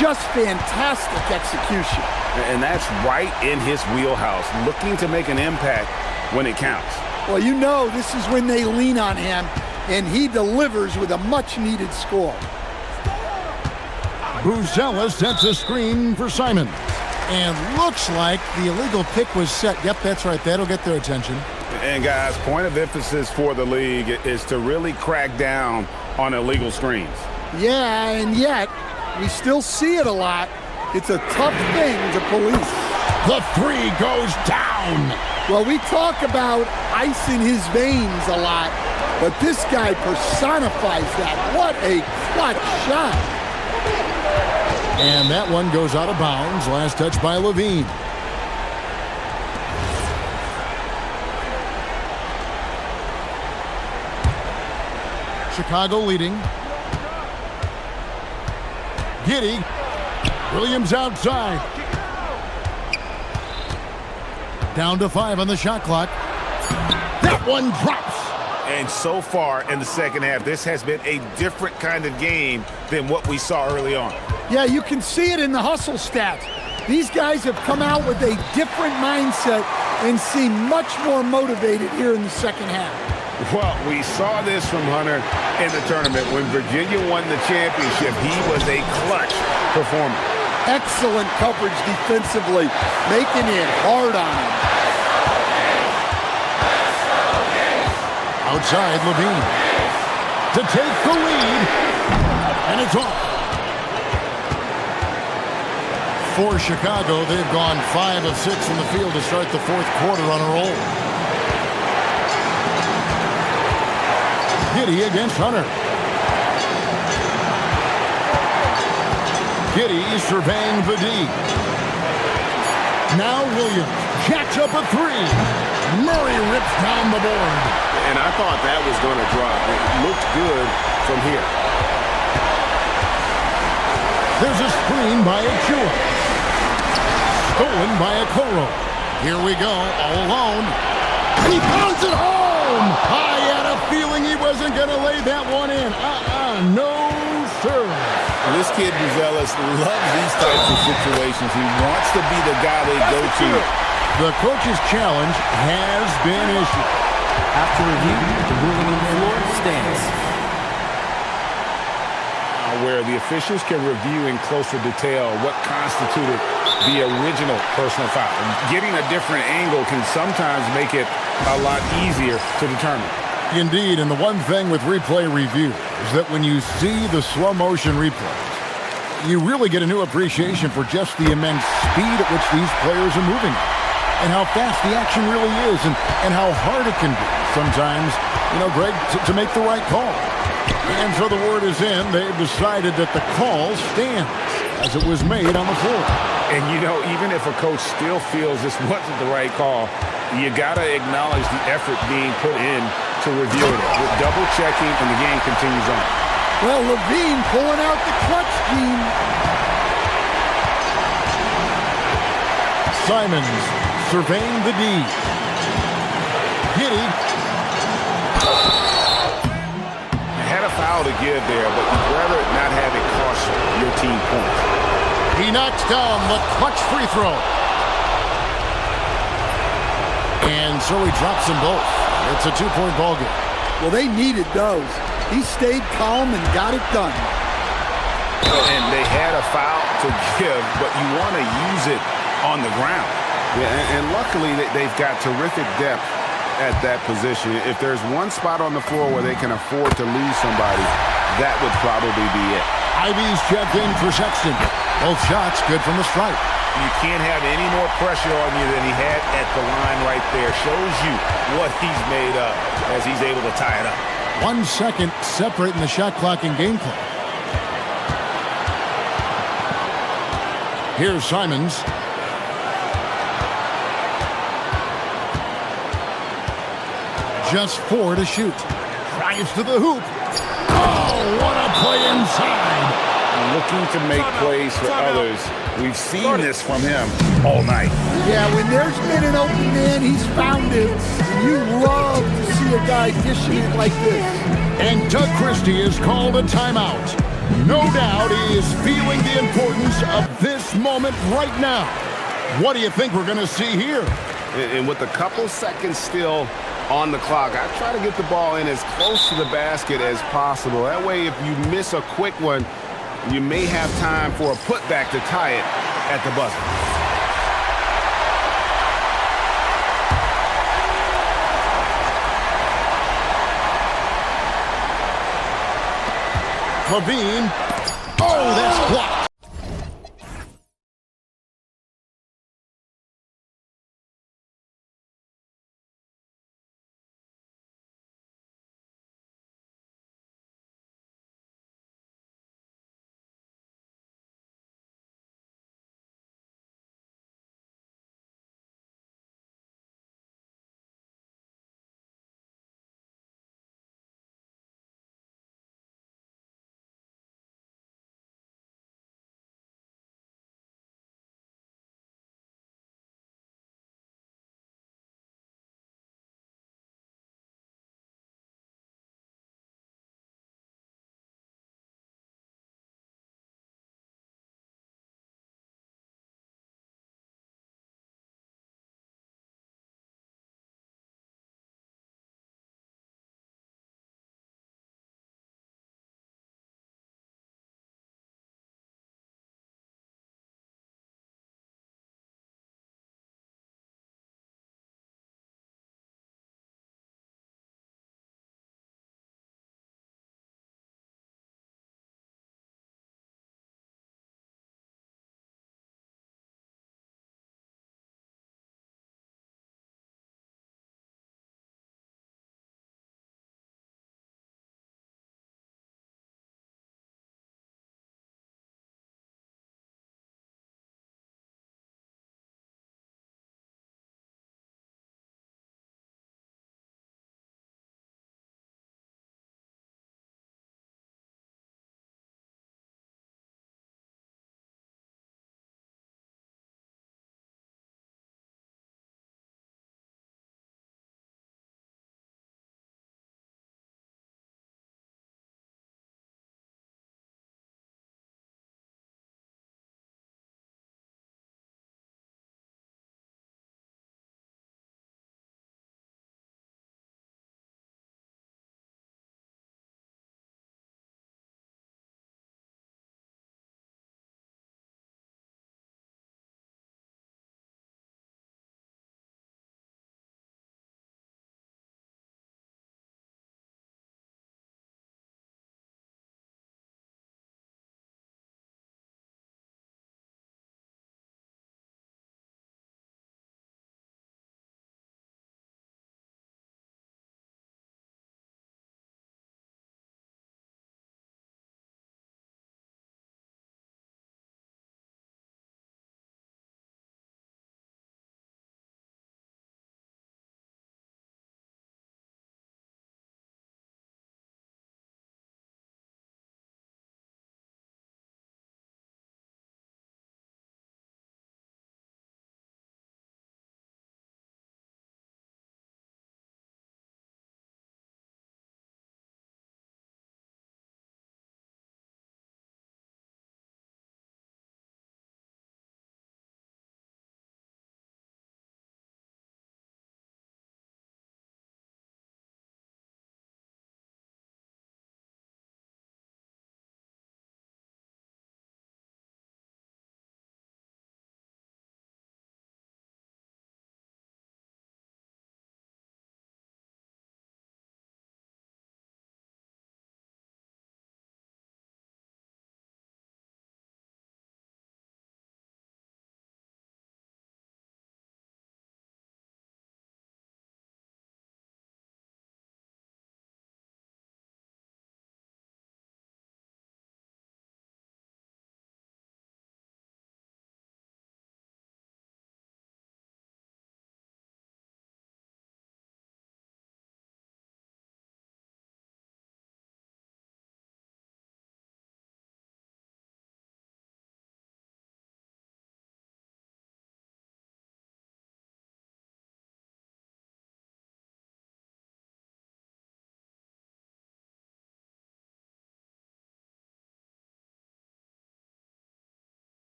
Just fantastic execution. And that's right in his wheelhouse, looking to make an impact when it counts. Well, you know this is when they lean on him, and he delivers with a much-needed score. Buzella sets a screen for Simon. And looks like the illegal pick was set. Yep, that's right. That'll get their attention. And guys, point of emphasis for the league is to really crack down on illegal screens. Yeah, and yet we still see it a lot. It's a tough thing to police. The three goes down. Well, we talk about ice in his veins a lot, but this guy personifies that. What a clutch shot. And that one goes out of bounds. Last touch by Levine. Chicago leading. Giddey. Williams outside. Down to 5 on the shot clock. That one drops. And so far in the second half, this has been a different kind of game than what we saw early on. Yeah, you can see it in the hustle stats. These guys have come out with a different mindset and seem much more motivated here in the second half. Well, we saw this from Hunter in the tournament. When Virginia won the championship, he was a clutch performer. Excellent coverage defensively, making it hard on him. Outside Levine to take the lead, and it's off. For Chicago, they've gone 5 of 6 in the field to start the fourth quarter on a roll. Giddey against Hunter. Giddey surveying the D. Now Williams jacks up a 3. Murray rips down the board. And I thought that was going to drop. It looked good from here. There's a screen by Achua. Stolen by Okoro. Here we go, all alone. He pounds it home! I had a feeling he wasn't going to lay that one in. No, sir. This kid, Buzelis, loves these types of situations. He wants to be the guy they go to. The coach's challenge has been issued. After review, the ruling on the floor stands. Where the officials can review in closer detail what constituted the original personal foul. Getting a different angle can sometimes make it a lot easier to determine. Indeed, and the one thing with replay review is that when you see the slow motion replays, you really get a new appreciation for just the immense speed at which these players are moving and how fast the action really is and how hard it can be sometimes, Greg, to make the right call. And so the word is in. They've decided that the call stands as it was made on the floor. And, even if a coach still feels this wasn't the right call, you got to acknowledge the effort being put in to review it. With double checking, and the game continues on. Well, Levine pulling out the clutch gene. Simons surveying the D. Giddey. Had a foul to give there, but you'd rather not have it cost your team points. He knocks down the clutch free throw. And so he drops them both. It's a 2-point ball game. Well, they needed those. He stayed calm and got it done. And they had a foul to give, but you want to use it on the ground. Yeah, and luckily they've got terrific depth at that position. If there's one spot on the floor where they can afford to lose somebody, that would probably be it. Ivy's checked in for Sexton. Both shots good from the stripe. You can't have any more pressure on you than he had at the line right there. Shows you what he's made of as he's able to tie it up. 1 second separating the shot clock and game clock. Here's Simons. Just 4 to shoot. Drives to the hoop. Oh, what a play inside. Looking to make plays for others. We've seen this from him all night. Yeah, when there's been an open man, he's found it. And you love to see a guy dishing it like this. And Doug Christie has called a timeout. No doubt he is feeling the importance of this moment right now. What do you think we're going to see here? And with a couple seconds still on the clock, I try to get the ball in as close to the basket as possible. That way, if you miss a quick one, you may have time for a putback to tie it at the buzzer. Levine. Oh, that's blocked.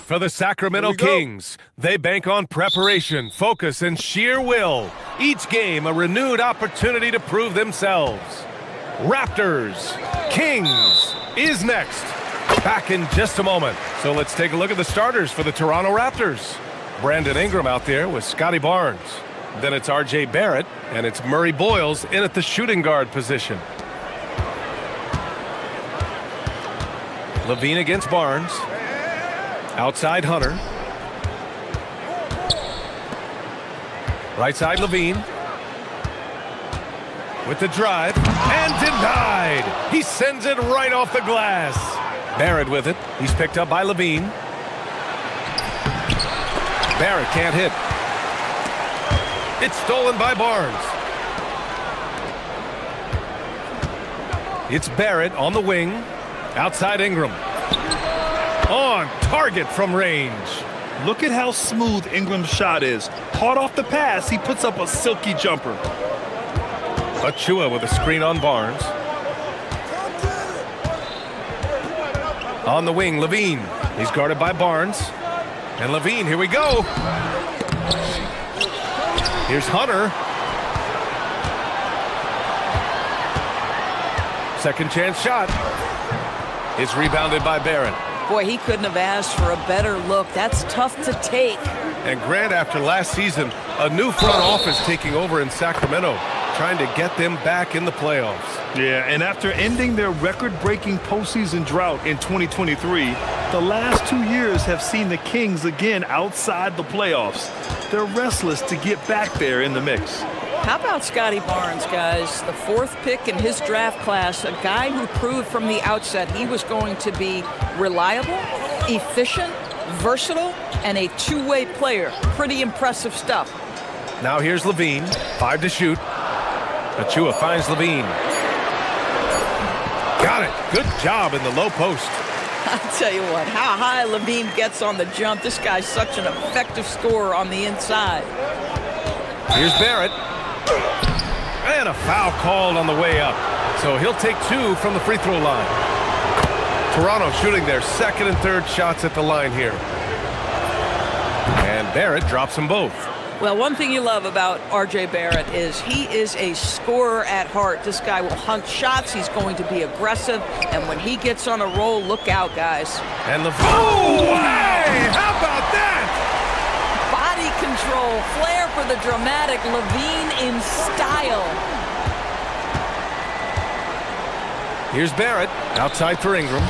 For the Sacramento Kings, they bank on preparation, focus, and sheer will. Each game a renewed opportunity to prove themselves. Raptors, Kings is next. Back in just a moment. So let's take a look at the starters for the Toronto Raptors. Brandon Ingram out there with Scotty Barnes. Then it's R.J. Barrett, and it's Murray Boyles in at the shooting guard position. Levine against Barnes. Outside Hunter. Right side Levine. With the drive. And denied! He sends it right off the glass. Barrett with it. He's picked up by Levine. Barrett can't hit. It's stolen by Barnes. It's Barrett on the wing. Outside Ingram. On target from range. Look at how smooth Ingram's shot is. Hard off the pass, he puts up a silky jumper. Achua with a screen on Barnes. On the wing, Levine. He's guarded by Barnes. And Levine, here we go. Here's Hunter. Second chance shot. It's rebounded by Barrett. Boy, he couldn't have asked for a better look. That's tough to take. And Grant, after last season, a new front office taking over in Sacramento, trying to get them back in the playoffs. Yeah, and after ending their record-breaking postseason drought in 2023, the last 2 years have seen the Kings again outside the playoffs. They're restless to get back there in the mix. How about Scotty Barnes, guys? The 4th pick in his draft class, a guy who proved from the outset he was going to be reliable, efficient, versatile, and a two-way player. Pretty impressive stuff. Now here's Levine, 5 to shoot. Achua finds Levine. Got it. Good job in the low post. I'll tell you what, how high Levine gets on the jump, this guy's such an effective scorer on the inside. Here's Barrett. And a foul called on the way up. So he'll take 2 from the free throw line. Toronto shooting their second and third shots at the line here. And Barrett drops them both. Well, one thing you love about R.J. Barrett is he is a scorer at heart. This guy will hunt shots. He's going to be aggressive. And when he gets on a roll, look out, guys. And the... Oh, hey! How about that? Body control, flair for the dramatic, Levine in style. Here's Barrett, outside for Ingram.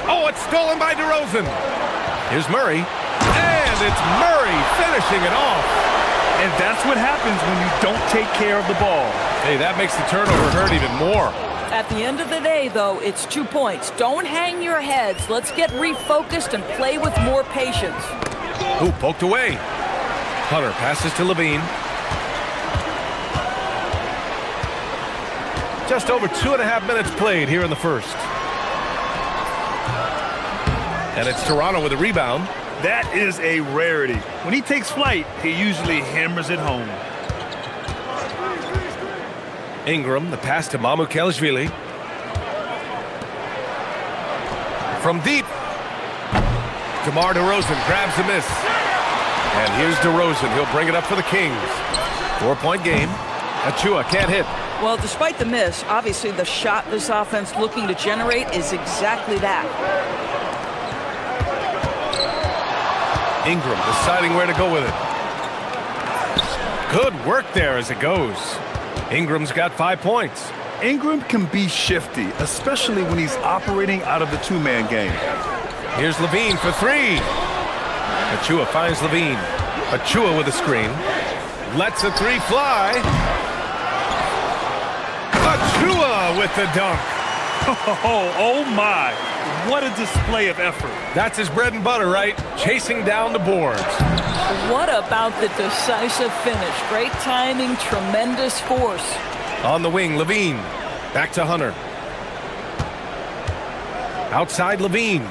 Oh, it's stolen by DeRozan. Here's Murray. And it's Murray finishing it off. And that's what happens when you don't take care of the ball. Hey, that makes the turnover hurt even more. At the end of the day, though, it's 2 points. Don't hang your heads. Let's get refocused and play with more patience. Ooh, poked away. Hunter passes to Levine. Just over 2.5 minutes played here in the first. And it's Toronto with a rebound. That is a rarity. When he takes flight, he usually hammers it home. Ingram, the pass to Mamukelashvili. From deep. DeMar DeRozan grabs the miss. And here's DeRozan. He'll bring it up for the Kings. 4-point game. Achua can't hit. Well, despite the miss, obviously the shot this offense looking to generate is exactly that. Ingram deciding where to go with it. Good work there as it goes. Ingram's got 5 points. Ingram can be shifty, especially when he's operating out of the two-man game. Here's Levine for 3. Achua finds Levine. Achua with a screen. Lets a 3 fly. Achua with the dunk. Oh my. What a display of effort. That's his bread and butter, right? Chasing down the boards. What about the decisive finish? Great timing, tremendous force. On the wing, Levine. Back to Hunter. Outside Levine.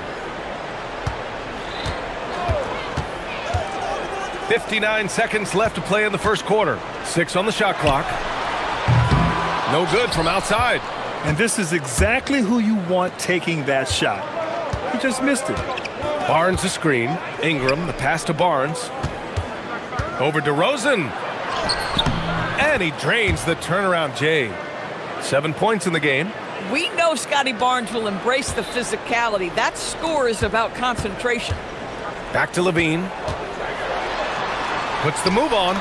59 seconds left to play in the first quarter. 6 on the shot clock. No good from outside. And this is exactly who you want taking that shot. He just missed it. Barnes the screen. Ingram, the pass to Barnes. Over DeRozan. And he drains the turnaround J. 7 points in the game. We know Scotty Barnes will embrace the physicality. That score is about concentration. Back to Levine. Puts the move on.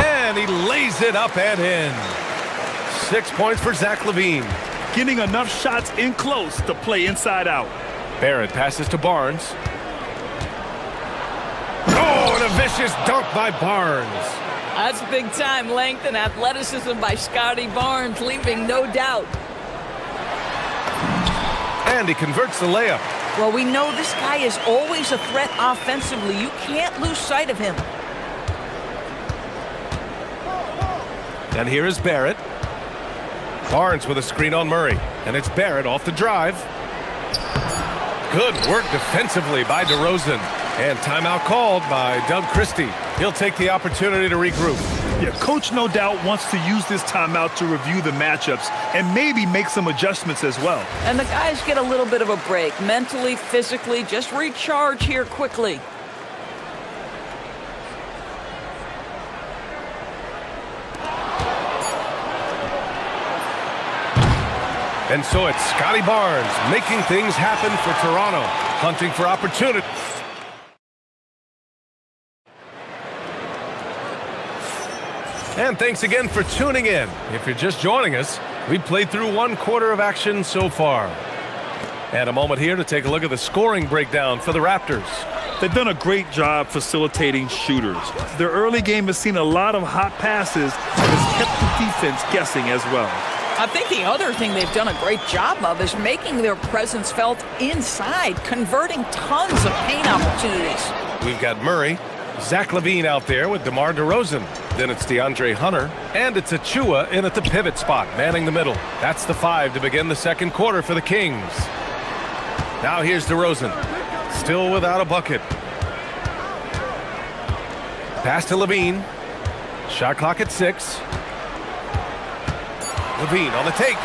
And he lays it up and in. 6 points for Zach Levine. Getting enough shots in close to play inside out. Barrett passes to Barnes. Oh, and a vicious dunk by Barnes. That's big time length and athleticism by Scotty Barnes, leaving no doubt. And he converts the layup. Well, we know this guy is always a threat offensively. You can't lose sight of him. And here is Barrett. Barnes with a screen on Murray. And it's Barrett off the drive. Good work defensively by DeRozan. And timeout called by Doug Christie. He'll take the opportunity to regroup. Yeah, coach no doubt wants to use this timeout to review the matchups and maybe make some adjustments as well. And the guys get a little bit of a break. Mentally, physically, just recharge here quickly. And so it's Scotty Barnes making things happen for Toronto, hunting for opportunity. And thanks again for tuning in. If you're just joining us, we played through 1 quarter of action so far. And a moment here to take a look at the scoring breakdown for the Raptors. They've done a great job facilitating shooters. Their early game has seen a lot of hot passes and has kept the defense guessing as well. I think the other thing they've done a great job of is making their presence felt inside, converting tons of paint opportunities. We've got Murray, Zach Levine out there with DeMar DeRozan. Then it's DeAndre Hunter, and it's Achua in at the pivot spot, manning the middle. That's the 5 to begin the second quarter for the Kings. Now here's DeRozan, still without a bucket. Pass to Levine. Shot clock at 6. Levine on the take.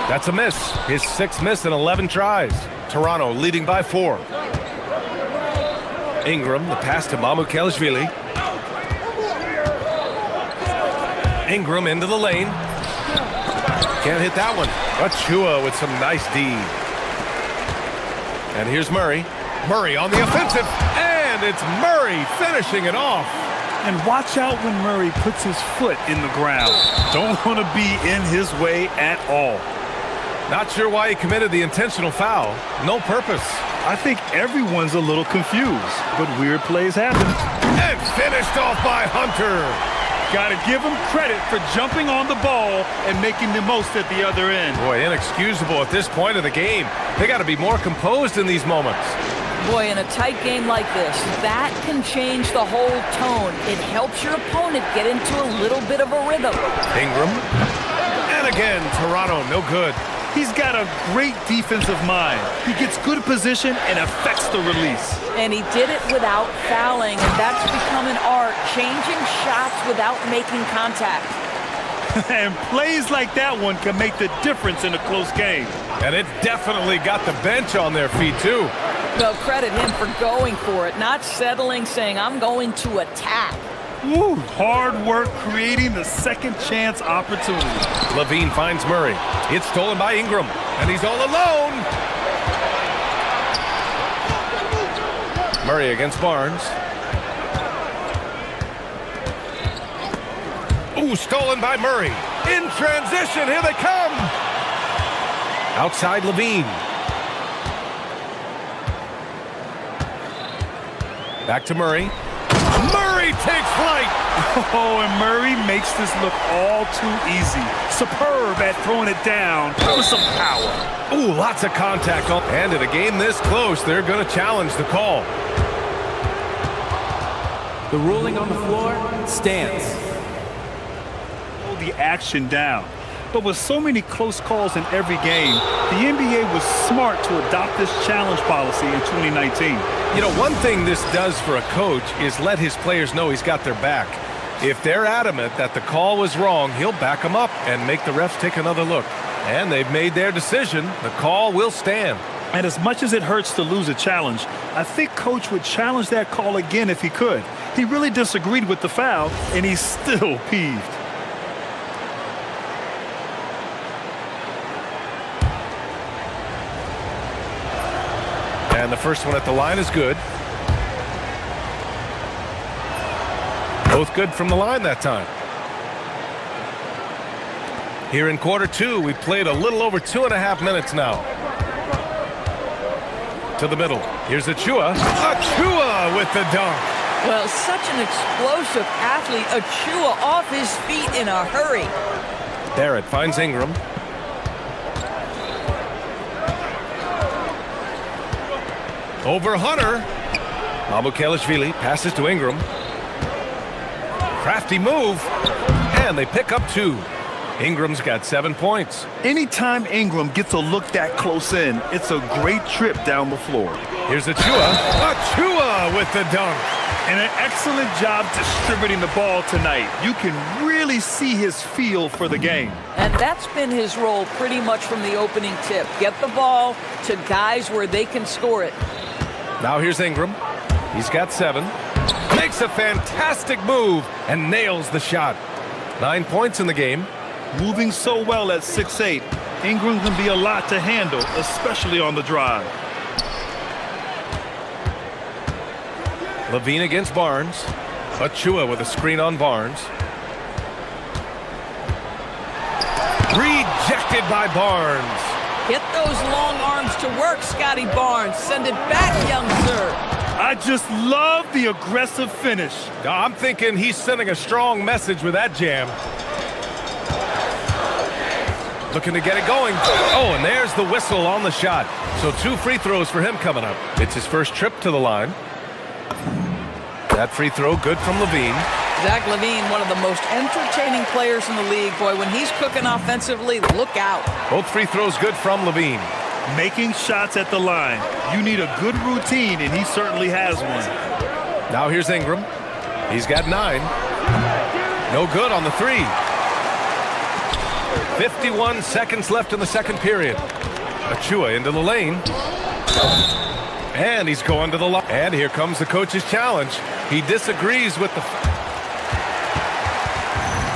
That's a miss. His 6th miss in 11 tries. Toronto leading by 4. Ingram, the pass to Mamukelashvili. Ingram into the lane. Can't hit that one. Achua with some nice D. And here's Murray. Murray on the offensive. And it's Murray finishing it off. And watch out when Murray puts his foot in the ground. Don't want to be in his way at all. Not sure why he committed the intentional foul. No purpose. I think everyone's a little confused, but weird plays happen. And finished off by Hunter. Got to give him credit for jumping on the ball and making the most at the other end. Boy, inexcusable at this point of the game. They got to be more composed in these moments. Boy, in a tight game like this, that can change the whole tone. It helps your opponent get into a little bit of a rhythm. Ingram. And again, Toronto, no good. He's got a great defensive mind. He gets good position and affects the release. And he did it without fouling, and that's become an art, changing shots without making contact. And plays like that one can make the difference in a close game. And it definitely got the bench on their feet, too. They'll credit him for going for it, not settling, saying, I'm going to attack. Woo, hard work creating the second chance opportunity. Levine finds Murray. It's stolen by Ingram, and he's all alone. Murray against Barnes. Ooh, stolen by Murray. In transition, here they come. Outside Levine. Back to Murray. Murray takes flight. Oh, and Murray makes this look all too easy. Superb at throwing it down with some power. Ooh, lots of contact. And in a game this close, they're going to challenge the call. The ruling on the floor stands. Hold the action down. But with so many close calls in every game, the NBA was smart to adopt this challenge policy in 2019. You know, one thing this does for a coach is let his players know he's got their back. If they're adamant that the call was wrong, he'll back them up and make the refs take another look. And they've made their decision. The call will stand. And as much as it hurts to lose a challenge, I think Coach would challenge that call again if he could. He really disagreed with the foul, and he's still peeved. And the first one at the line is good. Both good from the line that time. Here in quarter two, we played a little over 2.5 minutes now. To the middle. Here's Achua. Achua with the dunk. Well, such an explosive athlete. Achua off his feet in a hurry. Barrett finds Ingram. Over Hunter. Mamukelashvili passes to Ingram. Crafty move. And they pick up 2. Ingram's got 7 points. Anytime Ingram gets a look that close in, it's a great trip down the floor. Here's Achua. Achua with the dunk. And an excellent job distributing the ball tonight. You can really see his feel for the game. And that's been his role pretty much from the opening tip. Get the ball to guys where they can score it. Now here's Ingram. He's got 7. Makes a fantastic move and nails the shot. 9 points in the game. Moving so well at 6'8", Ingram can be a lot to handle, especially on the drive. Levine against Barnes. Achua with a screen on Barnes. Rejected by Barnes. Get those long arms to work, Scotty Barnes. Send it back, young sir. I just love the aggressive finish. I'm thinking he's sending a strong message with that jam. Looking to get it going. Oh, and there's the whistle on the shot. So 2 free throws for him coming up. It's his first trip to the line. That free throw good from Levine. Zach Levine, one of the most entertaining players in the league. Boy, when he's cooking offensively, look out. Both free throws good from Levine. Making shots at the line. You need a good routine, and he certainly has one. Now here's Ingram. He's got 9. No good on the 3. 51 seconds left in the second period. Achua into the lane. And he's going to the line. And here comes the coach's challenge. He disagrees with the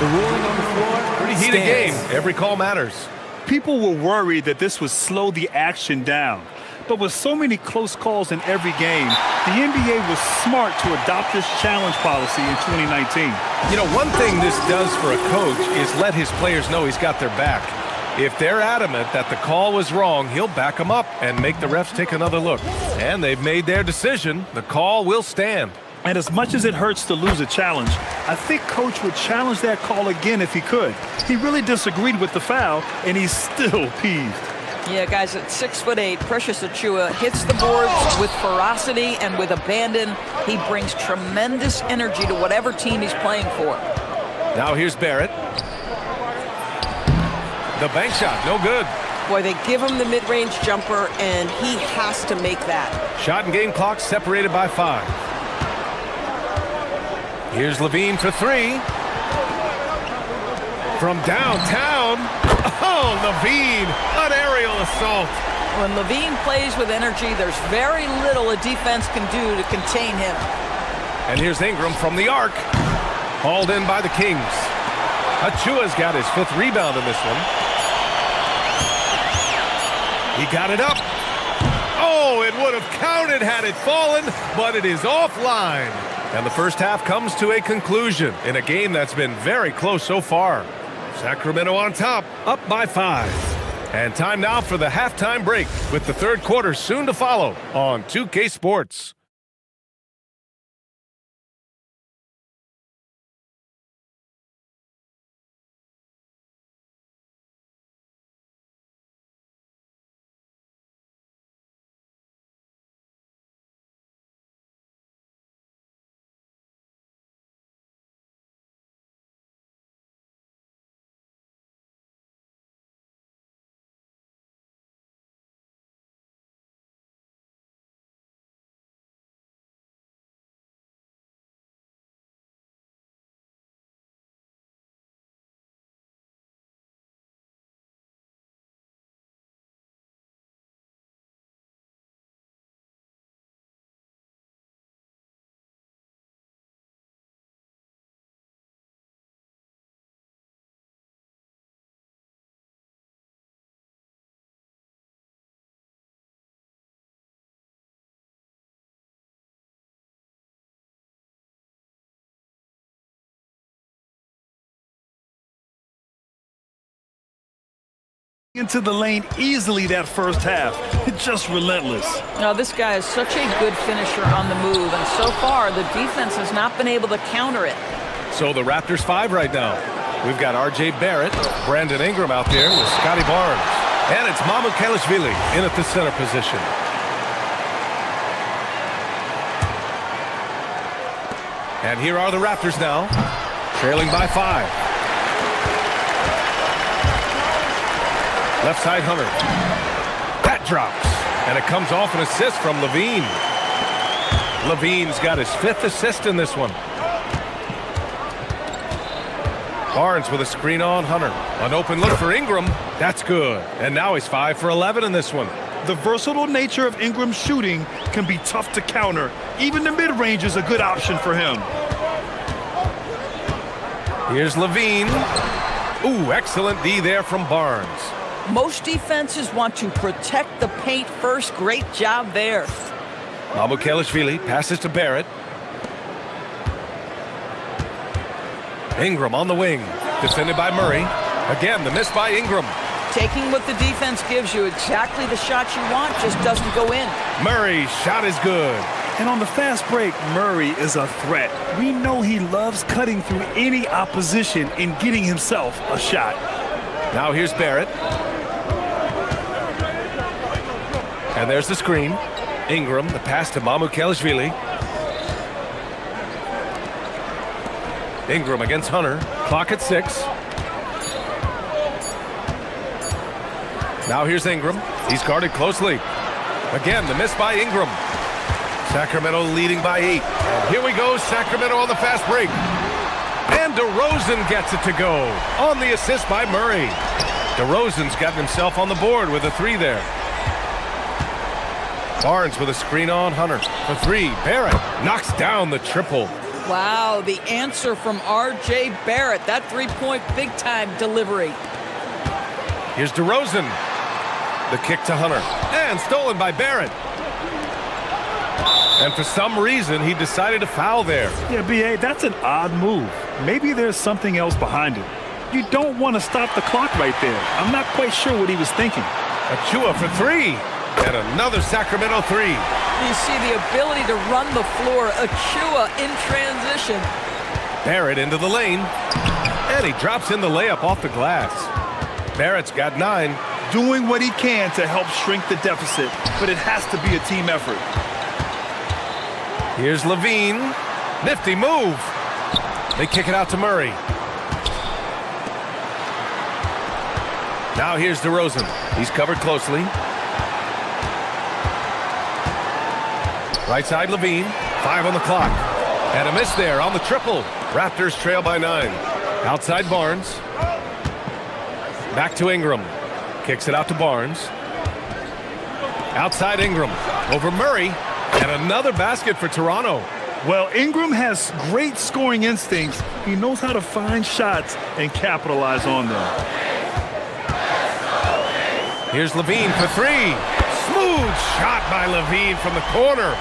ruling on the floor. Pretty heated game. Every call matters. People were worried that this would slow the action down. But with so many close calls in every game, the NBA was smart to adopt this challenge policy in 2019. You know, one thing this does for a coach is let his players know he's got their back. If they're adamant that the call was wrong, he'll back them up and make the refs take another look. And they've made their decision. The call will stand. And as much as it hurts to lose a challenge, I think Coach would challenge that call again if he could. He really disagreed with the foul, and he's still peeved. Yeah, guys, at 6'8", Precious Achua hits the boards with ferocity and with abandon. He brings tremendous energy to whatever team he's playing for. Now here's Barrett. The bank shot, no good. Boy, they give him the mid-range jumper, and he has to make that. Shot and game clock separated by 5. Here's Levine for 3. From downtown. Oh, Levine, an aerial assault. When Levine plays with energy, there's very little a defense can do to contain him. And here's Ingram from the arc. Hauled in by the Kings. Achua's got his 5th rebound in this one. He got it up. Oh, it would have counted had it fallen, but it is offline. And the first half comes to a conclusion in a game that's been very close so far. Sacramento on top, up by 5. And time now for the halftime break, with the third quarter soon to follow on 2K Sports. into the lane easily that first half. Just relentless. Now, this guy is such a good finisher on the move, and so far, the defense has not been able to counter it. So the Raptors 5 right now. We've got R.J. Barrett, Brandon Ingram out there with Scotty Barnes. And it's Mamu Kelishvili in at the center position. And here are the Raptors now, trailing by 5. Left side, Hunter. That drops. And it comes off an assist from Levine. Levine's got his 5th assist in this one. Barnes with a screen on Hunter. An open look for Ingram. That's good. And now he's 5 for 11 in this one. The versatile nature of Ingram's shooting can be tough to counter. Even the mid-range is a good option for him. Here's Levine. Ooh, excellent D there from Barnes. Most defenses want to protect the paint first. Great job there. Mamu Kelishvili passes to Barrett. Ingram on the wing, defended by Murray. Again, the miss by Ingram. Taking what the defense gives you, exactly the shot you want, just doesn't go in. Murray's shot is good. And on the fast break, Murray is a threat. We know he loves cutting through any opposition and getting himself a shot. Now here's Barrett. And there's the screen. Ingram, the pass to Mamu Kelishvili. Ingram against Hunter. Clock at 6. Now here's Ingram. He's guarded closely. Again, the miss by Ingram. Sacramento leading by 8. And here we go, Sacramento on the fast break. And DeRozan gets it to go on the assist by Murray. DeRozan's gotten himself on the board with a 3 there. Barnes with a screen on Hunter for 3. Barrett knocks down the triple. Wow, the answer from R.J. Barrett. That three-point big-time delivery. Here's DeRozan. The kick to Hunter. And stolen by Barrett. And for some reason, he decided to foul there. Yeah, B.A., that's an odd move. Maybe there's something else behind it. You don't want to stop the clock right there. I'm not quite sure what he was thinking. Achua for 3. And another Sacramento 3. You see the ability to run the floor. Achua in transition. Barrett into the lane. And he drops in the layup off the glass. Barrett's got 9. Doing what he can to help shrink the deficit, but it has to be a team effort. Here's Levine. Nifty move. They kick it out to Murray. Now here's DeRozan. He's covered closely. Right side, Levine. 5 on the clock. And a miss there on the triple. Raptors trail by 9. Outside Barnes. Back to Ingram. Kicks it out to Barnes. Outside Ingram. Over Murray. And another basket for Toronto. Well, Ingram has great scoring instincts. He knows how to find shots and capitalize on them. Here's Levine for 3. Smooth shot by Levine from the corner.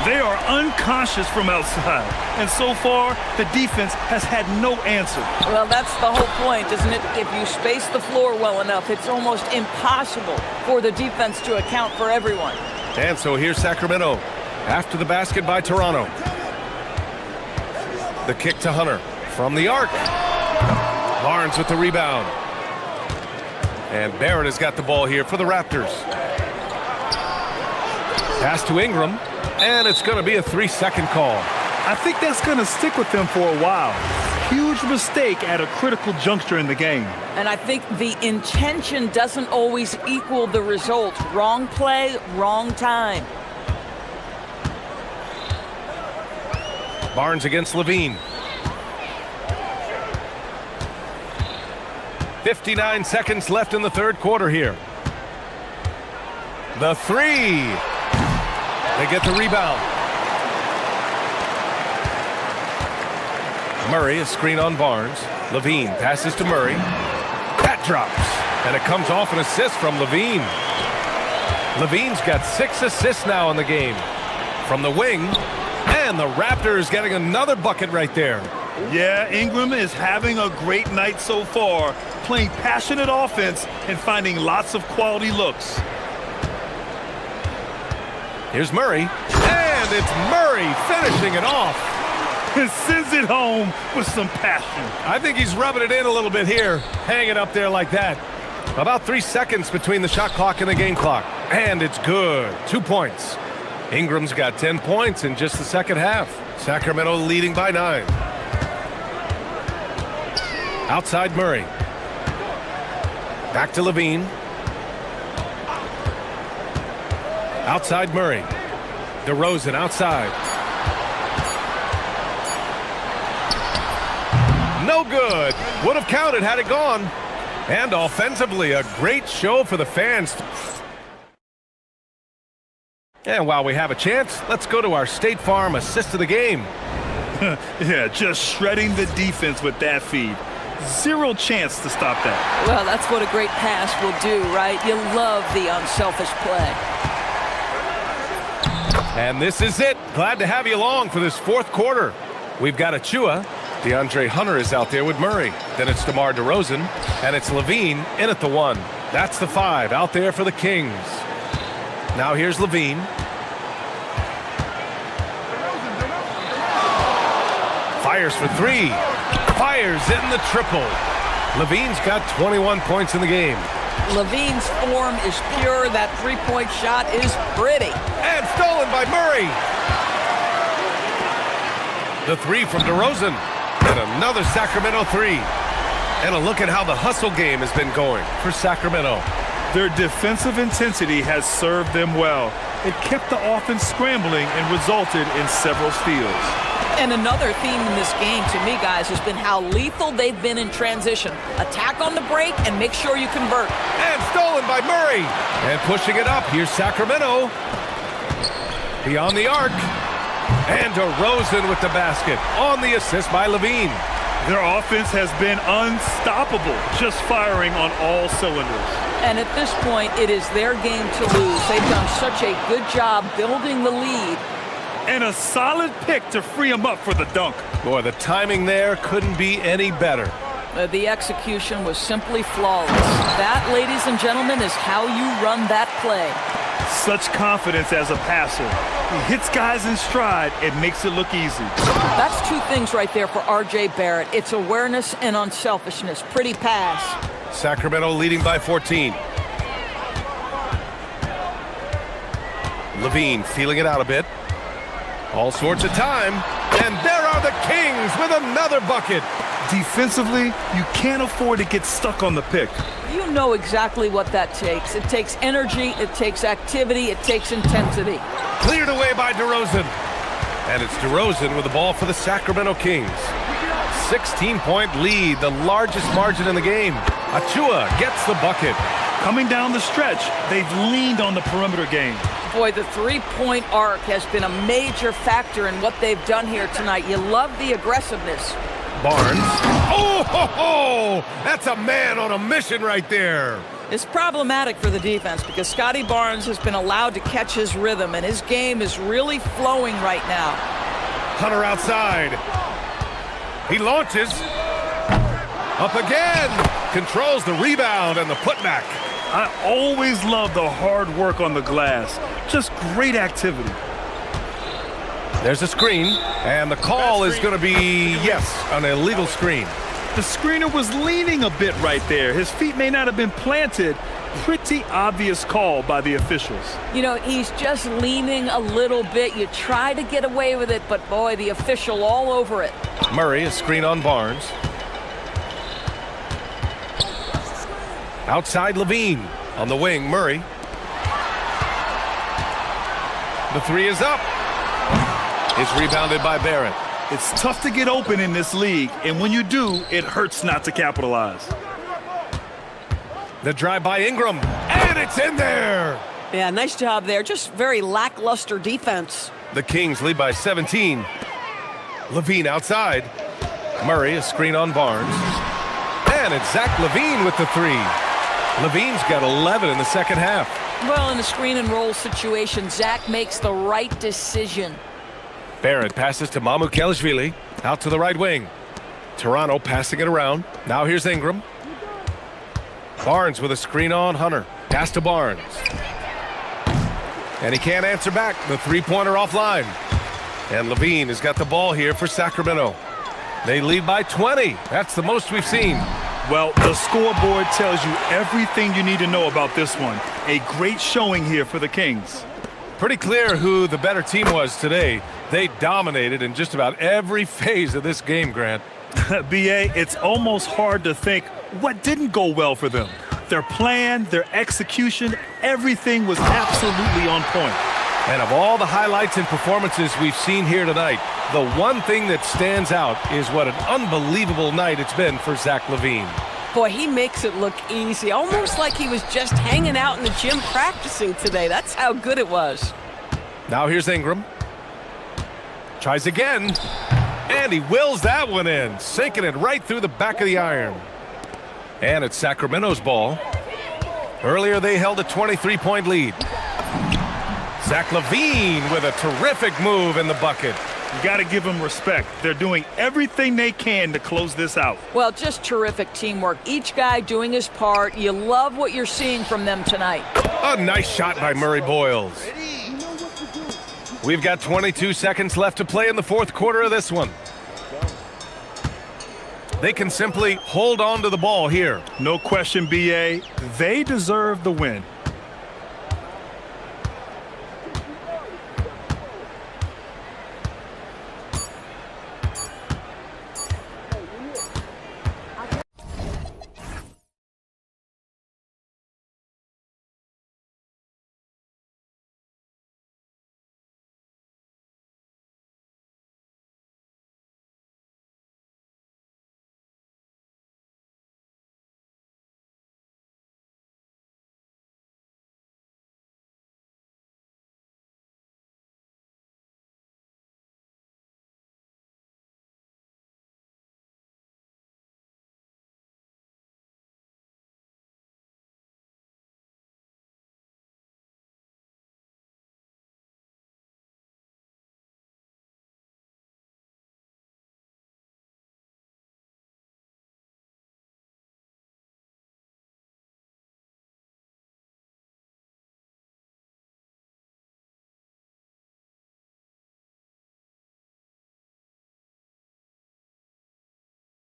They are unconscious from outside. And so far, the defense has had no answer. Well, that's the whole point, isn't it? If you space the floor well enough, it's almost impossible for the defense to account for everyone. And so here's Sacramento after the basket by Toronto. The kick to Hunter from the arc. Barnes with the rebound. And Barrett has got the ball here for the Raptors. Pass to Ingram. And it's going to be a 3-second call. I think that's going to stick with them for a while. Huge mistake at a critical juncture in the game. And I think the intention doesn't always equal the result. Wrong play, wrong time. Barnes against Levine. 59 seconds left in the third quarter here. The 3. They get the rebound. Murray, a screen on Barnes. Levine passes to Murray. That drops. And it comes off an assist from Levine. Levine's got 6 assists now in the game. From the wing. And the Raptors getting another bucket right there. Yeah, Ingram is having a great night so far, playing passionate offense and finding lots of quality looks. Here's Murray, and it's Murray finishing it off. And sends it home with some passion. I think he's rubbing it in a little bit here, hanging up there like that. About 3 seconds between the shot clock and the game clock. And it's good. 2 points. Ingram's got 10 points in just the second half. Sacramento leading by 9. Outside Murray. Back to Levine. Outside Murray. DeRozan outside. No good. Would have counted had it gone. And offensively, a great show for the fans. And while we have a chance, let's go to our State Farm assist of the game. Yeah, just shredding the defense with that feed. Zero chance to stop that. Well, that's what a great pass will do, right? You love the unselfish play. And this is it. Glad to have you along for this fourth quarter. We've got Achua. DeAndre Hunter is out there with Murray. Then it's DeMar DeRozan. And it's Levine in at the 1. That's the 5 out there for the Kings. Now here's Levine. Fires for 3. Fires in the triple. Levine's got 21 points in the game. Levine's form is pure. That three-point shot is pretty. And stolen by Murray. The 3 from DeRozan. And another Sacramento 3. And a look at how the hustle game has been going for Sacramento. Their defensive intensity has served them well. It kept the offense scrambling and resulted in several steals. And another theme in this game, to me, guys, has been how lethal they've been in transition. Attack on the break and make sure you convert. And stolen by Murray. And pushing it up, here's Sacramento. Beyond the arc. And DeRozan with the basket on the assist by Levine. Their offense has been unstoppable, just firing on all cylinders. And at this point, it is their game to lose. They've done such a good job building the lead. And a solid pick to free him up for the dunk. Boy, the timing there couldn't be any better. The execution was simply flawless. That, ladies and gentlemen, is how you run that play. Such confidence as a passer. He hits guys in stride and makes it look easy. That's 2 things right there for R.J. Barrett. It's awareness and unselfishness. Pretty pass. Sacramento leading by 14. Levine feeling it out a bit. All sorts of time. And there are the Kings with another bucket. Defensively, you can't afford to get stuck on the pick. You know exactly what that takes. It takes energy, it takes activity, it takes intensity. Cleared away by DeRozan. And it's DeRozan with the ball for the Sacramento Kings. 16-point lead, the largest margin in the game. Achua gets the bucket. Coming down the stretch, they've leaned on the perimeter game. Boy, the three-point arc has been a major factor in what they've done here tonight. You love the aggressiveness. Barnes. Oh, ho, ho! That's a man on a mission right there. It's problematic for the defense because Scotty Barnes has been allowed to catch his rhythm, and his game is really flowing right now. Hunter outside. He launches. Up again. Controls the rebound and the putback. I always love the hard work on the glass. Just great activity. There's a screen, and the call is going to be, yes, an illegal screen. The screener was leaning a bit right there. His feet may not have been planted. Pretty obvious call by the officials. You know, he's just leaning a little bit. You try to get away with it, but boy, the official all over it. Murray, a screen on Barnes. Outside Levine. On the wing, Murray. The 3 is up. It's rebounded by Barrett. It's tough to get open in this league, and when you do, it hurts not to capitalize. The drive by Ingram, and it's in there! Yeah, nice job there. Just very lackluster defense. The Kings lead by 17. Levine outside. Murray, a screen on Barnes. And it's Zach Levine with the 3. Levine's got 11 in the second half. Well, in a screen and roll situation, Zach makes the right decision. Barrett passes to Mamu Kelishvili. Out to the right wing. Toronto passing it around. Now here's Ingram. Barnes with a screen on Hunter. Pass to Barnes. And he can't answer back. The three-pointer offline. And Levine has got the ball here for Sacramento. They lead by 20. That's the most we've seen. Well, the scoreboard tells you everything you need to know about this one. A great showing here for the Kings. Pretty clear who the better team was today. They dominated in just about every phase of this game, Grant. BA, it's almost hard to think what didn't go well for them. Their plan, their execution, everything was absolutely on point. And of all the highlights and performances we've seen here tonight, the one thing that stands out is what an unbelievable night it's been for Zach LaVine. Boy, he makes it look easy, almost like he was just hanging out in the gym practicing today. That's how good it was. Now here's Ingram. Tries again. And he wills that one in, sinking it right through the back of the iron. And it's Sacramento's ball. Earlier they held a 23-point lead. Zach LaVine with a terrific move in the bucket. You got to give them respect. They're doing everything they can to close this out. Well, just terrific teamwork. Each guy doing his part. You love what you're seeing from them tonight. A nice shot by Murray Boyles. We've got 22 seconds left to play in the fourth quarter of this one. They can simply hold on to the ball here. No question, BA. They deserve the win.